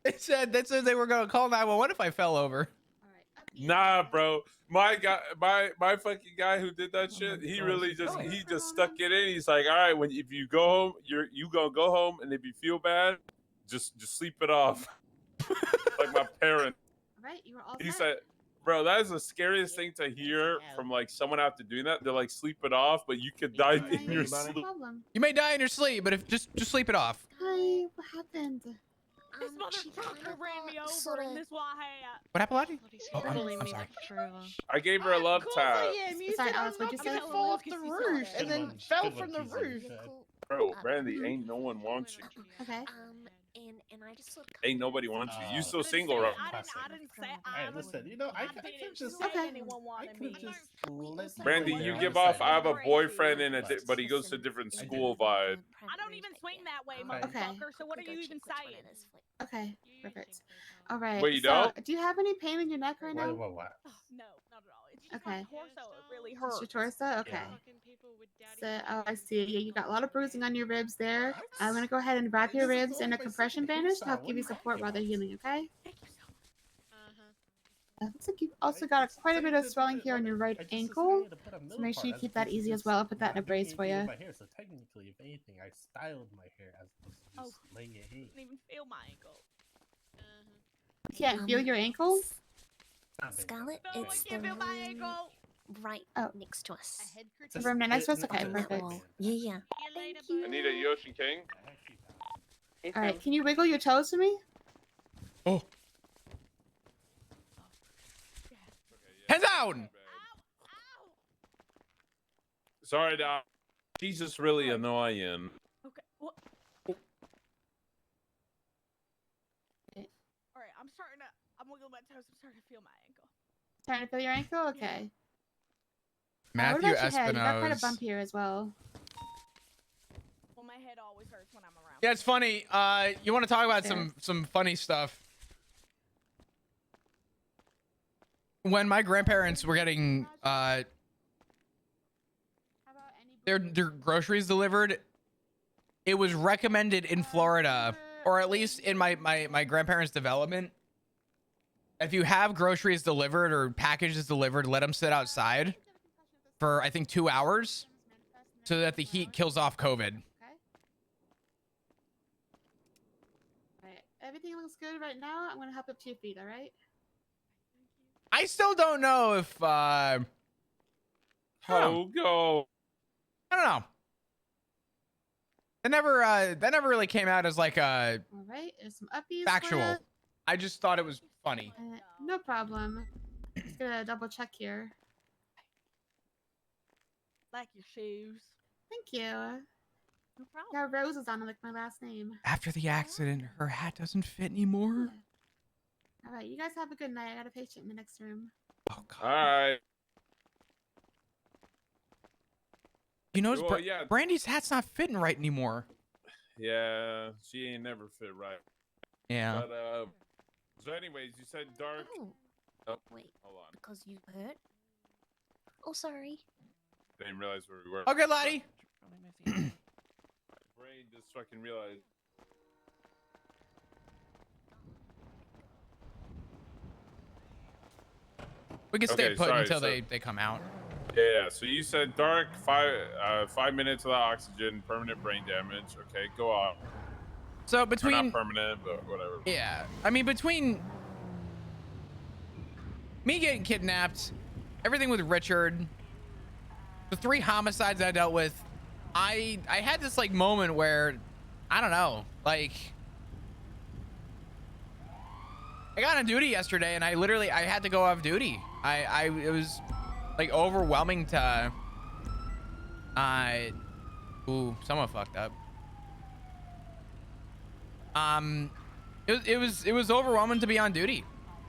They said they were gonna call 911 if I fell over. Nah, bro. My guy, my fucking guy who did that shit, he really just stuck it in. He's like, all right, if you go home, you gonna go home, and if you feel bad, just sleep it off. Like my parents. Right, you were all He set. said, bro, that is the scariest thing to hear from like someone after doing that. They're like, sleep it off, but you could die in your sleep. You may die in your sleep, but if just sleep it off. Hi, what happened? This motherfucker ran me over in this white hat. What happened, Lottie? Oh, I'm sorry. I gave her a love tap. You Sorry, said I Alice, was what'd not you gonna say? fall off the roof, and then fell from the roof. Bro, Brandy, ain't no one wants you. Okay. And I just sort of Ain't nobody wants you. You still single, right? I didn't say Hey, listen, you know, I could just anyone wanted me. Brandy, you give off, I have a boyfriend but he goes to a different school vibe. I don't even swing that way, Okay. motherfucker. So what are you even saying? Okay, perfect. All right. Wait, you so, don't? do you have any pain in your neck right now? No, not at all. It's just my Okay. torso. It really Just hurts. your torso? Okay. So, oh, I see. Yeah, you got a lot of bruising on your ribs there. I'm gonna go ahead and wrap your ribs in a compression bandage to help give you support while they're healing. Okay. Looks like you've also got quite a bit of swelling here on your right ankle. So make sure you keep that easy as well. I'll put that in a brace for you. My hair, so technically, if anything, I styled my hair as opposed to just laying it. I didn't even feel my ankle. You can't feel your ankle? Scarlet, No, it's I can't feel my ankle. right next to us. The room right next to us? Okay, perfect. Yeah. Thank you. Anita, you Ocean King? Alright, can you wiggle your toes for me? Oh. Hands down! Sorry, Doc. She's just really annoying. Okay. What? All right, I'm wiggling my toes. I'm starting to feel my ankle. Starting to feel your ankle? Okay. What Matthew about your head? You got quite a Espino's. bump here as well. Well, my head always hurts when I'm around. Yeah, it's funny. You want to talk about some funny stuff? When my grandparents were getting their groceries delivered, it was recommended in Florida, or at least in my grandparents' development, if you have groceries delivered or packages delivered, let them sit outside for I think 2 hours, so that the heat kills off COVID. Alright, everything looks good right now. I'm gonna help up to your feet, alright? I still don't know if How go? I don't know. That never really came out as like a Alright, there's some uppies. factual. I just thought it was funny. No problem. Just gonna double check here. Like your shoes. Thank you. No problem. Got roses on it like my last name. After the accident, her hat doesn't fit anymore. Alright, you guys have a good night. I got a patient in the next room. Oh God. All right. You notice Well, yeah. Brandy's hat's not fitting right anymore. Yeah, she ain't never fit right. Yeah. But so anyways, you said dark. Oh, wait. Hold on. Because you hurt? Oh, sorry. Didn't realize where we were. Okay, Lottie. My brain just fucking realized. We can stay Okay, put sorry, until so- they come out. Yeah, so you said dark, 5 minutes without oxygen, permanent brain damage. Okay, go on. So Or between not permanent, but whatever. yeah, I mean between me getting kidnapped, everything with Richard, the 3 homicides I dealt with, I had this like moment where I don't know, like I got on duty yesterday and I had to go off duty. It was like overwhelming to ooh, someone fucked up. It was overwhelming to be on duty,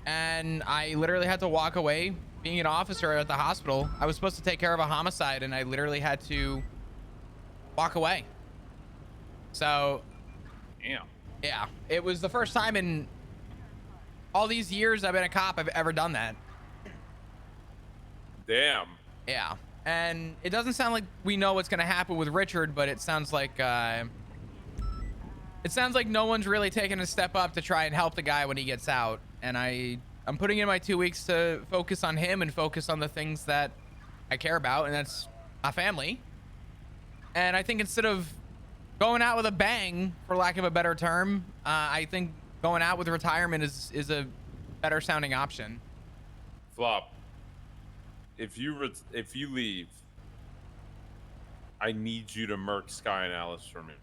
and I literally had to walk away. Being an officer at the hospital, I was supposed to take care of a homicide, and I literally had to walk away. So, yeah, it was the first time in all these years I've been a cop I've ever done that. Damn. Yeah, and it doesn't sound like we know what's gonna happen with Richard, but it sounds like no one's really taking a step up to try and help the guy when he gets out. And I'm putting in my 2 weeks to focus on him and focus on the things that I care about, and that's my family. And I think instead of going out with a bang, for lack of a better term, I think going out with retirement is a better sounding option. Flop. If you leave, I need you to murk Sky and Alice for me.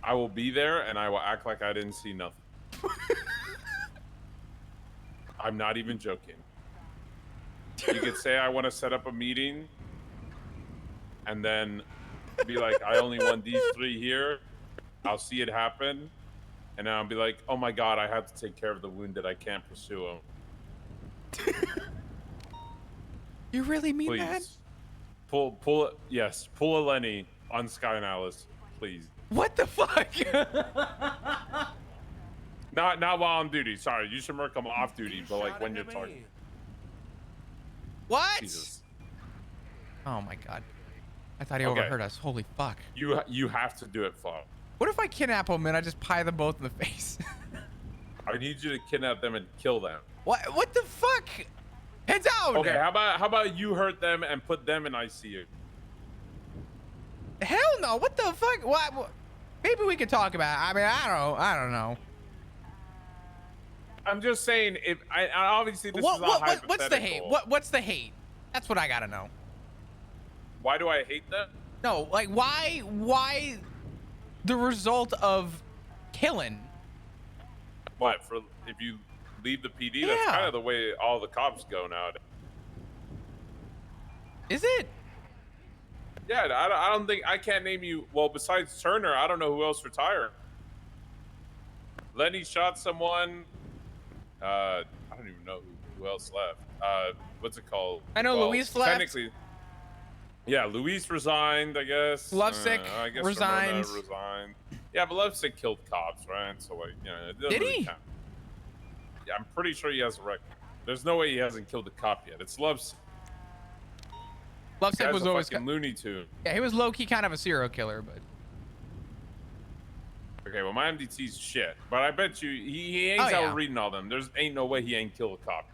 I will be there and I will act like I didn't see nothing. I'm not even joking. You could say I want to set up a meeting and then be like, I only want these 3 here. I'll see it happen. And then I'll be like, oh my God, I have to take care of the wounded. I can't pursue him. You really mean Please. that? Pull a Lenny on Sky and Alice, please. What the fuck? Not while on duty. Sorry, you should murk them off duty, but like when you're talking. What? Jesus. Oh my God. I thought he Okay. overheard us. Holy fuck. You have to do it, Flop. What if I kidnap him and I just pie them both in the face? I need you to kidnap them and kill them. What the fuck? Heads out. Okay, how about you hurt them and put them in ICU? Hell no. What the fuck? What? Maybe we could talk about it. I mean, I don't know. I'm just saying, if I obviously this is all hypothetical. What's the hate? What's the hate? That's what I gotta know. Why do I hate them? No, like why the result of killing? What, for if you leave the PD? That's kind of the way all the cops go nowadays. Is it? Yeah, I don't think, I can't name you, well, besides Turner, I don't know who else retired. Lenny shot someone. I don't even know who else left. What's it called? I know Luis left. Technically, yeah, Luis resigned, I guess. Lovesick I guess resigned. Ramona resigned. Yeah, but Lovesick killed cops, right? So like, you know, it doesn't Did really he? count. Yeah, I'm pretty sure he has a record. There's no way he hasn't killed a cop yet. It's Lovesick. Lovesick was always fucking Looney Tune. Yeah, he was low-key kind of a serial killer, but Okay, well, my MDT's shit, but I bet you he ain't out reading all them. There's ain't no way he ain't killed a cop.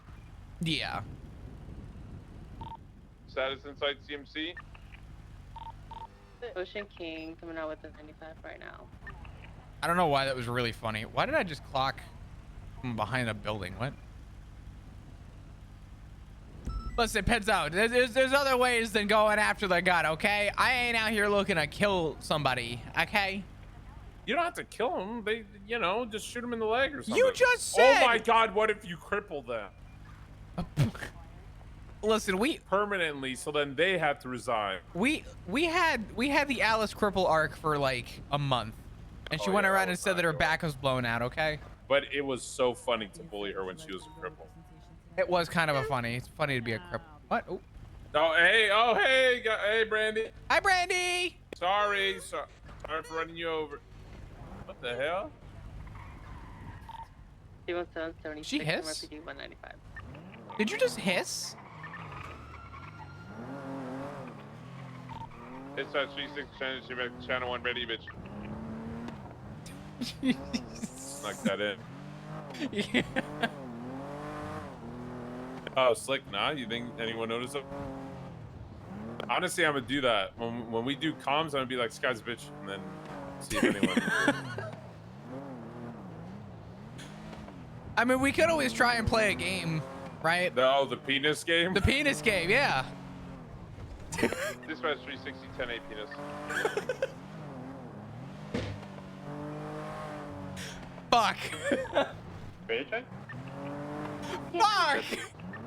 yeah. Status inside CMC. Ocean King coming out with the 95 right now. I don't know why that was really funny. Why did I just clock from behind a building? What? Listen, heads out. There's other ways than going after the gun, okay? I ain't out here looking to kill somebody, okay? You don't have to kill them. They, you know, just shoot them in the leg or something. You just said. Oh my God! What if you cripple them? Listen, we permanently, so then they have to resign. We had the Alice cripple arc for like a month, and she went around and said that her back was blown out. Okay. But it was so funny to bully her when she was a cripple. It was kind of a funny. It's funny to be a cripple. What? Oh. Oh hey, hey, Brandy. Hi, Brandy. Sorry for running you over. What the hell? She hiss? MRPD 195. Did you just hiss? It's 36 channel 1 ready, bitch. Knock that in. Yeah. Oh, slick. Nah, you think anyone noticed it? Honestly, I'm gonna do that when we do comms. I'm gonna be like, "Sky's a bitch," and then see if anyone. I mean, we could always try and play a game, right? No, the penis game. The penis game, yeah. Dispatch 360 10-8 penis. Fuck. Fuck.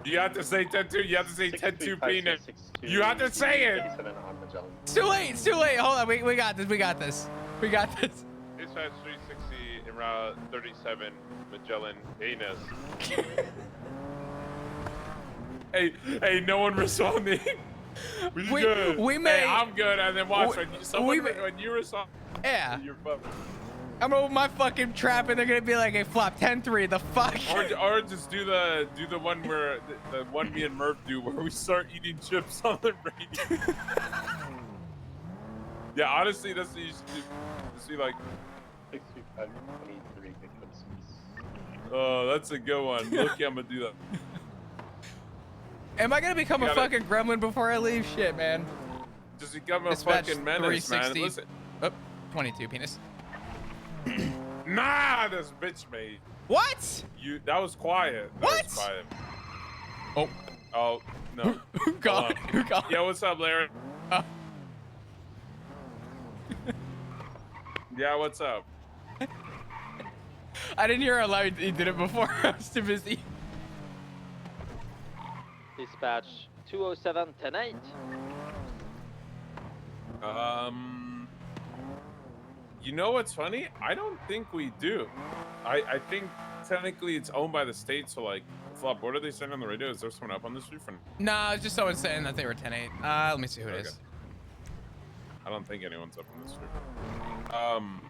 You have to say 10-2. You have to say 10-2 penis. You have to say it. It's too late. It's too late. Hold on. We got this. We got this. We got this. Dispatch 360 en route 37 Magellan penis. Hey, no one responding. We good. We may. Hey, I'm good. And then watch when you respond. Yeah. You're fucked. I'm over my fucking trap, and they're gonna be like, "Hey, flop 10-3. The fuck." Or just do the one where the one me and Murph do, where we start eating chips on the radio. Yeah, honestly, that's what you should do. Just be like, 62523 victims. oh, that's a good one. Look, I'm gonna do that. Am I gonna become a fucking gremlin before I leave? Shit, man. Just become a Dispatch fucking menace, man. 360. Listen. Oh, 22 penis. Nah, this bitch made. What? That was quiet. What? Was quiet. Oh, no. Who called? Yo, what's up, Larry? Yeah, what's up? I didn't hear how loud he did it before. I was too busy. Dispatch 207 10-8. You know what's funny? I don't think we do. I think technically it's owned by the state, so like, Flop, what are they saying on the radio? Is there someone up on the street? No, it's just someone saying that they were 10-8. Let me see who it is. I don't think anyone's up on the street.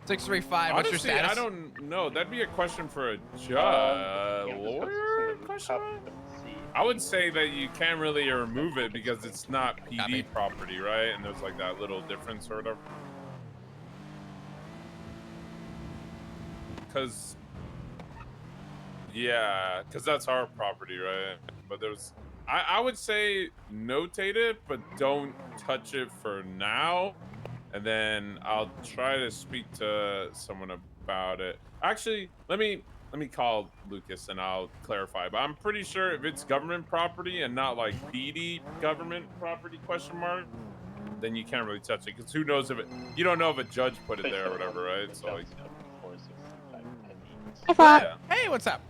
635, what's your honestly, status? I don't know. That'd be a question for a lawyer? Question mark? I would say that you can't really remove it because it's not PD property, right? And there's like that little difference or whatever. Because that's our property, right? But there's, I would say notate it, but don't touch it for now. And then I'll try to speak to someone about it. Actually, let me call Lucas and I'll clarify. But I'm pretty sure if it's government property and not like PD government property question mark, then you can't really touch it. Because who knows if it, you don't know if a judge put it there or whatever, right? So like, Hey, Flop. Hey, what's up?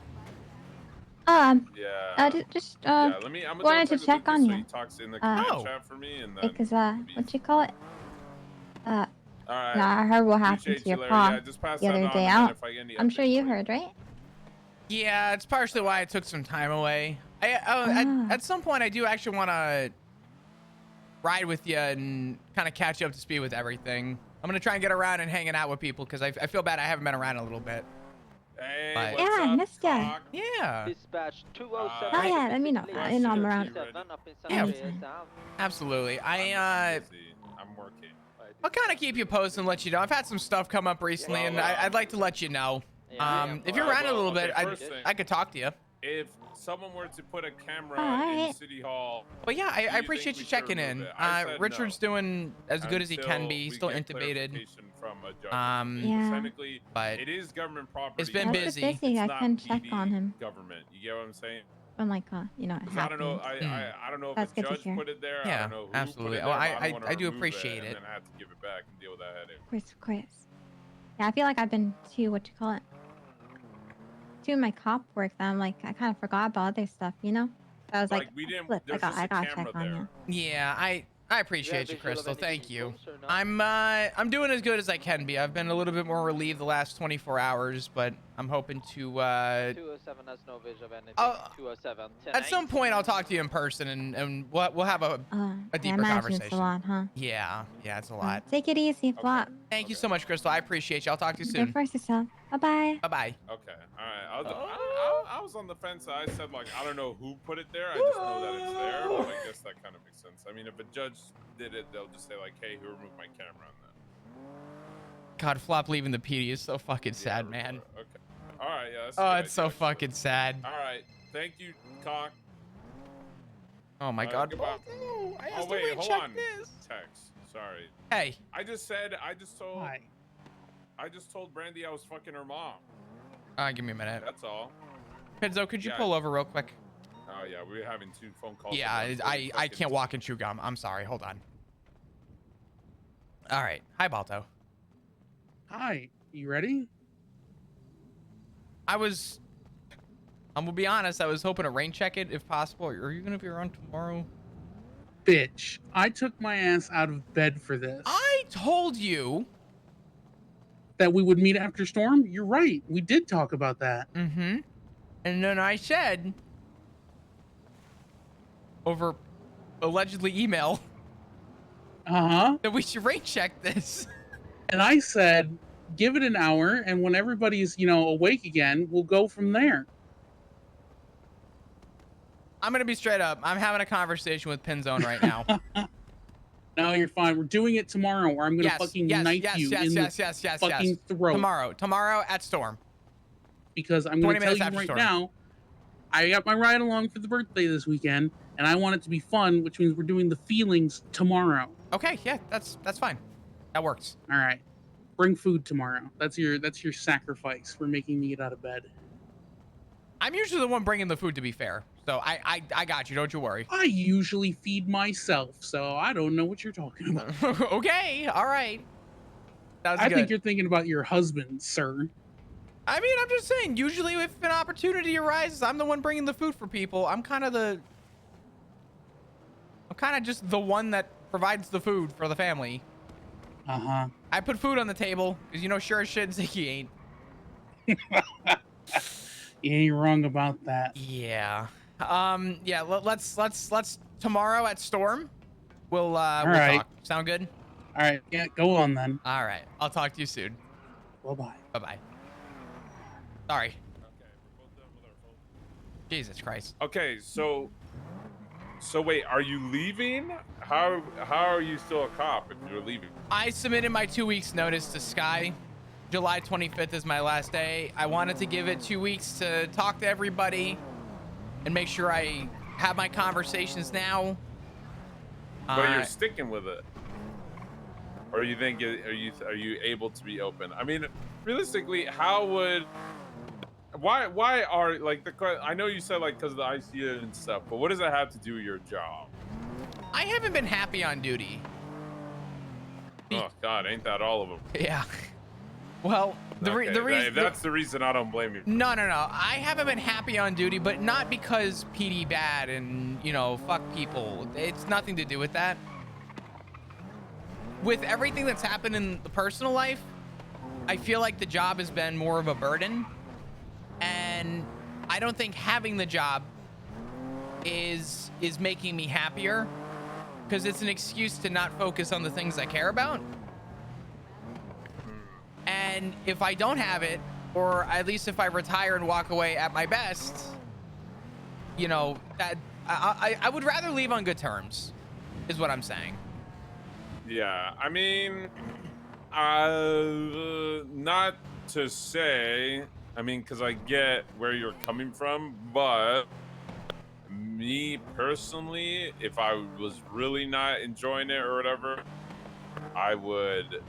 yeah. Just yeah, I'm wanted to check on so you. he talks in the command chat for me, and then Because what you call it? all right. I heard what happened Appreciate to your you, Larry. pa Yeah, just pass the that other on, day and then out. if I get any I'm sure you heard, right? Yeah, it's partially why I took some time away. At some point, I do actually want to ride with you and kind of catch you up to speed with everything. I'm going to try and get around and hanging out with people because I feel bad I haven't been around a little bit. Hey, But- Yeah, I missed ya. Yeah. Dispatch 207. Oh yeah, let me know. I know I'm around. Yeah, absolutely. I'm working. I'll kind of keep you posted and let you know. I've had some stuff come up recently, and I'd like to let you know. If you're around a little bit, I could talk to you. If someone were to put a camera Alright. in City Hall, But yeah, do I you appreciate think you we should checking remove in. it? I said Richard's no. doing as good as he can Until be. He's we still get intubated. clarification from a judge. Yeah. Technically, but it is government property. it's been I was busy. just busy. I It's not couldn't check PD on him. Government. You get what I'm saying? I'm like, it 'Cause I don't know. happened. I don't know if That's a good to judge hear. put it there. I Yeah, don't know who absolutely. Put it Well, there, but I don't wanna do remove appreciate it. it. And then I have to give it back and deal with that headache. Of course. Yeah, I feel like I've been too doing my cop work that I'm like I kind of forgot about other stuff, you know? So I was like, we didn't. flip, There's I just a gotta camera check on there. you. Yeah, I appreciate you, Crystal. Thank you. I'm doing as good as I can be. I've been a little bit more relieved the last 24 hours, but I'm hoping to 207 has no vision of anything. 207 at some point I'll talk to you in person and we'll have a I deeper imagine conversation. it's a lot, huh? Yeah, it's a lot. Take it easy, Flop. Thank you so much, Crystal. I appreciate you. I'll talk to you Good soon. first yourself. Bye-bye. Bye-bye. Okay, all right. I was on the fence. I said, like, I don't know who put it there. I just know that it's there. But I guess that kind of makes sense. I mean, if a judge did it, they'll just say, like, hey, who removed my camera on that? God, Flop leaving the PD is so fucking sad, man. Okay. All right, yeah. That's Oh, it's so fucking sad. All right. Thank you, Cock. Oh my God. Goodbye. I Oh, wait, hold on. Text. Sorry. Hey. I just told Brandy I was fucking her mom. Give me a minute. That's all. Pizzo, could you Yeah. pull over real quick? Oh yeah, we were having 2 phone calls. Yeah, I can't walk and chew gum. I'm sorry. Hold on. All right. Hi, Balto. Hi. You ready? I'm gonna be honest, I was hoping to rain check it if possible. Are you gonna be around tomorrow? Bitch, I took my ass out of bed for this. I told you that we would meet after storm. You're right. We did talk about that. Mm-hmm. And then I said over allegedly email that we should rain check this. And I said, give it an hour, and when everybody's, awake again, we'll go from there. I'm gonna be straight up. I'm having a conversation with Pinzone right now. No, you're fine. We're doing it tomorrow, or I'm gonna fucking knife you in the fucking throat. Tomorrow at Storm. Because I'm gonna tell you right now, I got my ride along for the birthday this weekend, and I want it to be fun, which means we're doing the feelings tomorrow. Okay, yeah, that's fine. That works. All right. Bring food tomorrow. That's your sacrifice for making me get out of bed. I'm usually the one bringing the food, to be fair. So I got you. Don't you worry. I usually feed myself, so I don't know what you're talking about. Okay, all right. I think you're thinking about your husband, sir. I mean, I'm just saying, usually if an opportunity arises, I'm the one bringing the food for people. I'm kind of just the one that provides the food for the family. Uh-huh. I put food on the table because sure as shit Ziggy ain't. You ain't wrong about that. Yeah. Yeah, let's tomorrow at Storm. We'll right. talk. Sound good? All right. Yeah, go on then. All right. I'll talk to you soon. Bye-bye. Bye-bye. Sorry. Jesus Christ. Okay, so wait, are you leaving? How are you still a cop if you're leaving? I submitted my 2 weeks notice to Sky. July 25th is my last day. I wanted to give it 2 weeks to talk to everybody and make sure I have my conversations now. But you're sticking with it. Or you think are you able to be open? I mean, realistically, why are like I know you said like because of the ICU and stuff, but what does that have to do with your job? I haven't been happy on duty. Oh God, ain't that all of them? Yeah. Well, the reason that's the reason I don't blame you. No. I haven't been happy on duty, but not because PD bad and fuck people. It's nothing to do with that. With everything that's happened in the personal life, I feel like the job has been more of a burden, and I don't think having the job is making me happier because it's an excuse to not focus on the things I care about. And if I don't have it, or at least if I retire and walk away at my best, that I would rather leave on good terms, is what I'm saying. Yeah, I mean, not to say, because I get where you're coming from, but me personally, if I was really not enjoying it or whatever, I would,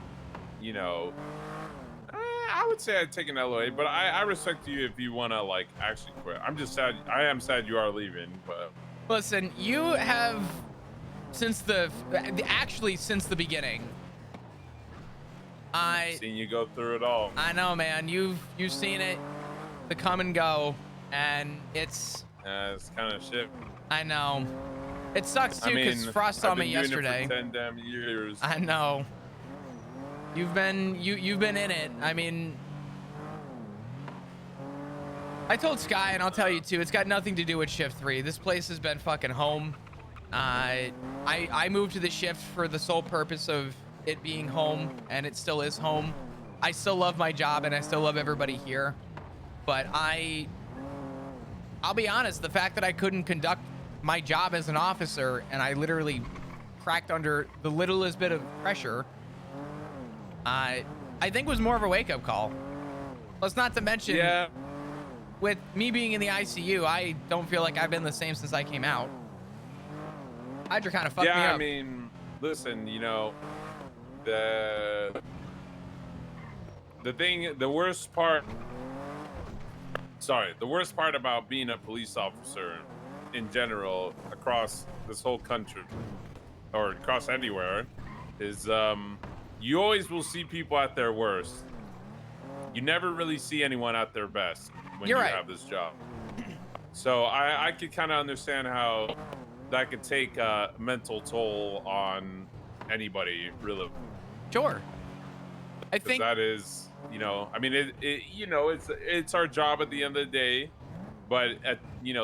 I would say I'd take an LOA, but I respect you if you want to, like, actually quit. I'm just sad. I am sad you are leaving, but... Listen, you have, since the beginning, I've seen you go through it all. I know, man. You've seen it, the come and go, and it's kind of shit. I know. It sucks, too, because Frost saw me yesterday. I've been doing it for 10 damn years. I know. You've been in it. I mean, I told Sky, and I'll tell you too, it's got nothing to do with shift 3. This place has been fucking home. I moved to the shift for the sole purpose of it being home, and it still is home. I still love my job, and I still love everybody here. But I'll be honest, the fact that I couldn't conduct my job as an officer, and I literally cracked under the littlest bit of pressure, I think was more of a wake-up call. Plus, not to mention, with me being in the ICU, I don't feel like I've been the same since I came out. Hydra kind of fucked me up. Yeah, I mean, listen, you know, the worst part about being a police officer in general across this whole country or across anywhere is you always will see people at their worst. You never really see anyone at their best when you have this job. So I could kind of understand how that could take a mental toll on anybody, really. Sure. I think that is, you know, I mean, it's our job at the end of the day, but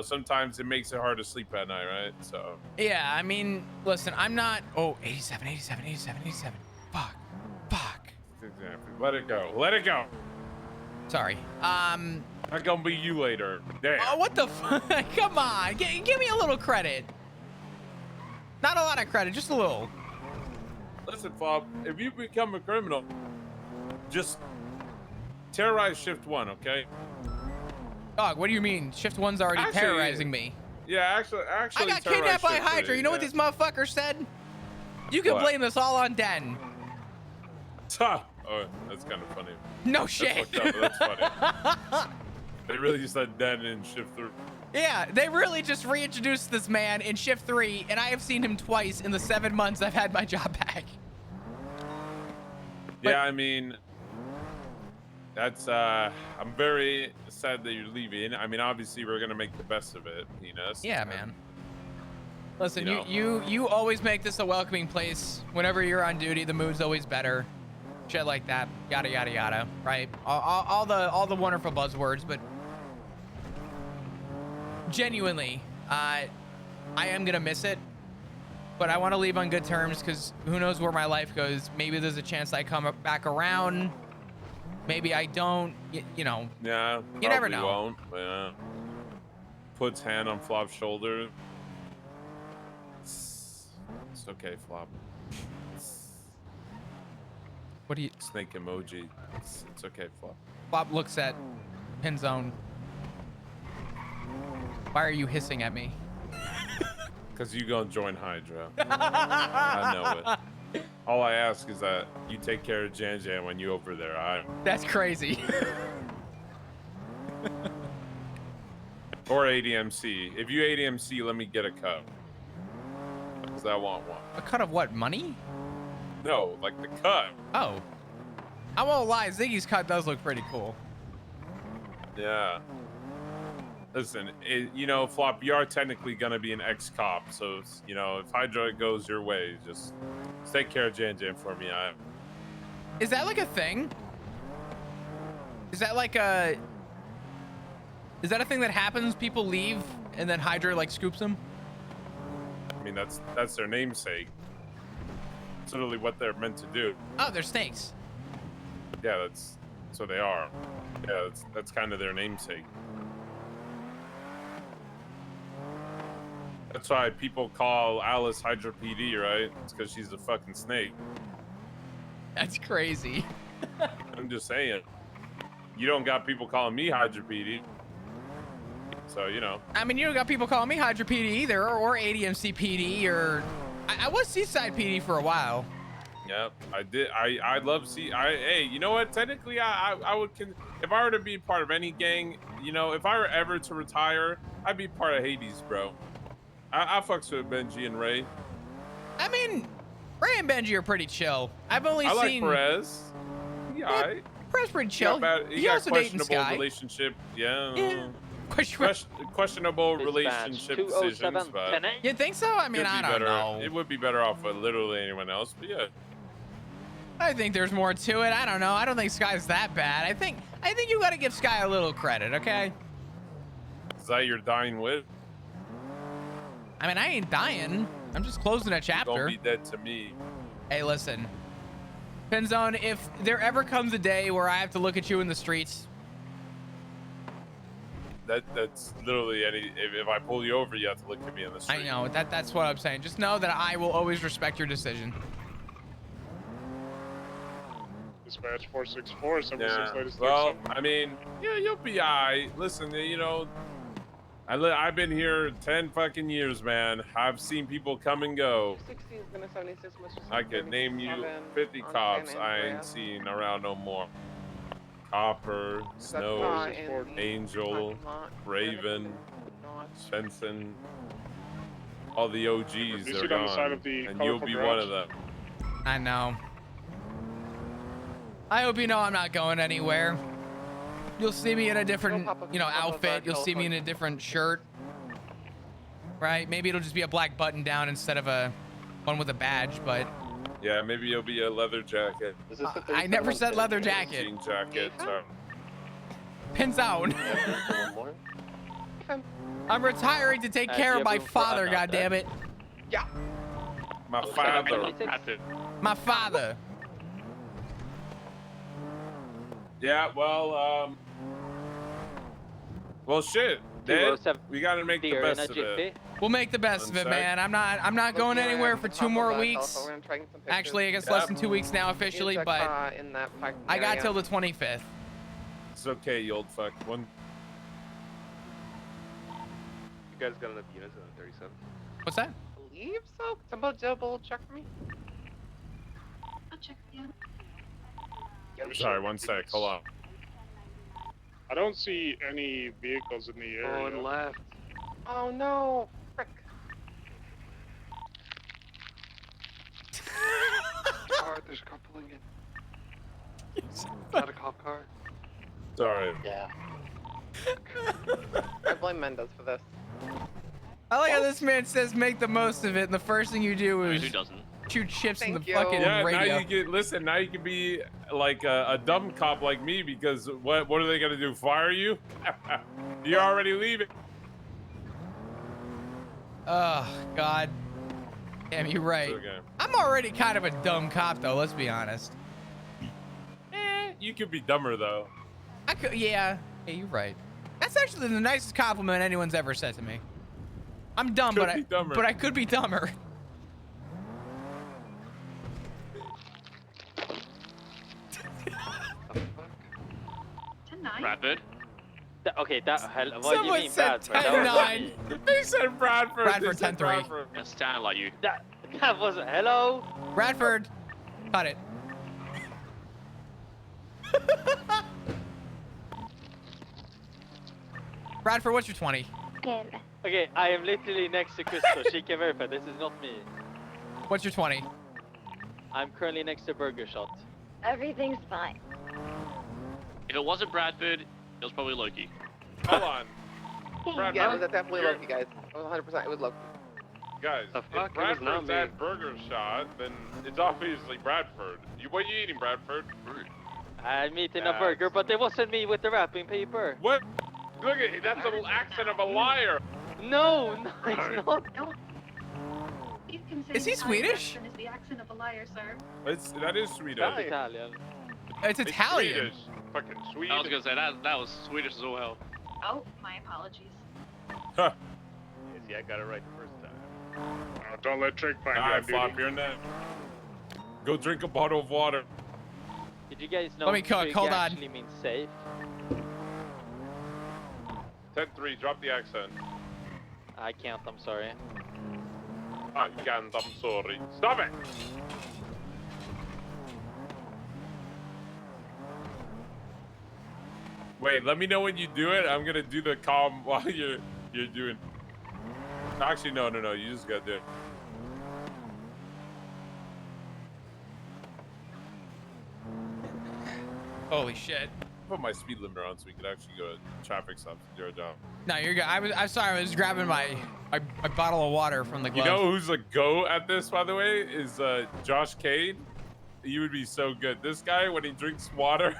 sometimes it makes it hard to sleep at night, right? So. Yeah, I mean, listen, I'm not. Oh, 87. Fuck. Exactly. Let it go. Let it go. Sorry. Not gonna be you later. Damn. Oh, what the fuck? Come on, give me a little credit. Not a lot of credit, just a little. Listen, Fob, if you become a criminal, just terrorize Shift 1, okay? Dog, what do you mean? Shift 1's already terrorizing me. Yeah, actually, I got kidnapped by Hydra. You know what these motherfuckers said? You can blame this all on Den. Oh, that's kind of funny. No shit. That's funny. They really just said Den in Shift 3. Yeah, they really just reintroduced this man in Shift 3, and I have seen him twice in the 7 months I've had my job back. Yeah, I mean, that's, I'm very sad that you're leaving. I mean, obviously, we're going to make the best of it, Penis. Yeah, man. Listen, you always make this a welcoming place. Whenever you're on duty, the mood's always better. Shit like that, yada, yada, yada, right? All the wonderful buzzwords, but genuinely, I am gonna miss it, but I want to leave on good terms because who knows where my life goes. Maybe there's a chance I come back around. Maybe I don't. You know. Yeah. You never know. Won't. Yeah. Puts hand on Flop's shoulder. It's okay, Flop. What do you? Snake emoji. It's okay, Flop. Flop looks at Pinzone. Why are you hissing at me? Because you gonna join Hydra. I know it. All I ask is that you take care of Jan Jan when you over there, all right? That's crazy. Or ADMC. If you ADMC, let me get a cut. Because I want one. A cut of what? Money? No, like the cut. Oh. I won't lie, Ziggy's cut does look pretty cool. Yeah. Listen, Flop, you are technically gonna be an ex-cop, so if Hydra goes your way, just take care of Jan Jan for me. Is that like a thing? Is that like a? Is that a thing that happens? People leave and then Hydra like scoops them? I mean, that's their namesake. It's literally what they're meant to do. Oh, they're snakes. Yeah, that's what they are. Yeah, that's kind of their namesake. That's why people call Alice Hydra PD, right? It's because she's a fucking snake. That's crazy. I'm just saying. You don't got people calling me Hydra PD. So, I mean, you don't got people calling me Hydra PD either, or ADMC PD, or... I was Seaside PD for a while. Yep, I did. I love hey, you know what? Technically, I would... If I were to be part of any gang, if I were ever to retire, I'd be part of Hades, bro. I fucks with Benji and Ray. I mean, Ray and Benji are pretty chill. I've only seen... I like Perez. Yeah, Perez pretty chill. He got questionable relationship. Yeah. Questionable relationship decisions, but... You think so? I mean, I don't know. It would be better off with literally anyone else, but yeah. I think there's more to it. I don't know. I don't think Sky's that bad. I think you got to give Sky a little credit, okay? Is that your dying wish? I mean, I ain't dying. I'm just closing a You're chapter. gonna be dead to me. Hey, listen. Penzone, if there ever comes a day where I have to look at you in the streets, That's literally if I pull you over, you have to look at me in the street. I know that's what I'm saying. Just know that I will always respect your decision. Dispatch 464, 76 Yeah. latest Well, 37. I mean, yeah, you'll be alright. Listen, you know, I've been here 10 fucking years, man. I've seen people come and go. 60 is gonna 76. I could name you 50 cops I ain't seen around no more. Copper, Snow, Angel, Raven, Svensson. All the OGs You are sit on the side gone, of the and you'll colorful be garage. one of them. I know. I hope you know I'm not going anywhere. You'll see me in a different, outfit. You'll see me in a different shirt. Right? Maybe it'll just be a black button down instead of a one with a badge, but Yeah, maybe it'll be a leather jacket. I never said leather jacket. Jean jacket. So. Penzone. I'm retiring to take care of my father, goddammit. Yeah. My father. My father. Yeah, well, shit. Dad, we gotta make the best of it. We'll make the best of it, man. I'm not going anywhere for 2 more weeks. Actually, I guess less than 2 weeks now officially, but I got till the 25th. It's okay, you old fuck. One. You guys got enough units in the 37? What's that? I believe so. Somebody double check for me. I'll check for you. Sorry, one sec. Hold on. I don't see any vehicles in the area. One left. Oh no, frick. Car, there's a car pulling in. Is that a cop car? Sorry. Yeah. I blame Mendes for this. I like how this man says make the most of it, and the first thing you do is Who doesn't? shoot chips in the Thank you. fucking Yeah, radio. now you can be like a dumb cop like me, because what are they gonna do? Fire you? You're already leaving. Oh God. Damn, you're right. Okay. I'm already kind of a dumb cop, though. Let's be honest. You could be dumber though. I could, yeah. Yeah, you're right. That's actually the nicest compliment anyone's ever said to me. I'm dumb, Could but be dumber. I could be dumber. Bradford? Okay, what do you Someone mean said Bradford? 10-9. They said Bradford. Bradford They said 10-3. Bradford. That sound like you. That was hello. Bradford, cut it. Bradford, what's your 20? Okay, I am literally next to Crystal. She can verify. This is not me. What's your 20? I'm currently next to Burger Shot. Everything's fine. If it wasn't Bradford, it was probably Loki. Hold on. Bradford. Yeah, it was definitely Loki, guys. It was 100%. It was Loki. Guys, The fuck? if It was not Bradford's me. at Burger Shot, then it's obviously Bradford. What are you eating, Bradford? I'm eating a Yeah. burger, but it wasn't me with the wrapping paper. What? Look at that's the accent of a liar. No, it's not. You can say Is he Italian Swedish? accent is the accent of a liar, sir. That is Swedish. That's Italian. It's Italian. Swedish. Fucking Swedish. I was gonna say that was Swedish as all hell. Oh, my apologies. Huh. See, I got it right the first time. Oh, don't let Trick find you Alright, on duty. flop your neck. Go drink a bottle of water. Did you guys know Let me cook, Trig hold on. actually means safe? 10-3, drop the accent. I can't, I'm sorry. I can't, I'm sorry. Stop it! Wait, let me know when you do it. I'm gonna do the calm while you're doing. Actually, no. You just gotta do it. Holy shit. Put my speed limiter on so we could actually go to traffic stops and zero down. No, you're good. I'm sorry. I was grabbing my bottle of water from the You glove. know who's a go at this, by the way, is Josh Cade. You would be so good. This guy, when he drinks water,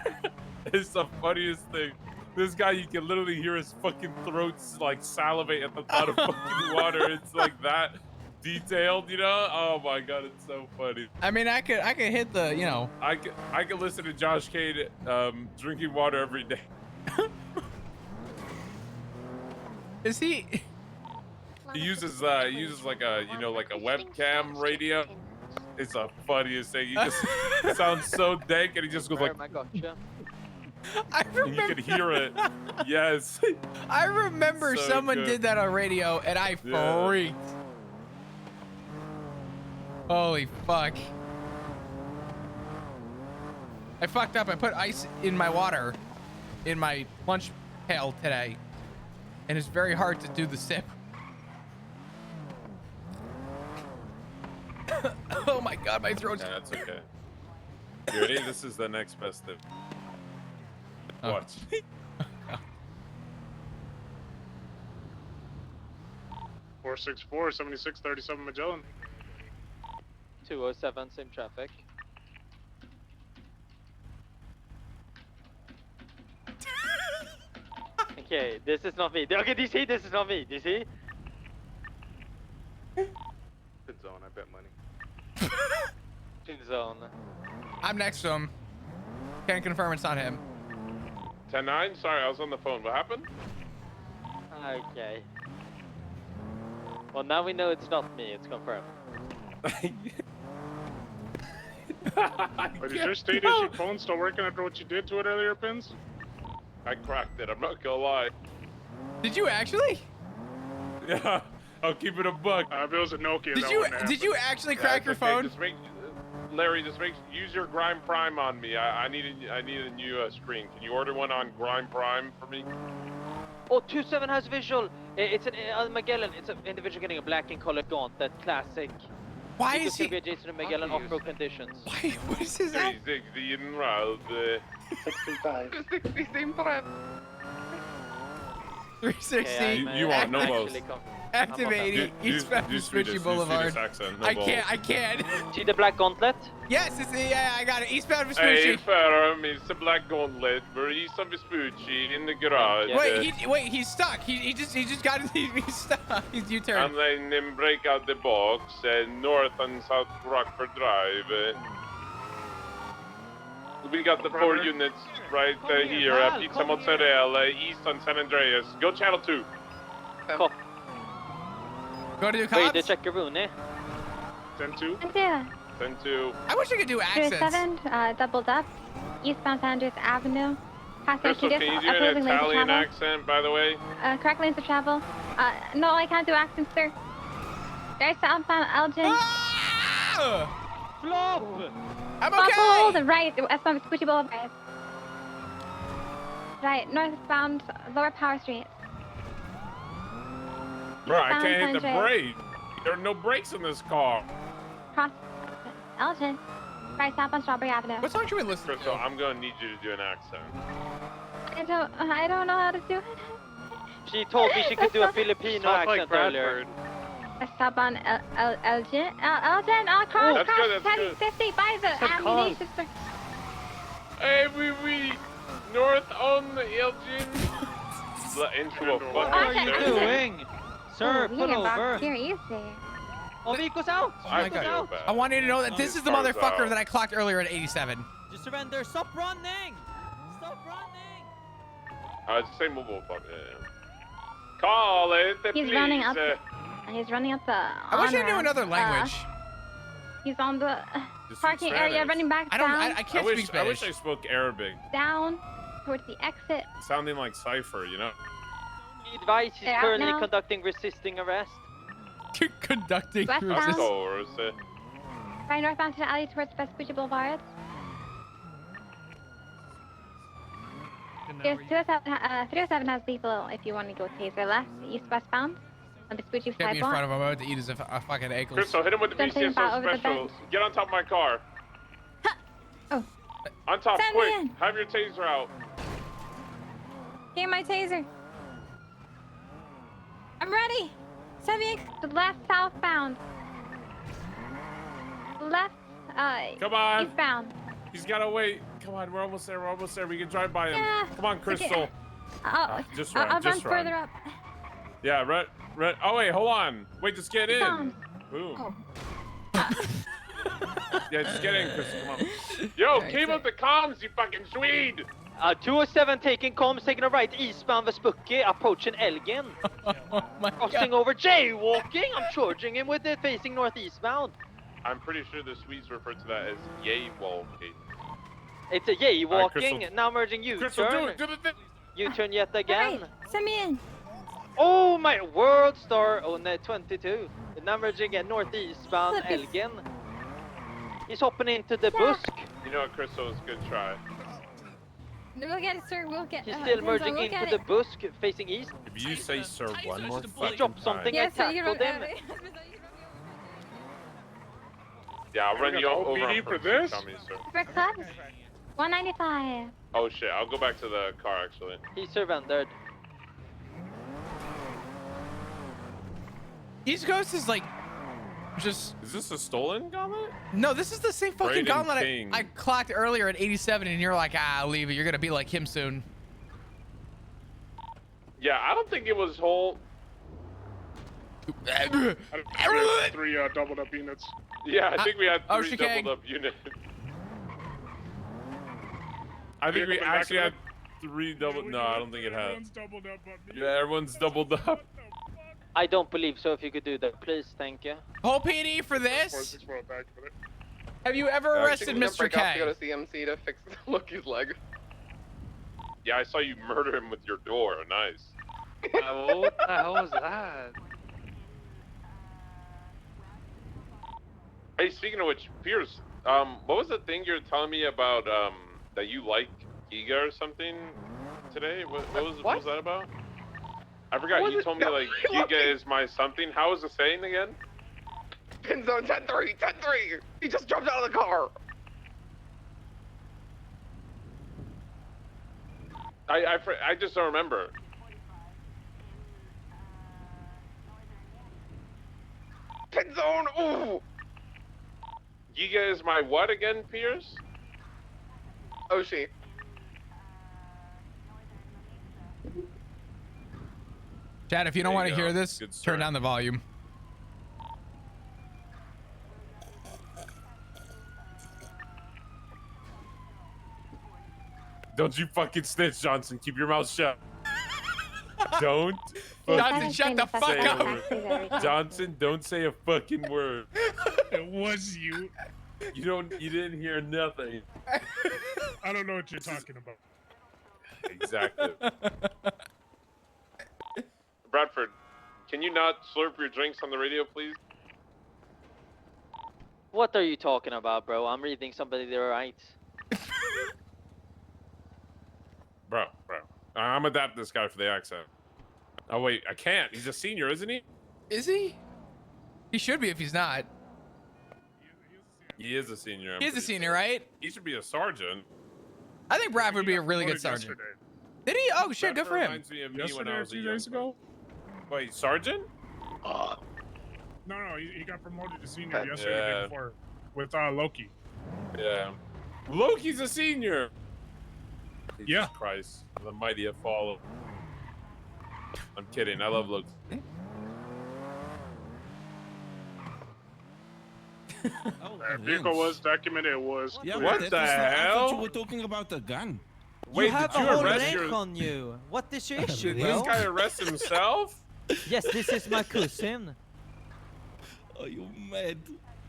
is the funniest thing. This guy, you can literally hear his fucking throat like salivate at the thought of fucking water. It's like that detailed, you know? Oh my god, it's so funny. I mean, I could hit the, you know. I could listen to Josh Cade drinking water every day. Is he? He uses like a like a webcam radio. It's the funniest thing. He just sounds so dank, and he just goes like. I gotcha. And you can hear it. Yes. I remember So someone good. did that on radio, and I Yeah. freaked. Holy fuck. I fucked up. I put ice in my water in my lunch pail today, and it's very hard to do the sip. Oh my god, my throat's. Yeah, that's okay. You ready? This is the next best thing. Watch. 464, 7637 Magellan. 207, same traffic. Okay, this is not me. Okay, do you see? This is not me. Do you see? Good zone, I bet money. In zone. I'm next to him. Can't confirm it's not him. 10-9? Sorry, I was on the phone. What happened? Okay. Well, now we know it's not me. It's confirmed. But is your state issue phone still working after what you did to it earlier, Pins? I cracked it. I'm not gonna lie. Did you actually? Yeah, I'll keep it a buck. If it was a Nokia, Did you actually crack your okay. phone? Just Larry, use your Grime Prime on me. I need a new screen. Can you order one on Grime Prime for me? Oh, 27 has visual. It's an Magellan. It's an individual getting a black and colored gaunt. That classic. Why is is he? Be a Jason and Magellan off-road conditions. Why? What is his name? 360 en route. 65. 360 same time. 360. You want no Activate Eastbound Switchy Boulevard. I can't. See the black gauntlet? Yes, yeah, I got it. Eastbound Hey, Vespucci. Ferrum, it's the Black Gauntlet. We're east of Vespucci in the garage. Wait, he's stuck. He just got he's stuck. He's U-turn. I'm letting them break out the box north and south Rockford Drive. We got the 4 units right here. Pizza Mozzarella, east on San Andreas. Go channel 2. Cop. Go to the Wait, cops. they check your room, eh? 10-2. 10-2. I wish I could do accents. 7, doubled up, eastbound San Andreas Avenue. Crystal, can you do an Italian accent, by the way? Correct lanes of travel. No, I can't do accents, sir. There's southbound Elgin. Flop! I'm okay! The right, westbound Vespucci Boulevard. Right, northbound Lower Power Street. Bro, I can't hit the San Andreas. brake. There are no brakes in this car. Cross Elgin. Right, southbound Strawberry Avenue. What song should we listen Crystal, I'm gonna need you to do an accent. I don't know how to do it. She told me she could do a Filipino accent earlier. Southbound Elgin. Elgin, cross, That's good, that's good. 50 by the ammunition. Hey, we north on the Elgin. Into a fucking What are you doing? Sir, pull over. Here, you see. Oh, Miko's out. I want you to know that this is the motherfucker that I clocked earlier at 87. Just surrender. Stop running. Stop running. It's the same mobile phone. Yeah. Call it, He's please. running up. He's running up the. I wish I knew another language. He's on the parking area, running back down. I can't speak Spanish. I wish I spoke Arabic. Down towards the exit. Sounding like Cypher, you know? Advice is They're out currently now. conducting resisting arrest. Conducting Westbound. Of course. Right northbound to the alley towards Vespucci Boulevard. There's 307 has people if you want to go taser left, east westbound. On Vespucci Get me in sidewalk. front of him. I'm about to eat his fucking ankles. Crystal, hit him with the Something about BCSO over the specials. Get on top of my car. Oh. On top, Send me quick. in. Have your taser out. Give me my taser. I'm ready. The left southbound. Left Come on. eastbound. He's gotta wait. Come on, we're almost there. We're almost there. We can drive by him. Yeah. Come on, Crystal. Just I'll run. Just run run. further up. Yeah, run. Oh wait, hold on. Wait, just get in. on. Boom. Yeah, just get in, Chris. Come on. Yo, keep up the comms, you fucking Swede! 207 taking comms, taking a right eastbound Vespucci, approaching Elgin. Crossing over, jaywalking. I'm charging him with it, facing northeastbound. I'm pretty sure the Swedes refer to that as yay walking. It's a jaywalking. Crystal. Now merging U-turn. U-turn yet again. Send me in. Oh my world star on 22. Now merging again northeastbound Elgin. He's hopping into the busk. You know what, Crystal, is a good try. We'll get it, sir. We'll get. He's still merging we'll into the busk, facing east. If you say sir one more He fucking dropped something. time. I tackled him. Yeah, I'll run you over on for this? sir. For clubs, 195. Oh shit, I'll go back to the car actually. He surrendered. East Coast is like, just. Is this a stolen gauntlet? No, this is the same fucking Brayden gauntlet King. I clocked earlier at 87, and you're like, leave it. You're gonna be like him soon. Yeah, I don't think it was whole. I think we had 3 doubled up units. Yeah, I think we had 3 Ocean King. doubled up units. I think we Come back actually to had 3 double. No, I don't think it had. Everyone's doubled up on me. Yeah, everyone's doubled up. I don't believe so. If you could do that, please, thank you. Whole PD for this. 464 back with it. Have you ever arrested Mr. To K? go to CMC to fix Loki's leg. Yeah, I saw you murder him with your door. Nice. What the hell was that? Hey, speaking of which, Pierce, what was the thing you were telling me about that you like Giga or something today? What was that about? I forgot. You told me like Giga is my something. How was the saying again? Pin zone 10-3, 10-3. He just jumped out of the car. I just don't remember. Pin zone. Ooh. Giga is my what again, Pierce? Oshi. Chad, if you don't want to hear this, turn down the volume. Don't you fucking snitch, Johnson. Keep your mouth shut. Don't. Johnson, shut the fuck say a up. word. Johnson, don't say a fucking word. It was you. You didn't hear nothing. I don't know what you're talking about. Exactly. Bradford, can you not slurp your drinks on the radio, please? What are you talking about, bro? I'm reading somebody their rights. Bro. I'm adapt this guy for the accent. Oh wait, I can't. He's a senior, isn't he? Is he? He should be if he's not. He is a senior. He is a senior, right? He should be a sergeant. I think Brad would be a really good sergeant. Did he? Oh shit, good for him. Reminds me of me when Yesterday I or was a 2 young days ago? Wait, sergeant? No, he got promoted to senior yesterday, the day before, with Loki. Yeah. Loki's a senior. Jesus Yeah. Christ, the mighty have fallen. I'm kidding. I love Loki. Vehicle was documented. It was. Yeah, What but the I thought hell? you were talking about the gun. Wait, you have did you a whole arrest rank your? on you. What is your issue, Did bro? this guy arrest himself? Yes, this is my cousin. Oh, you mad?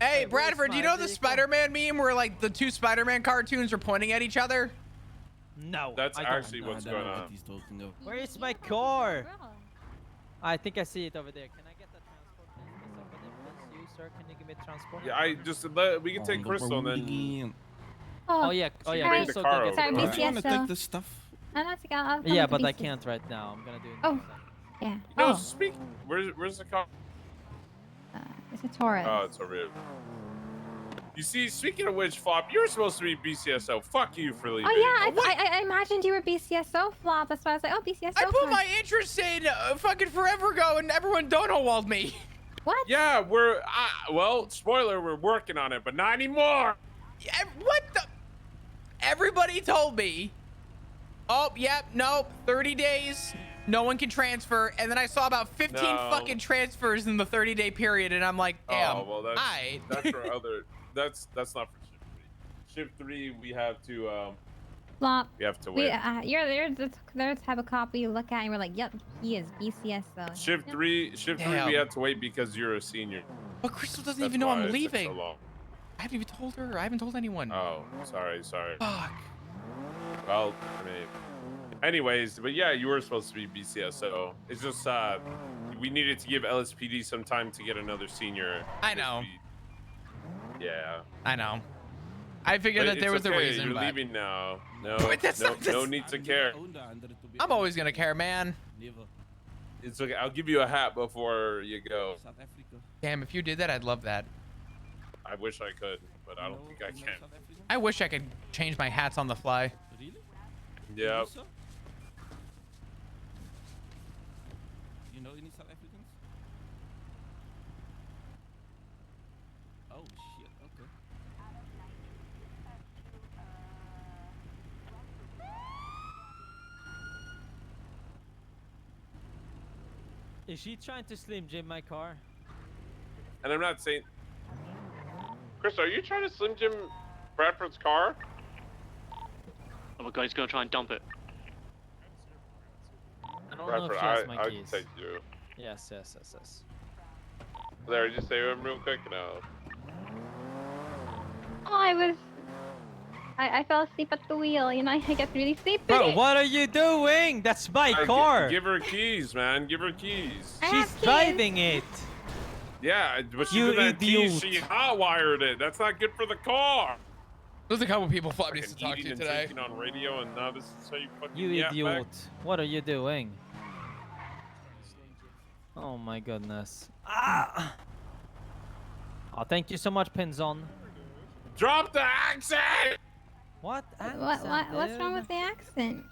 Hey, Wait, Bradford, where's do you my know the vehicle? Spider-Man meme where like the 2 Spider-Man cartoons are pointing at each other? No, That's I don't. actually what's I don't going know what on. he's talking of. Where is my car? I think I see it over there. Can I get the transport? Please, you, sir, can you give me transport? Yeah, we can take On the Crystal and then. road. Oh yeah, bring the Crystal car can over. get Sorry, the Don't you want to BCSO. take the stuff? I'm not to go. I'll come Yeah, with but the I BC. can't right now. I'm gonna do it. Oh, yeah. No, Oh, speak. Where's the car? it's a Taurus. Oh, it's over here. You see, speaking of which, Flop, you're supposed to be BCSO. Fuck you for leaving. Oh yeah, I imagined you were BCSO flop. That's why I was like, oh BCSO. I put flop. my interest in fucking forever ago, and everyone Donald me. What? Yeah, well, spoiler, we're working on it, but not anymore. Yeah, what the? Everybody told me Oh, yep, nope. 30 days. No one can transfer. And then I saw about 15 fucking transfers in the 30-day period, and I'm like, damn. Oh well, that's for other. That's not for shift 3. Shift 3, we have to Flop. we have to wait. There's type of cop we look at and we're like, yep, he is BCS though. Shift 3, we had to wait because you're a senior. But Crystal doesn't That's even know why I'm it took leaving. so long. I haven't even told her. I haven't told anyone. Oh, sorry. Fuck. Well, I mean, anyways, but yeah, you were supposed to be BCS, so it's just we needed to give LSPD some time to get another senior. I know. Yeah. I know. I figured that there was a reason. You're but... leaving now. No, But that's no need to care. I'm always gonna care, man. It's okay. I'll give you a hat before you go. Damn, if you did that, I'd love that. I wish I could, but I don't think I can. I wish I could change my hats on the fly. Yeah. You know any South Africans? Oh shit, okay. Is she trying to Slim Jim my car? And I'm not saying. Chris, are you trying to Slim Jim Bradford's car? Oh my god, he's gonna try and dump it. I don't Bradford, know if she has my I keys. can take you. Yes. Larry, just say him real quick now. Oh, I fell asleep at the wheel. You know, I get really sleepy. Bro, what are you doing? That's my car. Give her keys, man. Give her keys. She's driving it. Yeah, but she You didn't have keys. idiot. She hotwired it. That's not good for the car. There's a couple people Flop needs to talk to Eating you and today. drinking on radio, and now this is how you fucking You yap idiot. back? What are you doing? Oh my goodness. Oh, thank you so much, Pinzon. Drop the accent! What What's wrong with the accent?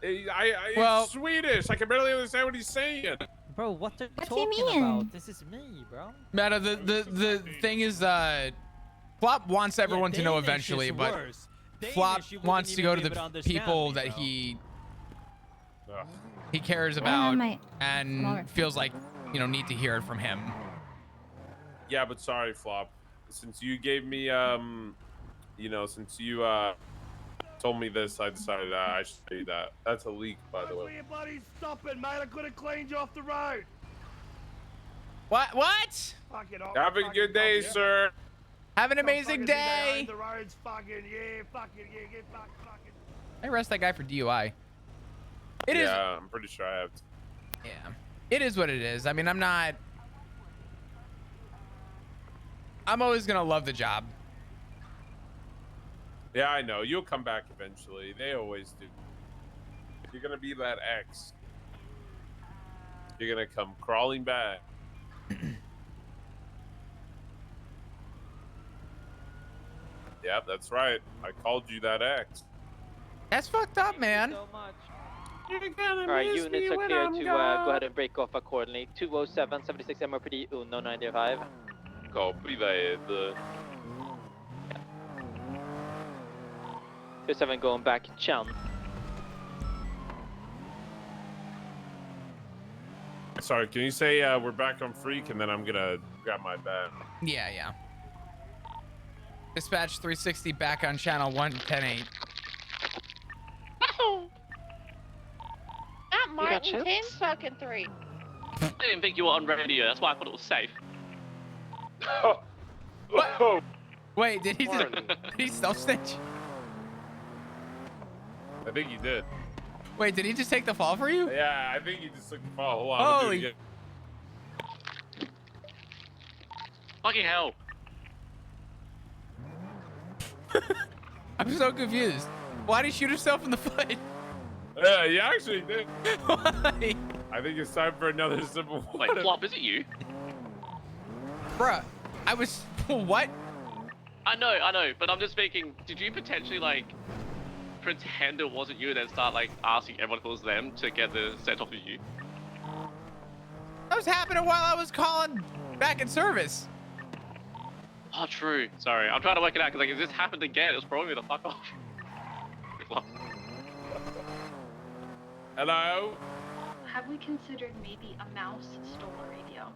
It's Swedish. I can barely understand what he's saying. Bro, what are you What do you talking mean? about? This is me, bro. Matter, the thing is, Flop wants everyone to know Danish eventually, is but worse. Flop Danish, you wants to wouldn't go to even be the able to people understand that me, he cares have about my- and feels like, need to hear it from him. Yeah, but sorry, Flop. Since you gave me, since you told me this, I decided I should say that. That's a leak, by the way. Buddy, stop it, mate. I could have cleaned you off the road. What? Fuck it, I'll Have a fucking good day, stop you. Have an Don't amazing fucking do that, day. The road's fucking, get fucking. I arrest that guy for DUI. It is. Yeah, I'm pretty sure I have to. Yeah. It is what it is. I mean, I'm always gonna love the job. Yeah, I know. You'll come back eventually. They always do. You're gonna be that ex. You're gonna come crawling back. Yep, that's right. I called you that ex. That's fucked up, man. Alright, units are clear to go ahead and break off accordingly. 207, 76 MRPD, Uno 95. Copy that. 27 going back, Chan. Sorry, can you say we're back on Freak, and then I'm gonna grab my bag. Yeah. Dispatch 360 back on channel 110.8. Not Martin 10, fucking 3. I didn't think you were on radio, that's why I thought it was safe. What? Wait, did he self-snitch? I think he did. Wait, did he just take the fall for you? Yeah, I think he just took the fall. Hold on, I'll do it Holy. again. Fucking hell. I'm so confused. Why did he shoot himself in the foot? Yeah, he actually did. Why? I think it's time for another sip of water. Wait, Flop, is it you? Bruh, I was... What? I know, but I'm just thinking, did you potentially, pretend it wasn't you and then start, asking everyone if it was them to get the set off of you? That was happening while I was calling back in service. Oh, true. Sorry, I'm trying to work it out, because, if this happened again, it was probably the fuck off. Hello? Have we considered maybe a mouse stole a radio?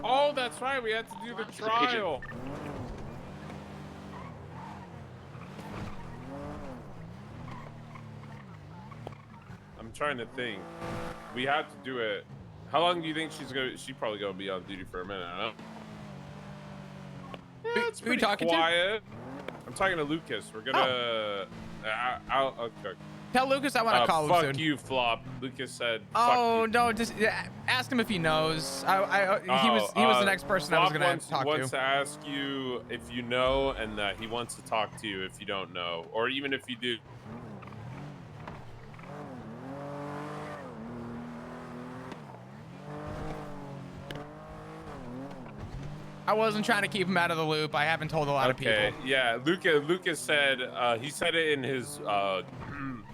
Oh, that's right. We had to do the trial. I'm trying to think. We have to do it. How long do you think she's probably gonna be on duty for a minute, huh? Yeah, it's pretty quiet. I'm talking to Lucas. We're gonna okay. Tell Lucas I want to call him soon. Fuck you, Flop. Lucas said. Oh no, just ask him if he knows. He was the next person I was gonna talk to. Wants to ask you if you know, and he wants to talk to you if you don't know, or even if you do. I wasn't trying to keep him out of the loop. I haven't told a lot of people. Yeah, Lucas said he said it in his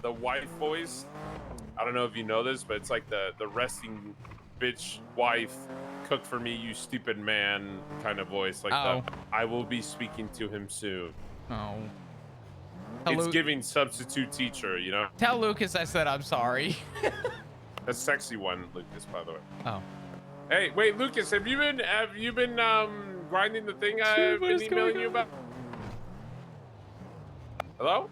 the wife voice. I don't know if you know this, but it's like the resting bitch wife, cook for me, you stupid man kind of voice. Like the I will be speaking to him soon. Oh. It's giving substitute teacher, you know? Tell Lucas I said I'm sorry. A sexy one, Lucas, by the way. Oh. Hey, wait, Lucas, have you been grinding the thing I've been emailing you about? Hello?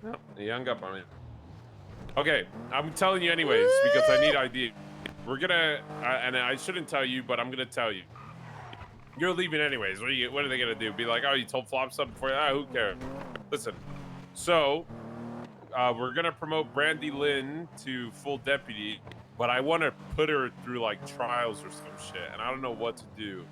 No, he hung up on me. Okay, I'm telling you anyways because I need ID. We're gonna, and I shouldn't tell you, but I'm gonna tell you. You're leaving anyways. What are they gonna do? Be like, oh, you told Flop something before? Who cares? Listen, so we're gonna promote Brandy Lynn to full deputy. But I want to put her through like trials or some shit, and I don't know what to do.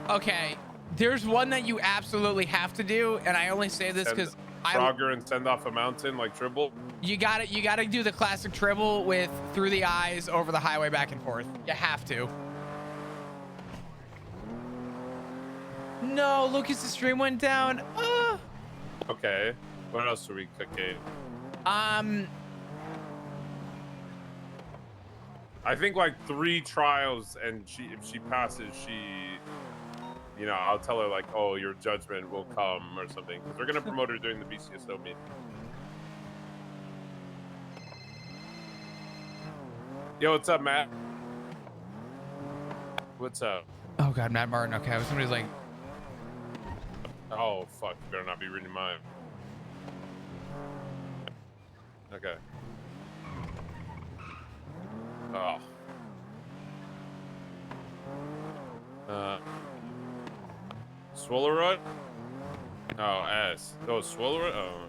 Okay, there's one that you absolutely have to do, and I only say this because Frogger and send off a mountain like Tribble. You gotta do the classic Tribble with through the eyes over the highway back and forth. You have to. No, Lucas's stream went down. Okay, what else are we cooking? I think like 3 trials, and if she passes, you know, I'll tell her like, oh, your judgment will come or something, because we're gonna promote her during the BCSO meeting. Yo, what's up, Matt? What's up? Oh God, Matt Martin. Okay, somebody's like, oh fuck, you better not be reading mine. Okay. Oh. Swallerud? Oh, S. Oh, Swallerud? Oh.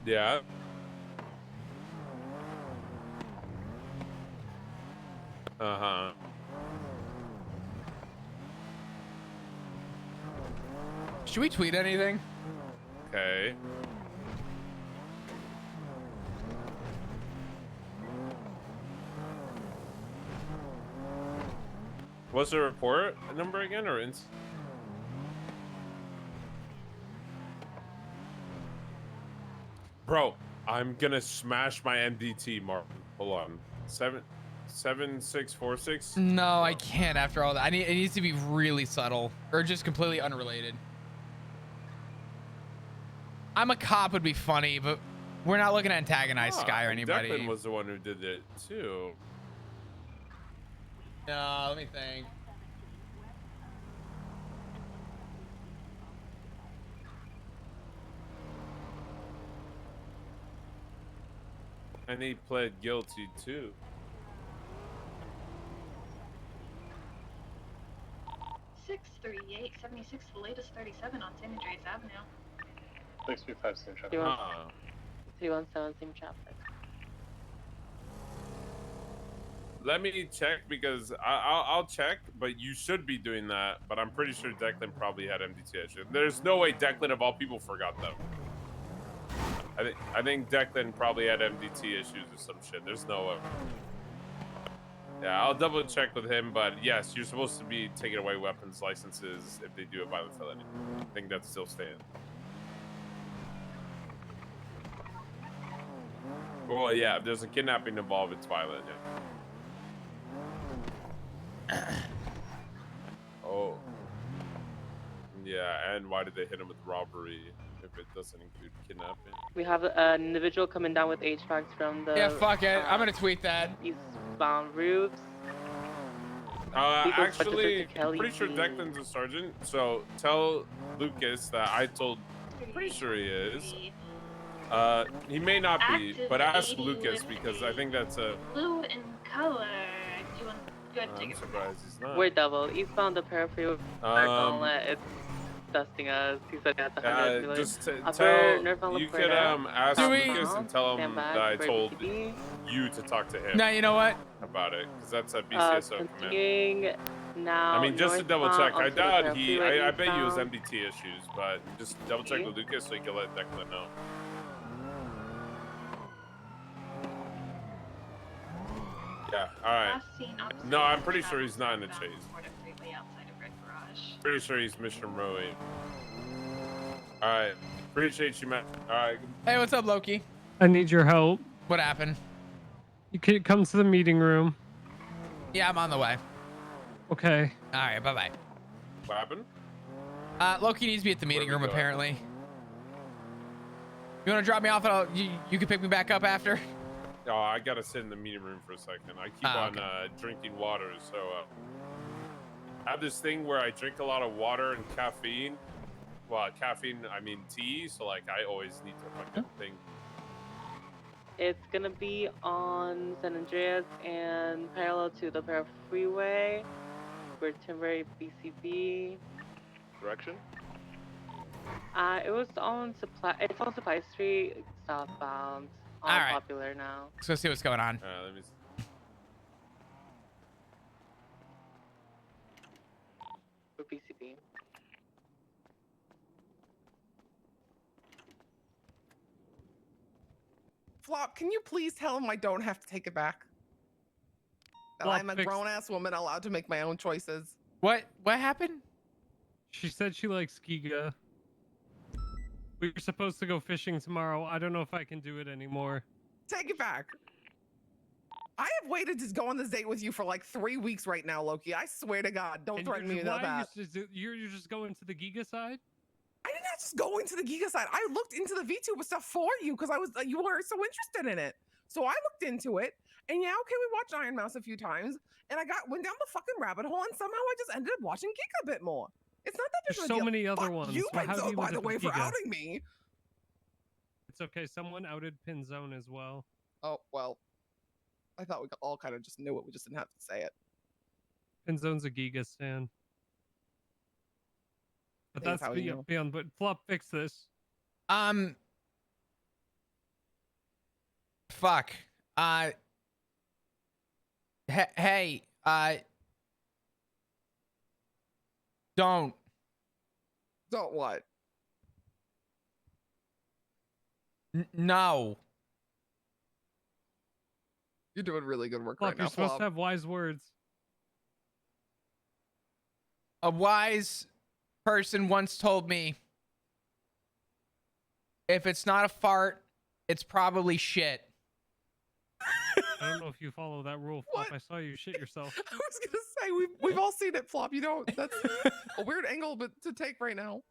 Yeah. Uh-huh. should we tweet anything? Okay. What's the report number again, or Bro, I'm gonna smash my MDT, Martin. Hold on. 7646? No, I can't after all that. It needs to be really subtle or just completely unrelated. I'm a cop would be funny, but we're not looking to antagonize Sky or anybody. Declan was the one who did it too. No, let me think. And he pled guilty too. 63876, the latest 37 on San Andreas Avenue. 635 same traffic. 317 same traffic. Let me check because I'll check, but you should be doing that. But I'm pretty sure Declan probably had MDT issues. There's no way Declan of all people forgot them. I think Declan probably had MDT issues or some shit. There's no way. Yeah, I'll double check with him, but yes, you're supposed to be taking away weapons licenses if they do a violent felony. I think that's still staying. Well, yeah, if there's a kidnapping involved, it's violent, yeah. Oh. Yeah, and why did they hit him with robbery if it doesn't include kidnapping? We have an individual coming down with HVACs from the Yeah, fuck it. I'm gonna tweet that. eastbound routes. Actually, I'm pretty sure Declan's a sergeant, so tell Lucas that I told. I'm pretty sure he is. He may not be, but ask Lucas because I think that's a. Blue in color. Do you want to go take I'm it? surprised he's not. We're double. Eastbound the Parafree gauntlet. It's dusting us. He said at the 100. Just Upper tell Nerf you could ask Lucas and tell him that I told you to talk to him. No, you know what? About it, because that's a BCSO command. Now, I mean, just to double check, I onto the doubt Parafree I bet you it was eastbound. MDT issues, but just double check with Lucas so you can let Declan know. Yeah, alright. Last seen opposite No, I'm pretty of sure he's not in the Town chase. Florida Freeway outside of Red Garage. Pretty sure he's Mission Row 8. Alright, appreciate you, man. Alright. Hey, what's up, Loki? I need your help. What happened? You can come to the meeting room. Yeah, I'm on the way. Okay. All right, bye-bye. What happened? Loki needs me at the meeting room, go? apparently. You want to drop me off and you can pick me back up after? Oh, I gotta sit in the meeting room for a second. I keep on drinking water, so I have this thing where I drink a lot of water and caffeine. Well, caffeine, I mean tea, so like I always need to fucking think. It's gonna be on San Andreas and parallel to the Para Freeway. We're temporary BCB. Direction? It was on Supply. It's on Supply Street, southbound. All right. Popular now. Let's go see what's going on. Let me see. For BCB. Flop, can you please tell him I don't have to take it back? That Flop, I'm a fix- grown-ass woman allowed to make my own choices. What happened? She said she likes Giga. We were supposed to go fishing tomorrow. I don't know if I can do it anymore. Take it back. I have waited to go on this date with you for like 3 weeks right now, Loki. I swear to God, don't threaten me with that. You're just going to the Giga side? I did not just go into the Giga side. I looked into the VTuber stuff for you because you were so interested in it. So I looked into it, and yeah, okay, we watched Iron Mouse a few times, and I went down the fucking rabbit hole, and somehow I just ended up watching Giga a bit more. It's not that There's big of a so deal. many other Fuck ones. You, So how do Pinzo, you by end the up way, with for Giga? outing me. It's okay. Someone outed Pinzone as well. Oh well, I thought we all kind of just knew it. We just didn't have to say it. Pinzone's a Giga stan. But That's that's how you know. beyond. But Flop, fix this. Fuck. Hey, don't. Don't what? No. You're doing really good work Flop, right now, you're supposed Flop. to have wise words. A wise person once told me, if it's not a fart, it's probably shit. I don't know if you follow that rule, Flop. I saw you shit yourself. I was gonna say we've all seen it, Flop. You know that's a weird angle, but to take right now.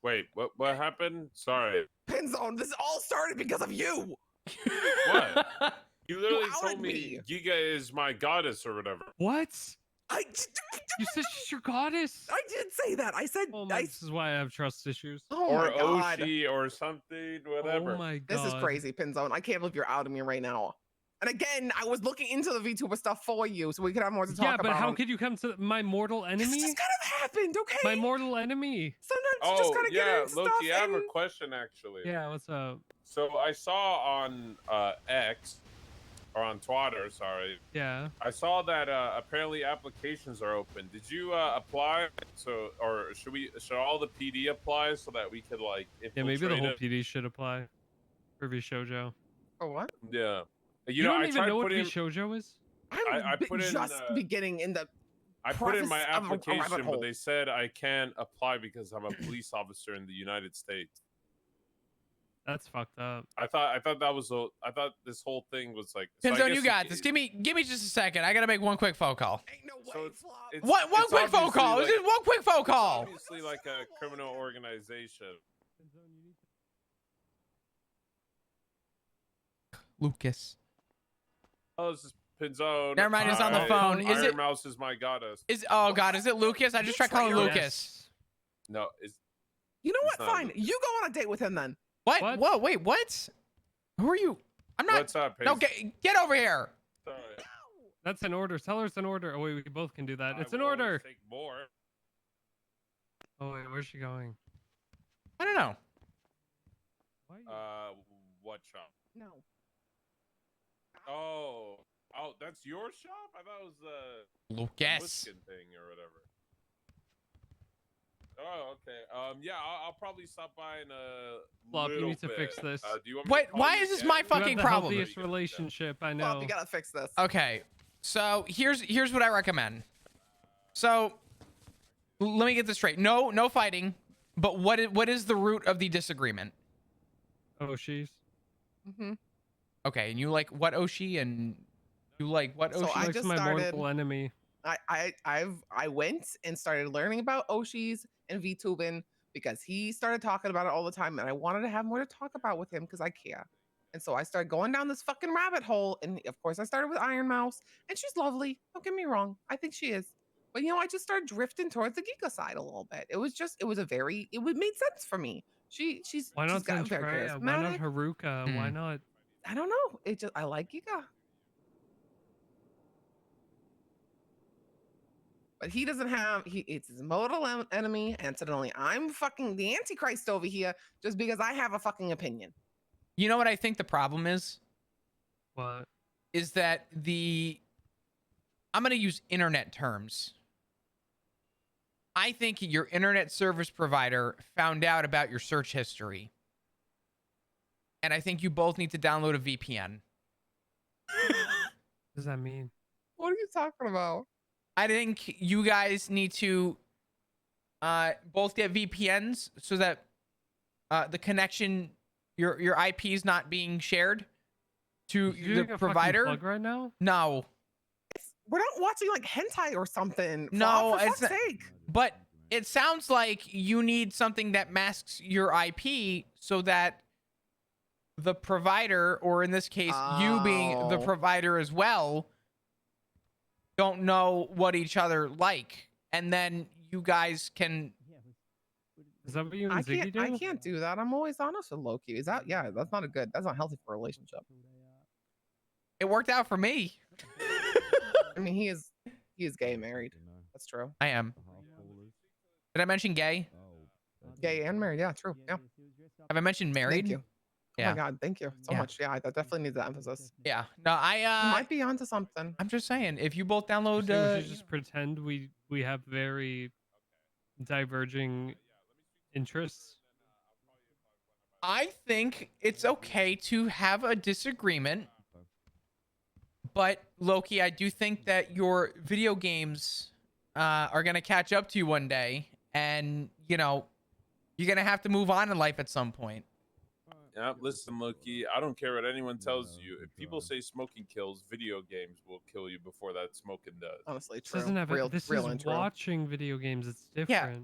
Wait, what happened? Sorry. Pinzone, this all started because of you. What? You literally outed told me Giga is my goddess or whatever. What? You said she's your goddess. I did say that. I said. Oh my, this is why I have trust issues. Oh or my God. Oshi or something, whatever. Oh my God. This is crazy, Pinzone. I can't believe you're outing me right now. And again, I was looking into the VTuber stuff for you, so we could have more to talk Yeah, about. but how could you come to my mortal enemy? This just kind of happened, okay? My mortal enemy. Sometimes you just gotta get in Loki, stuff I have a and... question actually. Yeah, what's up? So I saw on X, or on Twitter, sorry. Yeah. I saw that apparently applications are open. Did you apply? So, or should all the PD apply so that we could like infiltrate Yeah, maybe the whole it? PD should apply. For V-Shoujo. For what? Yeah. You know, don't I even tried know what putting- V-Shoujo is? I put in, just beginning in the. I put in my preface of a rabbit application, hole. but they said I can't apply because I'm a police officer in the United States. That's fucked up. I thought this whole thing was like. Pinzone, you got this. Give me just a second. I gotta make one quick phone call. Ain't no So way, it's, Flop. it's One it's quick phone obviously call. Like, Just one quick phone call. Obviously, like a criminal organization. Lucas. Oh, this is Pinzone. Never mind, it's on the phone. Is Iron it? Mouse is my goddess. Oh God, is it Lucas? I just tried calling Lucas. No, it's. You know It's what? not Fine. You go on a date with him then. What? Whoa, wait, what? Who are you? I'm not. What's up? No, get over here. Sorry. That's an order. Tell her it's an order. Oh wait, we both can do that. It's I an will order. Take more. Oh wait, where's she going? I don't know. What shop? No. Oh, that's your shop? I thought it was the Lucas Wisconsin thing or whatever. Oh, okay. Yeah, I'll probably stop by in a Flop, you little need to bit. fix this. Do you want me Wait, to call why you is this again? my You have fucking the problem? healthiest relationship I know. Flop, you gotta fix this. Okay, so here's what I recommend. So let me get this straight. No fighting. But what is the root of the disagreement? Oshis. Mm-hmm. Okay, and you like what Oshi and you like what Oshi? So I Likes just my started. mortal enemy. I went and started learning about Oshis and VTubing because he started talking about it all the time, and I wanted to have more to talk about with him because I care. And so I started going down this fucking rabbit hole, and of course I started with Iron Mouse, and she's lovely. Don't get me wrong, I think she is. But I just started drifting towards the Giga side a little bit. It made sense for me. She's Why not got very Centrea? Why not charismatic. Haruka? Why not? I don't know. I like Giga. But he doesn't have it's his mortal enemy, and suddenly I'm fucking the Antichrist over here just because I have a fucking opinion. You know what I think the problem is? What? Is that I'm gonna use internet terms. I think your internet service provider found out about your search history. And I think you both need to download a VPN. What does that mean? What are you talking about? I think you guys need to both get VPNs so that the connection, your IP is not being shared to the provider. Plug right now? No. We're not watching like hentai or something. No, for it's fuck's not, sake. But it sounds like you need something that masks your IP so that the provider, or in this case, you being the provider as well, don't know what each other like, and then you guys can. Is that what you and Ziggy do? I can't do that. I'm always honest with Loki. Is that? Yeah, that's not that's not healthy for a relationship. It worked out for me. I mean, he is gay and married. That's true. I am. Did I mention gay? Gay and married. Yeah, true. Yeah. Have I mentioned married? Thank you. Yeah. Oh my God, thank you so much. Yeah, that definitely needs that emphasis. Yeah. No, You might be onto something. I'm just saying, if you both download, We should just pretend we have very diverging interests. I think it's okay to have a disagreement, but Loki, I do think that your video games are gonna catch up to you one day, and you're gonna have to move on in life at some point. Yeah, listen, Loki, I don't care what anyone tells you. If people say smoking kills, video games will kill you before that smoking does. Honestly, This doesn't have this is watching video games. It's different. Yeah.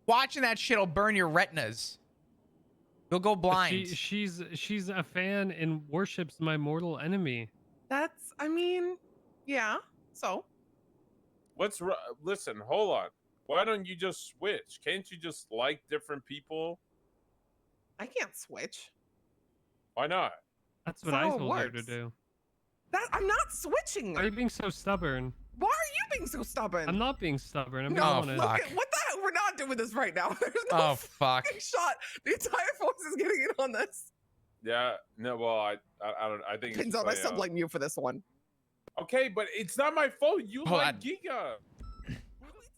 Watching that shit'll burn your retinas. You'll go blind. She's a fan and worships my mortal enemy. I mean, yeah. So. Listen, hold on. Why don't you just switch? Can't you just like different people? I can't switch. Why not? That's what I told her to do. I'm not switching. Why are you being so stubborn? Why are you being so stubborn? I'm not being stubborn. I'm being no, honest. what the? We're not doing this right now. There's no fuck. shot. The entire force is getting in on this. Yeah. No. Well, I don't. I think. Pinzone, I still blame you for this one. Okay, but it's not my fault. You Hold like on. Giga.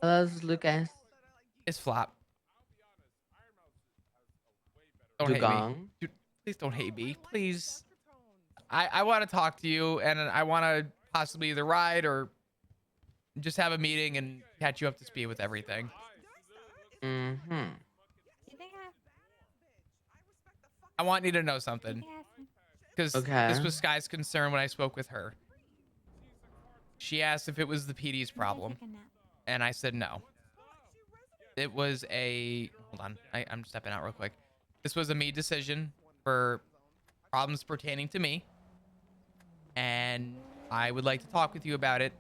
Hello, this is Lucas. It's Flop. Don't hate me. Dugong. Dude, please don't hate me. Please. I want to talk to you, and I want to possibly either ride or just have a meeting and catch you up to speed with everything. Mm-hmm. I want you to know something. Because Okay. this was Sky's concern when I spoke with her. She asked if it was the PD's problem. And I said no. It was a... Hold on. I'm stepping out real quick. This was a me decision for problems pertaining to me. And I would like to talk with you about it.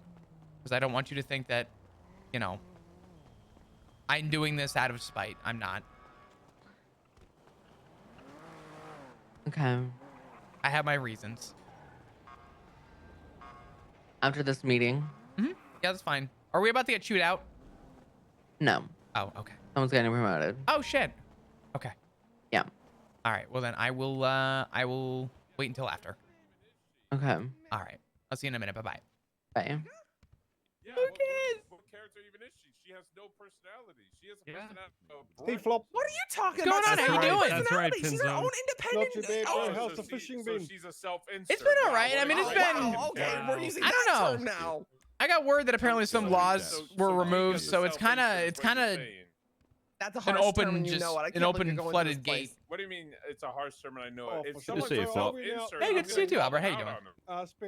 Because I don't want you to think that, you know, I'm doing this out of spite. I'm not. Okay. I have my reasons. After this meeting? Yeah, that's fine. Are we about to get chewed out? No. Oh, okay. Someone's getting promoted. Oh, shit. Okay. Yeah. All right. Well, then I will wait until after. Okay. All right. I'll see you in a minute. Bye-bye. Bye. Yeah, what character even is she? She has no personality. She has a personality. Hey, Flop. What are you talking What's about? going on? How you doing? That's right, She's her Pinzone. own independent. How's the fishing been? She's a self-insert. It's been all right. I mean, it's been... Wow, okay, we're using I that don't term know. now. I got word that apparently some laws were removed, so it's kind of That's a an harsh open, term and you just know it. I an can't believe open you're going to flooded this place. gate. What do you mean it's a harsh term and I know Oh, it? If for someone's sure. a self-insert, Hey, good to see you too, Albert. How you doing?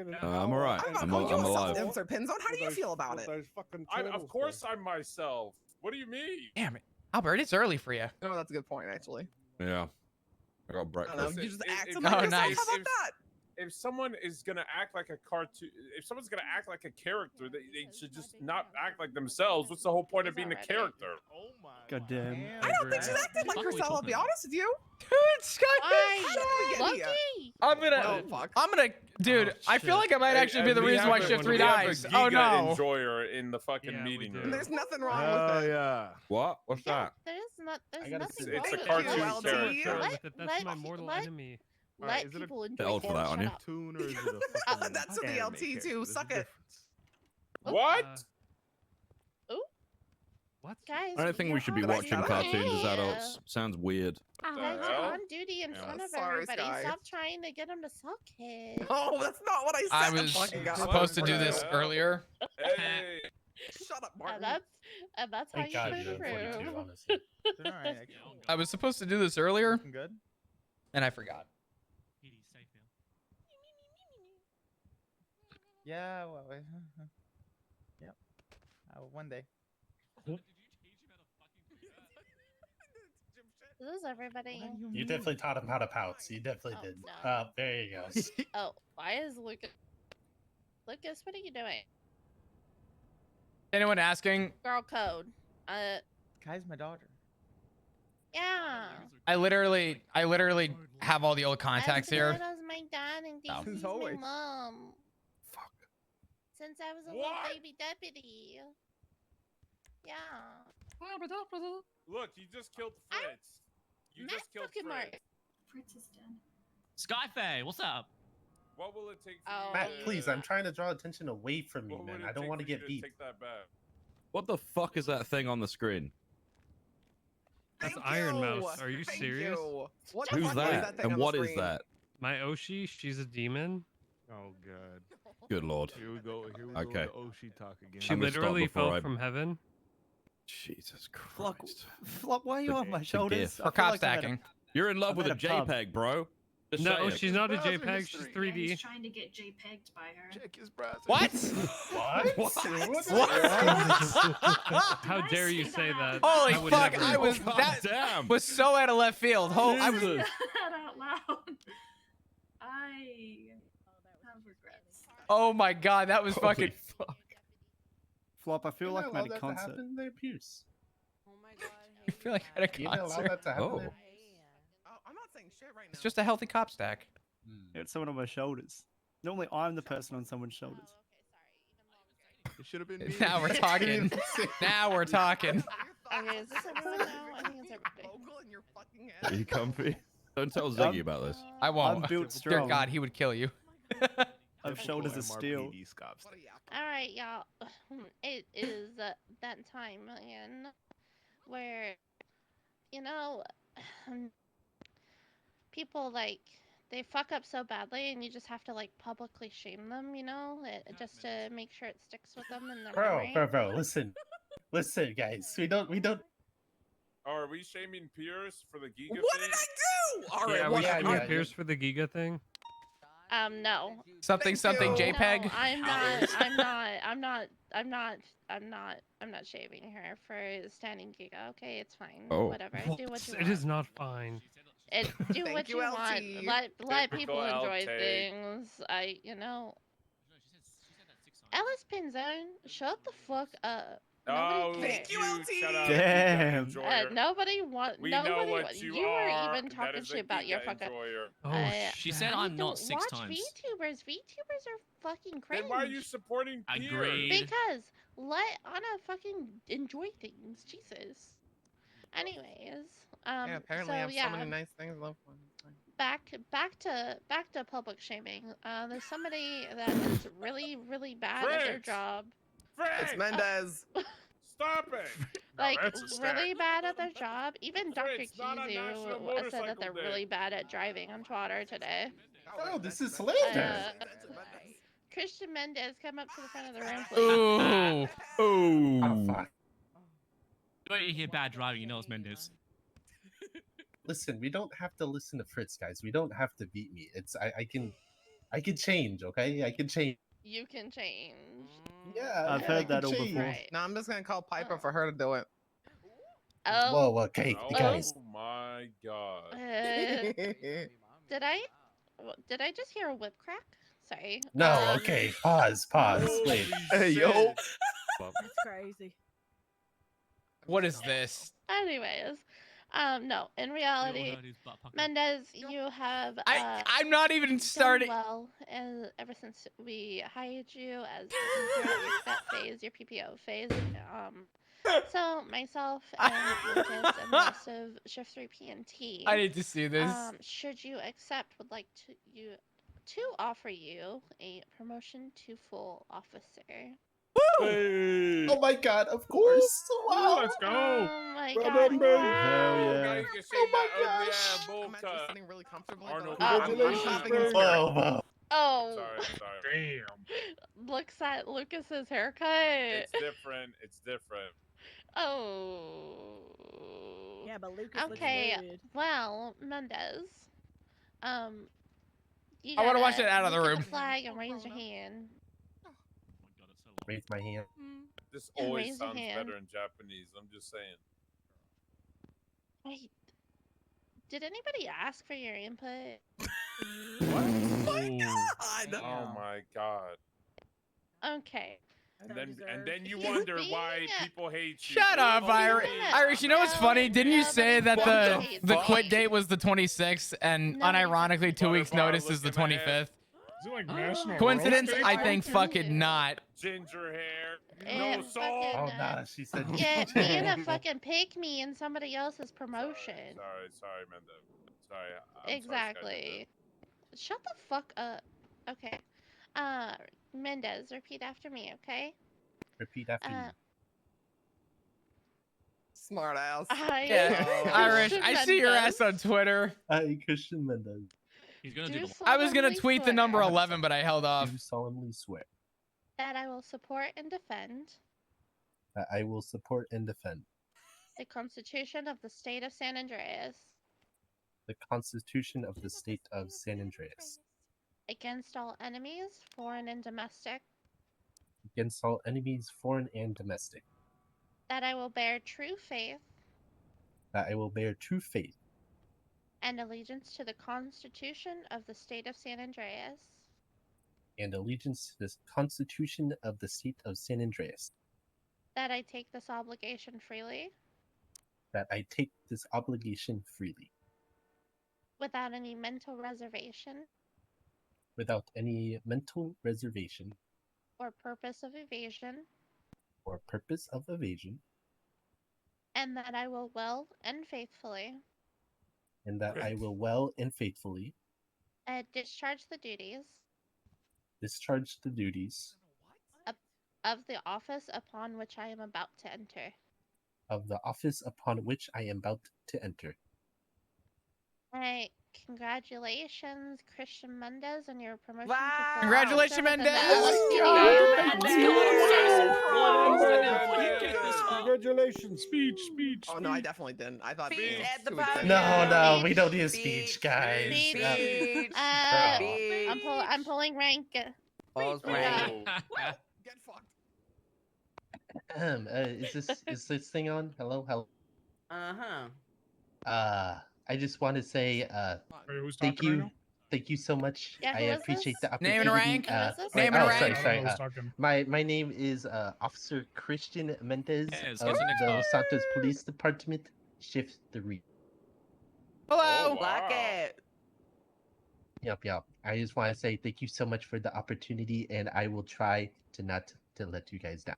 doing? I'm alright. I'm alive. Insert Pinzone. How do you feel about it? Of course I'm myself. What do you mean? Damn it, Albert, it's early for you. No, that's a good point, actually. Yeah. I got I don't know, breakfast. you just act If- like yourself. nice. How about that? If someone is gonna act like a cartoon, if someone's gonna act like a character, they should just not act like themselves. What's the whole point of being a character? God damn. I don't think she's acting like herself, I'll be honest with you. Dude, Sky. I'm gonna, dude. I feel like I might actually be the reason why Shift 3 dies. Oh no. Enjoyer in the fucking meeting room. There's nothing wrong with it. Yeah. What? What's that? There's nothing It's a wrong cartoon with it. character. That's my mortal enemy. Let people enjoy old for that, aren't you? Cartoon or is it a fucking That's for the anime LT character? too. There's a Suck it. difference. What? What? Guys, I don't think we should be Did I watching shut up? cartoons as adults. Sounds weird. Guys are hell? on duty in front of Sorry, everybody. Sky. Stop trying to get them to suck it. Oh, that's not what I said. I was Fucking God. supposed to do this earlier. Hey. Shut up, Martin. And that's how Thank God you you're improve. 42, honestly. I was supposed to do this earlier, Good. and I forgot. Yeah, well, yep. One day. This is everybody. You definitely taught him how to pounce. You definitely did. no. There you go. Oh, why is Lucas? Lucas, what are you doing? Anyone asking? Girl code. Kai's my daughter. Yeah. I literally have all the old contacts As here. good as my dad and No. he's my mom. Fuck. Since I was a little baby deputy. Yeah. Look, you just killed Fritz. You just killed Fritz. Fritz is dead. Skyfae, what's up? What will it take for Oh. you Matt, to- please, I'm trying to draw attention away from you, what man. would it I don't take want to for you get beat. Take that back. What the fuck is that thing on the screen? That's Thank Iron you. Mouse. Are you Thank serious? you. What the Who's fuck that? is thing And on the what is screen? that? My Oshi, she's a demon. Oh god. Good lord. Here we go. Here we Okay. go. Oshi talk again. She I'm gonna stop literally before fell I- from heaven. Jesus Flop, Christ. Flop, why are you on my The shoulders? gift. I For feel cop like I'm at a- stacking. You're in love I'm with a at a pub. JPEG, bro. Just No, saying. she's not a Browser JPEG. history. She's 3D. trying to get JPEG'd by her. Check his browser. What? What? How dare you say that? Holy I would fuck! never- I was God that damn. was so out of left field. I was. Jesus. that out loud. I have regrets. Oh my god, that was Holy fucking. fuck. Flop, I feel You like didn't I'm allow at a that to concert. happen in their pews. Oh my god. I feel like at a You didn't allow concert. that to happen Oh. there. Oh, I'm not saying shit right now. It's just a healthy cop stack. It's someone on my shoulders. Normally, I'm the person on someone's shoulders. It should have been me. Now we're talking. Now we're talking. Okay, is this everyone now? I think it's everybody. Local in your fucking Are head. you comfy? Don't tell Ziggy about this. I won't. I'm built Dear strong. God, he would kill you. I've shoulders of steel. What a yap. All right, y'all. It is that time again where, you know, people like they fuck up so badly, and you just have to like publicly shame them, you know, just to make sure it sticks with them in their memory. Bro, listen. Listen, guys. We don't Are we shaming Pierce for the Giga What thing? did I do? All right, Yeah, what we I should do? be Pierce for the Giga thing. No. Something Thank you. JPEG. No, I'm not. I'm not shaving her for standing Giga. Okay, it's fine. Oh. Whatever. Do what you It want. is not fine. Do Thank what you, you want. LT. Let people Typical enjoy LT. things. Alice Pinzone, shut the fuck up. Nobody Oh, cares. Thank you, LT. Shut up, Damn. Giga enjoyer. Nobody want. We nobody know what want. you were are. even That talking is a shit about your Giga fucking. enjoyer. Oh She shit. said I I'm don't not 6 watch times. VTubers. VTubers are fucking cringe. Then why are you supporting Pierce? Agreed. Because let Anna fucking enjoy things. Jesus. Anyways, Yeah, apparently so I have yeah, so many nice things left. back to public shaming. There's somebody that is really bad at their Fritz! job. It's Mendez. Stop it! Like that's a stat. really bad at their job. Even Dr. Fritz, not on National Kizu said that they're Motorcycle Day. really bad at driving on Twitter today. Oh, this is slander. Christian Mendez, come up to the front of the room, please. Ooh. Oh, fuck. When you hear bad driving, you know it's Mendes. Listen, we don't have to listen to Fritz, guys. We don't have to beat me. I can change, okay? I can change. You can change. Yeah, I've yeah, heard I can that all change. before. Right. No, I'm just gonna call Piper for her to do it. Oh. Whoa, okay, Oh guys. my god. Did I just hear a whip crack? Sorry. No, okay. Pause. Wait. Hey, yo. That's crazy. What is this? Anyways, no. In reality, Mendez, you have I'm not even done starting. well, and ever since we hired you as your vet phase, your PPO phase. So myself and Lucas and the rest of Shift 3 PNT. I need to see this. Should you accept, would like to offer you a promotion to full officer. Hey. Oh my god, of course. Wow. Let's go. Oh my Well god. done, baby. Wow. Hell Now yeah. you can see Oh my that ugly gosh. ass bowl I'm actually cut. sitting really comfortably. Arnold, but I'm Congratulations, clapping in bro. spirit. Wow. Oh. Sorry. Damn. Looks at Lucas's haircut. It's different. It's different. Oh. Yeah, but Lucas Okay. looks good. Well, Mendez. You I wanna watch gotta it out of the look at room. the flag and raise your hand. Raise my hand. This And always raise your sounds hand. better in Japanese. I'm just saying. Wait. Did anybody ask for your input? Oh my god. Okay. And then you He's wonder being why a- people hate you. Shut up, Irish. Irish, you know what's funny? Didn't you say that the quit date was the 26th and unironically 2 weeks notice is the 25th? Is it like National Coincidence? Roast Day? I think fucking not. Ginger hair. And No salt. Oh nah, she said. Yeah, being a fucking pick me in somebody else's promotion. Sorry, Mendez. Sorry. I'm Exactly. Shut the fuck up. Okay. Mendez, repeat after me, okay? Repeat after me. Smart ass. Yeah, Irish, I see your ass on Twitter. Christian Mendez. He's gonna Do do the. I was gonna solemnly tweet the swear number 11, but I held off. Do solemnly swear that I will support and defend that I will support and defend the Constitution of the State of San Andreas the Constitution of the State of San Andreas against all enemies, foreign and domestic, against all enemies, foreign and domestic. that I will bear true faith That I will bear true faith and allegiance to the Constitution of the State of San Andreas, and allegiance to the Constitution of the State of San Andreas. that I take this obligation freely That I take this obligation freely, without any mental reservation without any mental reservation or purpose of evasion, or purpose of evasion, and that I will well and faithfully and that I will well and faithfully discharge the duties discharge the duties of the office upon which I am about to enter. of the office upon which I am about to enter. I congratulations, Christian Mendez, on your promotion Wow. to first Congratulations, officer within the Mendez. Congratulations. Speech. Oh no, I definitely didn't. I thought Speech you know, at the too excited. No, we don't need a speech, guys. Speech. I'm pulling rank. Balls We rank. got- Get fucked. Is this thing on? Hello. Uh-huh. I just want to say Who's thank talking right you. now? Thank you so much. Yeah, I who is appreciate this? the Name opportunity. and rank. Who is this? Name and rank. Sorry. I don't know who's talking. My name is Officer Christian Mendez Yes, of what's the next the part? Los Santos Police Department, Shift 3. Hello. Like it. Yep. I just want to say thank you so much for the opportunity, and I will try to not to let you guys down.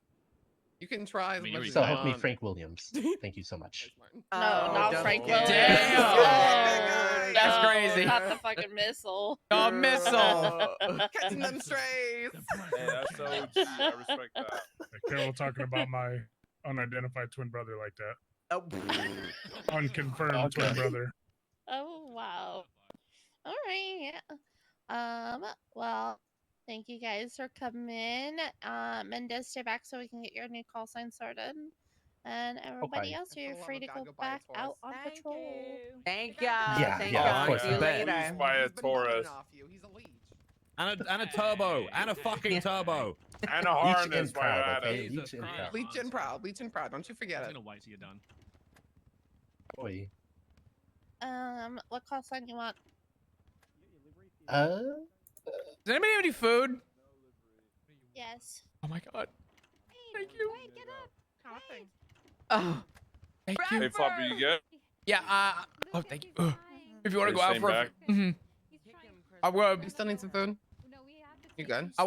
You can try as mean, much you're as So you help me, want. Frank Williams. Thank you so much. No, not don't Frank get Williams. it. Damn. That's No, crazy. Not the fucking missile. A missile. Catching them strays. Hey, that's so OG. I respect that. Carol talking about my unidentified twin brother like that. Oh. Unconfirmed twin brother. Oh wow. All right. Well, thank you guys for coming. Mendez, stay back so we can get your new call sign sorted. And everybody Okay. else, you're For the love free of to God, go go buy a back Taurus. out on patrol. Thank y'all. Yeah, Thank yeah, of y'all. course, See you I bet. later. Please buy a He's been Taurus. bumming off you. He's a leech. And a turbo. And a fucking turbo. And a Each harness and while you're proud, at okay? it. Each and proud. Leech and proud. Don't you forget I'm it. gonna wait till you're done. Boy. What call sign you want? Does anybody have any food? Yes. Oh my god. Thank you. Get up. Oh. Thank you. Hey, Floppy, you good? Yeah. Oh, thank you. If you want to Are go you out for staying a. Mm-hmm. I will. You still need some food? You good? I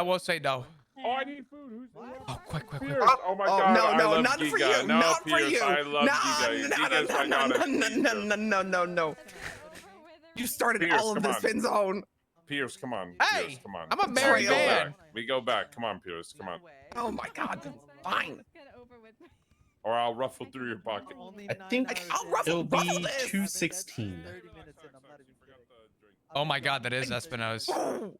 will say no. Oh, I need food. Who's Oh, quick. Pierce? Oh my god, no, I love not Giga. for you. No, Not for Pierce, you. I love Giga. Giga's my goddess. No. You started Pierce, all of come this, on. Pin Zone. Pierce, come on. Hey, Pierce, come on. I'm a Come on, married we go man. back. We go back. Come on, Pierce. Come on. Oh my god. Fine. Or I'll ruffle through your pocket. I think it'll be this. 2:16. Oh my god, that is Espino's. Relax.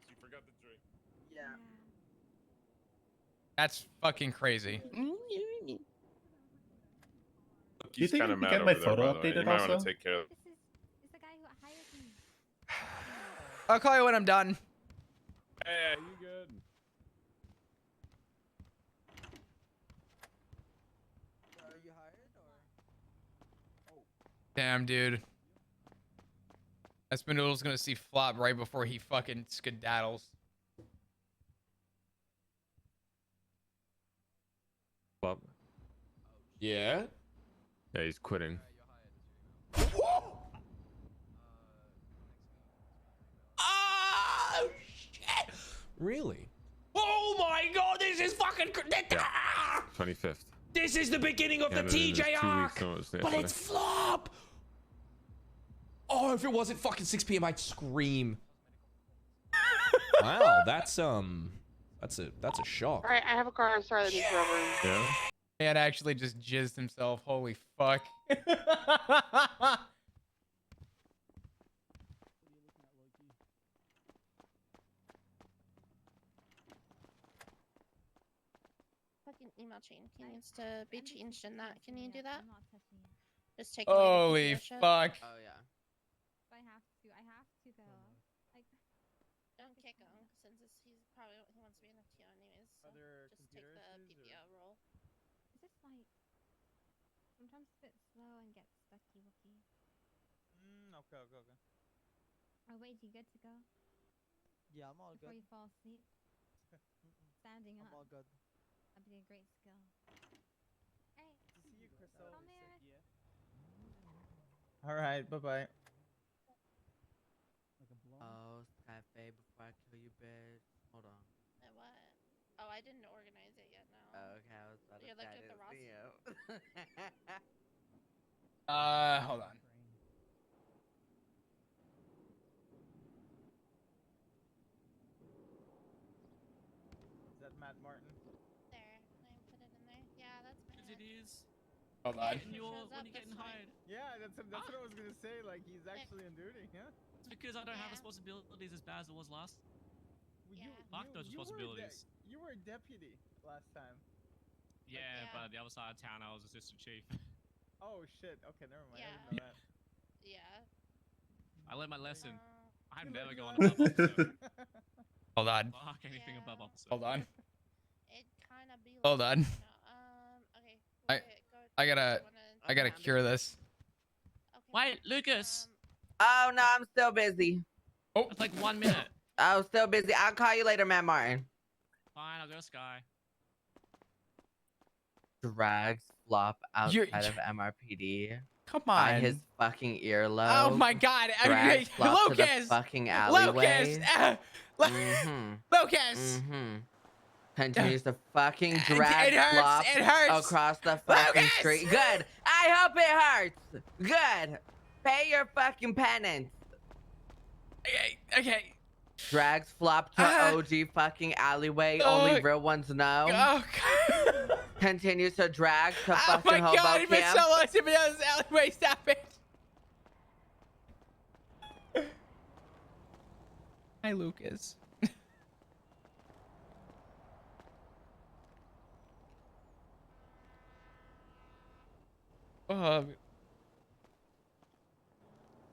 You forgot the drink. Yeah. That's fucking crazy. Do you He's think kind I of can mad get my over there, photo by the way. updated You might want also? to take care of. I'll call you when I'm done. Hey, you good? Damn, dude. Espino's gonna see Flop right before he fucking skedaddles. Flop. Yeah? Yeah, he's quitting. Oh, shit! Really? Oh my god, this is fucking... Yeah. 25th. This is the beginning of Yeah, the then there's TJ 2 arc! weeks notice But yesterday. it's Flop! Oh, if it wasn't fucking 6 p.m., I'd scream. Wow, that's a shock. Alright, I have a car. Sorry, that needs rubber. Yeah. Man actually just jizzed himself. Holy fuck. Fucking email chain. He needs to be changed in that. Can you do that? Just take away the Holy PPO shit. fuck. Oh yeah. I have to though. Like, Don't kick him since he's probably he wants to be an FTO anyways. So just take the PPO role. it's just like sometimes it's a bit slow and gets stucky wookie. Okay. Oh wait, you good to go? Yeah, I'm all Before good. you fall asleep. Standing up. I'm all good. That'd be a great skill. Alright. See you, Chris. Come there. All right. Bye. Oh, cafe before I kill you, bitch. Hold on. What? Oh, I didn't organize it yet. No. Oh, okay, I was about to You're say I looking at the didn't see roster. you. Hold on. Is that Matt Martin? There. I put it in there. Yeah, that's Matt. It is. Hold on. When you're getting hired. Yeah, that's what I was gonna say. Like he's actually on duty, yeah. It's because I don't have responsibilities as bad as it was last. Fuck those responsibilities. You were a deputy last time. Yeah, but the other side of town, I was assistant chief. Oh shit. Okay, never mind. I didn't know that. Yeah. I learned my lesson. I'm never going above officer. Hold on. Fuck anything above officer. Hold on. It kind of be like, Hold on. okay. I gotta cure this. Wait, Lucas. Oh no, I'm still busy. Oh, it's like 1 minute. Oh, still busy. I'll call you later, Matt Martin. Fine, I'll go Sky. Drags flop outside of MRPD. Come By on. his fucking earlobe. Oh my God. Drags flop to the Lucas. fucking alleyway. Lucas. Lucas. Continues to fucking drag it hurts, flop it hurts. across the fucking Lucas! street. Good. I hope it hurts. Good. Pay your fucking penance. Okay. Drags flop to OG fucking alleyway. Only real ones know. Oh, Continues to drag to oh fucking my hobo God, he's been camp. so long to be on this alleyway. Stop it. Hi, Lucas.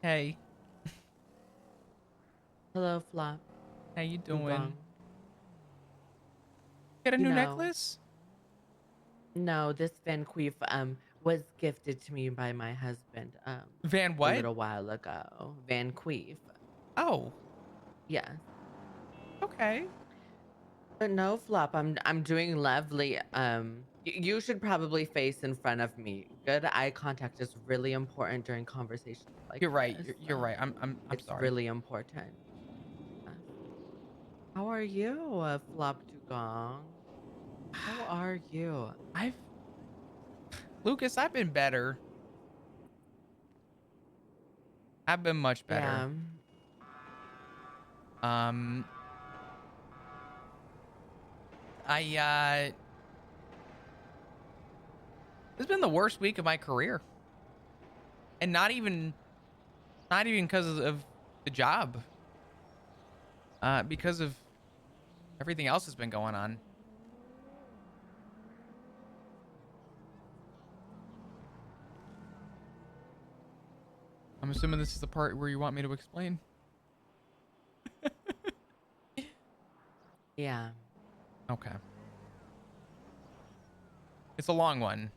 Hey. Hello, Flop. How you doing? Dugong. Get a new You know, necklace? No, this Van Queef was gifted to me by my husband Van a what? little while ago. Van Queef. Oh. Yes. Okay. But no, Flop, I'm doing lovely. You should probably face in front of me. Good eye contact is really important during conversations like You're right. this. You're right. I'm It's sorry. really important. How are you, Flop Dugong? How are you? Lucas, I've been better. I've been much better. This has been the worst week of my career. And not even because of the job. Because of everything else that's been going on. I'm assuming this is the part where you want me to explain. Yeah. Okay. It's a long one.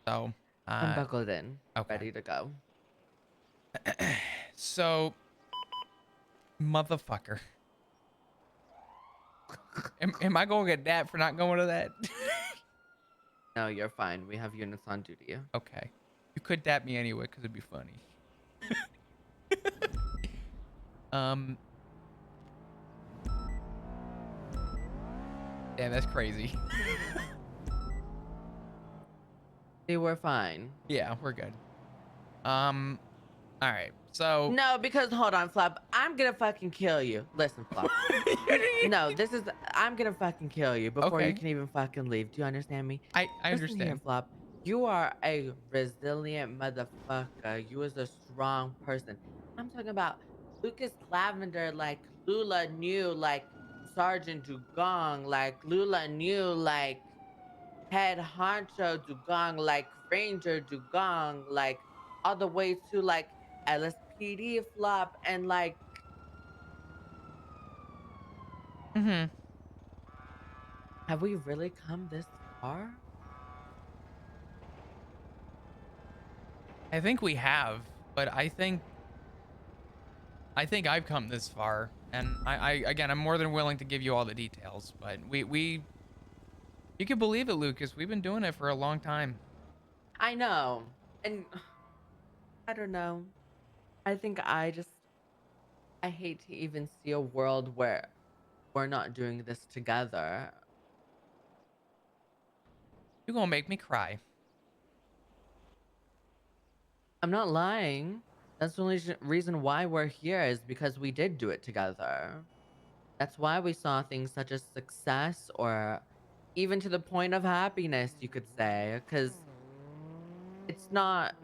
So, I'm buckled in. Okay. Ready to go. So, motherfucker. Am I going to get that for not going to that? No, you're fine. We have units on duty. Okay. You could dap me anyway, because it'd be funny. Damn, that's crazy. See, we're fine. Yeah, we're good. All right. So No, because hold on, Flop. I'm gonna fucking kill you. Listen, Flop. No, I'm gonna fucking kill you before you Okay. can even fucking leave. Do you understand me? I Listen here, understand. Flop. You are a resilient motherfucker. You is a strong person. I'm talking about Lucas Lavender, like Lula knew, like Sergeant Dugong, like Lula knew, like Head Honcho Dugong, like Ranger Dugong, like all the way to like LSPD Flop, and like have we really come this far? I think we have, but I think I've come this far, and again, I'm more than willing to give you all the details, but you can believe it, Lucas. We've been doing it for a long time. I know, and I don't know. I think I hate to even see a world where we're not doing this together. You're gonna make me cry. I'm not lying. That's the only reason why we're here is because we did do it together. That's why we saw things such as success or even to the point of happiness, you could say. Because it's not,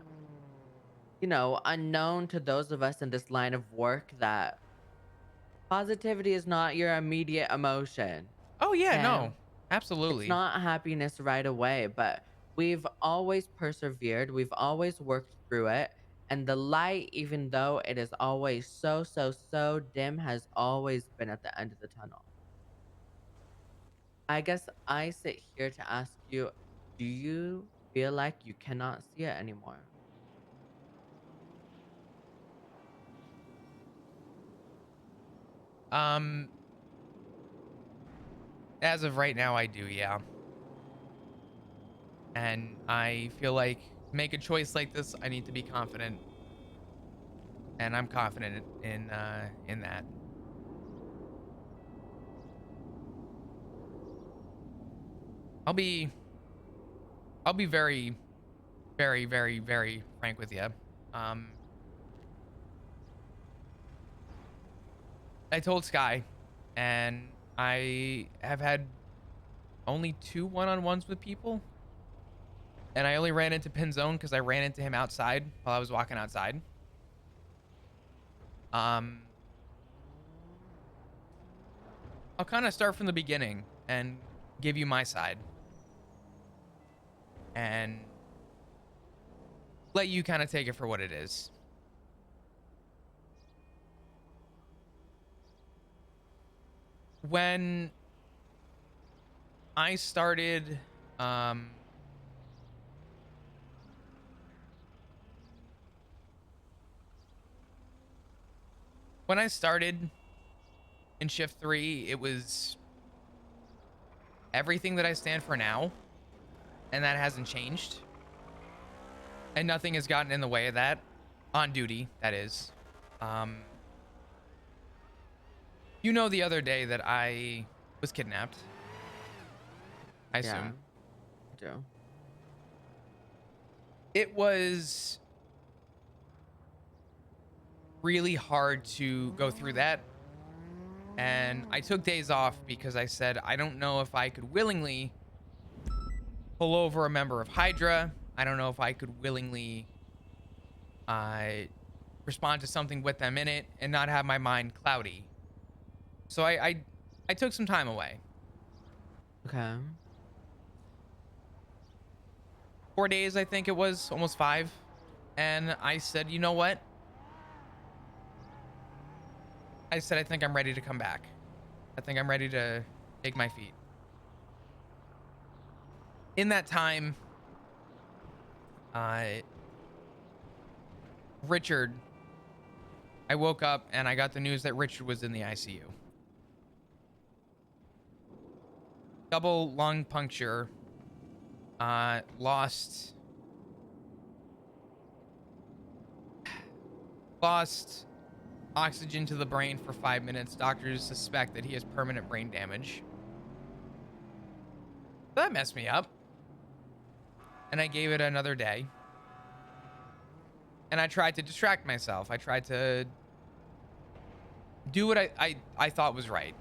you know, unknown to those of us in this line of work that positivity is not your immediate emotion. Oh yeah, Okay? no, It's absolutely. not happiness right away, but we've always persevered. We've always worked through it. And the light, even though it is always so dim, has always been at the end of the tunnel. I guess I sit here to ask you, do you feel like you cannot see it anymore? As of right now, I do, yeah. And I feel like to make a choice like this, I need to be confident, and I'm confident in that. I'll be very, very, very, very frank with you. I told Sky, and I have had only 2 one-on-ones with people, and I only ran into Pinzone because I ran into him outside while I was walking outside. I'll kind of start from the beginning and give you my side, and let you kind of take it for what it is. When I started, when I started in shift 3, it was everything that I stand for now, and that hasn't changed. And nothing has gotten in the way of that. On duty, that is. You know, the other day that I was kidnapped, I assume. Yeah, I do. It was really hard to go through that. And I took days off because I said, I don't know if I could willingly pull over a member of Hydra. I don't know if I could willingly respond to something with them in it and not have my mind cloudy. So I took some time away. Okay. 4 days, I think it was, almost 5. And I said, you know what? I said, I think I'm ready to come back. I think I'm ready to take my feet. In that time, Richard, I woke up and I got the news that Richard was in the ICU. Double lung puncture, lost oxygen to the brain for 5 minutes. Doctors suspect that he has permanent brain damage. That messed me up. And I gave it another day. And I tried to distract myself. I tried to do what I thought was right.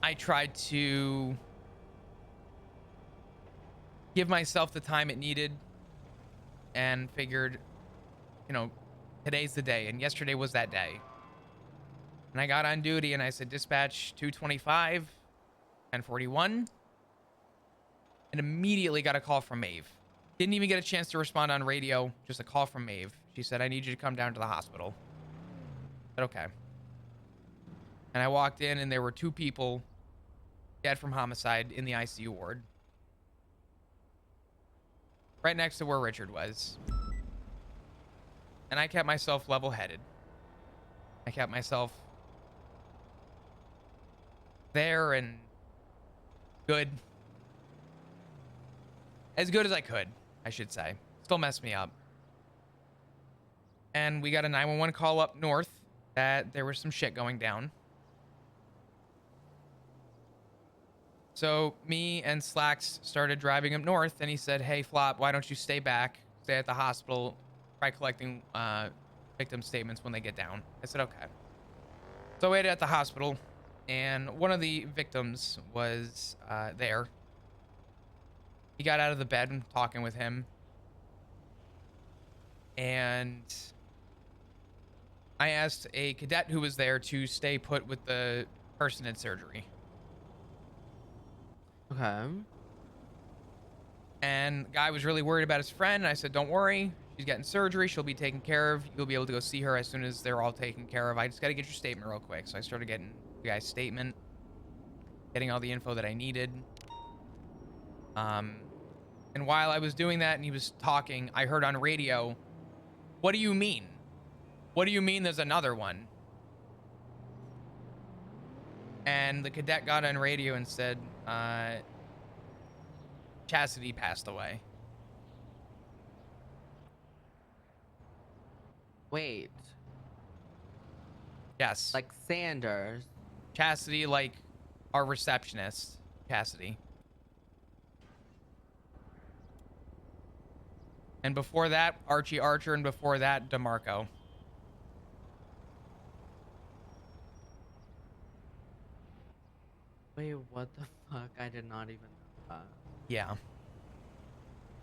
I tried to give myself the time it needed and figured, you know, today's the day. And yesterday was that day. And I got on duty and I said, dispatch 225, 1041. And immediately got a call from Maeve. Didn't even get a chance to respond on radio. Just a call from Maeve. She said, I need you to come down to the hospital. I said, okay. And I walked in and there were 2 people dead from homicide in the ICU ward. Right next to where Richard was. And I kept myself level-headed. I kept myself there and good. As good as I could, I should say. Still messed me up. And we got a 911 call up north that there was some shit going down. So me and Slacks started driving up north, and he said, hey, Flop, why don't you stay back, stay at the hospital, try collecting victim statements when they get down. I said, okay. So I waited at the hospital, and one of the victims was there. he got out of the bed and talking with him. And I asked a cadet who was there to stay put with the person in surgery. Okay. And the guy was really worried about his friend. And I said, don't worry. She's getting surgery. She'll be taken care of. You'll be able to go see her as soon as they're all taken care of. I just got to get your statement real quick. So I started getting the guy's statement, getting all the info that I needed. And while I was doing that and he was talking, I heard on radio, what do you mean? What do you mean there's another one? And the cadet got on radio and said, Chastity passed away. Wait. Yes. Like Sanders. Chastity, like our receptionist, Chastity. And before that, Archie Archer, and before that, DeMarco. Wait, what the fuck? I did not even know that. Yeah.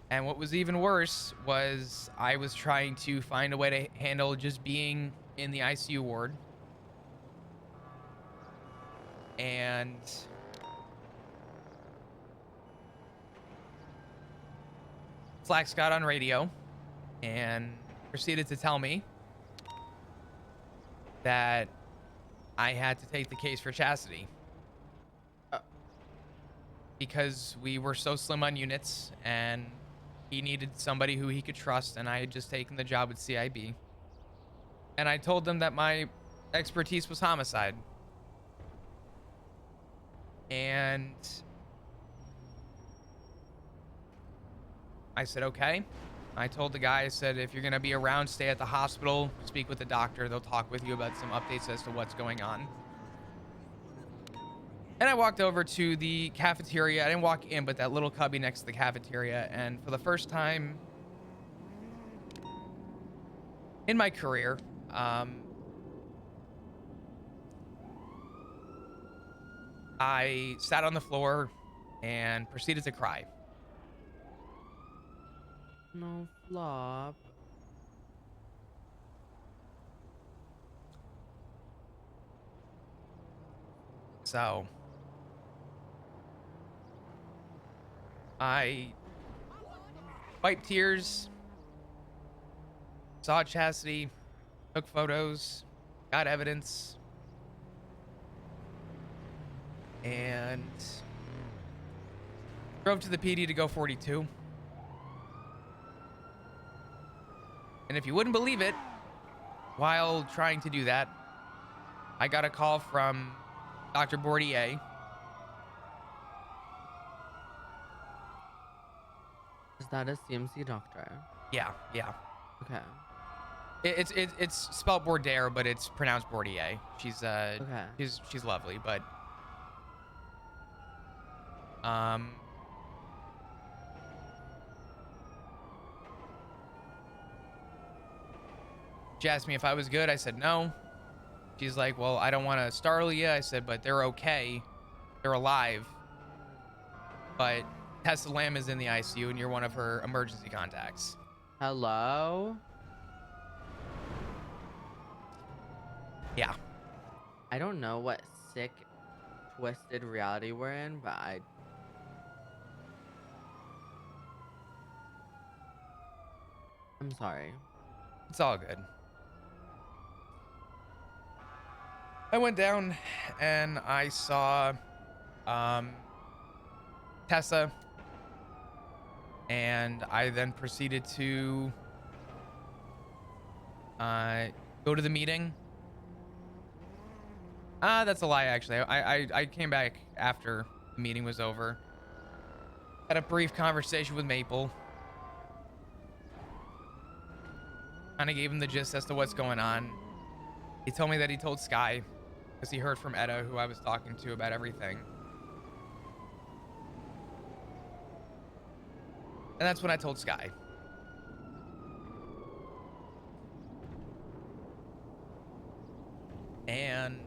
And what was even worse was I was trying to find a way to handle just being in the ICU ward. And Flax got on radio and proceeded to tell me that I had to take the case for Chastity. Because we were so slim on units and he needed somebody who he could trust, and I had just taken the job with CIB. And I told them that my expertise was homicide. And I said, okay. I told the guy, I said, if you're going to be around, stay at the hospital, speak with the doctor. They'll talk with you about some updates as to what's going on. And I walked over to the cafeteria. I didn't walk in, but that little cubby next to the cafeteria. And for the first time in my career, I sat on the floor and proceeded to cry. No flop. So I wiped tears, saw Chastity, took photos, got evidence, and drove to the PD to go 42. And if you wouldn't believe it, while trying to do that, I got a call from Dr. Bordier. Is that a CMC doctor? Yeah, yeah. Okay. It's spelled Bordier, but it's pronounced Bordier. She's Okay. she's lovely, but she asked me if I was good. I said no. She's like, well, I don't want to startle you. I said, but they're okay. They're alive. But Tessa Lamb is in the ICU, and you're one of her emergency contacts. Hello? Yeah. I don't know what sick, twisted reality we're in, but I'm sorry. It's all good. I went down and I saw Tessa, and I then proceeded to go to the meeting. That's a lie, actually. I came back after the meeting was over. Had a brief conversation with Maple. Kind of gave him the gist as to what's going on. He told me that he told Sky, because he heard from Etta, who I was talking to about everything. And that's when I told Sky. And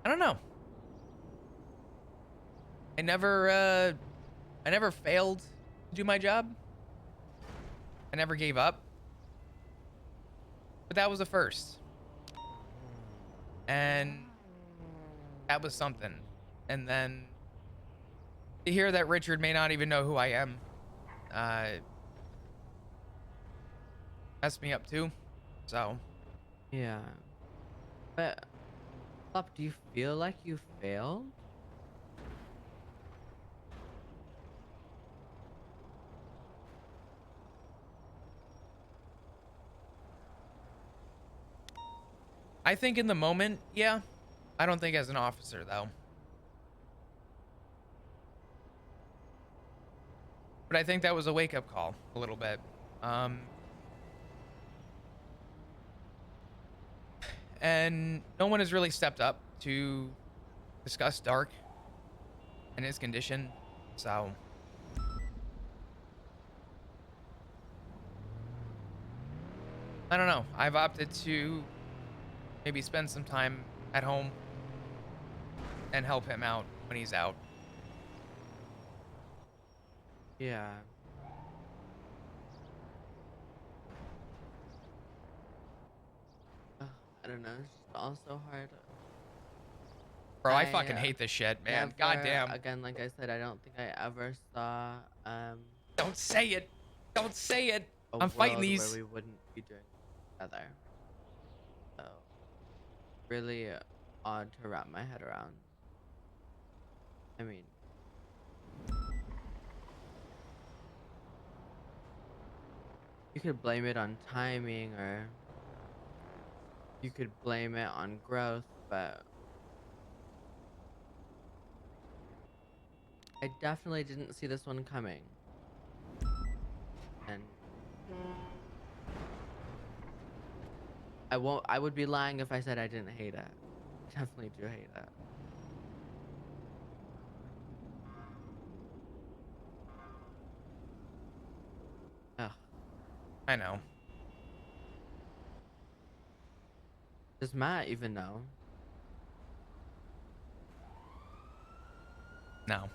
I don't know. I never failed to do my job. I never gave up. But that was a first. And that was something. And then to hear that Richard may not even know who I am, messed me up too. So. Yeah. But, Flop, do you feel like you failed? I think in the moment, yeah. I don't think as an officer, though. But I think that was a wake-up call, a little bit. And no one has really stepped up to discuss Dark and his condition, so... I don't know. I've opted to maybe spend some time at home and help him out when he's out. Yeah. I don't know. It's just also hard. Bro, I fucking hate this shit, man. Never, Goddamn. Again, like I said, I don't think I ever saw Don't say it. Don't say it. a I'm fighting world these. where we wouldn't be doing it together. So, really odd to wrap my head around. I mean, you could blame it on timing, or you could blame it on growth, but I definitely didn't see this one coming. And I would be lying if I said I didn't hate it. I definitely do hate it. Ugh. I know. Does Matt even know? No.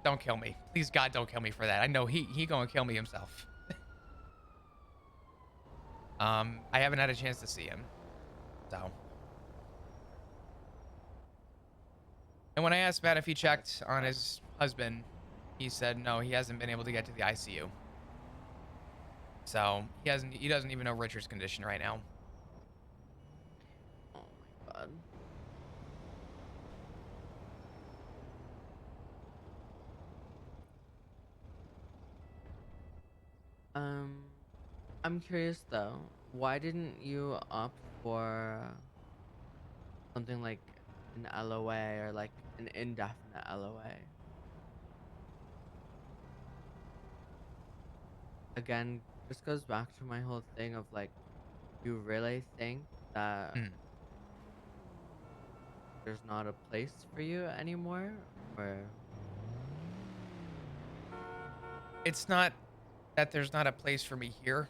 Don't kill me. Please, God, don't kill me for that. I know he gonna kill me himself. I haven't had a chance to see him. So. And when I asked Matt if he checked on his husband, he said no, he hasn't been able to get to the ICU. So he doesn't even know Richard's condition right now. Oh my god. I'm curious though, why didn't you opt for something like an LOA or like an indefinite LOA? Again, this goes back to my whole thing of like, you really think that there's not a place for you anymore? Or It's not that there's not a place for me here.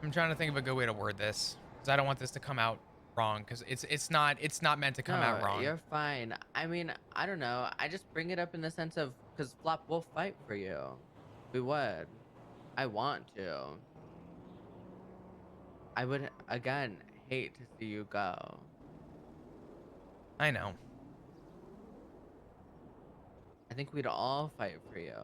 I'm trying to think of a good way to word this, because I don't want this to come out wrong, because it's not meant to come out wrong. You're fine. I mean, I don't know. I just bring it up in the sense of, because Flop will fight for you. We would. I want to. I would, again, hate to see you go. I know. I think we'd all fight for you.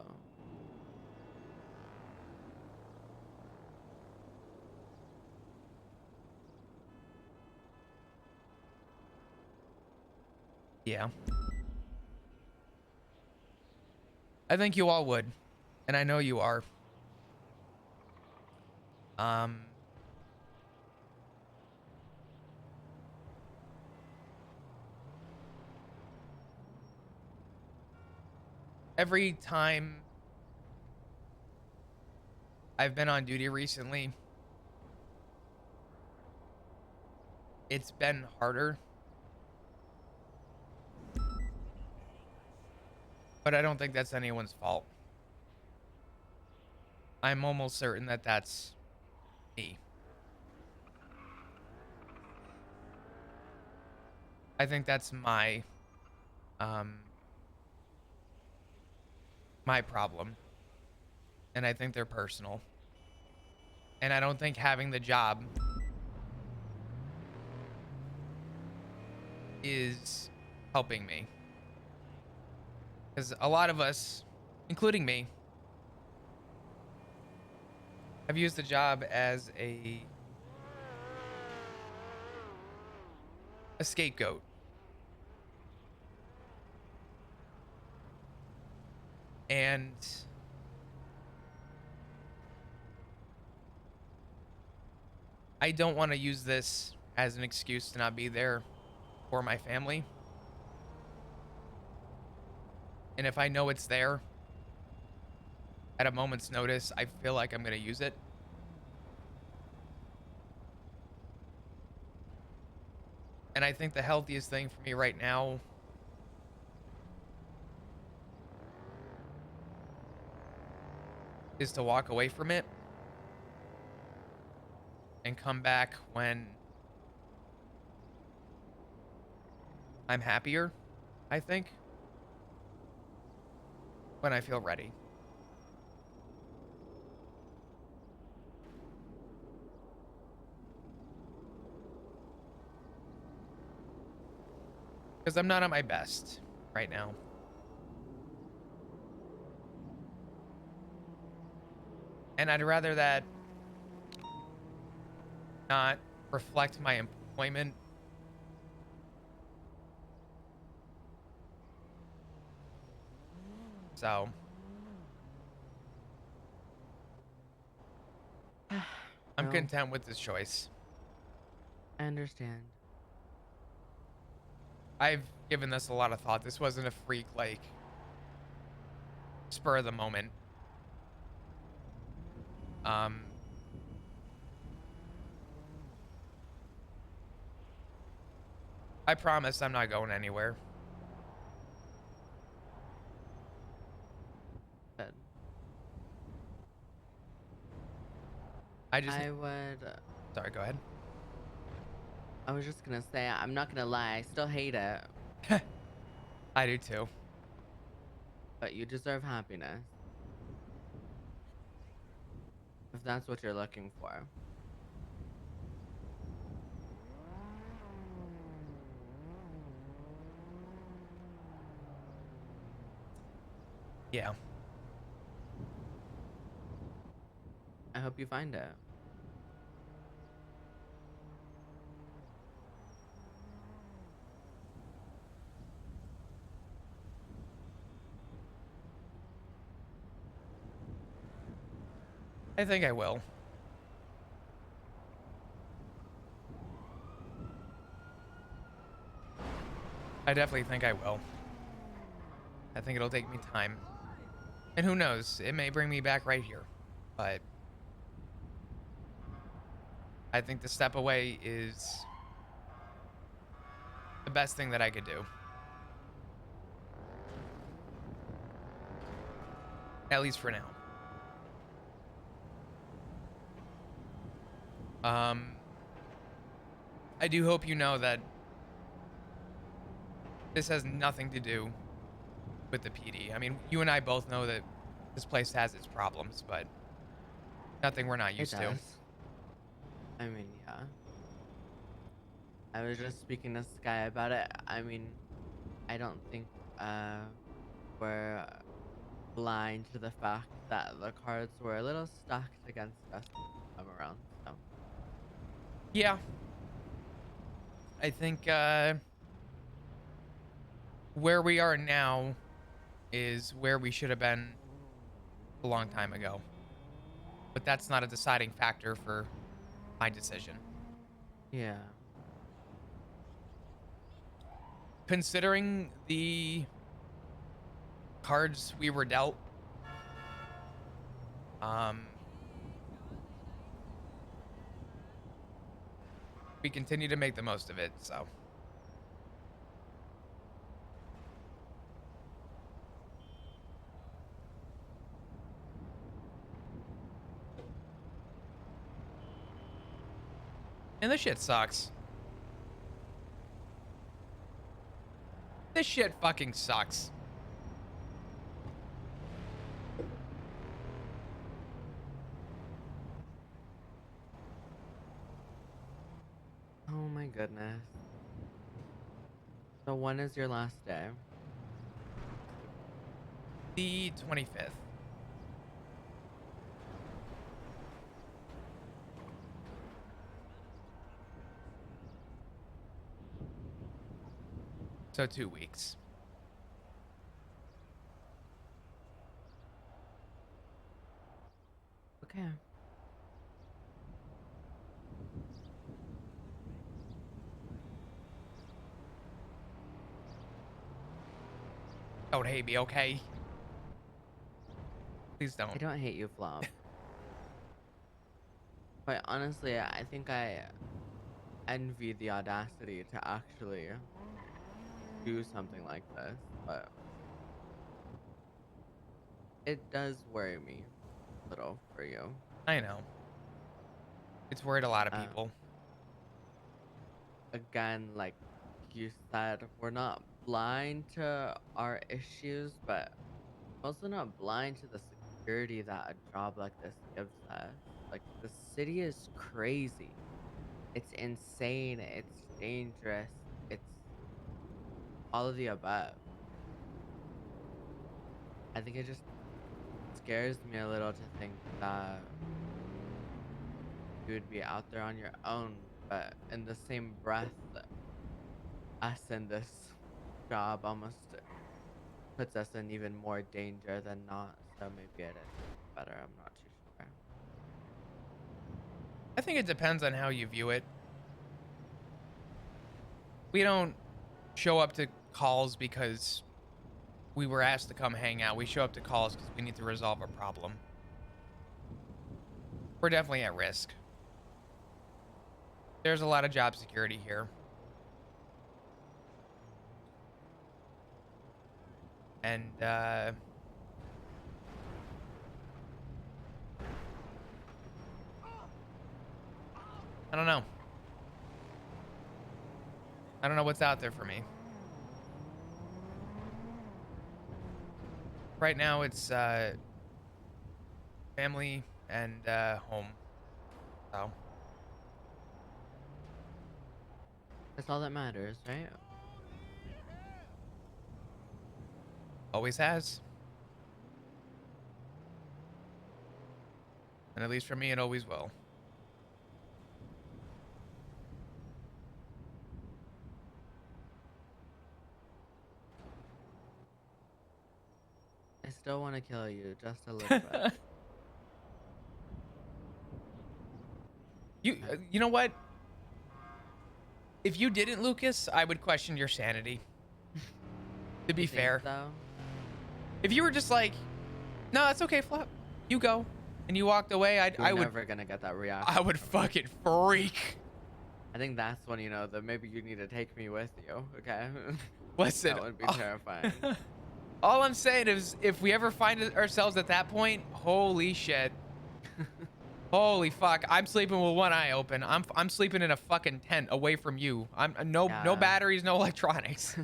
Yeah. I think you all would, and I know you are. Every time I've been on duty recently, it's been harder. But I don't think that's anyone's fault. I'm almost certain that that's me. I think that's my problem. And I think they're personal. And I don't think having the job is helping me. Because a lot of us, including me, have used the job as a scapegoat. And I don't want to use this as an excuse to not be there for my family. And if I know it's there at a moment's notice, I feel like I'm going to use it. And I think the healthiest thing for me right now is to walk away from it and come back when I'm happier, I think. When I feel ready. Because I'm not at my best right now. And I'd rather that not reflect my employment. So I'm content with this choice. I understand. I've given this a lot of thought. This wasn't a freak, like, spur of the moment. I promise I'm not going anywhere. Good. I would. Sorry, go ahead. I was just gonna say, I'm not gonna lie, I still hate it. I do too. But you deserve happiness. If that's what you're looking for. Yeah. I hope you find it. I think I will. I definitely think I will. I think it'll take me time. And who knows, it may bring me back right here. But I think the step away is the best thing that I could do. At least for now. I do hope you know that this has nothing to do with the PD. I mean, you and I both know that this place has its problems, but nothing we're not used to. I mean, yeah. I was just speaking to Sky about it. I mean, I don't think we're blind to the fact that the cards were a little stacked against us this time around, so. Yeah. I think where we are now is where we should have been a long time ago. But that's not a deciding factor for my decision. Yeah. Considering the cards we were dealt, we continue to make the most of it. So. And this shit sucks. This shit fucking sucks. Oh my goodness. So when is your last day? The 25th. So 2 weeks. Okay. Don't hate me, okay? Please don't. I don't hate you, Flop. But honestly, I think I envy the audacity to actually do something like this, but it does worry me a little for you. I know. It's worried a lot of people. Again, like you said, we're not blind to our issues, but also not blind to the security that a job like this gives us. Like, the city is crazy. It's insane. It's dangerous. It's all of the above. I think it just scares me a little to think that you would be out there on your own, but in the same breath, us in this job almost puts us in even more danger than not. So maybe it is better. I'm not too sure. I think it depends on how you view it. We don't show up to calls because we were asked to come hang out. We show up to calls because we need to resolve a problem. We're definitely at risk. There's a lot of job security here. And, I don't know. I don't know what's out there for me. Right now it's family and home. So that's all that matters, right? Always has. And at least for me, it always will. I still want to kill you just a little bit. You know what? If you didn't, Lucas, I would question your sanity. To be fair. So? If you were just like, no, that's okay, Flop. You go. And you walked away, I would never gonna get that reaction. I would fucking freak. I think that's when you know that maybe you need to take me with you, okay? Listen. That would be terrifying. All I'm saying is if we ever find ourselves at that point, holy shit. Holy fuck. I'm sleeping with one eye open. I'm sleeping in a fucking tent away from you. I'm no batteries, no electronics.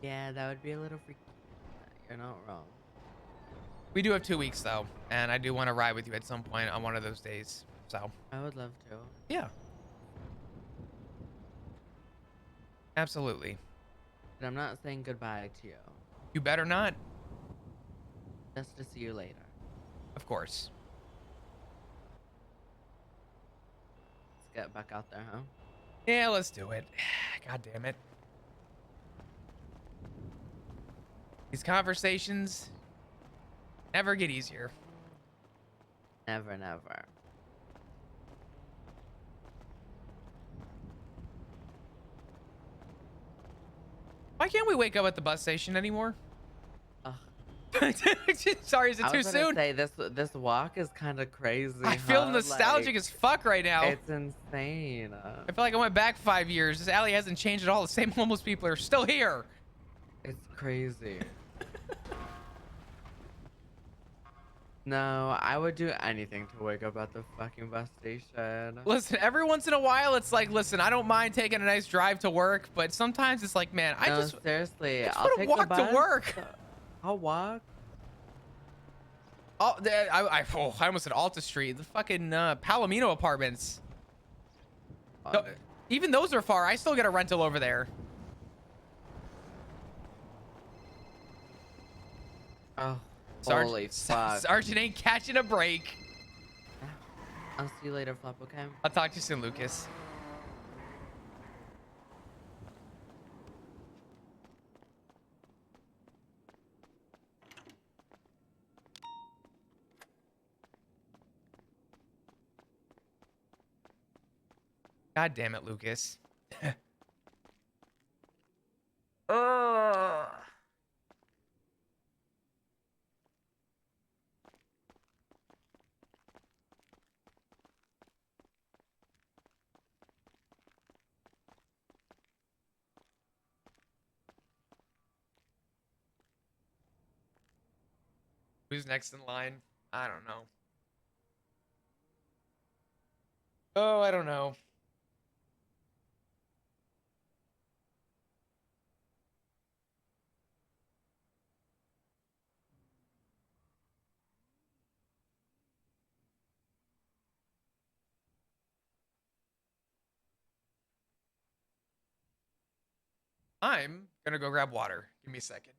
Yeah, that would be a little freaky. You're not wrong. We do have 2 weeks though, and I do want to ride with you at some point on one of those days. So I would love to. Yeah. Absolutely. But I'm not saying goodbye to you. You better not. Just to see you later. Of course. Let's get back out there, huh? Yeah, let's do it. God damn it. These conversations never get easier. Never, never. Why can't we wake up at the bus station anymore? Ugh. Sorry, is it I too was gonna soon? say this walk is kind of crazy. I feel huh? nostalgic Like, as fuck right now. it's insane. I feel like I went back 5 years. This alley hasn't changed at all. The same homeless people are still here. It's crazy. No, I would do anything to wake up at the fucking bus station. Listen, every once in a while, it's like, listen, I don't mind taking a nice drive to work, but sometimes it's like, man, I No, just seriously, want I'll to take walk the to bus. work. I'll walk. Oh, I almost said Alta Street. The fucking Palomino apartments. Even those are far. I still get a rental over there. Oh, holy fuck. Sergeant ain't catching a break. I'll see you later, Flop, okay? I'll talk to you soon, Lucas. God damn it, Lucas. Who's next in line? I don't know. Oh, I don't know. I'm gonna go grab water. Give me a second.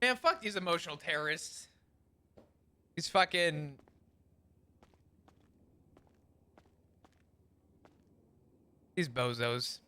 Man, fuck these emotional terrorists. These fucking... These bozos.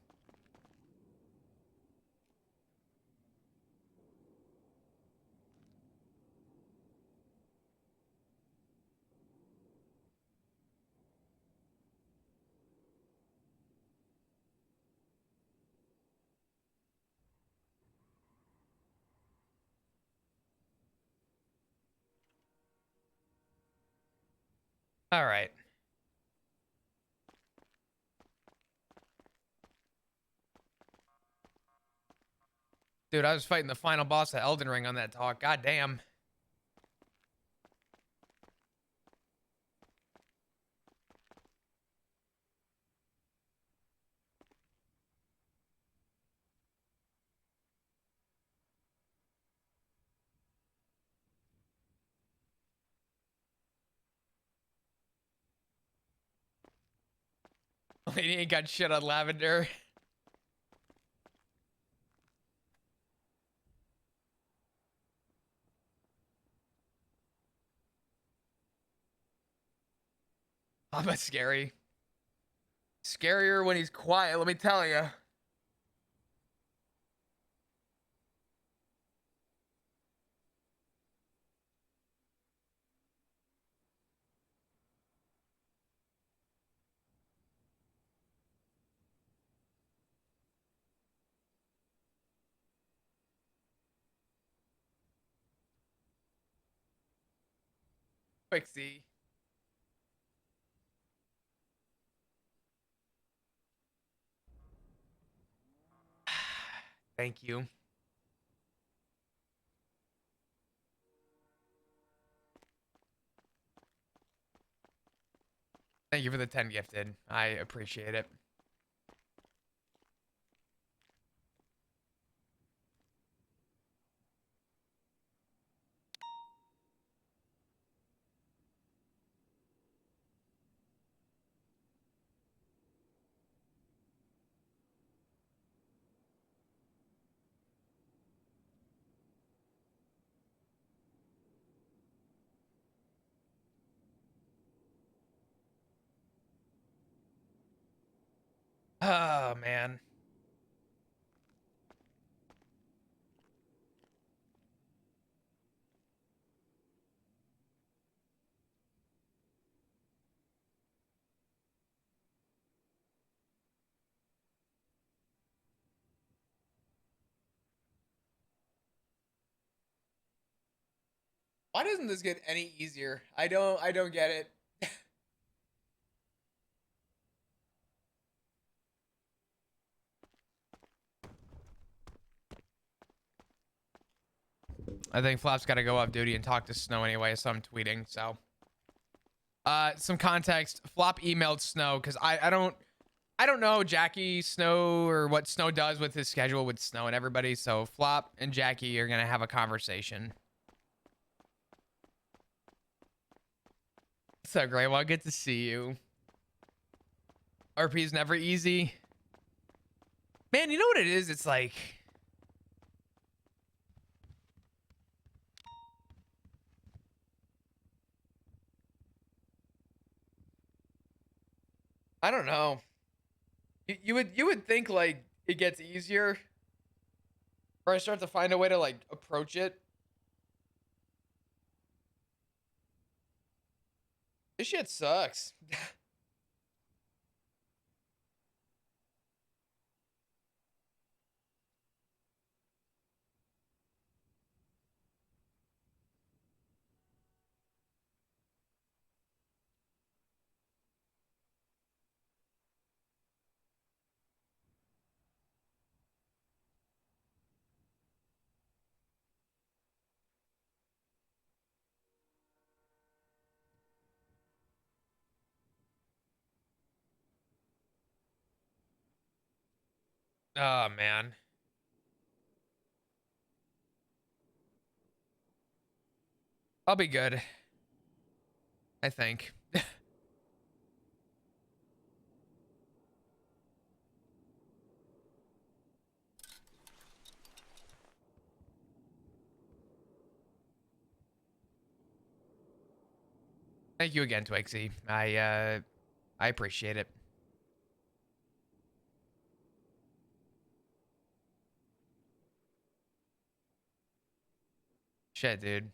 All right. Dude, I was fighting the final boss of Elden Ring on that talk. God damn. Lady ain't got shit on Lavender. I'm a scary. Scarier when he's quiet, let me tell you. Quixie. Thank you. Thank you for the 10 gifted. I appreciate it. Oh man. Why doesn't this get any easier? I don't get it. I think Flap's got to go off duty and talk to Snow anyway, so I'm tweeting. So, some context. Flop emailed Snow because I don't know Jackie, Snow, or what Snow does with his schedule with Snow and everybody. So Flop and Jackie are gonna have a conversation. So great. Well, good to see you. RP is never easy. Man, you know what it is? It's like, I don't know. You would think like it gets easier, or I start to find a way to like approach it. This shit sucks. Oh man. I'll be good. I think. Thank you again, Twixie. I appreciate it. Shit, dude.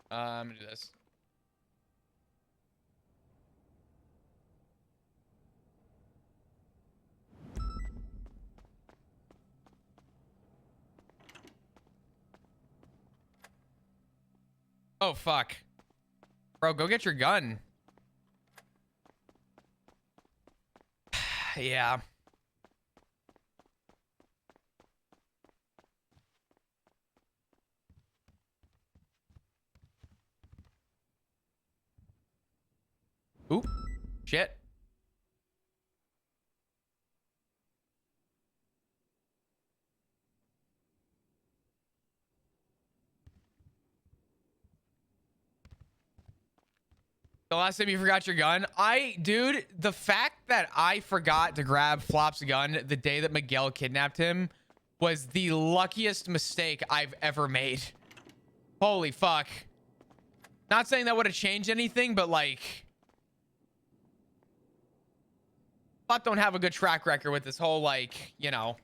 I'm gonna do this. Oh fuck. Bro, go get your gun. Yeah. Oop. Shit. The last time you forgot your gun? Dude, the fact that I forgot to grab Flop's gun the day that Miguel kidnapped him was the luckiest mistake I've ever made. Holy fuck. Not saying that would have changed anything, but like, Flop don't have a good track record with this whole, like, you know.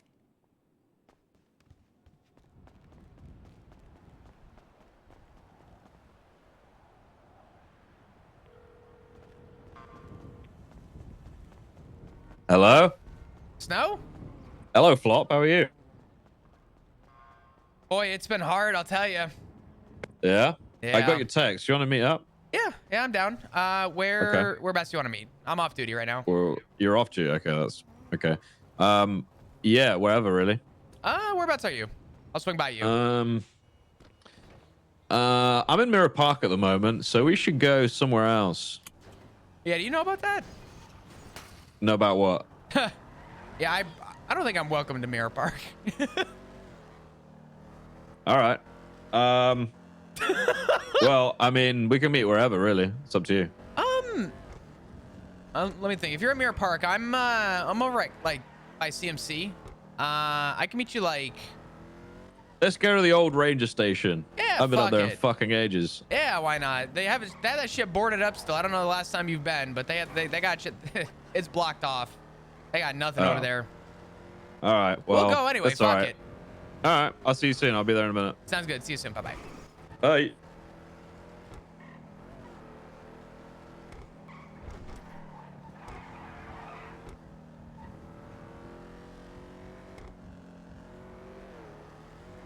Hello? Snow? Hello, Flop. How are you? Boy, it's been hard, I'll tell you. Yeah? Yeah. I got your text. You want to meet up? Yeah, I'm down. Whereabouts do you want to meet? I'm off duty right now. Well, you're off duty. Okay, that's okay. Yeah, wherever really. Whereabouts are you? I'll swing by you. I'm in Mirror Park at the moment, so we should go somewhere else. Yeah, do you know about that? Know about what? Yeah, I don't think I'm welcome to Mirror Park. All right. Well, I mean, we can meet wherever, really. It's up to you. Let me think. If you're at Mirror Park, I'm over at like by CMC. I can meet you like. Let's go to the old ranger station. Yeah, I've been up fuck there in it. fucking ages. Yeah, why not? They have that shit boarded up still. I don't know the last time you've been, but they got shit. It's blocked off. They got nothing over there. All right. Well, We'll go anyway. that's all Fuck right. it. All right. I'll see you soon. I'll be there in a minute. Sounds good. See you soon. Bye bye. Bye.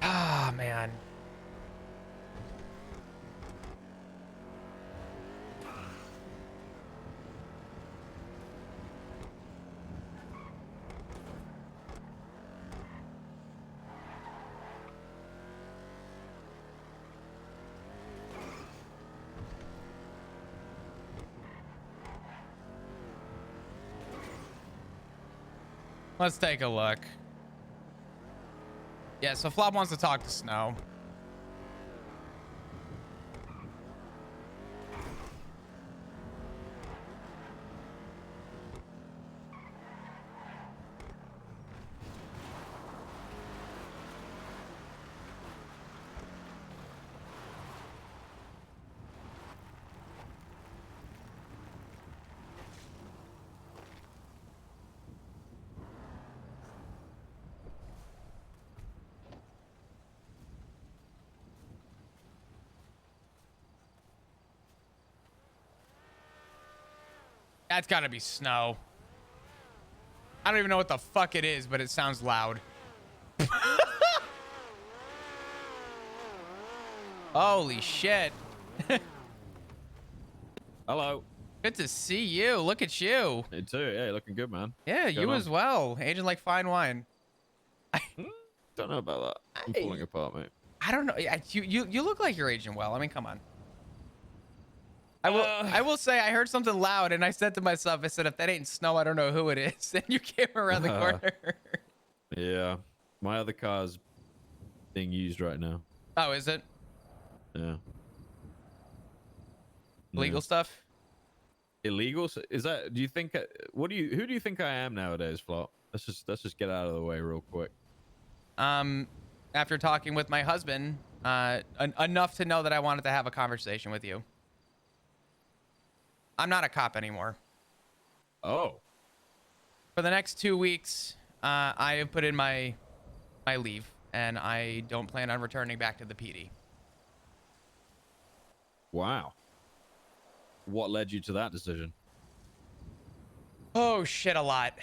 Ah, man. Let's take a look. Yeah, so Flop wants to talk to Snow. That's gotta be Snow. I don't even know what the fuck it is, but it sounds loud. Holy shit. Hello. Good to see you. Look at you. You too. Yeah, you're looking good, man. Yeah, What's you going as on? well. Aging like fine wine. Don't know about that. I'm falling apart, mate. I don't know. You look like you're aging well. I mean, come on. I will say I heard something loud and I said to myself, I said, if that ain't Snow, I don't know who it is. And you came around the corner. Yeah. My other car's being used right now. Oh, is it? Yeah. Legal stuff? Illegal? Is that, do you think, who do you think I am nowadays, Flop? Let's just get out of the way real quick. After talking with my husband, enough to know that I wanted to have a conversation with you. I'm not a cop anymore. Oh. For the next 2 weeks, I have put in my leave, and I don't plan on returning back to the PD. Wow. What led you to that decision? Oh shit, a lot.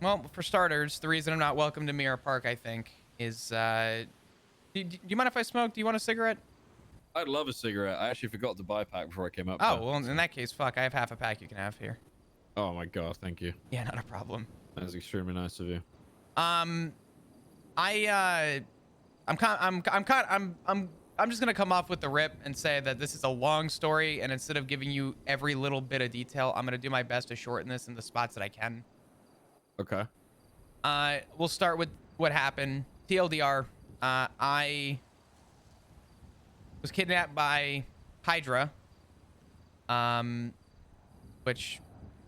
Well, for starters, the reason I'm not welcome to Mirror Park, I think, is do you mind if I smoke? Do you want a cigarette? I'd love a cigarette. I actually forgot to buy a pack before I came up. Oh, there, well, in that case, fuck. I have half a pack you can have here. Oh my god, thank you. Yeah, not a problem. That's extremely nice of you. I'm just gonna come off with the rip and say that this is a long story, and instead of giving you every little bit of detail, I'm gonna do my best to shorten this in the spots that I can. Okay. We'll start with what happened. TLDR. I was kidnapped by Hydra, which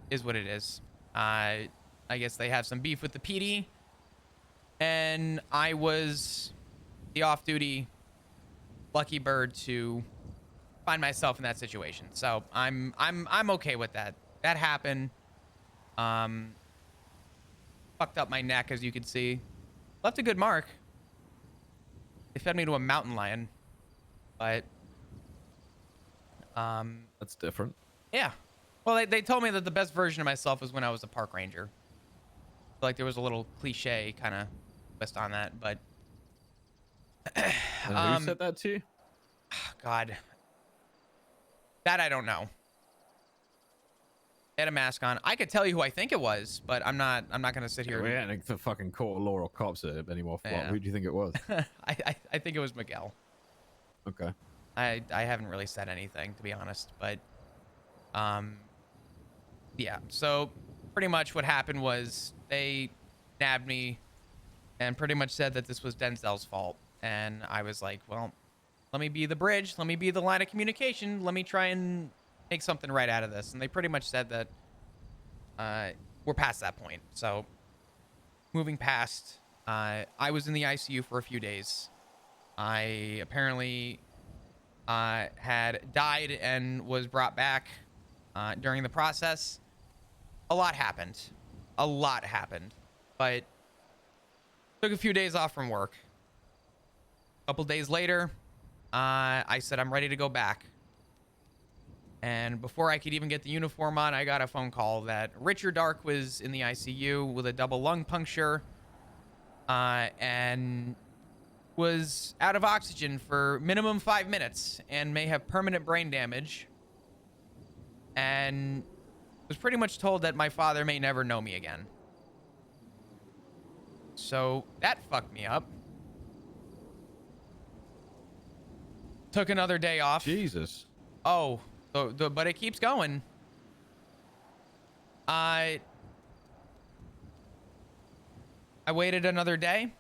is what it is. I guess they have some beef with the PD, and I was the off-duty lucky bird to find myself in that situation. So I'm okay with that. That happened. Fucked up my neck, as you can see. Left a good mark. They fed me to a mountain lion, but that's different. Yeah. Well, they told me that the best version of myself was when I was a park ranger. Like there was a little cliche kind of twist on that, but who said that to you? God, that I don't know. They had a mask on. I could tell you who I think it was, but I'm not gonna sit here. We ain't the fucking court of law or cops anymore. Yeah. Who do you think it was? I think it was Miguel. Okay. I haven't really said anything, to be honest, but yeah. So pretty much what happened was they nabbed me and pretty much said that this was Denzel's fault, and I was like, well, let me be the bridge. Let me be the line of communication. Let me try and make something right out of this. And they pretty much said that we're past that point. So moving past, I was in the ICU for a few days. I apparently had died and was brought back during the process. A lot happened. A lot happened. But took a few days off from work. A couple days later, I said I'm ready to go back. And before I could even get the uniform on, I got a phone call that Richard Dark was in the ICU with a double lung puncture and was out of oxygen for minimum 5 minutes and may have permanent brain damage. And was pretty much told that my father may never know me again. So that fucked me up. Took another day off. Jesus. Oh, but it keeps going. I waited another day.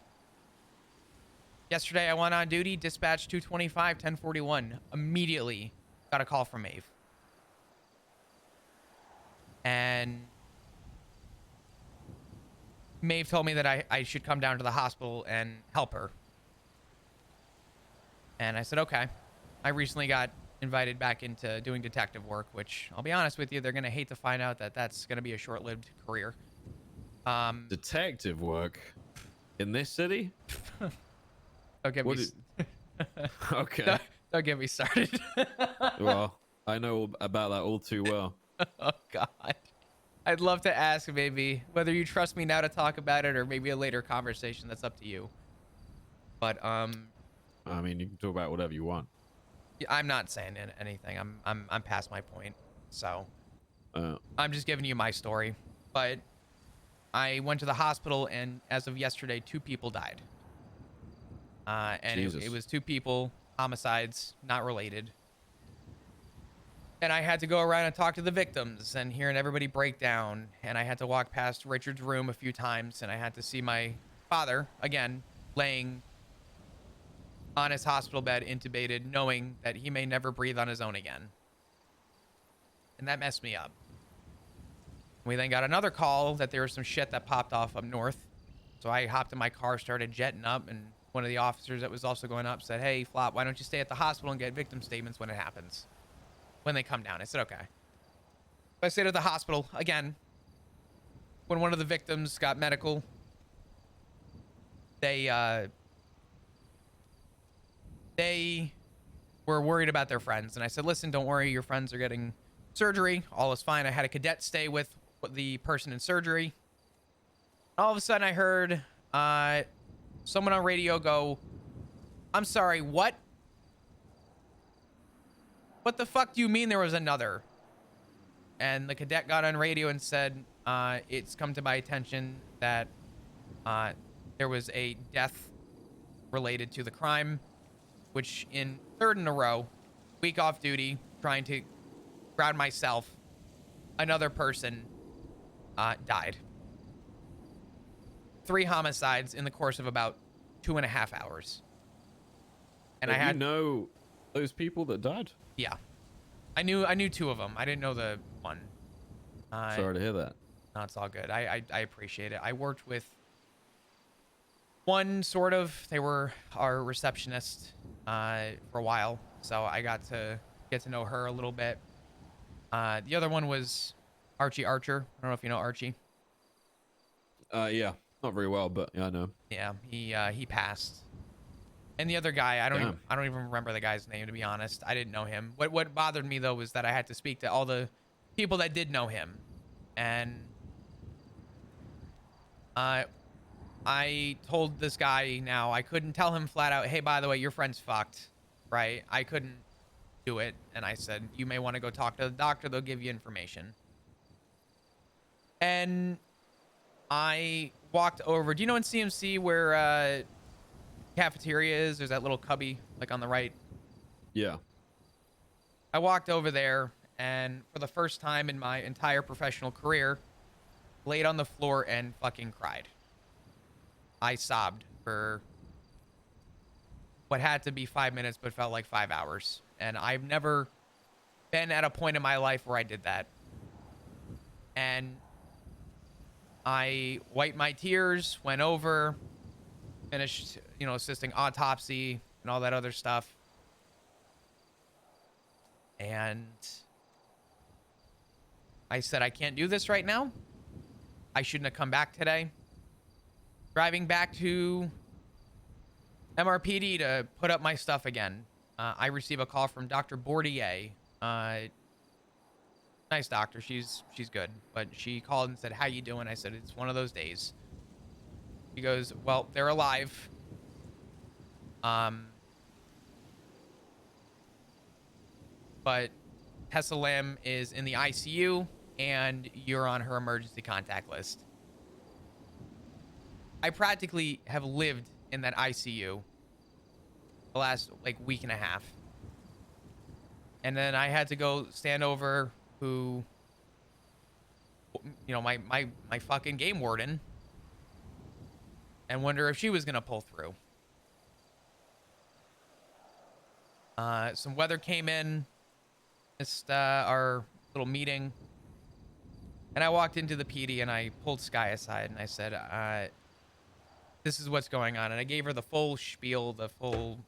Yesterday I went on duty, dispatch 225, 1041. Immediately got a call from Maeve. And Maeve told me that I should come down to the hospital and help her. And I said, okay. I recently got invited back into doing detective work, which I'll be honest with you, they're going to hate to find out that that's going to be a short-lived career. Detective work in this city? Don't get What me Okay. don't get me started. Well, I know about that all too well. Oh God. I'd love to ask maybe whether you trust me now to talk about it or maybe a later conversation. That's up to you. But I mean, you can talk about whatever you want. I'm not saying anything. I'm past my point. So I'm just giving you my story. But I went to the hospital and as of yesterday 2 people died. And it was 2 people, homicides, not related. And I had to go around and talk to the victims and hearing everybody break down. And I had to walk past Richard's room a few times and I had to see my father, again, laying on his hospital bed, intubated, knowing that he may never breathe on his own again. And that messed me up. We then got another call that there was some shit that popped off up north. So I hopped in my car, started jetting up, and one of the officers that was also going up said, hey, Flop, why don't you stay at the hospital and get victim statements when it happens? When they come down. I said, okay. So I stayed at the hospital again. When one of the victims got medical, they were worried about their friends. And I said, listen, don't worry. Your friends are getting surgery. All is fine. I had a cadet stay with the person in surgery. All of a sudden I heard someone on radio go, I'm sorry, what? What the fuck do you mean there was another? And the cadet got on radio and said, it's come to my attention that there was a death related to the crime, which in 3rd in a row, week off duty, trying to ground myself, another person died. 3 homicides in the course of about 2.5 hours. And I had know those people that died? Yeah. I knew 2 of them. I didn't know the one. Sorry to hear that. No, it's all good. I appreciate it. I worked with one sort of. They were our receptionist for a while, so I got to get to know her a little bit. The other one was Archie Archer. I don't know if you know Archie. Yeah, not very well, but yeah, I know. Yeah, he passed. And the other guy, I don't even remember the guy's name, to be honest. I didn't know him. What bothered me though was that I had to speak to all the people that did know him, and I told this guy now I couldn't tell him flat out, hey, by the way, your friend's fucked, right? I couldn't do it, and I said you may want to go talk to the doctor. They'll give you information. And I walked over. Do you know in CMC where cafeteria is? There's that little cubby like on the right. Yeah. I walked over there and for the first time in my entire professional career, laid on the floor and fucking cried. I sobbed for what had to be 5 minutes but felt like 5 hours. And I've never been at a point in my life where I did that. And I wiped my tears, went over, finished, you know, assisting autopsy and all that other stuff. And I said, I can't do this right now. I shouldn't have come back today. Driving back to MRPD to put up my stuff again. I receive a call from Dr. Bordier. Nice doctor. She's good. But she called and said, how you doing? I said, it's one of those days. She goes, well, they're alive. But Tessa Lamb is in the ICU and you're on her emergency contact list. I practically have lived in that ICU the last like week and a half. And then I had to go stand over who, you know, my fucking game warden and wonder if she was going to pull through. Some weather came in, missed our little meeting. And I walked into the PD and I pulled Sky aside and I said, this is what's going on. And I gave her the full spiel, the full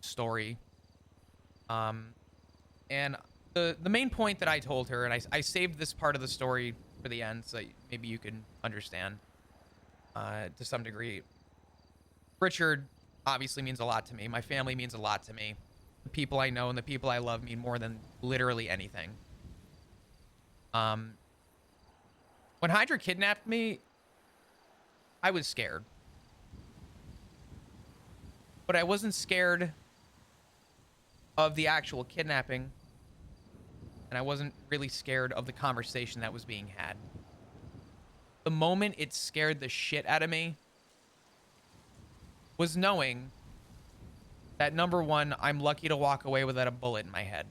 story. And the main point that I told her, and I saved this part of the story for the end so maybe you can understand to some degree. Richard obviously means a lot to me. My family means a lot to me. The people I know and the people I love mean more than literally anything. When Hydra kidnapped me, I was scared. But I wasn't scared of the actual kidnapping. And I wasn't really scared of the conversation that was being had. The moment it scared the shit out of me was knowing that, number one, I'm lucky to walk away without a bullet in my head.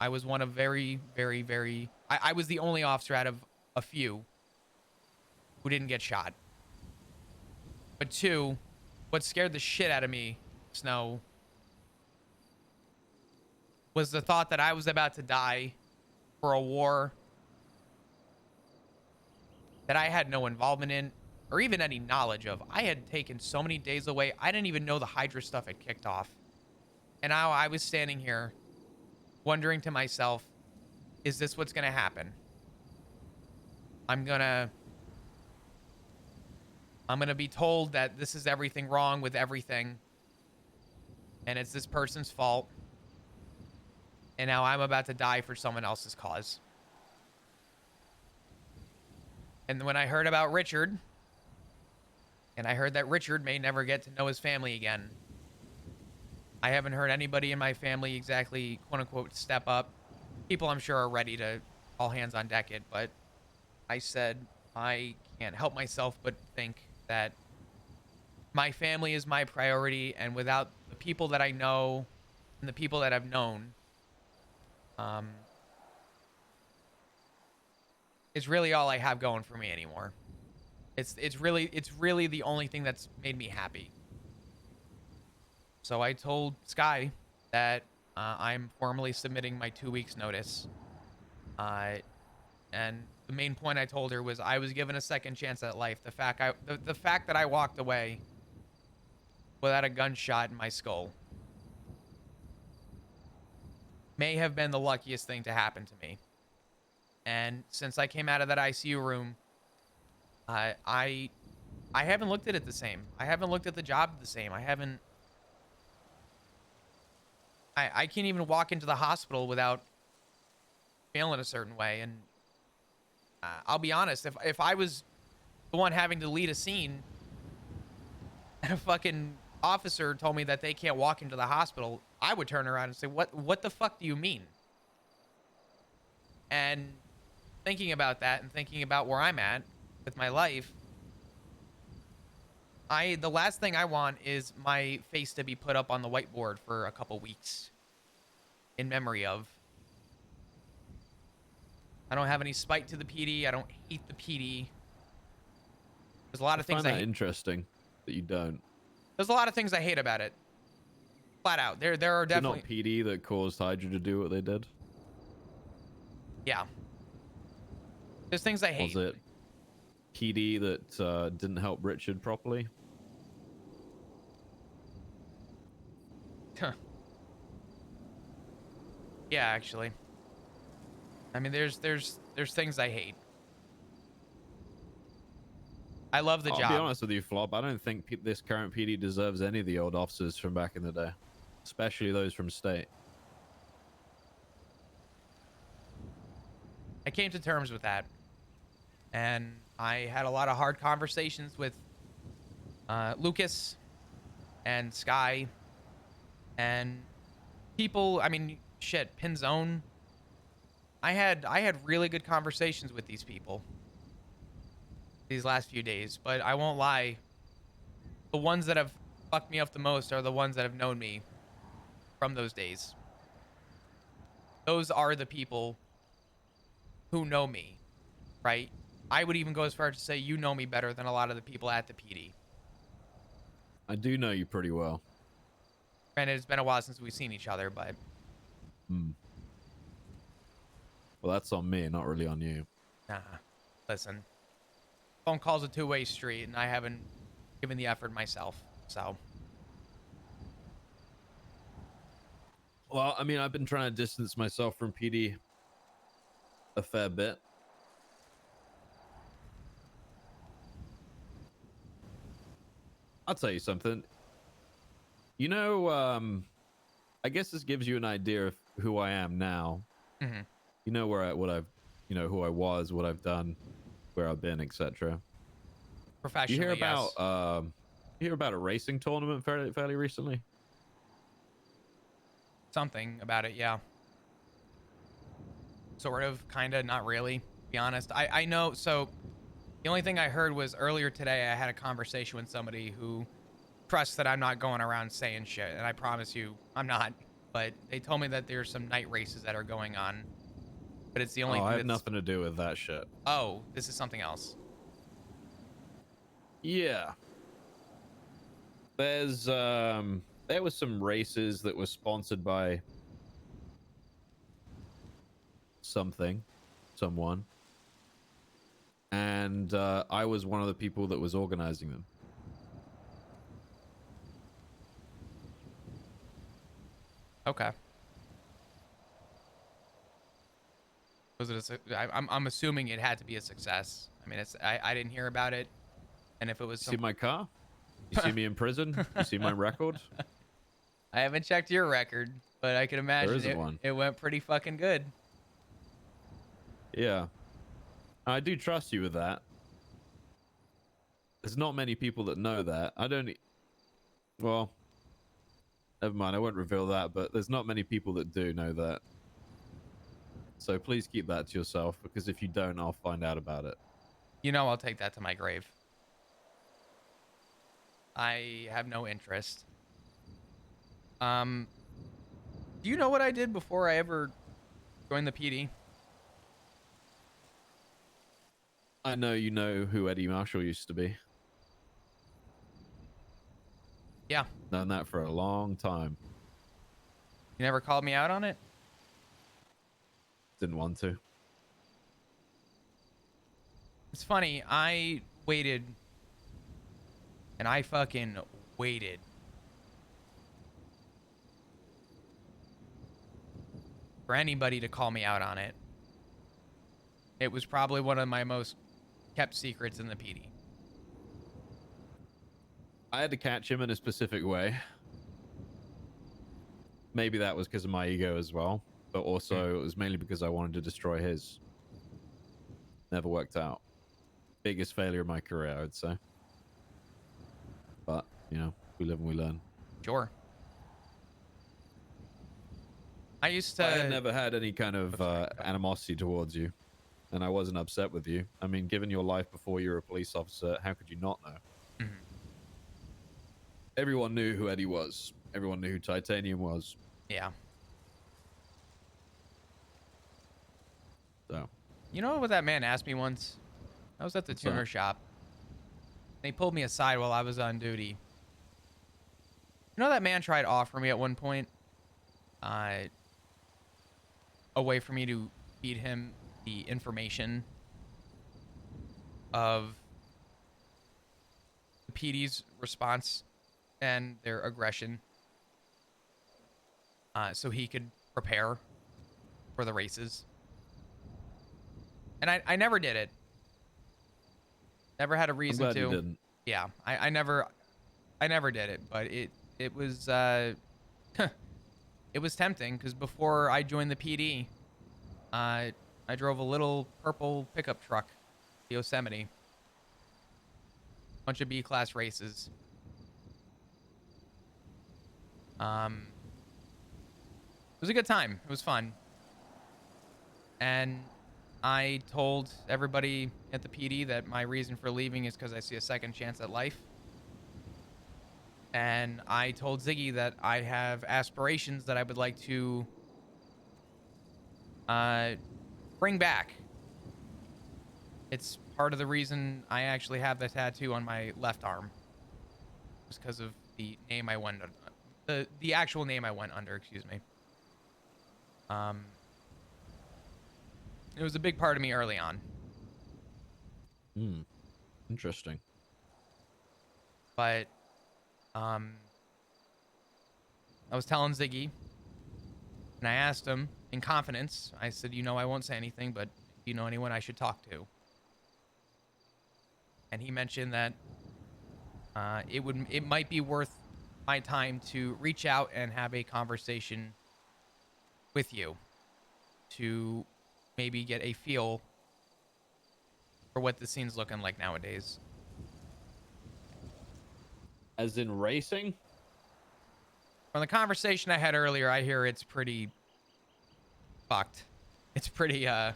I was one of very, very, very... I was the only officer out of a few who didn't get shot. But two, what scared the shit out of me, Snow, was the thought that I was about to die for a war that I had no involvement in or even any knowledge of. I had taken so many days away. I didn't even know the Hydra stuff had kicked off. And now I was standing here wondering to myself, is this what's going to happen? I'm going to be told that this is everything wrong with everything. And it's this person's fault. And now I'm about to die for someone else's cause. And when I heard about Richard, and I heard that Richard may never get to know his family again, I haven't heard anybody in my family exactly, quote unquote, step up. People I'm sure are ready to all hands on deck it, but I said I can't help myself but think that my family is my priority, and without the people that I know and the people that I've known, it's really all I have going for me anymore. It's really the only thing that's made me happy. So I told Sky that I'm formally submitting my 2 weeks notice. And the main point I told her was I was given a second chance at life. The fact that I walked away without a gunshot in my skull may have been the luckiest thing to happen to me. And since I came out of that ICU room, I haven't looked at it the same. I haven't looked at the job the same. I can't even walk into the hospital without feeling a certain way. And I'll be honest, if I was the one having to lead a scene and a fucking officer told me that they can't walk into the hospital, I would turn around and say, what the fuck do you mean? And thinking about that and thinking about where I'm at with my life, the last thing I want is my face to be put up on the whiteboard for a couple weeks in memory of. I don't have any spite to the PD. I don't hate the PD. There's a lot of things I find that interesting that you don't. There's a lot of things I hate about it. Flat out. There are definitely. Not PD that caused Hydra to do what they did. Yeah. There's things I hate. Was it PD that didn't help Richard properly? Huh. Yeah, actually. I mean, there's things I hate. I love the job. I'll be honest with you, Flop. I don't think this current PD deserves any of the old officers from back in the day, especially those from state. I came to terms with that, and I had a lot of hard conversations with Lucas and Sky and people. I mean, shit, Pinzone. I had really good conversations with these people these last few days, but I won't lie. The ones that have fucked me up the most are the ones that have known me from those days. Those are the people who know me, right? I would even go as far as to say you know me better than a lot of the people at the PD. I do know you pretty well. Granted, it's been a while since we've seen each other, but... Well, that's on me, not really on you. Nah, listen. Phone call's a two-way street, and I haven't given the effort myself, so... Well, I mean, I've been trying to distance myself from PD a fair bit. I'll tell you something. You know, I guess this gives you an idea of who I am now. Mm-hmm. You know who I was, what I've done, where I've been, etc. Professionally, you hear yes. about you hear about a racing tournament fairly recently? Something about it, yeah. Sort of, kind of, not really, to be honest. I know, so the only thing I heard was earlier today I had a conversation with somebody who trusts that I'm not going around saying shit, and I promise you I'm not. But they told me that there's some night races that are going on. But it's the only thing I have nothing to do with that shit. Oh, this is something else. Yeah. There's there was some races that were sponsored by someone, and I was one of the people that was organizing them. Okay. Was it I'm assuming it had to be a success. I mean, I didn't hear about it, and if it was See my car? You see me in prison? You see my record? I haven't checked your record, but I can imagine isn't one. It went pretty fucking good. Yeah. I do trust you with that. There's not many people that know that. Well, never mind, I won't reveal that, but there's not many people that do know that. So please keep that to yourself, because if you don't, I'll find out about it. You know, I'll take that to my grave. I have no interest. Do you know what I did before I ever joined the PD? I know you know who Eddie Marshall used to be. Yeah. Done that for a long time. You never called me out on it? Didn't want to. It's funny, I waited, and I fucking waited for anybody to call me out on it. It was probably one of my most kept secrets in the PD. I had to catch him in a specific way. Maybe that was because of my ego as well, but also it was mainly because I wanted to destroy his. Never worked out. Biggest failure of my career, I would say. But, you know, we live and we learn. Sure. I used to... I had never had any kind of animosity towards you, and I wasn't upset with you. I mean, given your life before you were a police officer, how could you not know? Mm-hmm. Everyone knew who Eddie was. Everyone knew who Titanium was. Yeah. So. You know what that man asked me once? I was at the tuner shop. They pulled me aside while I was on duty. You know that man tried to offer me at one point a way for me to feed him the information of the PD's response and their aggression, so he could prepare for the races. And I never did it. Never had a reason glad to. you didn't. Yeah, I never did it, but it was it was tempting because before I joined the PD, I drove a little purple pickup truck, to Yosemite. Bunch of B-class races. It was a good time. It was fun. And I told everybody at the PD that my reason for leaving is because I see a second chance at life. And I told Ziggy that I have aspirations that I would like to bring back. It's part of the reason I actually have the tattoo on my left arm. It's because of the name I went under. The actual name I went under, excuse me. It was a big part of me early on. Interesting. But I was telling Ziggy, and I asked him in confidence. I said, I won't say anything, but do you know anyone I should talk to? And he mentioned that it might be worth my time to reach out and have a conversation with you to maybe get a feel for what the scene's looking like nowadays. As in racing? From the conversation I had earlier, I hear it's pretty fucked. It's pretty Oh,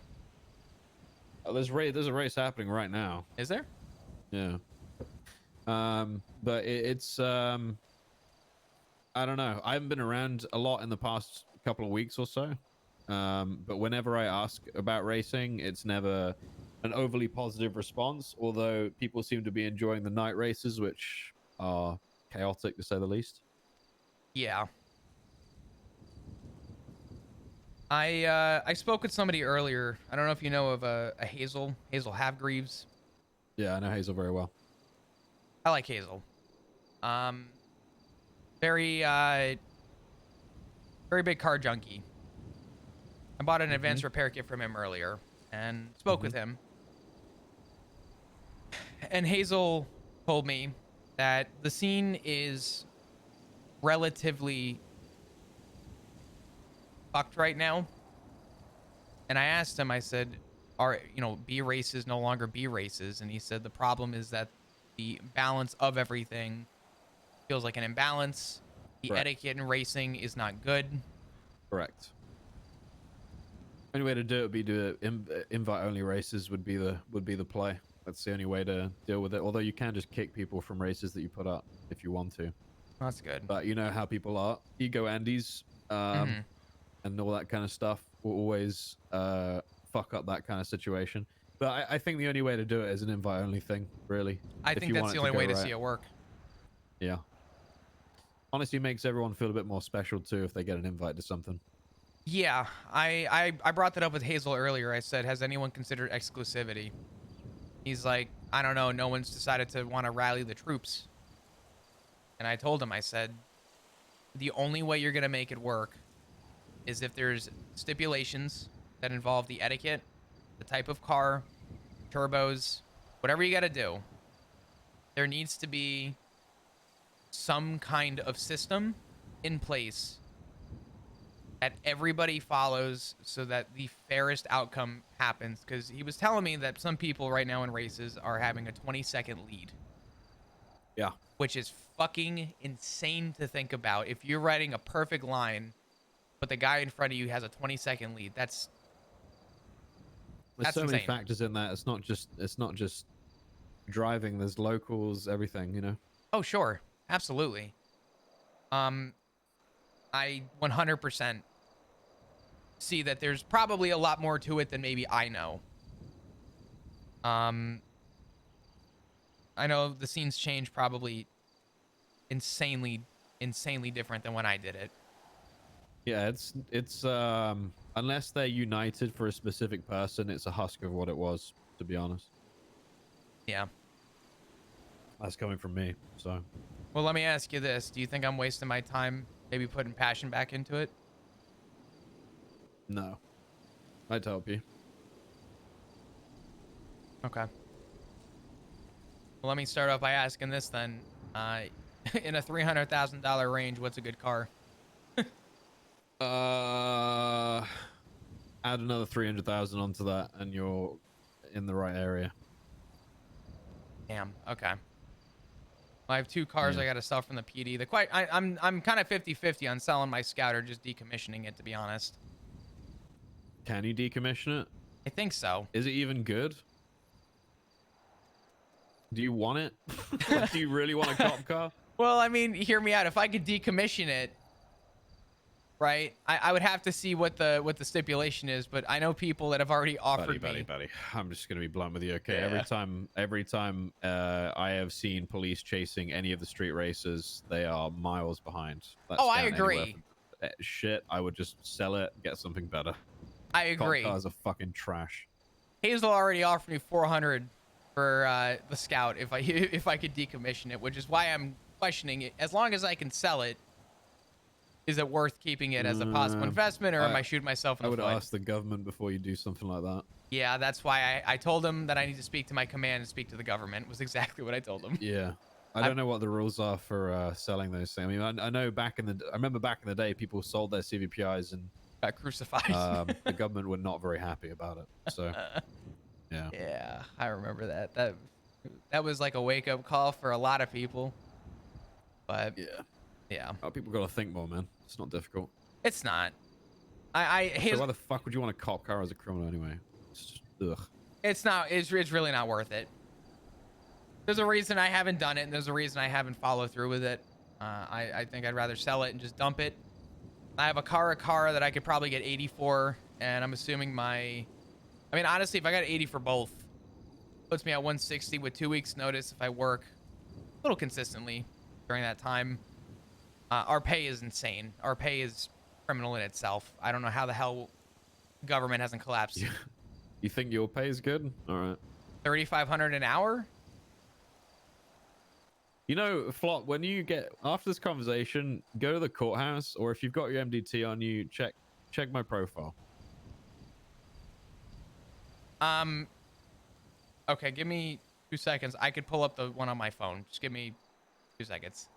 there's a race happening right now. Is there? Yeah. But it's I don't know. I haven't been around a lot in the past couple of weeks or so. But whenever I ask about racing, it's never an overly positive response, although people seem to be enjoying the night races, which are chaotic to say the least. Yeah. I spoke with somebody earlier. I don't know if you know of a Hazel Havgreaves. Yeah, I know Hazel very well. I like Hazel. Very big car junkie. I bought an advanced repair kit from him earlier and spoke with him. And Hazel told me that the scene is relatively fucked right now. And I asked him, I said, are, B races no longer B races? And he said the problem is that the balance of everything feels like an imbalance. The etiquette in racing is not good. Correct. Only way to do it would be to invite only races would be the play. That's the only way to deal with it. Although you can just kick people from races that you put up if you want to. That's good. But you know how people are. Ego Andes and all that kind of stuff will always fuck up that kind of situation. But I think the only way to do it is an invite only thing, really. I think that's the only way to see it work. Yeah. Honestly, makes everyone feel a bit more special too if they get an invite to something. Yeah, I brought that up with Hazel earlier. I said, has anyone considered exclusivity? He's like, I don't know. No one's decided to want to rally the troops. And I told him, I said, the only way you're going to make it work is if there's stipulations that involve the etiquette, the type of car, turbos, whatever you got to do. There needs to be some kind of system in place that everybody follows so that the fairest outcome happens. Because he was telling me that some people right now in races are having a 20-second lead. Yeah. Which is fucking insane to think about. If you're riding a perfect line, but the guy in front of you has a 20-second lead, that's so insane. many factors in that. It's not just driving. There's locals, everything, you know. Oh, sure. Absolutely. I 100% see that there's probably a lot more to it than maybe I know. I know the scene's changed probably insanely insanely different than when I did it. Yeah, it's unless they're united for a specific person, it's a husk of what it was, to be honest. Yeah. That's coming from me, so. Well, let me ask you this. Do you think I'm wasting my time maybe putting passion back into it? No. I'd help you. Okay. Well, let me start off by asking this then. In a $300,000 range, what's a good car? Add another 300,000 onto that, and you're in the right area. Damn. Okay. I have 2 cars Yeah. I got to sell from the PD. I'm kind of 50-50 on selling my Scout or just decommissioning it, to be honest. Can you decommission it? I think so. Is it even good? Do you want it? Like, do you really want a cop car? Well, I mean, hear me out. If I could decommission it, right, I would have to see what the stipulation is. But I know people that have already offered me. Buddy. I'm just gonna be blunt with you, okay? Yeah. Every time I have seen police chasing any of the street racers, they are miles behind. That Oh, I scan anywhere agree. for shit, I would just sell it, get something better. I agree. Cop cars are fucking trash. Hazel already offered me 400 for the Scout if I could decommission it, which is why I'm questioning it. As long as I can sell it, is it worth keeping it as a possible investment, or am I shooting myself in the I would foot? ask the government before you do something like that. Yeah, that's why I told him that I need to speak to my command and speak to the government. Was exactly what I told him. Yeah. I don't know what the rules are for selling those things. I mean, I know I remember back in the day, people sold their CVPIs and got crucified. The government were not very happy about it. So, yeah. Yeah, I remember that. That was like a wake-up call for a lot of people. But yeah. Oh, people got to think more, man. It's not difficult. It's not. So why the fuck would you want a cop car as a criminal anyway? It's just, ugh. It's not. It's really not worth it. There's a reason I haven't done it, and there's a reason I haven't followed through with it. I think I'd rather sell it and just dump it. I have a car that I could probably get 80 for, and I'm assuming I mean, honestly, if I got 80 for both, puts me at 160 with 2 weeks notice if I work a little consistently during that time. Our pay is insane. Our pay is criminal in itself. I don't know how the hell government hasn't collapsed. You think your pay is good? All right. 3,500 an hour? You know, Flop, when you get after this conversation, go to the courthouse, or if you've got your MDT on you, check my profile. Okay, give me 2 seconds. I could pull up the one on my phone. Just give me 2 seconds.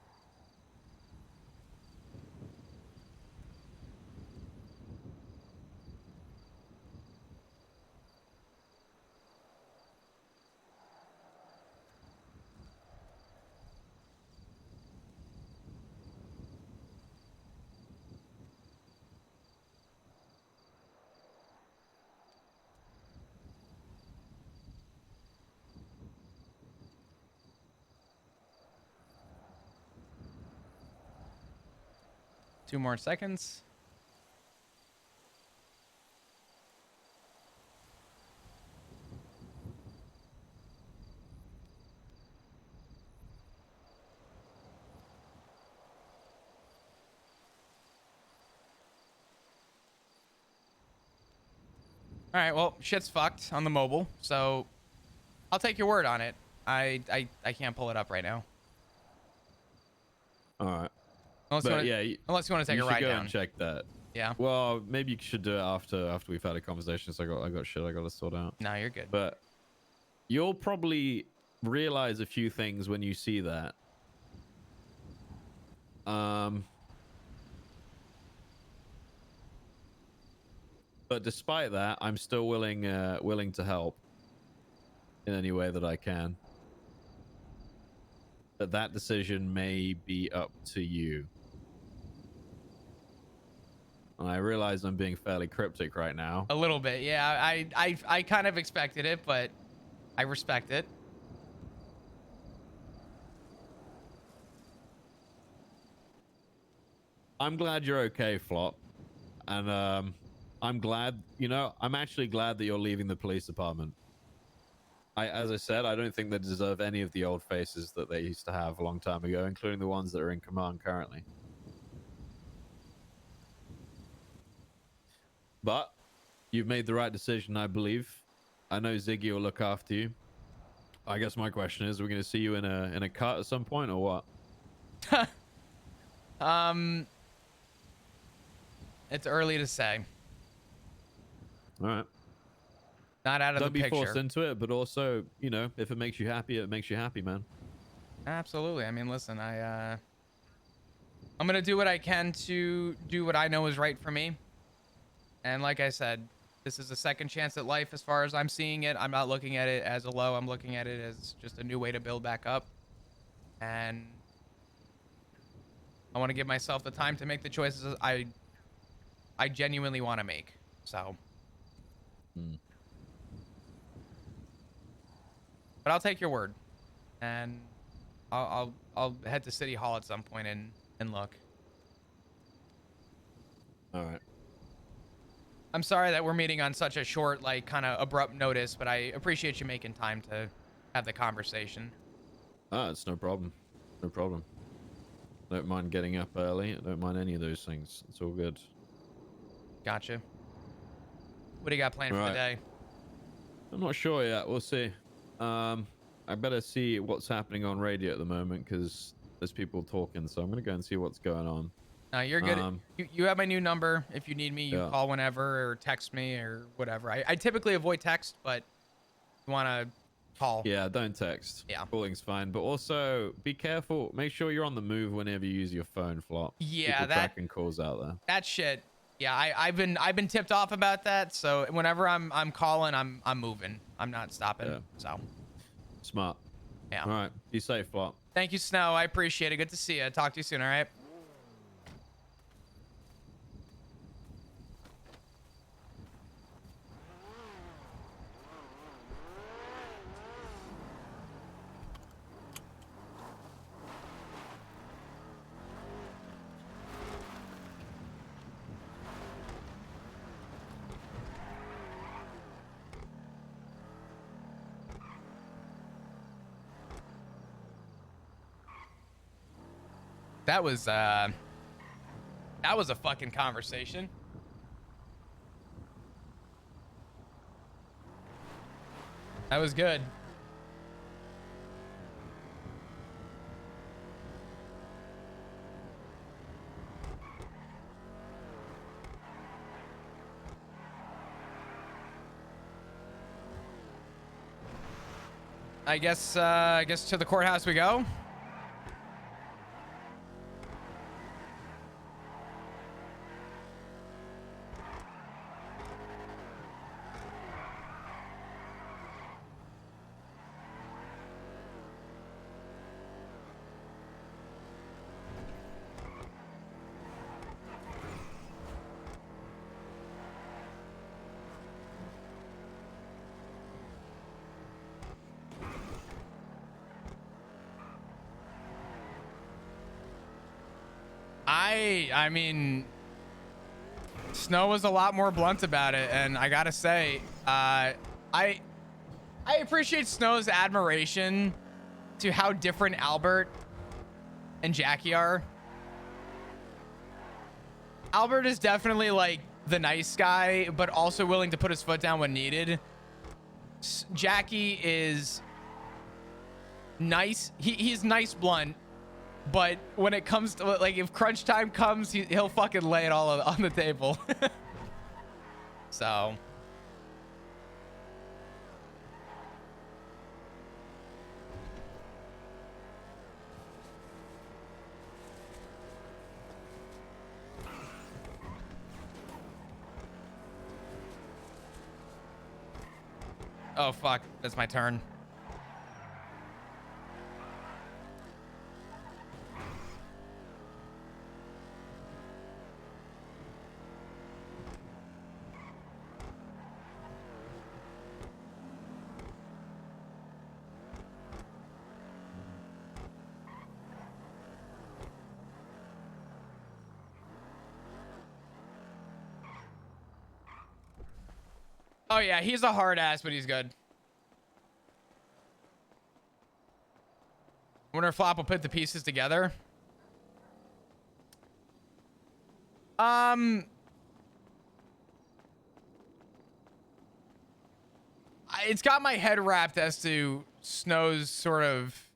Two more seconds. All right, well, shit's fucked on the mobile, so I'll take your word on it. I can't pull it up right now. All right. Unless you want to take a ride go down. and check that. Yeah. Well, maybe you should do it after we've had a conversation. So I got shit I got to sort out. No, you're good. But you'll probably realize a few things when you see that. But despite that, I'm still willing to help in any way that I can. But that decision may be up to you. And I realize I'm being fairly cryptic right now. A little bit, yeah. I kind of expected it, but I respect it. I'm glad you're okay, Flop. And I'm glad, I'm actually glad that you're leaving the police department. as I said, I don't think they deserve any of the old faces that they used to have a long time ago, including the ones that are in command currently. But you've made the right decision, I believe. I know Ziggy will look after you. I guess my question is, are we going to see you in a cut at some point, or what? It's early to say. All right. Not out of Don't the be forced picture. into it, but also, you know, if it makes you happy, it makes you happy, man. Absolutely. I mean, listen, I'm gonna do what I can to do what I know is right for me. And like I said, this is a second chance at life as far as I'm seeing it. I'm not looking at it as a low. I'm looking at it as just a new way to build back up. And I want to give myself the time to make the choices I genuinely want to make. So. But I'll take your word, and I'll head to City Hall at some point and look. All right. I'm sorry that we're meeting on such a short, like, kind of abrupt notice, but I appreciate you making time to have the conversation. Ah, it's no problem. No problem. Don't mind getting up early. I don't mind any of those things. It's all good. Gotcha. What do you got planned for the day? I'm not sure yet. We'll see. I better see what's happening on radio at the moment because there's people talking. So I'm gonna go and see what's going on. No, you're good. You have my new number. If you need me, you Yeah. call whenever or text me or whatever. I typically avoid text, but if you want to call. Yeah, don't text. Yeah. Calling's fine, but also be careful. Make sure you're on the move whenever you use your phone, Flop. Yeah, People tracking calls out there. That shit. Yeah, I've been tipped off about that. So whenever I'm calling, I'm moving. I'm not stopping. Yeah. So. Smart. Yeah. All right. Be safe, Flop. Thank you, Snow. I appreciate it. Good to see you. Talk to you soon. All right. That was a fucking conversation. That was good. I guess to the courthouse we go. I mean, Snow was a lot more blunt about it, and I gotta say, I appreciate Snow's admiration to how different Albert and Jackie are. Albert is definitely like the nice guy, but also willing to put his foot down when needed. Jackie is nice. He's nice blunt. But when it comes to, like, if crunch time comes, he'll fucking lay it all on the table. So. Oh, fuck. That's my turn. Oh, yeah, he's a hard ass, but he's good. wonder if Flop will put the pieces together. It's got my head wrapped as to Snow's sort of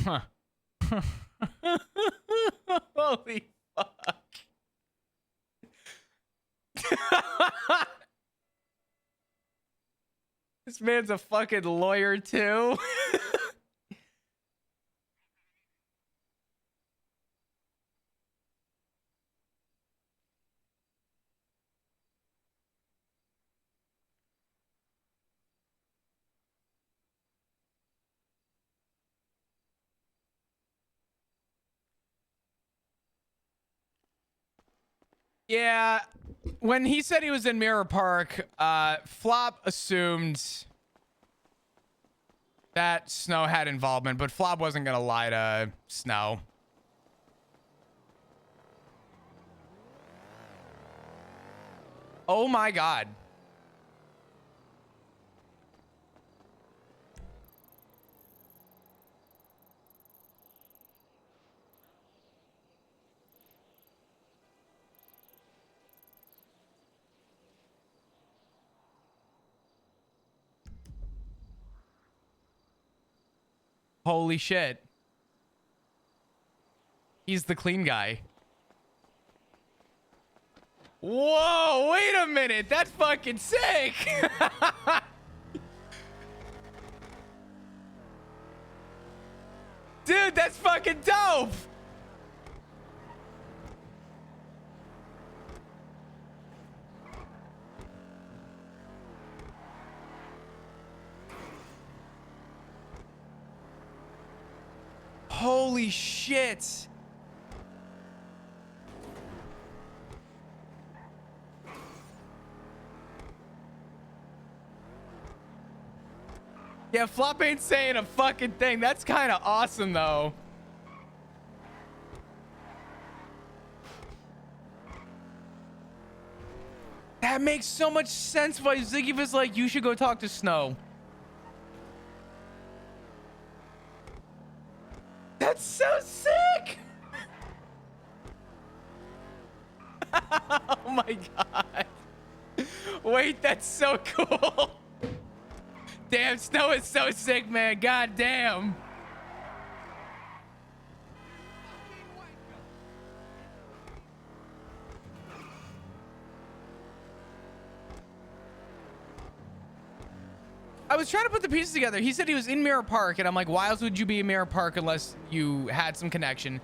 huh. Holy fuck. This man's a fucking lawyer too. Yeah, when he said he was in Mirror Park, Flop assumed that Snow had involvement, but Flop wasn't gonna lie to Snow. Oh my god. Holy shit. He's the clean guy. Whoa, wait a minute. That's fucking sick. Dude, that's fucking dope. Holy shit. Yeah, Flop ain't saying a fucking thing. That's kind of awesome, though. That makes so much sense why Ziggy was like, you should go talk to Snow. That's so sick! Oh my god. Wait, that's so cool. Damn, Snow is so sick, man. God damn. I was trying to put the pieces together. He said he was in Mirror Park, and I'm like, why else would you be in Mirror Park unless you had some connection?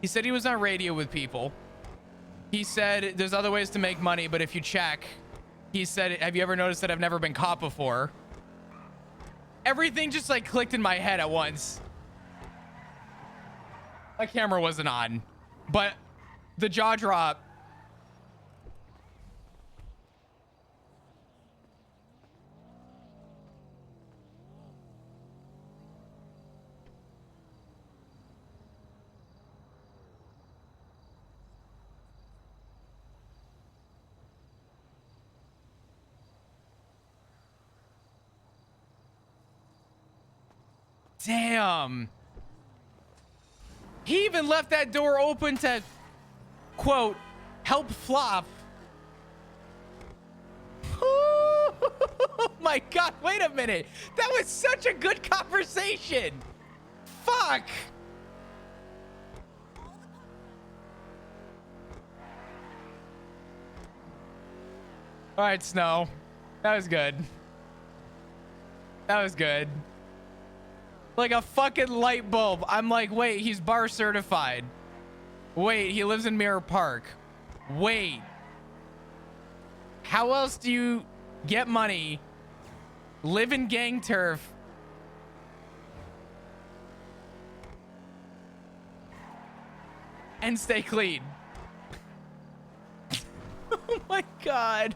He said he was on radio with people. He said there's other ways to make money, but if you check, he said, have you ever noticed that I've never been caught before? Everything just like clicked in my head at once. My camera wasn't on, but the jaw drop. Damn. He even left that door open to, quote, help Flop. Oh my god, wait a minute. That was such a good conversation. Fuck. All right, Snow. That was good. That was good. Like a fucking light bulb. I'm like, wait, he's bar certified. Wait, he lives in Mirror Park. Wait. How else do you get money, live in gang turf, and stay clean? Oh my god.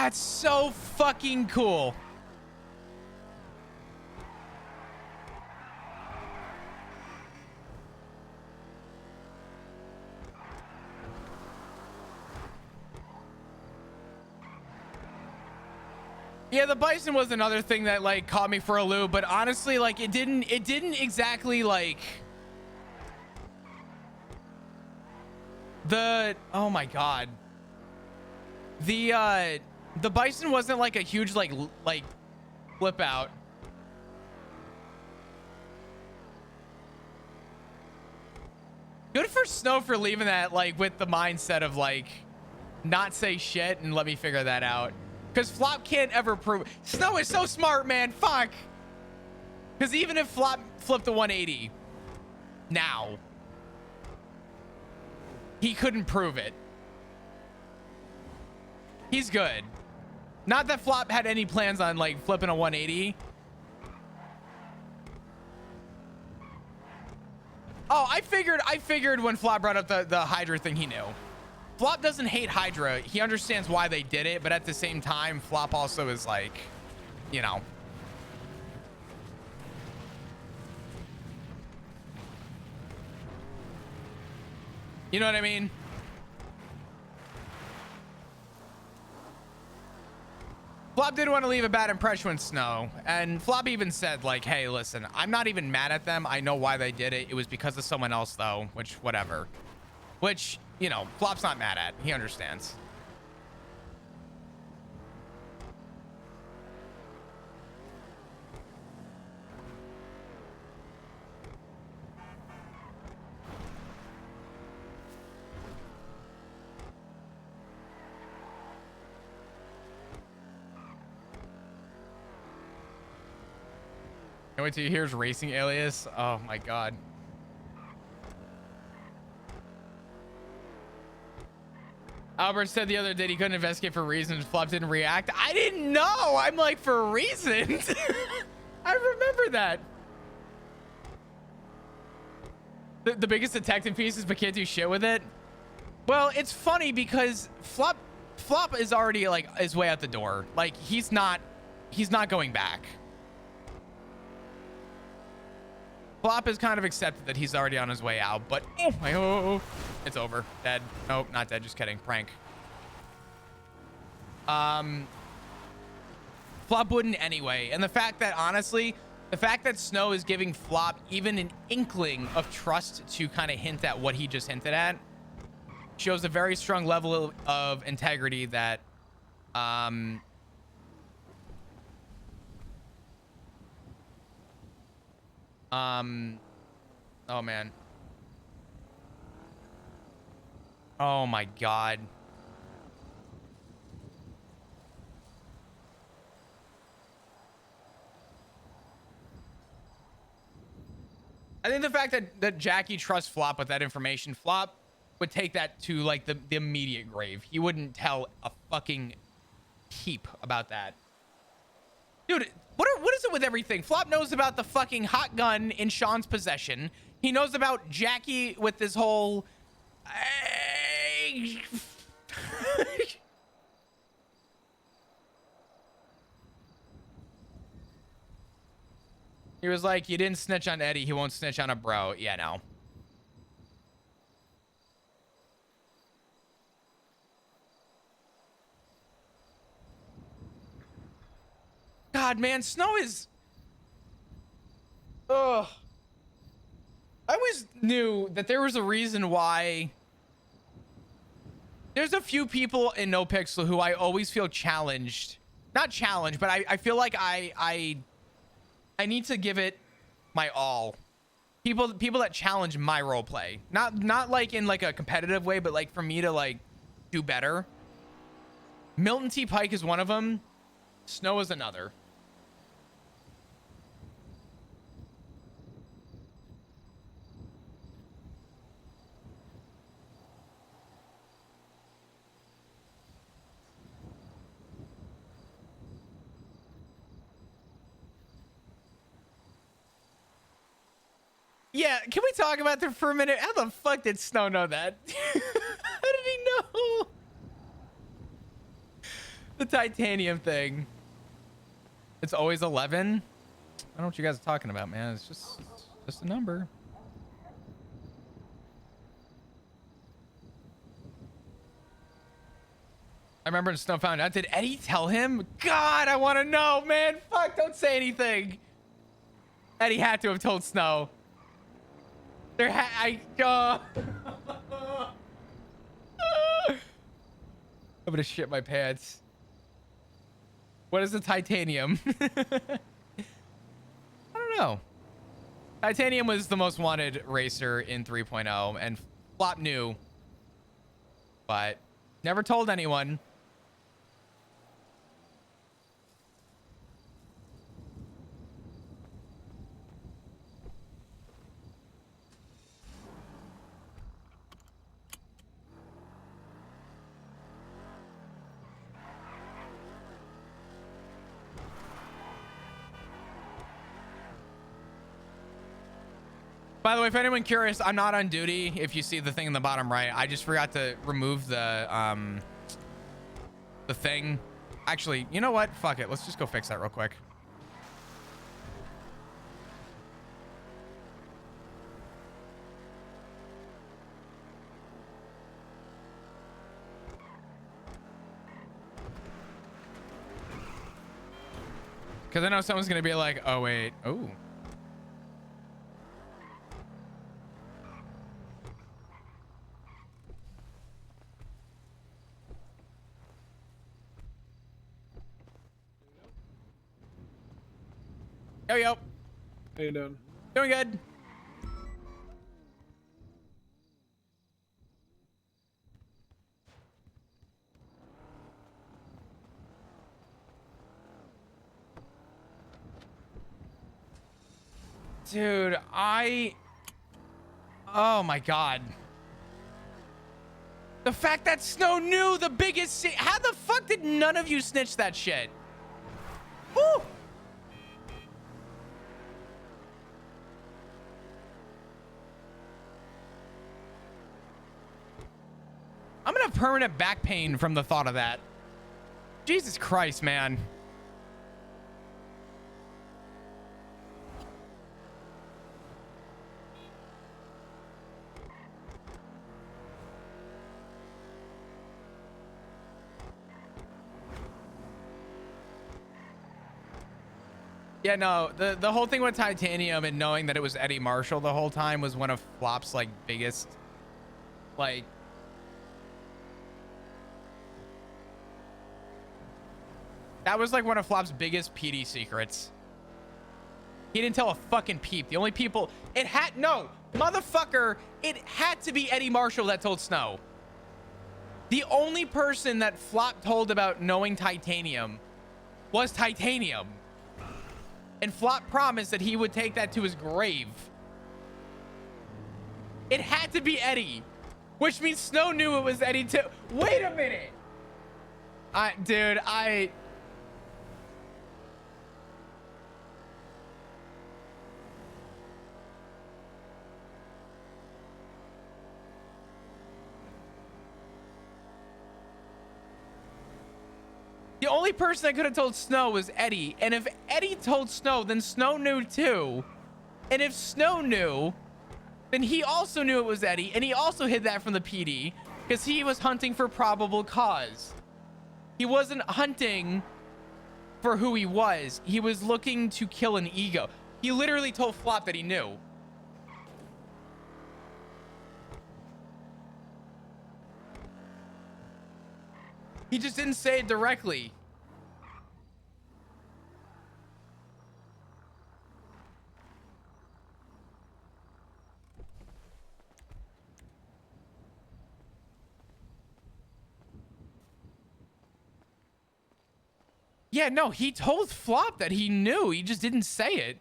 That's so fucking cool. Yeah, the bison was another thing that like caught me for a loop, but honestly, like it didn't exactly like oh my god. The bison wasn't like a huge like flip out. Good for Snow for leaving that like with the mindset of like not say shit and let me figure that out. Because Flop can't ever prove. Snow is so smart, man. Fuck. Because even if Flop flipped a 180 now, he couldn't prove it. He's good. Not that Flop had any plans on like flipping a 180. Oh, I figured when Flop brought up the Hydra thing, he knew. Flop doesn't hate Hydra. He understands why they did it, but at the same time, Flop also is like, you know. You know what I mean? Flop didn't want to leave a bad impression with Snow. And Flop even said like, hey, listen, I'm not even mad at them. I know why they did it. It was because of someone else though, which whatever. Which, you know, Flop's not mad at. He understands. Can't wait till you hear his racing alias. Oh my god. Albert said the other day he couldn't investigate for reasons. Flop didn't react. I didn't know. I'm like, for reasons? I remember that. The biggest detective piece is but can't do shit with it. Well, it's funny because Flop is already like his way out the door. Like he's not going back. Flop has kind of accepted that he's already on his way out, but oh, it's over. Dead. Nope, not dead. Just kidding. Prank. Flop wouldn't anyway. And the fact that, honestly, the fact that Snow is giving Flop even an inkling of trust to kind of hint at what he just hinted at shows a very strong level of integrity that, oh man. Oh my god. I think the fact that Jackie trusts Flop with that information, Flop would take that to like the immediate grave. He wouldn't tell a fucking heap about that. Dude, what is it with everything? Flop knows about the fucking hot gun in Sean's possession. He knows about Jackie with this whole... He was like, you didn't snitch on Eddie. He won't snitch on a bro. Yeah, no. God, man, Snow is... Ugh. I always knew that there was a reason why... There's a few people in NoPixel who I always feel challenged. Not challenged, but I feel like I need to give it my all. People that challenge my roleplay. Not like in like a competitive way, but like for me to like do better. Milton T. Pike is one of them. Snow is another. Yeah, can we talk about that for a minute? How the fuck did Snow know that? How did he know? The titanium thing. It's always 11. I don't know what you guys are talking about, man. It's just a number. I remember when Snow found out. Did Eddie tell him? God, I want to know, man. Fuck, don't say anything. Eddie had to have told Snow. I'm gonna shit my pants. What is the titanium? I don't know. Titanium was the most wanted racer in 3.0, and Flop knew, but never told anyone. By the way, if anyone curious, I'm not on duty. If you see the thing in the bottom right, I just forgot to remove the thing. Actually, you know what? Fuck it. Let's just go fix that real quick. Because I know someone's going to be like, oh, wait. Oh. Yo. How you doing? Doing good. Dude, oh my God. The fact that Snow knew the biggest how the fuck did none of you snitch that shit? Woo! I'm gonna have permanent back pain from the thought of that. Jesus Christ, man. Yeah, no, the whole thing with titanium and knowing that it was Eddie Marshall the whole time was one of Flop's like biggest, like, that was like one of Flop's biggest PD secrets. He didn't tell a fucking peep. The only people it had, no, motherfucker, it had to be Eddie Marshall that told Snow. The only person that Flop told about knowing titanium was titanium. And Flop promised that he would take that to his grave. It had to be Eddie, which means Snow knew it was Eddie too. Wait a minute. Dude, the only person that could have told Snow was Eddie. And if Eddie told Snow, then Snow knew too. And if Snow knew, then he also knew it was Eddie. And he also hid that from the PD because he was hunting for probable cause. He wasn't hunting for who he was. He was looking to kill an ego. He literally told Flop that he knew. He just didn't say it directly. Yeah, no, he told Flop that he knew. He just didn't say it.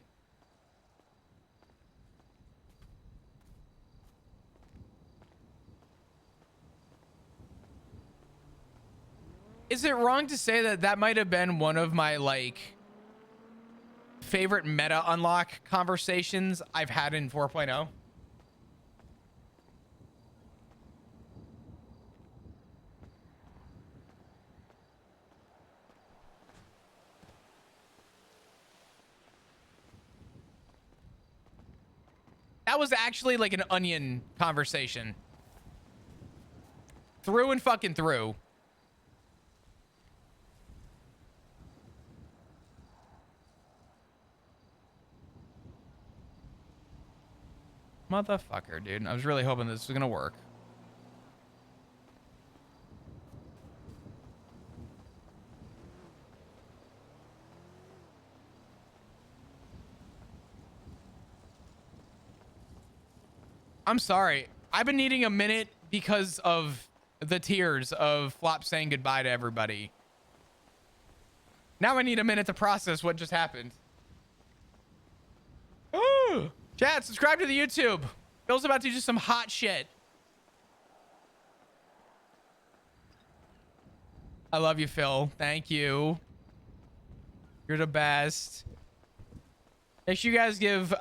Is it wrong to say that that might have been one of my, like, favorite meta unlock conversations I've had in 4.0? That was actually like an onion conversation. Through and fucking through. Motherfucker, dude. I was really hoping this was gonna work. I'm sorry. I've been needing a minute because of the tears of Flop saying goodbye to everybody. Now I need a minute to process what just happened. Chat, subscribe to the YouTube. Phil's about to do some hot shit. I love you, Phil. Thank you. You're the best. Make sure you guys give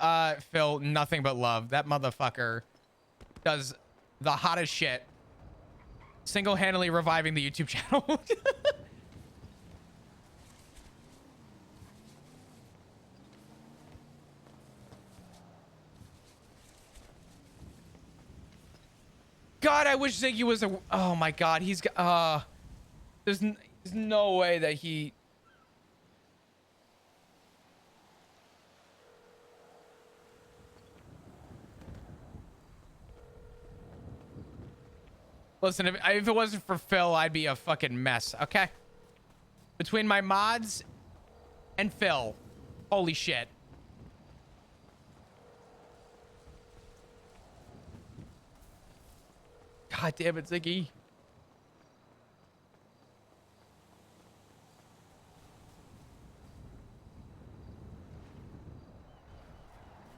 Phil nothing but love. That motherfucker does the hottest shit. Single-handedly reviving the YouTube channel. God, I wish Ziggy was a... Oh my God, he's got... there's no way that he... Listen, if it wasn't for Phil, I'd be a fucking mess, okay? Between my mods and Phil. Holy shit. God damn it, Ziggy.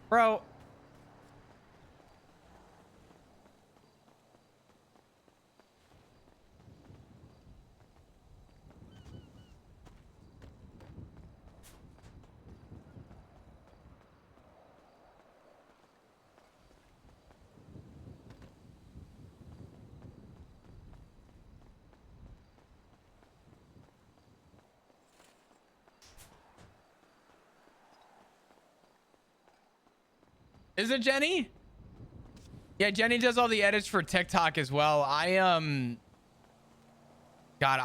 Bro. Is it Jenny? Yeah, Jenny does all the edits for TikTok as well. God,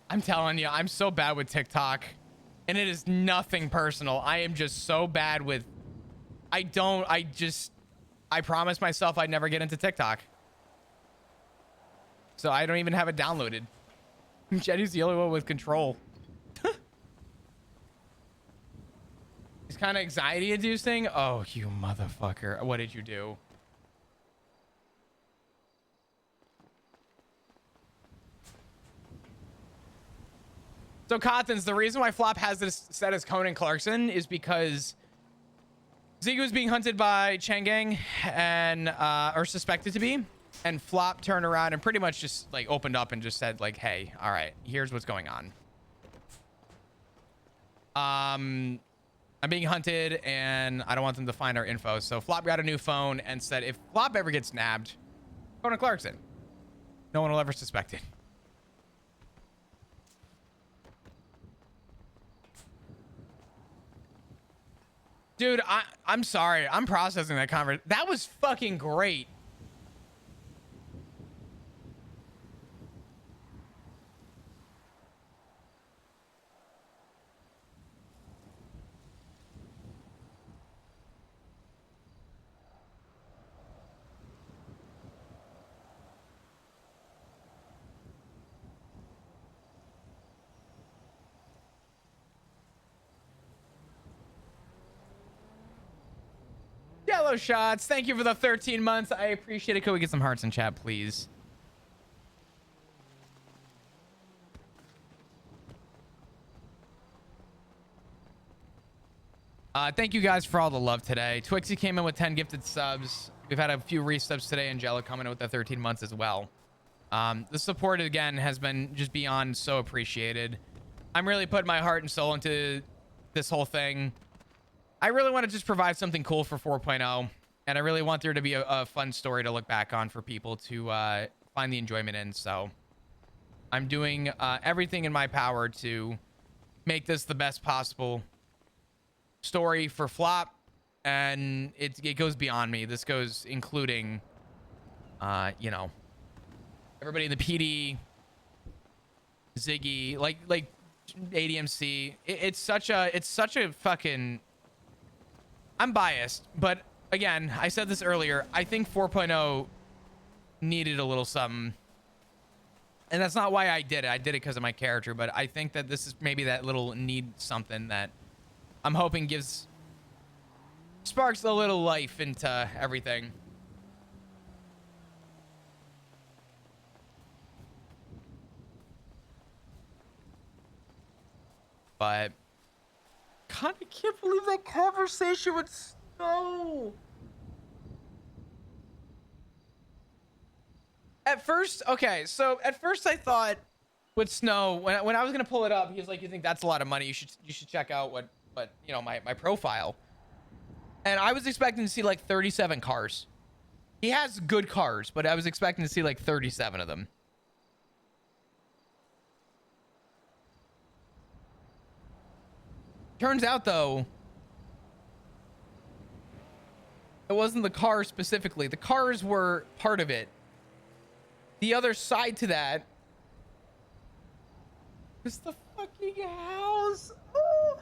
I'm telling you, I'm so bad with TikTok, and it is nothing personal. I am just so bad with, I promised myself I'd never get into TikTok. So I don't even have it downloaded. Jenny's the only one with control. It's kind of anxiety inducing. Oh, you motherfucker. What did you do? So Cottons, the reason why Flop has this set as Conan Clarkson is because Ziggy was being hunted by Changang and, or suspected to be. And Flop turned around and pretty much just like opened up and just said like, hey, all right, here's what's going on. I'm being hunted and I don't want them to find our info. So Flop got a new phone and said, if Flop ever gets nabbed, Conan Clarkson, no one will ever suspect it. Dude, I'm sorry. I'm processing that conversation. That was fucking great. Yellow shots. Thank you for the 13 months. I appreciate it. Could we get some hearts in chat, please? Thank you guys for all the love today. Twixie came in with 10 gifted subs. We've had a few resubs today. Angela coming in with the 13 months as well. The support again has been just beyond so appreciated. I'm really putting my heart and soul into this whole thing. I really want to just provide something cool for 4.0, and I really want there to be a fun story to look back on for people to find the enjoyment in. So I'm doing everything in my power to make this the best possible story for Flop and it goes beyond me. This goes including, you know, everybody in the PD, Ziggy, like ADMC. It's such a fucking. I'm biased, but again, I said this earlier. I think 4.0 needed a little something. And that's not why I did it. I did it because of my character, but I think that this is maybe that little need something that I'm hoping sparks a little life into everything. But God, I can't believe that conversation with Snow. At first, okay, so at first I thought with Snow, when I was gonna pull it up, he was like, "You think that's a lot of money? You should check out what you know, my profile." And I was expecting to see like 37 cars. He has good cars, but I was expecting to see like 37 of them. Turns out though, it wasn't the cars specifically. The cars were part of it. The other side to that is the fucking house. Oh.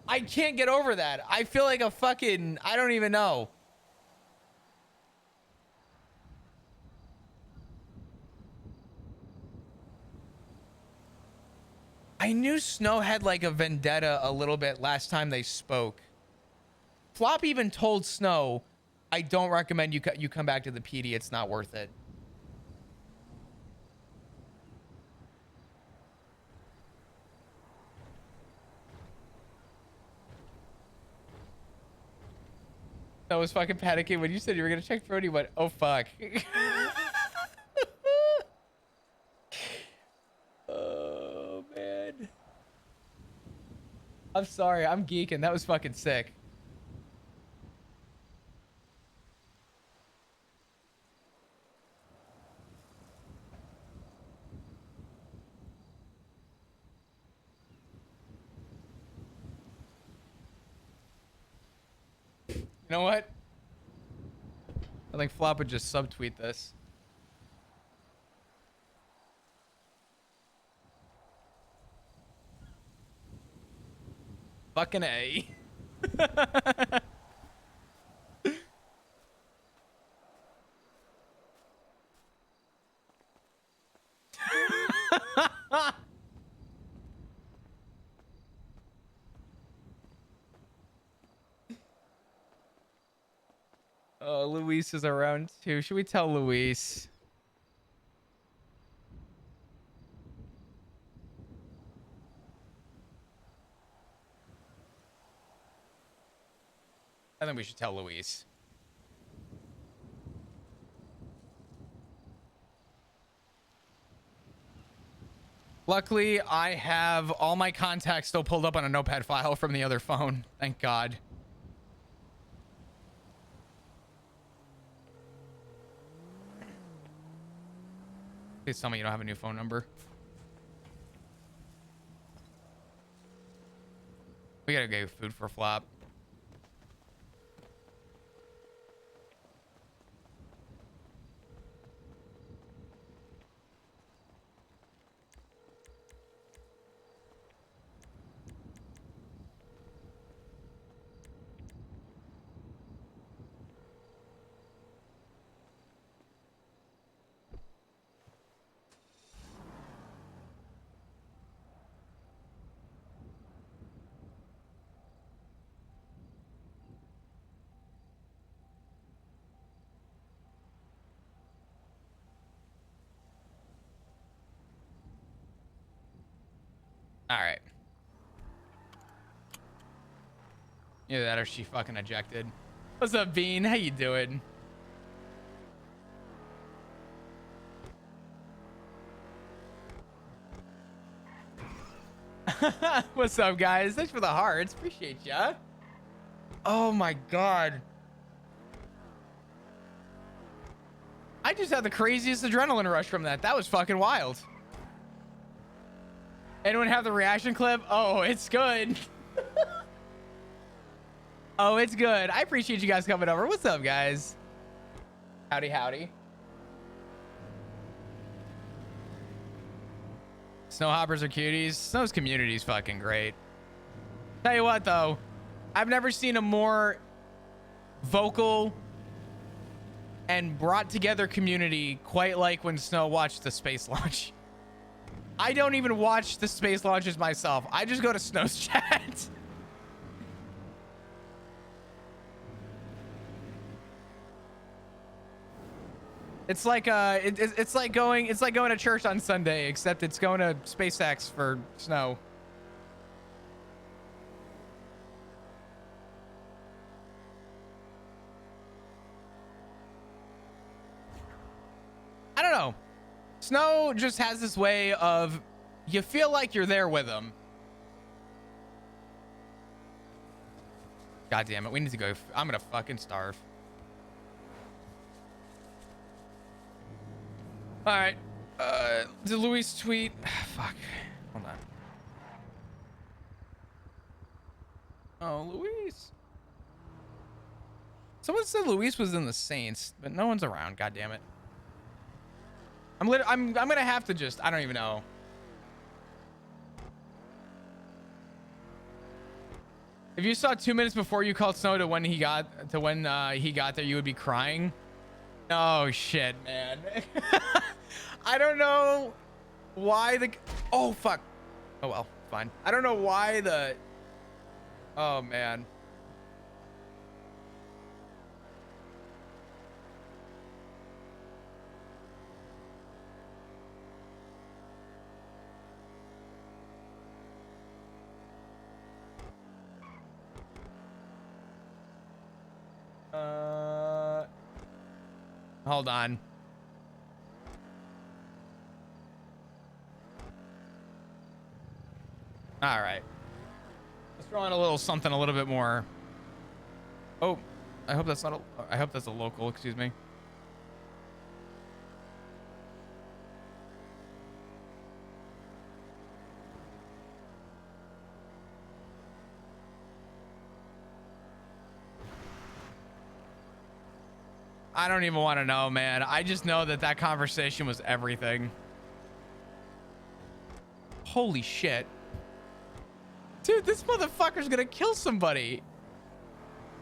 I can't get over that. I feel like a fucking, I don't even know. I knew Snow had like a vendetta a little bit last time they spoke. Flop even told Snow, "I don't recommend you come back to the PD. It's not worth it." I was fucking panicking when you said you were gonna check Brody. Went, "Oh fuck." Oh man. I'm sorry. I'm geeking. That was fucking sick. You know what? I think Flop would just subtweet this. Fucking A. Oh, Luis is around too. Should we tell Luis? I think we should tell Luis. Luckily, I have all my contacts still pulled up on a notepad file from the other phone. Thank God. Please tell me you don't have a new phone number. We gotta get food for Flop. All right. Either that or she fucking ejected. What's up, Bean? How you doing? What's up, guys? Thanks for the hearts. Appreciate ya. Oh my God. I just had the craziest adrenaline rush from that. That was fucking wild. Anyone have the reaction clip? Oh, it's good. Oh, it's good. I appreciate you guys coming over. What's up, guys? Howdy, howdy. Snowhoppers are cuties. Snow's community's fucking great. Tell you what, though. I've never seen a more vocal and brought together community quite like when Snow watched the space launch. I don't even watch the space launches myself. I just go to Snow's chat. It's like it's like going to church on Sunday, except it's going to SpaceX for Snow. I don't know. Snow just has this way of you feel like you're there with him. God damn it. We need to go. I'm going to fucking starve. All right. Did Luis tweet? Fuck. Hold on. Oh, Luis. Someone said Luis was in the Saints, but no one's around. God damn it. I'm gonna have to just, I don't even know. If you saw 2 minutes before you called Snow to when he got there, you would be crying. Oh shit, man. I don't know why the, oh fuck. Oh well, fine. I don't know why the, oh man. Hold on. All right. Let's throw in a little something a little bit more. Oh, I hope that's not a, I hope that's a local, excuse me. I don't even want to know, man. I just know that that conversation was everything. Holy shit. Dude, this motherfucker's gonna kill somebody.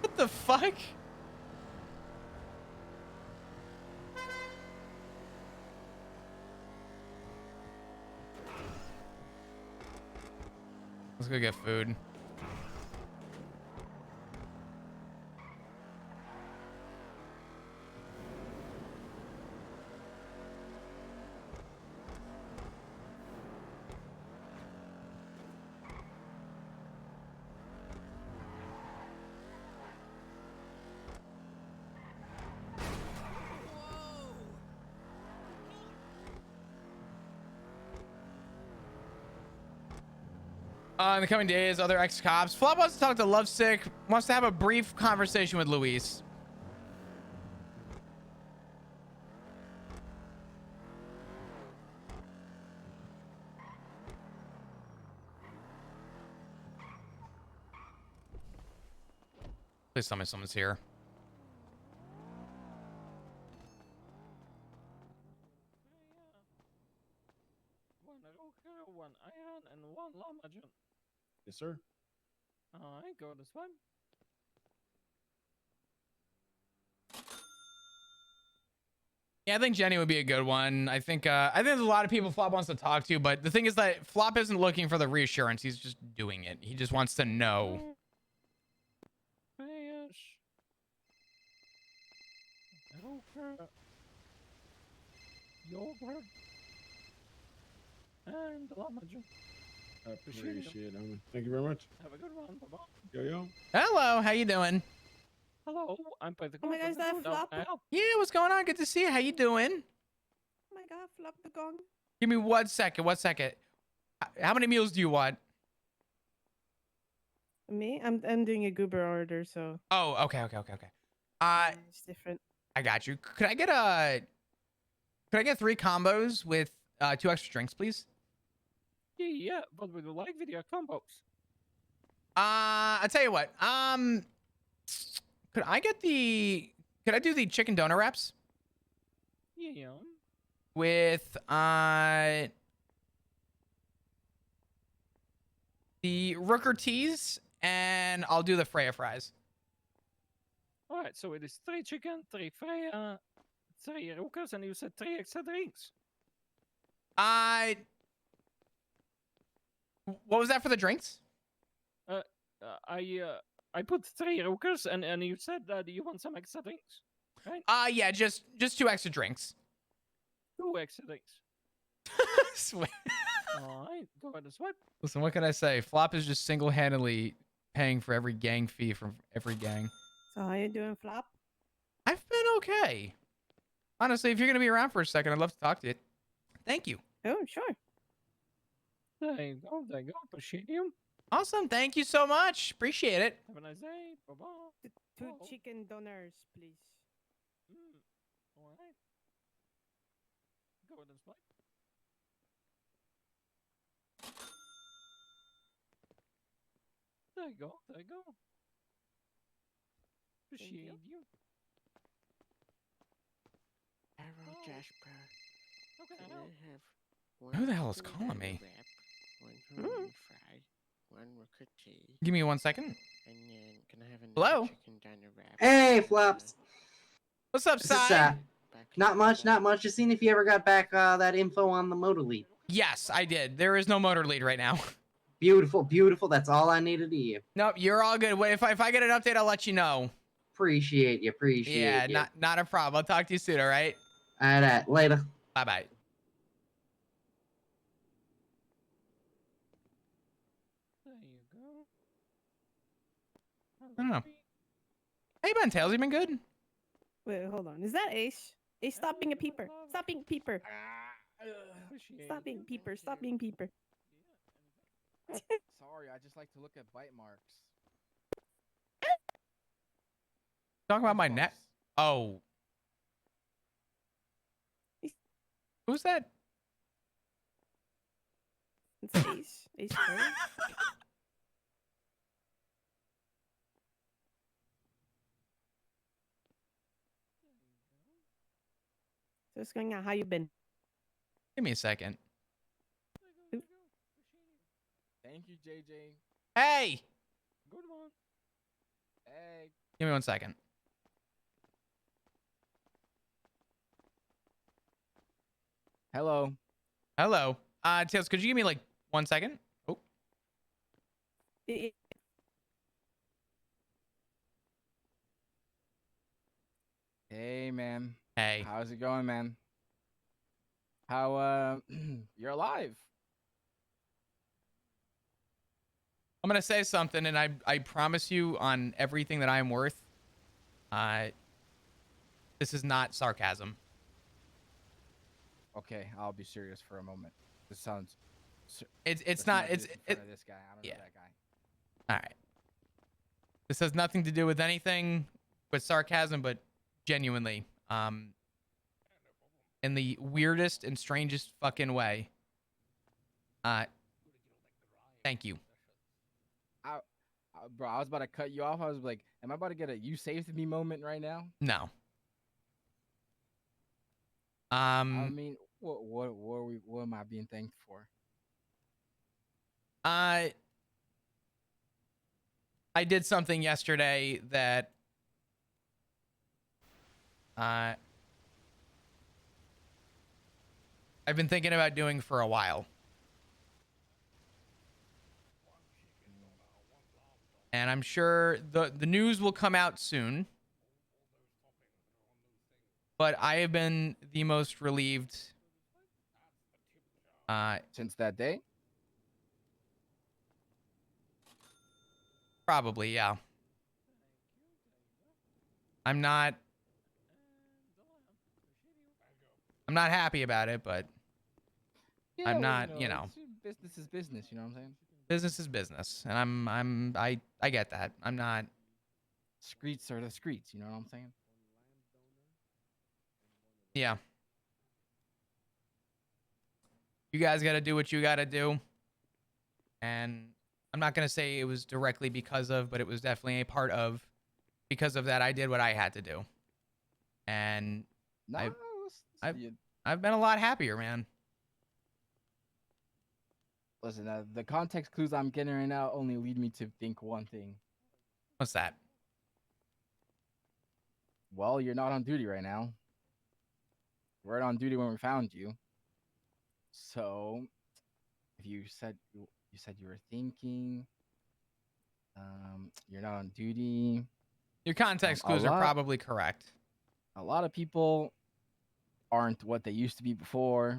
What the fuck? Let's go get food. In the coming days, other ex-cops. Flop wants to talk to Lovesick, wants to have a brief conversation with Luis. Please tell me someone's here. One iron and one llama. Yes, sir. I go this one. Yeah, I think Jenny would be a good one. I think there's a lot of people Flop wants to talk to, but the thing is that Flop isn't looking for the reassurance. He's just doing it. He just wants to know. Yogurt and llama. I appreciate it. Thank you very much. Have a good one. Bye-bye. Yo, yo. Hello, how you doing? Hello, I'm by the. Oh my gosh, that Flop. Yeah, what's going on? Good to see you. How you doing? Oh my god, Flop the gong. Give me 1 second. 1 second. How many meals do you want? Me? I'm doing a goober order, so. Oh, okay. It's different. I got you. Could I get a Could I get 3 combos with 2 extra drinks, please? Yeah. What would you like with your combos? I'll tell you what. Could I do the chicken donut wraps Yeah. with the Rooker teas, and I'll do the Freya fries. All right. So it is 3 chicken, 3 Freya, 3 Rookers, and you said 3 extra drinks. What was that for the drinks? I put 3 Rookers, and you said that you want some extra drinks, right? Yeah, just 2 extra drinks. 2 extra drinks. Sweet. All right. Go ahead and swipe. Listen, what can I say? Flop is just single-handedly paying for every gang fee from every gang. So how you doing, Flop? I've been okay. Honestly, if you're gonna be around for a second, I'd love to talk to you. Thank you. Oh, sure. There you go. There you go. Appreciate you. Awesome. Thank you so much. Appreciate it. Have a nice day. Bye-bye. 2 chicken donors, please. All right. Go ahead and swipe. There you go. There you go. Appreciate you. Arrow Jasper. Okay. Can I have one Who the hell is chicken calling donut me? wrap, 1 Korean fried, 1 Rooker tea, Give me 1 second. and then can I have another Hello? chicken donut wrap? Hey, Flops. What's up, This is, Sai? not much. Just seeing if you ever got back that info on the motor lead. Yes, I did. There is no motor lead right now. Beautiful, beautiful. That's all I needed to hear. Nope, you're all good. Wait, if I get an update, I'll let you know. Appreciate you. Yeah, you. not a problem. I'll talk to you soon. All right. All right. Later. Bye bye. There you go. I don't know. How you been, Tails? You been good? Wait, hold on. Is that Ace? Ace, stop being a peeper. Stop being a peeper. Stop being peeper. Stop being peeper. Sorry, I just like to look at bite marks. Talking about my neck. Oh. Who's that? It's Ace. Ace Pro. So what's going on? How you been? Give me a second. Thank you, JJ. Hey. Good one. Hey. Give me 1 second. Hello. Hello. Tails, could you give me like 1 second? Oh. Hey, man. Hey. How's it going, man? How, you're alive. I'm gonna say something, and I promise you on everything that I am worth. This is not sarcasm. Okay, I'll be serious for a moment. This sounds. It's not. It's this guy. I don't know that guy. All right. This has nothing to do with anything with sarcasm, but genuinely, in the weirdest and strangest fucking way. Thank you. Bro, I was about to cut you off. I was like, am I about to get a "you saved me" moment right now? No. I mean, what am I being thanked for? I did something yesterday that I've been thinking about doing for a while. And I'm sure the news will come out soon. But I have been the most relieved since that day? Probably, yeah. I'm not happy about it, but Yeah, I'm well, not, you know. Business is business, you know what I'm saying? Business is business, and I get that. I'm not. Streets are the streets, you know what I'm saying? Yeah. You guys got to do what you got to do. And I'm not going to say it was directly because of, but it was definitely a part of. Because of that, I did what I had to do. And I've been a lot happier, man. Listen, the context clues I'm getting right now only lead me to think one thing. What's that? Well, you're not on duty right now. You weren't on duty when we found you. So, if you said you were thinking, you're not on duty. Your context clues are probably correct. A lot of people aren't what they used to be before.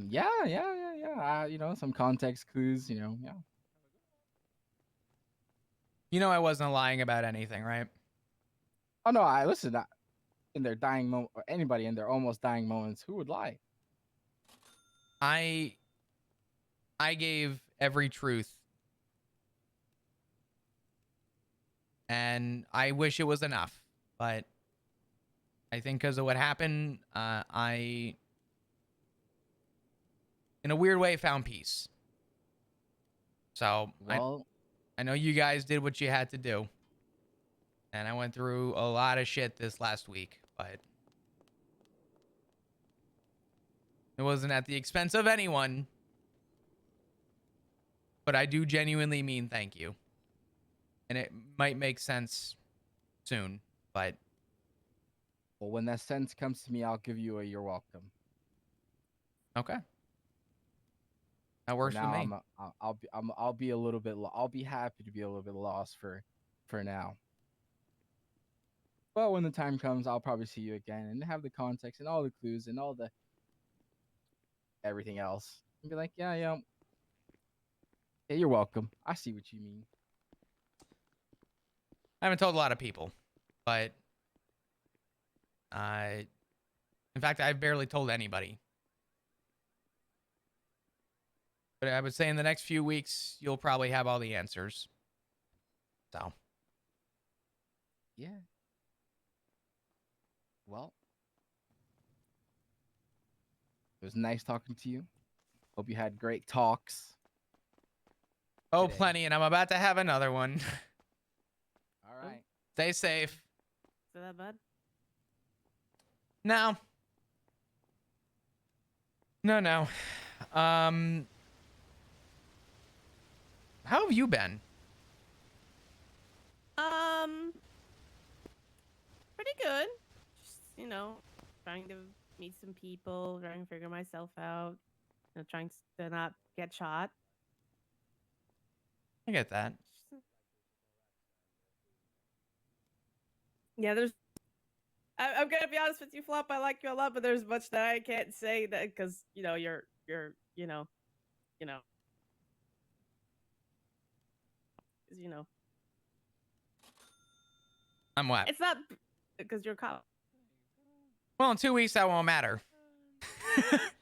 Yeah. You know, some context clues. You know, yeah. You know, I wasn't lying about anything, right? Oh no, I listen. In their dying moment, or anybody in their almost dying moments, who would lie? I gave every truth. And I wish it was enough, but I think because of what happened, I, in a weird way, found peace. So I know you guys did what you had to do. And I went through a lot of shit this last week, but it wasn't at the expense of anyone. But I do genuinely mean thank you. And it might make sense soon, but well, when that sense comes to me, I'll give you a you're welcome. Okay. That works for me. I'll be a little bit. I'll be happy to be a little bit lost for now. But when the time comes, I'll probably see you again and have the context and all the clues and all the everything else. And be like, yeah, you're welcome. I see what you mean. I haven't told a lot of people, but in fact, I've barely told anybody. But I would say in the next few weeks, you'll probably have all the answers. So. Yeah. Well, it was nice talking to you. Hope you had great talks. Oh, plenty, and I'm about to have another one. All right. Stay safe. Is that bad? No. No. How have you been? Pretty good. Just, you know, trying to meet some people, trying to figure myself out, you know, trying to not get shot. I get that. Yeah, I'm gonna be honest with you, Flop. I like you a lot, but there's much that I can't say that because you know you're you know. I'm what? It's not because you're a cop. Well, in 2 weeks, that won't matter.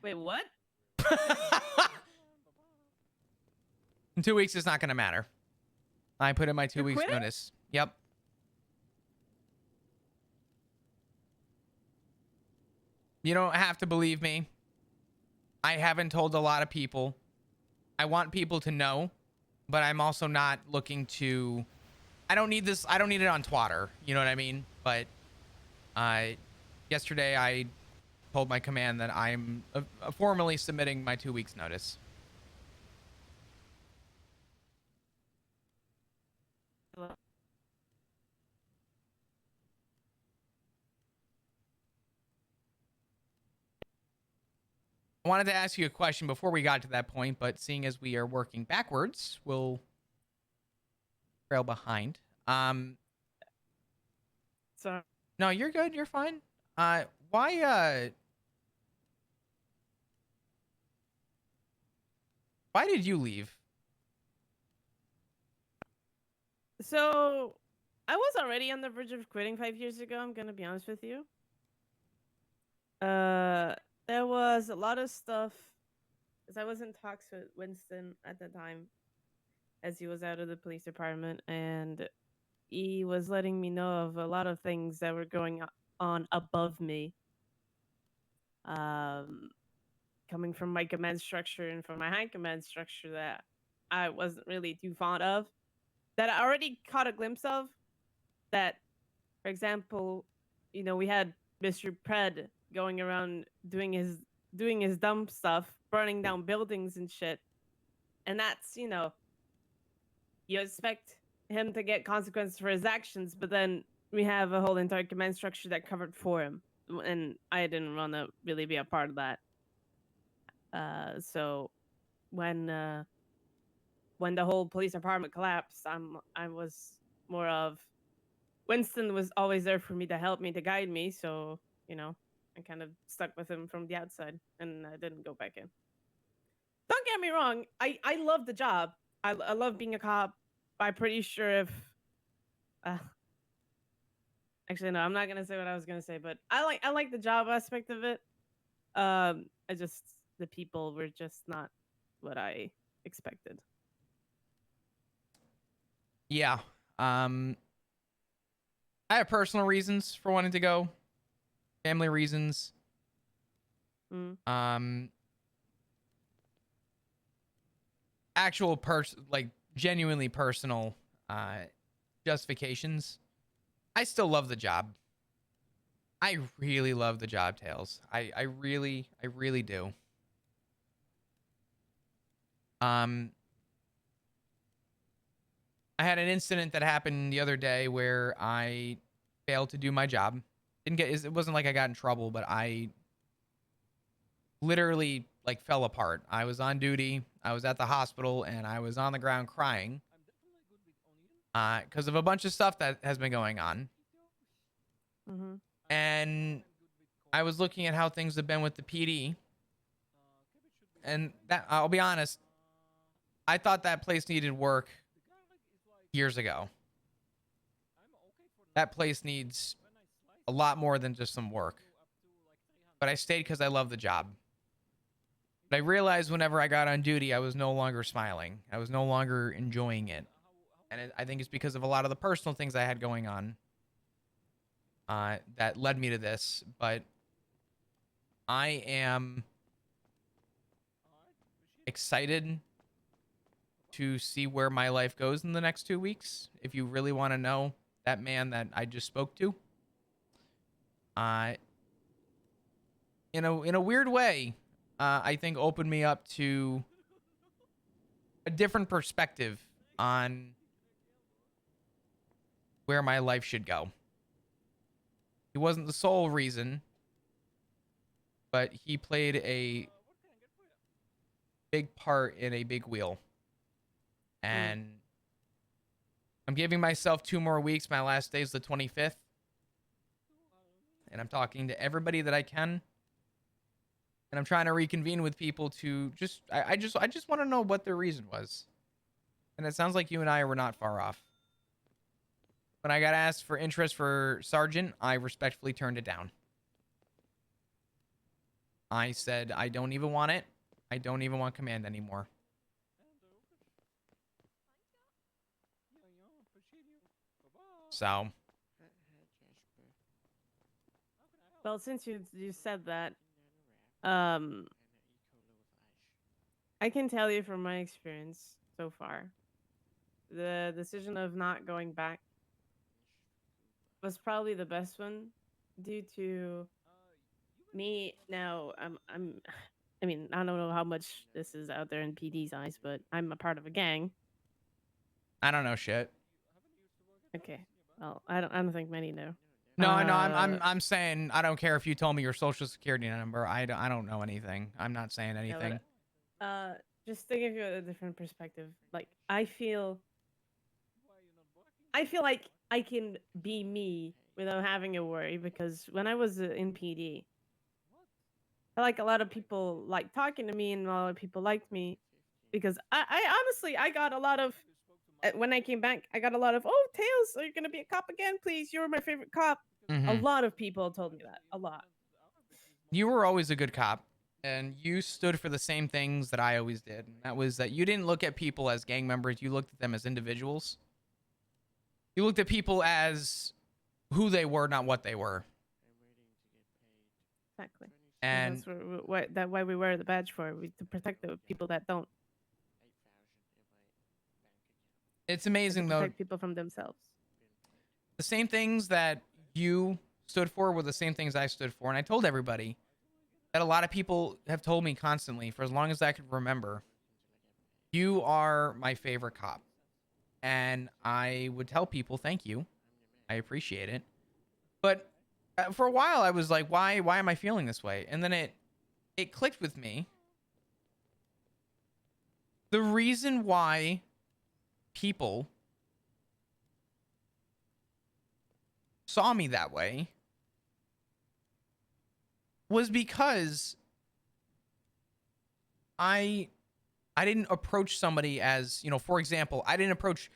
Wait, what? In 2 weeks, it's not going to matter. I put in my 2 weeks quitting? notice. Yep. You don't have to believe me. I haven't told a lot of people. I want people to know, but I'm also not looking to... I don't need this. I don't need it on Twitter. You know what I mean? But yesterday I told my command that I'm formally submitting my 2 weeks notice. Hello? I wanted to ask you a question before we got to that point, but seeing as we are working backwards, we'll trail behind. Sorry. No, you're good. You're fine. Why did you leave? So, I was already on the verge of quitting 5 years ago. I'm gonna be honest with you. There was a lot of stuff, because I was in talks with Winston at the time, as he was out of the police department, and he was letting me know of a lot of things that were going on above me. coming from my command structure and from my high command structure that I wasn't really too fond of, that I already caught a glimpse of. That, for example, we had Mr. Pred going around doing his dumb stuff, burning down buildings and shit, and that's you expect him to get consequences for his actions, but then we have a whole entire command structure that covered for him, and I didn't want to really be a part of that. So when the whole police department collapsed, I was more of Winston was always there for me to help me, to guide me, so I kind of stuck with him from the outside, and I didn't go back in. Don't get me wrong, I love the job. I love being a cop. I'm pretty sure if actually no, I'm not gonna say what I was gonna say, but I like the job aspect of it. The people were just not what I expected. Yeah. I have personal reasons for wanting to go. Family reasons. Actual genuinely personal justifications. I still love the job. I really love the job, Tails. I really do. I had an incident that happened the other day where I failed to do my job. It wasn't like I got in trouble, but I literally fell apart. I was on duty. I was at the hospital and I was on the ground crying because of a bunch of stuff that has been going on. And I was looking at how things have been with the PD, and that, I'll be honest, I thought that place needed work years ago. That place needs a lot more than just some work. But I stayed because I love the job. But I realized whenever I got on duty, I was no longer smiling. I was no longer enjoying it. And I think it's because of a lot of the personal things I had going on that led me to this. But I am excited to see where my life goes in the next 2 weeks. If you really want to know that man that I just spoke to, in a weird way, I think opened me up to a different perspective on where my life should go. He wasn't the sole reason, but he played a big part in a big wheel. And I'm giving myself 2 more weeks. My last day is the 25th. And I'm talking to everybody that I can. And I'm trying to reconvene with people to I just want to know what their reason was. And it sounds like you and I were not far off. When I got asked for interest for Sergeant, I respectfully turned it down. I said, I don't even want it. I don't even want command anymore. So. Well, since you said that, I can tell you from my experience so far, the decision of not going back was probably the best one, due to me now. I mean, I don't know how much this is out there in PD's eyes, but I'm a part of a gang. I don't know shit. Okay. Well, I don't think many know. No, I'm saying I don't care if you told me your social security number. I don't know anything. I'm not saying anything. No, just to give you a different perspective, like I feel like I can be me without having to worry, because when I was in PD, like a lot of people like talking to me and a lot of people liked me because I honestly, I got a lot of, when I came back, I got a lot of, oh, Tails, are you going to be a cop again? Please, you were my favorite cop. A lot of people told me that, a lot. You were always a good cop, and you stood for the same things that I always did. And that was that you didn't look at people as gang members. You looked at them as individuals. You looked at people as who they were, not what they were. Exactly. And that's why we wear the badge for, to protect the people that don't. it's and to amazing though. protect people from themselves. The same things that you stood for were the same things I stood for. And I told everybody that a lot of people have told me constantly for as long as I could remember, you are my favorite cop. And I would tell people, thank you. I appreciate it. But for a while I was like, why am I feeling this way? And then it clicked with me. The reason why people saw me that way was because I didn't approach somebody as, for example, I didn't approach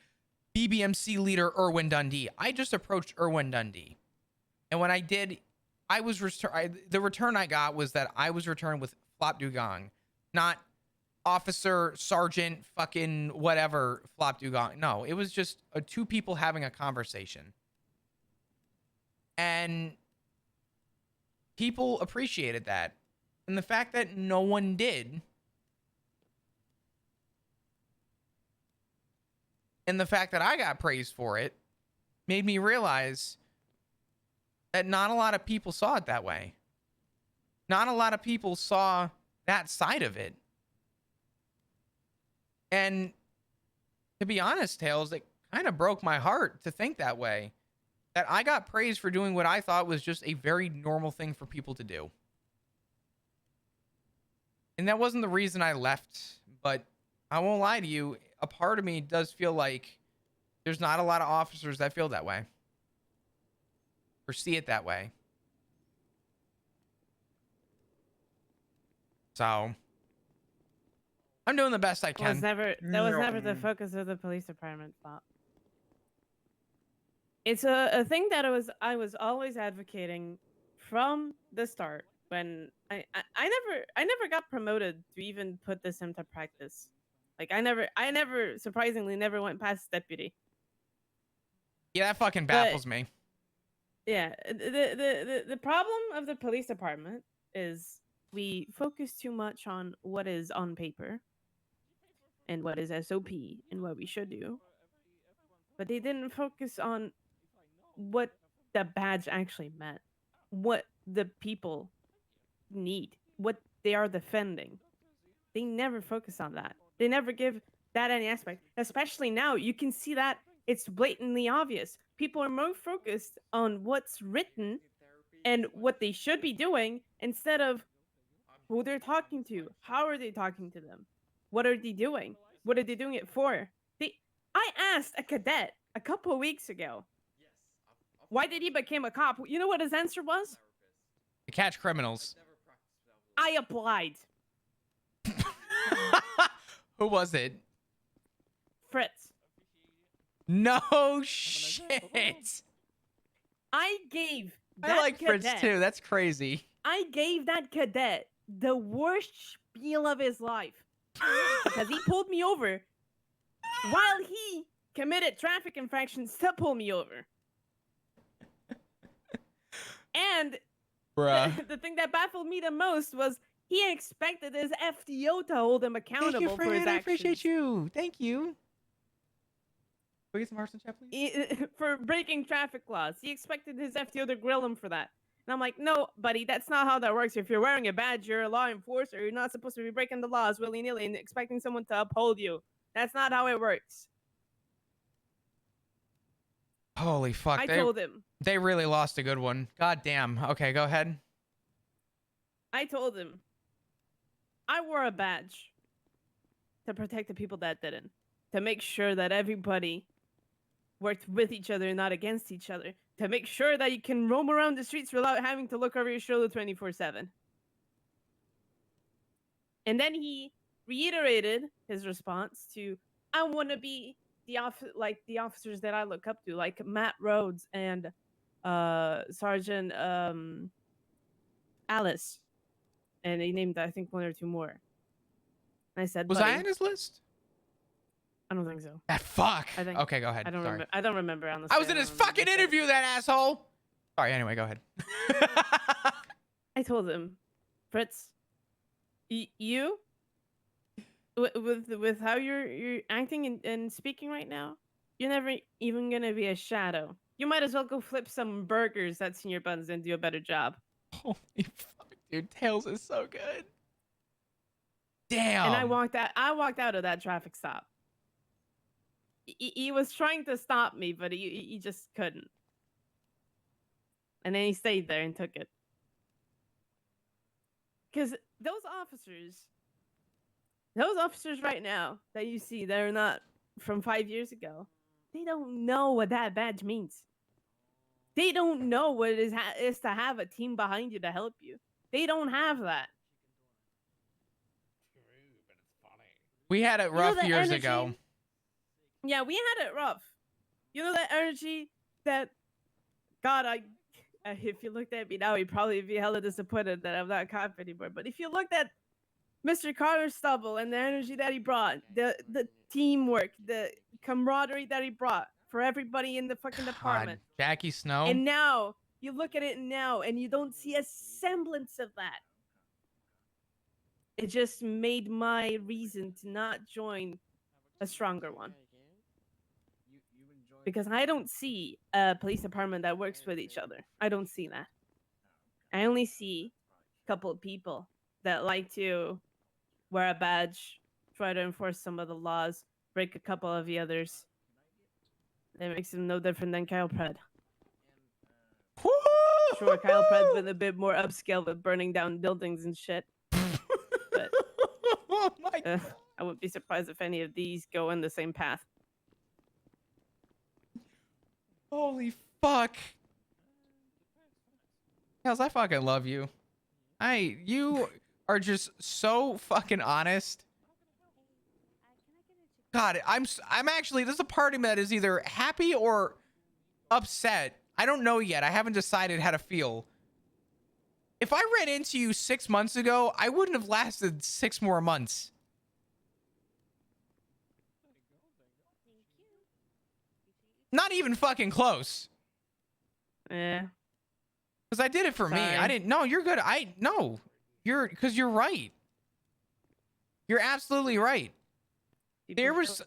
BBMC leader Irwin Dundee. I just approached Irwin Dundee. And when I did, the return I got was that I was returned with Flop Dugong, not officer, sergeant, fucking whatever, Flop Dugong. No, it was just two people having a conversation. And people appreciated that. And the fact that no one did, and the fact that I got praised for it, made me realize that not a lot of people saw it that way. Not a lot of people saw that side of it. And to be honest, Tails, it kind of broke my heart to think that way. That I got praised for doing what I thought was just a very normal thing for people to do. And that wasn't the reason I left, but I won't lie to you, a part of me does feel like there's not a lot of officers that feel that way. Or see it that way. So I'm doing the best I can. That was never the focus of the police department, Bob. It's a thing that I was always advocating from the start. When I never got promoted to even put this into practice. Like I never surprisingly never went past deputy. Yeah, that fucking baffles me. Yeah, the problem of the police department is we focus too much on what is on paper and what is SOP and what we should do. But they didn't focus on what the badge actually meant, what the people need, what they are defending. They never focus on that. They never give that any aspect. Especially now, you can see that it's blatantly obvious. People are more focused on what's written and what they should be doing instead of who they're talking to. How are they talking to them? What are they doing? What are they doing it for? I asked a cadet a couple of weeks ago, why did he become a cop? You know what his answer was? To catch criminals. I applied. Who was it? Fritz. No shit. I gave that I like cadet, Fritz too. That's crazy. I gave that cadet the worst spiel of his life because he pulled me over while he committed traffic infractions to pull me over. And the thing that baffled me the most was he expected his FTO to hold him accountable for his actions. I appreciate you. Thank you. Can we get some hearts in chat, please? For breaking traffic laws. He expected his FTO to grill him for that. And I'm like, no, buddy, that's not how that works. If you're wearing a badge, you're a law enforcer. You're not supposed to be breaking the laws willy-nilly and expecting someone to uphold you. That's not how it works. Holy fuck. I told him. They really lost a good one. God damn. Okay, go ahead. I told him. I wore a badge to protect the people that didn't. To make sure that everybody worked with each other and not against each other. To make sure that you can roam around the streets without having to look over your shoulder 24/7. And then he reiterated his response to, I want to be the officers that I look up to, like Matt Rhodes and Sergeant Alice. And he named, I think, one or two more. And I said, was I on his list? I don't think so. Ah, fuck. Okay, go ahead. Sorry. I don't remember. Honestly, I was in his fucking interview, that asshole. Sorry, anyway, go ahead. I told him, Fritz, you with how you're acting and speaking right now, you're never even gonna be a shadow. You might as well go flip some burgers at Senior Buns and do a better job. Holy fuck, dude. Tails is so good. Damn. And I walked out of that traffic stop. He was trying to stop me, but he just couldn't. And then he stayed there and took it. Because those officers right now that you see, they're not from 5 years ago. They don't know what that badge means. They don't know what it is to have a team behind you to help you. They don't have that. We had it rough years ago. Yeah, we had it rough. You know that energy that, God, if you looked at me now, you'd probably be hella disappointed that I'm not a cop anymore. But if you looked at Mr. Connor Stubble and the energy that he brought, the teamwork, the camaraderie that he brought for everybody in the fucking department. Jackie Snow. And now, you look at it now and you don't see a semblance of that. It just made my reason to not join a stronger one. Because I don't see a police department that works with each other. I don't see that. I only see a couple of people that like to wear a badge, try to enforce some of the laws, break a couple of the others. That makes them no different than Kyle Pred. Sure, Kyle Pred with a bit more upscale with burning down buildings and shit. But oh my God. I wouldn't be surprised if any of these go in the same path. Holy fuck. Hells, I fucking love you. You are just so fucking honest. God, I'm actually, there's a part of me that is either happy or upset. I don't know yet. I haven't decided how to feel. If I ran into you 6 months ago, I wouldn't have lasted 6 more months. Not even fucking close. Yeah. Because I did it for me. I didn't. No, you're good. Because you're right. You're absolutely right. There was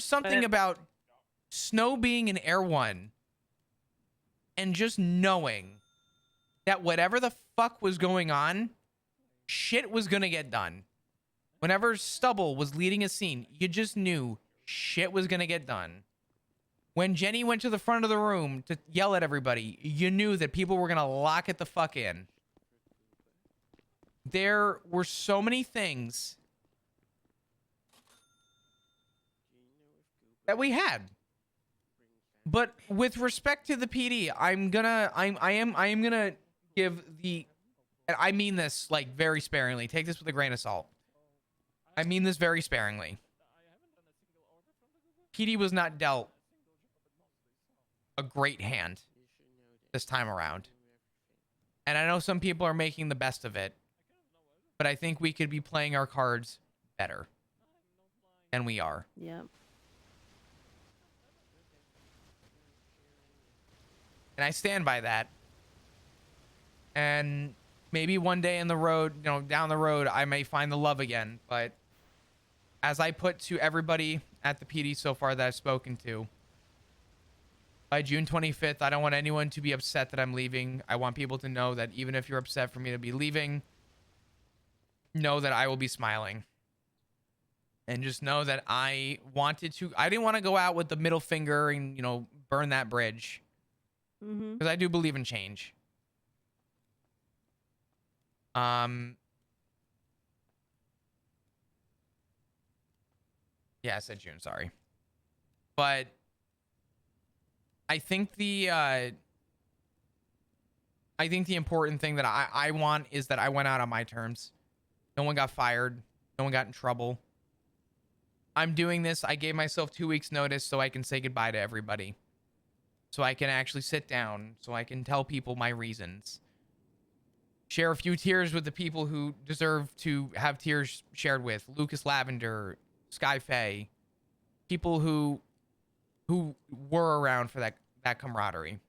something about Snow being an Air One and just knowing that whatever the fuck was going on, shit was gonna get done. Whenever Stubble was leading a scene, you just knew shit was gonna get done. When Jenny went to the front of the room to yell at everybody, you knew that people were gonna lock it the fuck in. There were so many things that we had. But with respect to the PD, I am gonna give the, and I mean this like very sparingly. Take this with a grain of salt. I mean this very sparingly. PD was not dealt a great hand this time around. And I know some people are making the best of it, but I think we could be playing our cards better than we are. Yeah. And I stand by that. And maybe one day in the road, you know, down the road, I may find the love again. But as I put to everybody at the PD so far that I've spoken to, by June 25th, I don't want anyone to be upset that I'm leaving. I want people to know that even if you're upset for me to be leaving, know that I will be smiling. And just know that I didn't want to go out with the middle finger and, you know, burn that bridge. Because I do believe in change. Yeah, I said June, sorry. But I think the important thing that I want is that I went out on my terms. No one got fired. No one got in trouble. I'm doing this. I gave myself 2 weeks notice so I can say goodbye to everybody. So I can actually sit down. So I can tell people my reasons. Share a few tears with the people who deserve to have tears shared with. Lucas Lavender, Sky Faye. People who were around for that camaraderie.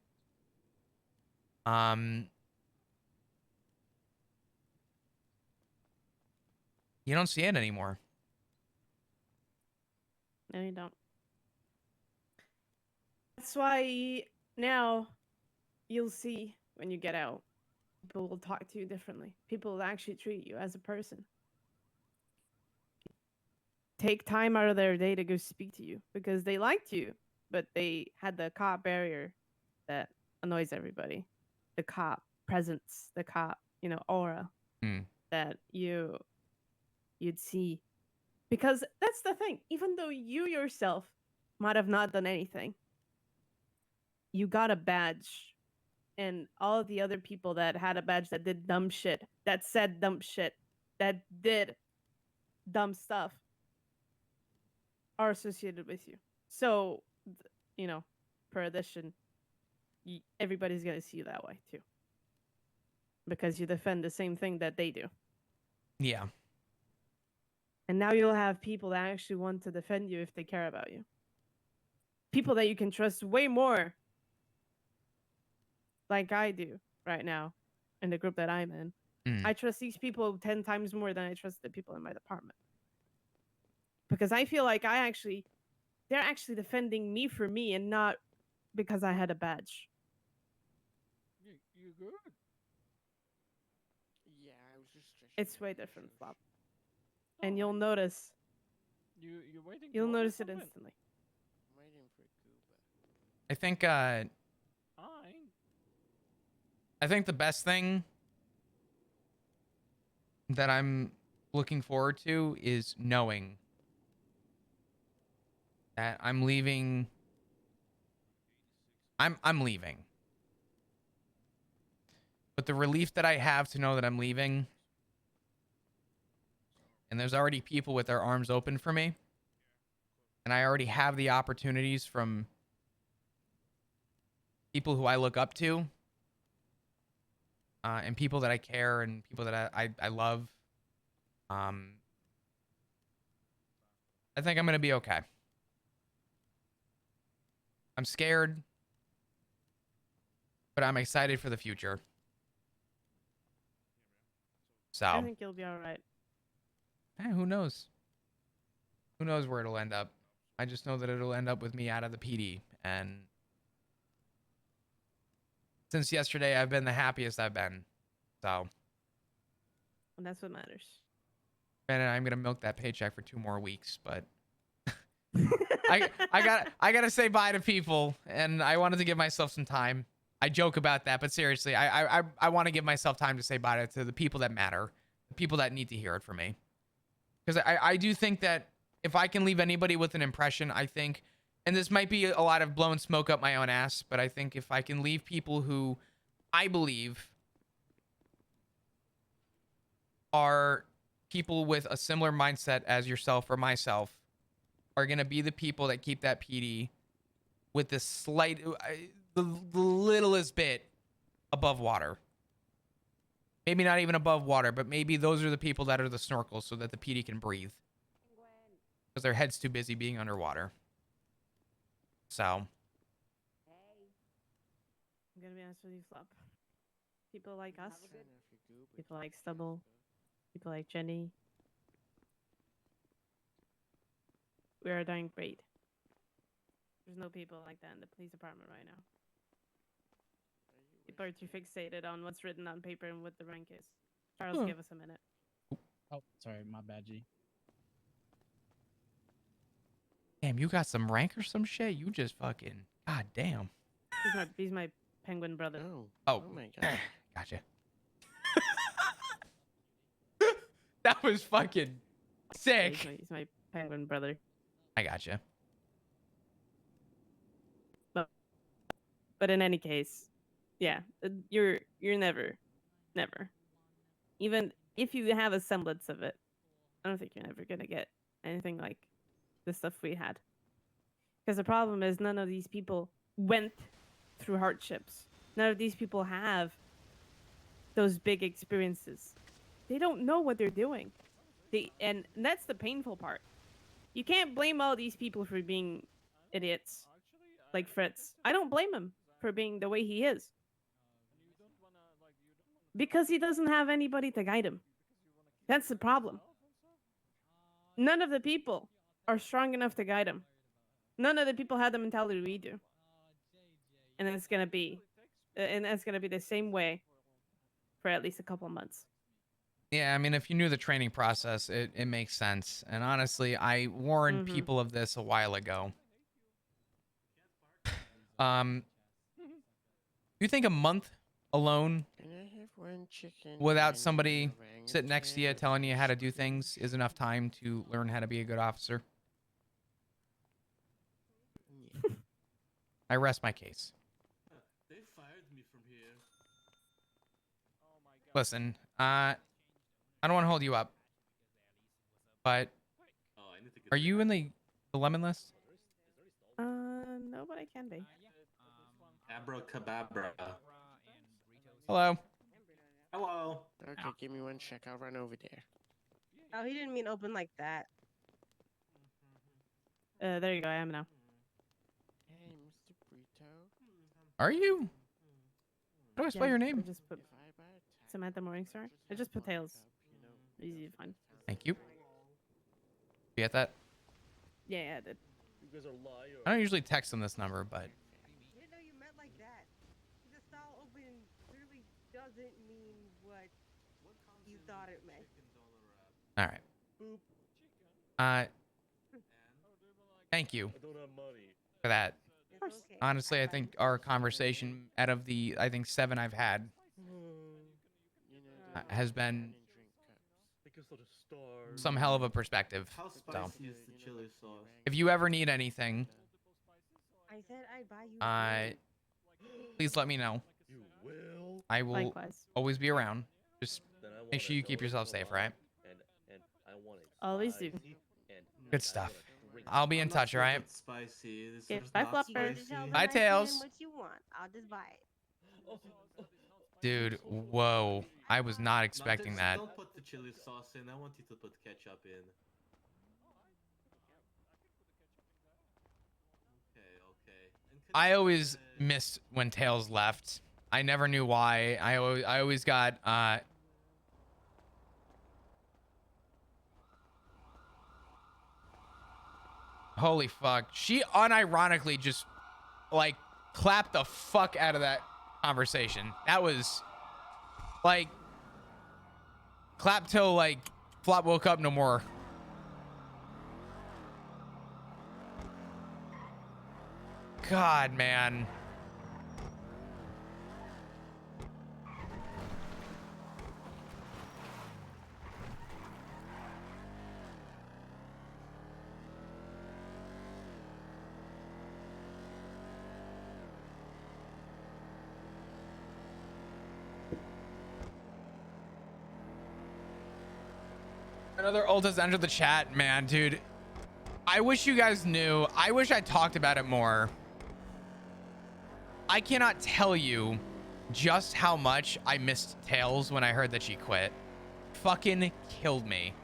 You don't see it anymore. No, you don't. That's why now you'll see when you get out, people will talk to you differently. People will actually treat you as a person. Take time out of their day to go speak to you because they liked you, but they had the cop barrier that annoys everybody. The cop presence, the cop, aura that you'd see. Because that's the thing. Even though you yourself might have not done anything, you got a badge. And all of the other people that had a badge that did dumb shit, that said dumb shit, that did dumb stuff are associated with you. So, per addition, everybody's going to see you that way too. Because you defend the same thing that they do. Yeah. And now you'll have people that actually want to defend you if they care about you. People that you can trust way more, like I do right now in the group that I'm in. I trust these people 10 times more than I trust the people in my department. Because I feel like they're actually defending me for me and not because I had a badge. You good? Yeah, I was just stretching. It's way different, Flop. And you'll notice. You're waiting. You'll notice it instantly. I'm waiting for Cuba. I think the best thing that I'm looking forward to is knowing that I'm leaving. I'm leaving. But the relief that I have to know that I'm leaving, and there's already people with their arms open for me, and I already have the opportunities from people who I look up to, and people that I care and people that I love. I think I'm going to be okay. I'm scared, but I'm excited for the future. So I think you'll be all right. Who knows? Who knows where it'll end up? I just know that it'll end up with me out of the PD. And since yesterday, I've been the happiest I've been. So. And that's what matters. And I'm gonna milk that paycheck for 2 more weeks, but I gotta say bye to people, and I wanted to give myself some time. I joke about that, but seriously, I want to give myself time to say bye to the people that matter, the people that need to hear it from me. Because I do think that if I can leave anybody with an impression, I think, and this might be a lot of blowing smoke up my own ass, but I think if I can leave people who I believe are people with a similar mindset as yourself or myself are going to be the people that keep that PD with the the littlest bit above water. Maybe not even above water, but maybe those are the people that are the snorkels so that the PD can breathe. Because their head's too busy being underwater. So. I'm going to be honest with you, Flop. People like us, people like Stubble, people like Jenny, we are doing great. There's no people like that in the police department right now. People are too fixated on what's written on paper and what the rank is. Charles, give us a minute. Oh, sorry, my bad, G. Damn, you got some rank or some shit? You just fucking... God damn. He's my penguin brother. Oh my god. Gotcha. That was fucking sick. He's my penguin brother. I gotcha. But in any case, yeah, you're never, even if you have a semblance of it, I don't think you're ever gonna get anything like the stuff we had. Because the problem is none of these people went through hardships. None of these people have those big experiences. They don't know what they're doing. And that's the painful part. You can't blame all these people for being idiots, like Fritz. I don't blame him for being the way he is. Because he doesn't have anybody to guide him. That's the problem. none of the people are strong enough to guide him. None of the people had the mentality we do. And it's gonna be the same way for at least a couple of months. Yeah, I mean, if you knew the training process, it makes sense. And honestly, I warned people of this a while ago. You think a month alone Can I have one chicken without and somebody an sitting next to you orangutan telling you how to do stew? things is enough time to learn how to be a good officer? I rest my case. They fired me from here. Listen, I don't want to hold you up, but are you in the lemon list? No, but I can be. Abracadabra. Hello. Hello. Okay, give me one sec. I'll run over there. Oh, he didn't mean open like that. There you go. I am now. Hey, Mr. Brito. Are you? How do I spell your name? I just put Samantha Morningstar. I just put Tails. Easy to find. Thank you. You get that? Yeah, I did. You guys are liars. I don't usually text on this number, but I didn't know you meant like that. The style open clearly doesn't mean what you thought it meant. all right. Thank you I don't have money. for that. It's okay. Honestly, I think our conversation, out of the 7 I've had, has been some hell of a perspective. How So, spicy is the chili sauce? if you ever need anything, I said I'd buy you. please let me know. You will. I will Likewise. always be around. Just Then I want make sure you it keep yourself safe, right? And I want it. Always do. spicy and Good stuff. I'll be in touch, all right? Spicy. This Yeah, one's bye, not Flopper. spicy. Bye, Tails. What you want? I'll just buy it. Dude, whoa. I was not expecting that. Don't put the chili sauce in. I want you to put ketchup in. Okay. I always missed when Tails left. I never knew why. I always got holy fuck. She unironically just like clapped the fuck out of that conversation. That was like clap till like Flop woke up no more. God, man. Another ult has entered the chat, man, dude. I wish you guys knew. I wish I talked about it more. I cannot tell you just how much I missed Tails when I heard that she quit. Fucking killed me.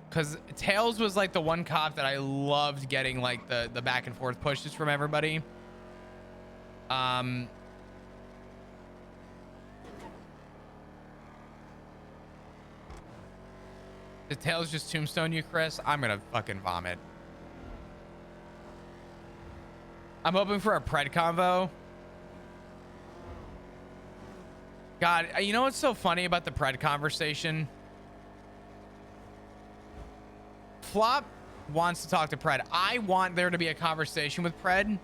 Because Tails was like the one cop that I loved getting like the back and forth pushes from everybody. Did Tails just tombstone you, Chris? I'm gonna fucking vomit. I'm hoping for a Pred convo. God, you know what's so funny about the Pred conversation? Flop wants to talk to Pred. I want there to be a conversation with Pred.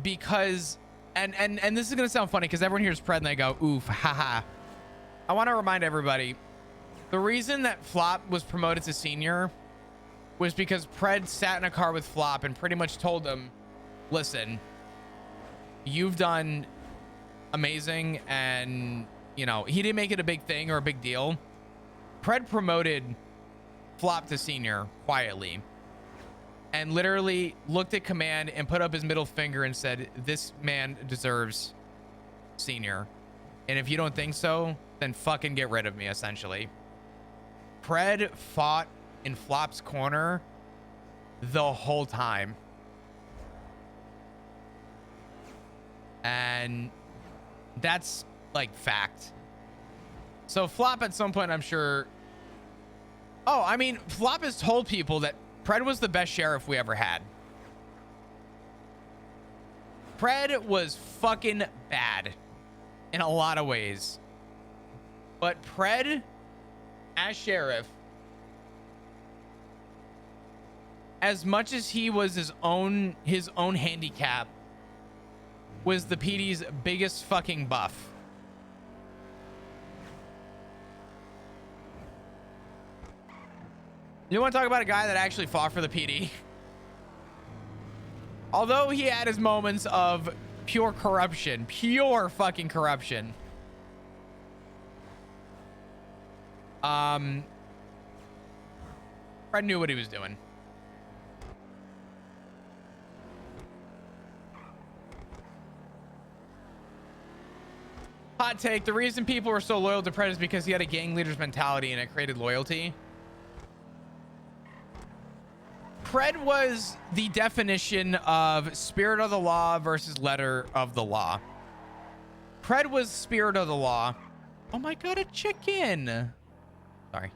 Because, and this is going to sound funny because everyone hears Pred and they go, oof, haha. I want to remind everybody, the reason that Flop was promoted to senior was because Pred sat in a car with Flop and pretty much told him, listen, you've done amazing. And, you know, he didn't make it a big thing or a big deal. Pred promoted Flop to senior quietly and literally looked at Command and put up his middle finger and said, this man deserves senior. And if you don't think so, then fucking get rid of me, essentially. Pred fought in Flop's corner the whole time. And that's like fact. So Flop at some point, I'm sure. Oh, I mean, Flop has told people that Pred was the best sheriff we ever had. Pred was fucking bad in a lot of ways. But Pred as sheriff, as much as he was his own handicap, was the PD's biggest fucking buff. You want to talk about a guy that actually fought for the PD? Although he had his moments of pure corruption, pure fucking corruption. Fred knew what he was doing. Hot take, the reason people were so loyal to Pred is because he had a gang leader's mentality and it created loyalty. Pred was the definition of spirit of the law versus letter of the law. Pred was spirit of the law. Oh my god, a chicken. Sorry.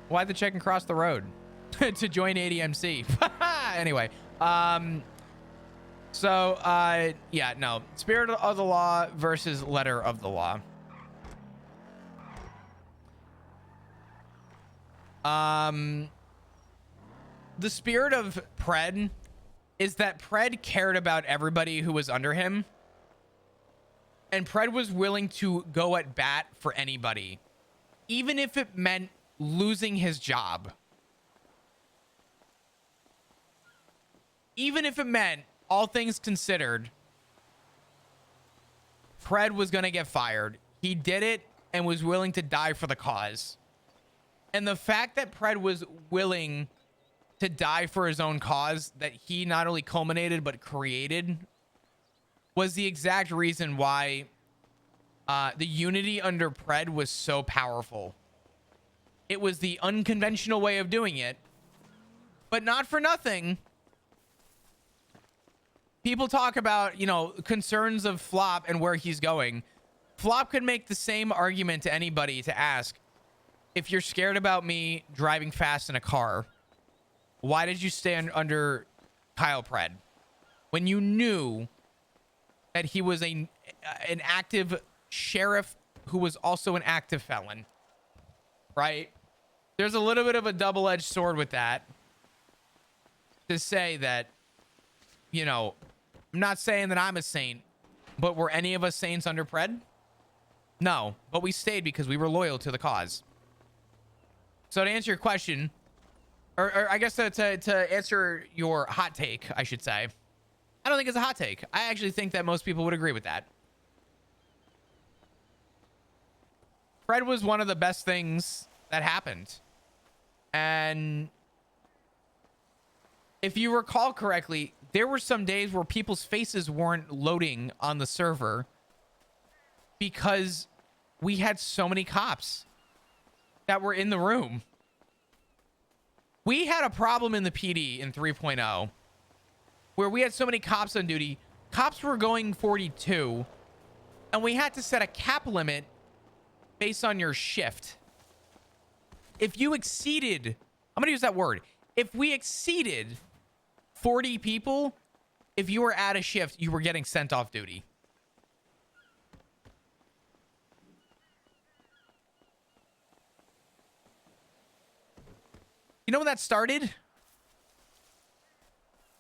Why'd the chicken cross the road? To join ADMC. Anyway. Yeah, no. Spirit of the law versus letter of the law. The spirit of Pred is that Pred cared about everybody who was under him. And Pred was willing to go at bat for anybody, even if it meant losing his job. Even if it meant, all things considered, Pred was going to get fired. He did it and was willing to die for the cause. And the fact that Pred was willing to die for his own cause that he not only culminated but created was the exact reason why the unity under Pred was so powerful. It was the unconventional way of doing it, but not for nothing. People talk about, you know, concerns of Flop and where he's going. Flop could make the same argument to anybody to ask, if you're scared about me driving fast in a car, why did you stay under Kyle Pred when you knew that he was an active sheriff who was also an active felon, right? There's a little bit of a double-edged sword with that to say that, you know, I'm not saying that I'm a saint, but were any of us saints under Pred? No, but we stayed because we were loyal to the cause. So to answer your question, or I guess to answer your hot take, I should say, I don't think it's a hot take. I actually think that most people would agree with that. Pred was one of the best things that happened. And if you recall correctly, there were some days where people's faces weren't loading on the server because we had so many cops that were in the room. We had a problem in the PD in 3.0 where we had so many cops on duty. Cops were going 42 and we had to set a cap limit based on your shift. If you exceeded, I'm going to use that word. If we exceeded 40 people, if you were at a shift, you were getting sent off duty. You know when that started?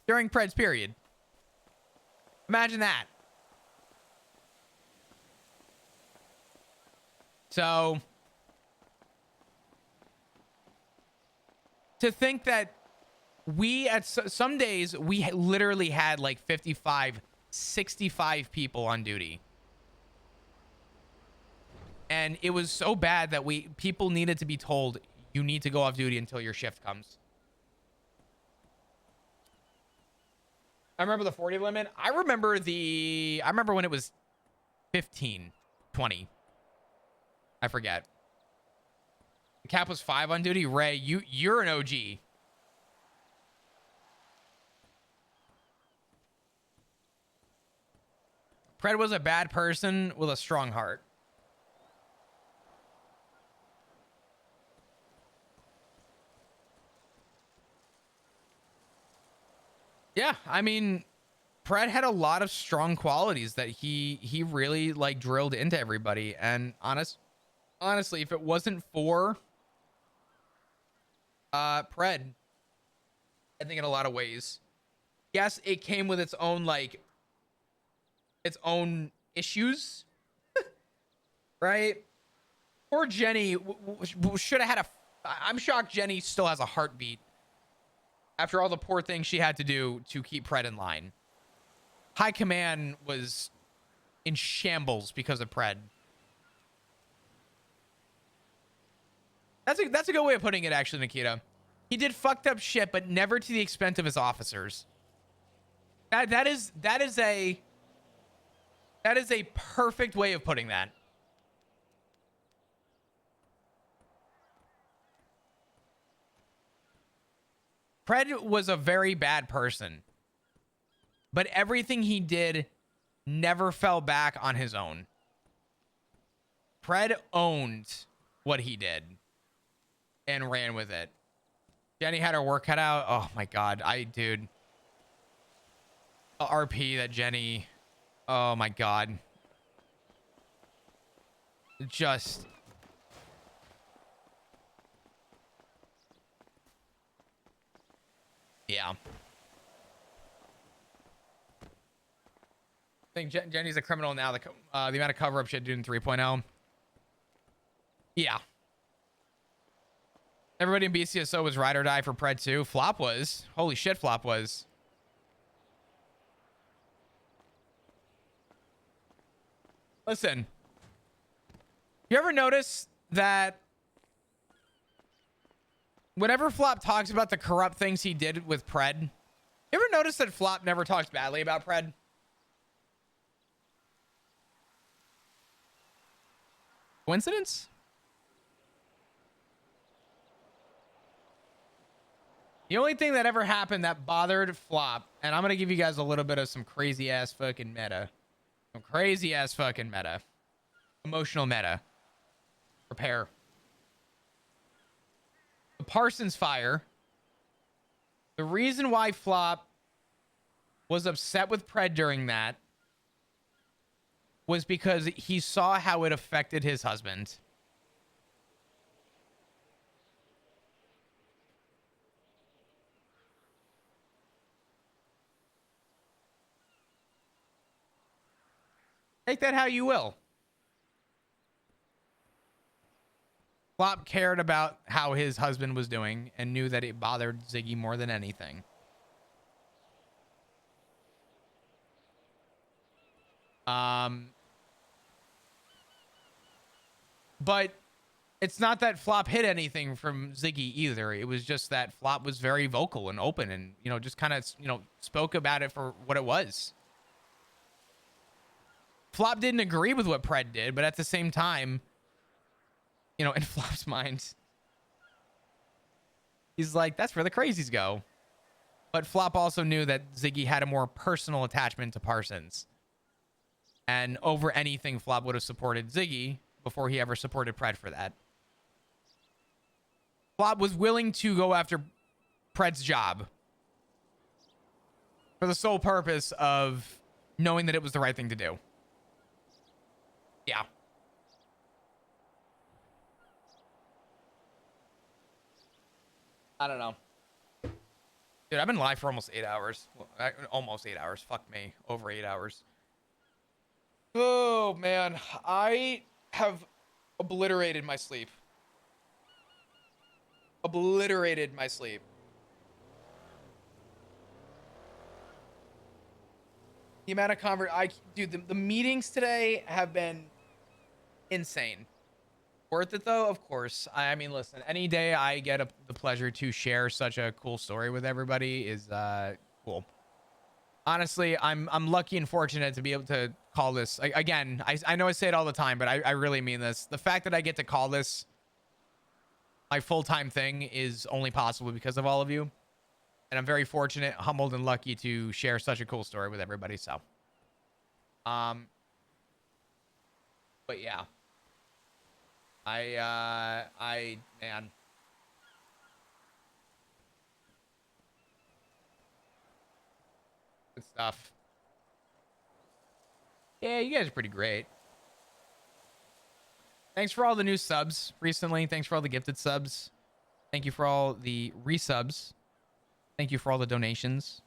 During Pred's period. Imagine that. So, to think that we at some days we literally had like 55, 65 people on duty. And it was so bad that people needed to be told, you need to go off duty until your shift comes. I remember the 40 limit. I remember when it was 15, 20. I forget. The cap was 5 on duty. Ray, you're an OG. Pred was a bad person with a strong heart. Yeah, I mean, Pred had a lot of strong qualities that he really like drilled into everybody. And honestly, if it wasn't for Pred, I think in a lot of ways, yes, it came with its own issues, right? Poor Jenny should have had a. I'm shocked Jenny still has a heartbeat after all the poor things she had to do to keep Pred in line. High Command was in shambles because of Pred. That's a good way of putting it, actually, Nikita. He did fucked up shit, but never to the extent of his officers. That is a perfect way of putting that. Pred was a very bad person, but everything he did never fell back on his own. Pred owned what he did and ran with it. Jenny had her work cut out. Oh my God. Dude. The RP that Jenny. Oh my God. Just. Yeah. I think Jenny's a criminal now. The amount of cover up shit did in 3.0. Yeah. Everybody in BCSO was ride or die for Pred too. Flop was. Holy shit, Flop was. Listen. You ever notice that whenever Flop talks about the corrupt things he did with Pred, you ever notice that Flop never talks badly about Pred? Coincidence? The only thing that ever happened that bothered Flop, and I'm going to give you guys a little bit of some crazy ass fucking meta. Some crazy ass fucking meta. Emotional meta. Prepare. The Parsons fire. The reason why Flop was upset with Pred during that was because he saw how it affected his husband. Take that how you will. Flop cared about how his husband was doing and knew that it bothered Ziggy more than anything. But it's not that Flop hid anything from Ziggy either. It was just that Flop was very vocal and open and, just kind of, spoke about it for what it was. Flop didn't agree with what Pred did, but at the same time, in Flop's mind, he's like, that's where the crazies go. But Flop also knew that Ziggy had a more personal attachment to Parsons. And over anything, Flop would have supported Ziggy before he ever supported Pred for that. Flop was willing to go after Pred's job for the sole purpose of knowing that it was the right thing to do. Yeah. I don't know. Dude, I've been live for almost 8 hours. Almost 8 hours. Fuck me. Over 8 hours. Oh, man. I have obliterated my sleep. Obliterated my sleep. The amount of dude, the meetings today have been insane. Worth it though, of course. I mean, listen, any day I get the pleasure to share such a cool story with everybody is cool. Honestly, I'm lucky and fortunate to be able to call this again. I know I say it all the time, but I really mean this. The fact that I get to call this my full-time thing is only possible because of all of you. And I'm very fortunate, humbled, and lucky to share such a cool story with everybody. So, but yeah, man, Good stuff. Yeah, you guys are pretty great. Thanks for all the new subs recently. Thanks for all the gifted subs. Thank you for all the resubs. Thank you for all the donations.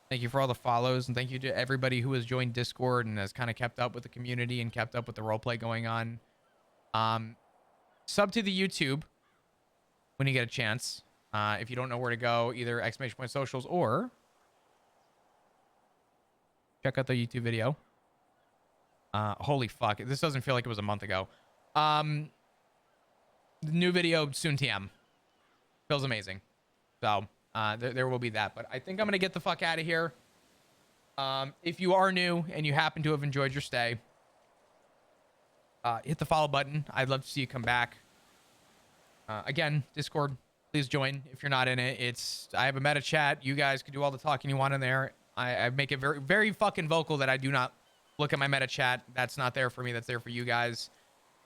Thank you for all the follows. And thank you to everybody who has joined Discord and has kind of kept up with the community and kept up with the roleplay going on. Sub to the YouTube when you get a chance. If you don't know where to go, either ! Socials or check out the YouTube video. Holy fuck. This doesn't feel like it was a month ago. The new video soon TM. Feels amazing. So there will be that. But I think I'm going to get the fuck out of here. If you are new and you happen to have enjoyed your stay, hit the follow button. I'd love to see you come back. Again, Discord, please join if you're not in it. I have a meta chat. You guys can do all the talking you want in there. I make it very, very fucking vocal that I do not look at my meta chat. That's not there for me. That's there for you guys.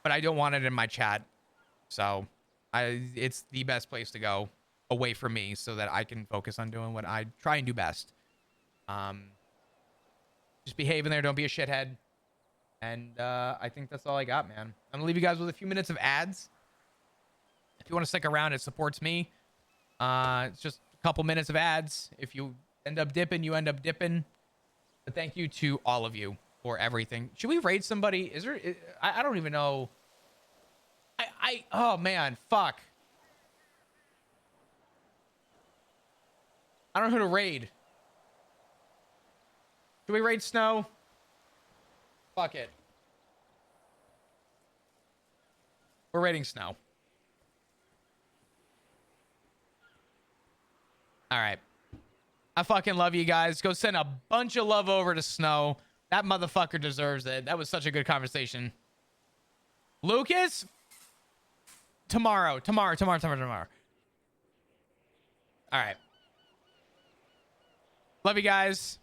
But I don't want it in my chat. So it's the best place to go away from me so that I can focus on doing what I try and do best. Just behave in there. Don't be a shithead. And I think that's all I got, man. I'm going to leave you guys with a few minutes of ads. If you want to stick around, it supports me. It's just a couple minutes of ads. If you end up dipping, you end up dipping. But thank you to all of you for everything. Should we raid somebody? Is there... I don't even know. Oh, man. Fuck. I don't know who to raid. Should we raid Snow? Fuck it. We're raiding Snow. All right. I fucking love you guys. Go send a bunch of love over to Snow. That motherfucker deserves it. That was such a good conversation. Lucas? Tomorrow. All right. Love you guys.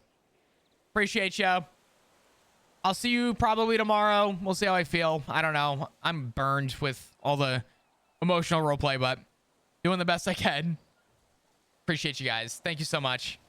Appreciate you. I'll see you probably tomorrow. We'll see how I feel. I don't know. I'm burned with all the emotional roleplay, but doing the best I can. Appreciate you guys. Thank you so much.